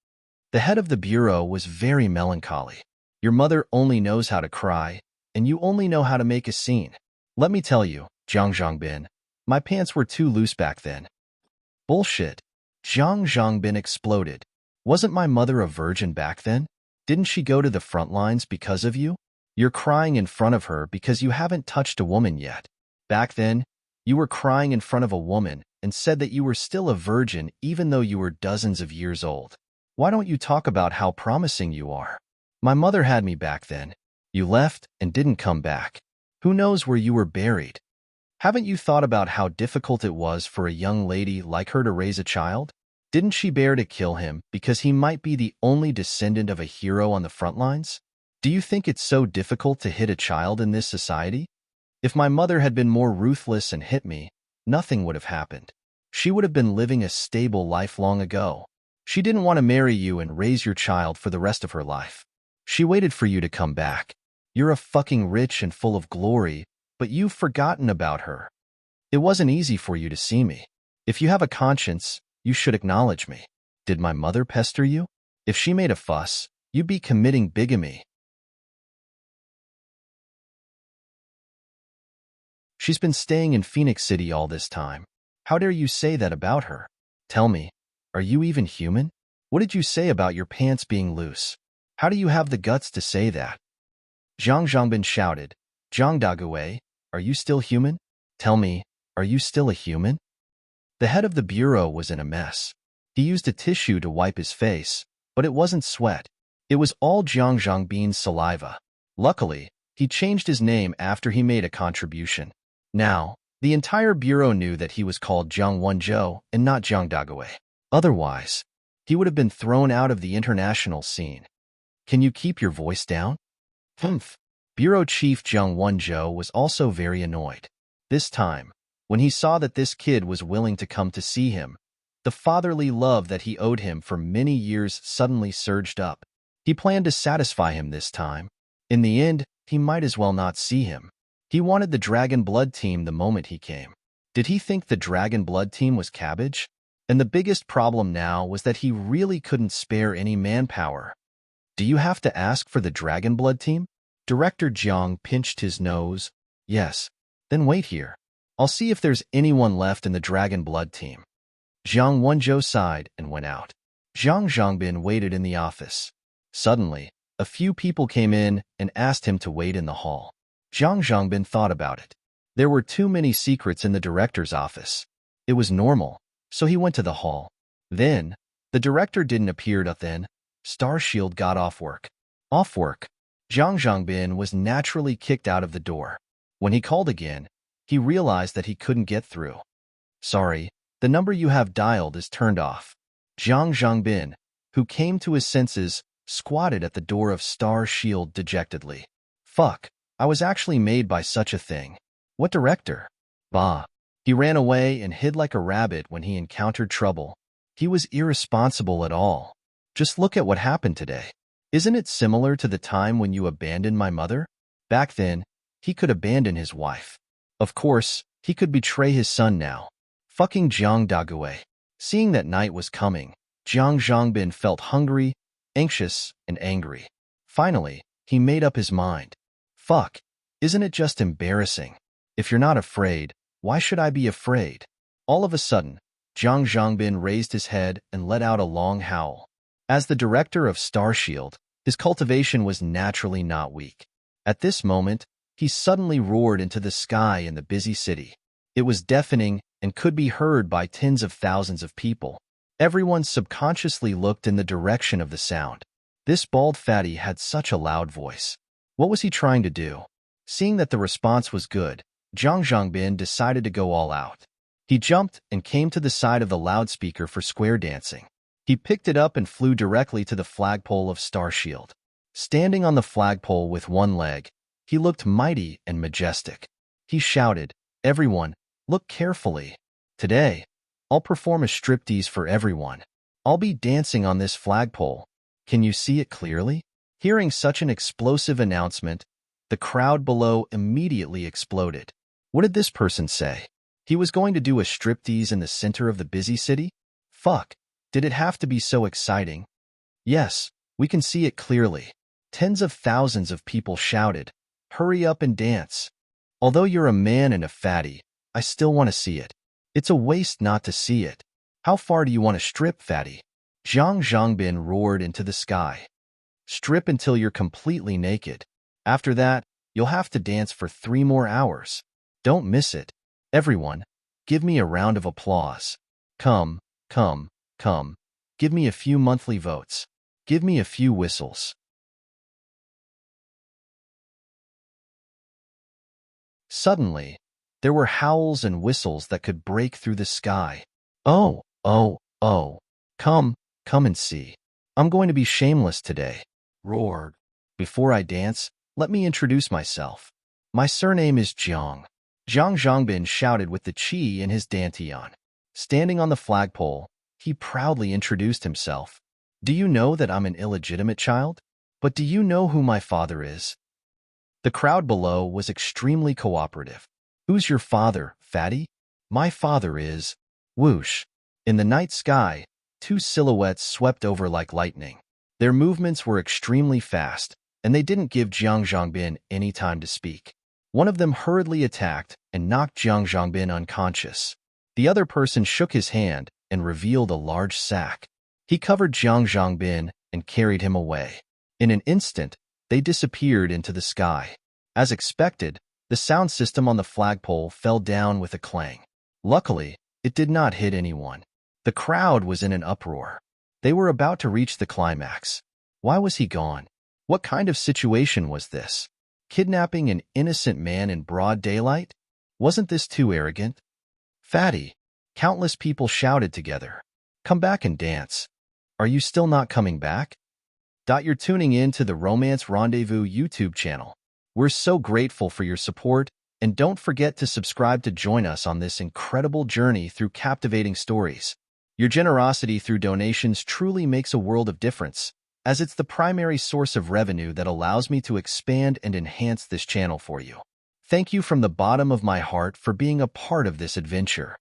The head of the bureau was very melancholy. Your mother only knows how to cry, and you only know how to make a scene. Let me tell you, Zhang Zhangbin, my pants were too loose back then. Bullshit. Zhang Zhangbin exploded. Wasn't my mother a virgin back then? Didn't she go to the front lines because of you? You're crying in front of her because you haven't touched a woman yet. Back then, you were crying in front of a woman and said that you were still a virgin even though you were dozens of years old. Why don't you talk about how promising you are? My mother had me back then. You left and didn't come back. Who knows where you were buried? Haven't you thought about how difficult it was for a young lady like her to raise a child? Didn't she bear to kill him because he might be the only descendant of a hero on the front lines? Do you think it's so difficult to hit a child in this society? If my mother had been more ruthless and hit me, nothing would have happened. She would have been living a stable life long ago. She didn't want to marry you and raise your child for the rest of her life. She waited for you to come back. You're a fucking rich and full of glory, but you've forgotten about her. It wasn't easy for you to see me. If you have a conscience, you should acknowledge me. Did my mother pester you? If she made a fuss, you'd be committing bigamy. She's been staying in Phoenix City all this time. How dare you say that about her? Tell me, are you even human? What did you say about your pants being loose? How do you have the guts to say that? Zhang Zhangbin shouted, Zhang Dagui, are you still human? Tell me, are you still a human? The head of the bureau was in a mess. He used a tissue to wipe his face, but it wasn't sweat. It was all Zhang Zhangbin's saliva. Luckily, he changed his name after he made a contribution. Now, the entire bureau knew that he was called Zhang Wenzhou and not Zhang Dagui. Otherwise, he would have been thrown out of the international scene. Can you keep your voice down? Humph. Bureau Chief Zhang Wenzhou was also very annoyed. This time, when he saw that this kid was willing to come to see him, the fatherly love that he owed him for many years suddenly surged up. He planned to satisfy him this time. In the end, he might as well not see him. He wanted the Dragon Blood team the moment he came. Did he think the Dragon Blood team was cabbage? And the biggest problem now was that he really couldn't spare any manpower. Do you have to ask for the Dragon Blood team? Director Jiang pinched his nose. Yes. Then wait here. I'll see if there's anyone left in the Dragon Blood team. Zhang Wenzhou sighed and went out. Zhang Zhangbin waited in the office. Suddenly, a few people came in and asked him to wait in the hall. Zhang Zhongbin thought about it. There were too many secrets in the director's office. It was normal, so he went to the hall. Then, the director didn't appear then. Starshield got off work. Off work, Zhang Zhongbin was naturally kicked out of the door. When he called again, he realized that he couldn't get through. Sorry, the number you have dialed is turned off. Zhang Zhongbin, who came to his senses, squatted at the door of Starshield dejectedly. Fuck, I was actually made by such a thing. What director? Bah. He ran away and hid like a rabbit when he encountered trouble. He was irresponsible at all. Just look at what happened today. Isn't it similar to the time when you abandoned my mother? Back then, he could abandon his wife. Of course, he could betray his son now. Fucking Jiang Dague. Seeing that night was coming, Zhang Zhongbin felt hungry, anxious, and angry. Finally, he made up his mind. Fuck, isn't it just embarrassing? If you're not afraid, why should I be afraid? All of a sudden, Zhang Zhongbin raised his head and let out a long howl. As the director of Starshield, his cultivation was naturally not weak. At this moment, he suddenly roared into the sky in the busy city. It was deafening and could be heard by tens of thousands of people. Everyone subconsciously looked in the direction of the sound. This bald fatty had such a loud voice. What was he trying to do? Seeing that the response was good, Zhang Zhongbin decided to go all out. He jumped and came to the side of the loudspeaker for square dancing. He picked it up and flew directly to the flagpole of Starshield. Standing on the flagpole with one leg, he looked mighty and majestic. He shouted, "Everyone, look carefully. Today, I'll perform a striptease for everyone. I'll be dancing on this flagpole. Can you see it clearly?" Hearing such an explosive announcement, the crowd below immediately exploded. What did this person say? He was going to do a striptease in the center of the busy city? Fuck, did it have to be so exciting? Yes, we can see it clearly. Tens of thousands of people shouted, "Hurry up and dance. Although you're a man and a fatty, I still want to see it. It's a waste not to see it. How far do you want to strip, fatty?" Zhang Zhongbin roared into the sky. "Strip until you're completely naked. After that, you'll have to dance for 3 more hours. Don't miss it. Everyone, give me a round of applause. Come, come, come. Give me a few monthly votes. Give me a few whistles." Suddenly, there were howls and whistles that could break through the sky. "Oh, oh, oh. Come and see. I'm going to be shameless today," roared. "Before I dance, let me introduce myself. My surname is Jiang." Zhang Zhongbin shouted with the chi in his dantian. Standing on the flagpole, he proudly introduced himself. "Do you know that I'm an illegitimate child? But do you know who my father is?" The crowd below was extremely cooperative. "Who's your father, fatty?" "My father is..." Whoosh. In the night sky, 2 silhouettes swept over like lightning. Their movements were extremely fast, and they didn't give Zhang Zhongbin any time to speak. One of them hurriedly attacked and knocked Zhang Zhongbin unconscious. The other person shook his hand and revealed a large sack. He covered Zhang Zhongbin and carried him away. In an instant, they disappeared into the sky. As expected, the sound system on the flagpole fell down with a clang. Luckily, it did not hit anyone. The crowd was in an uproar. They were about to reach the climax. Why was he gone? What kind of situation was this? Kidnapping an innocent man in broad daylight? Wasn't this too arrogant? "Fatty!" Countless people shouted together. "Come back and dance. Are you still not coming back?" You're tuning in to the Romance Rendezvous YouTube channel. We're so grateful for your support, and don't forget to subscribe to join us on this incredible journey through captivating stories. Your generosity through donations truly makes a world of difference, as it's the primary source of revenue that allows me to expand and enhance this channel for you. Thank you from the bottom of my heart for being a part of this adventure.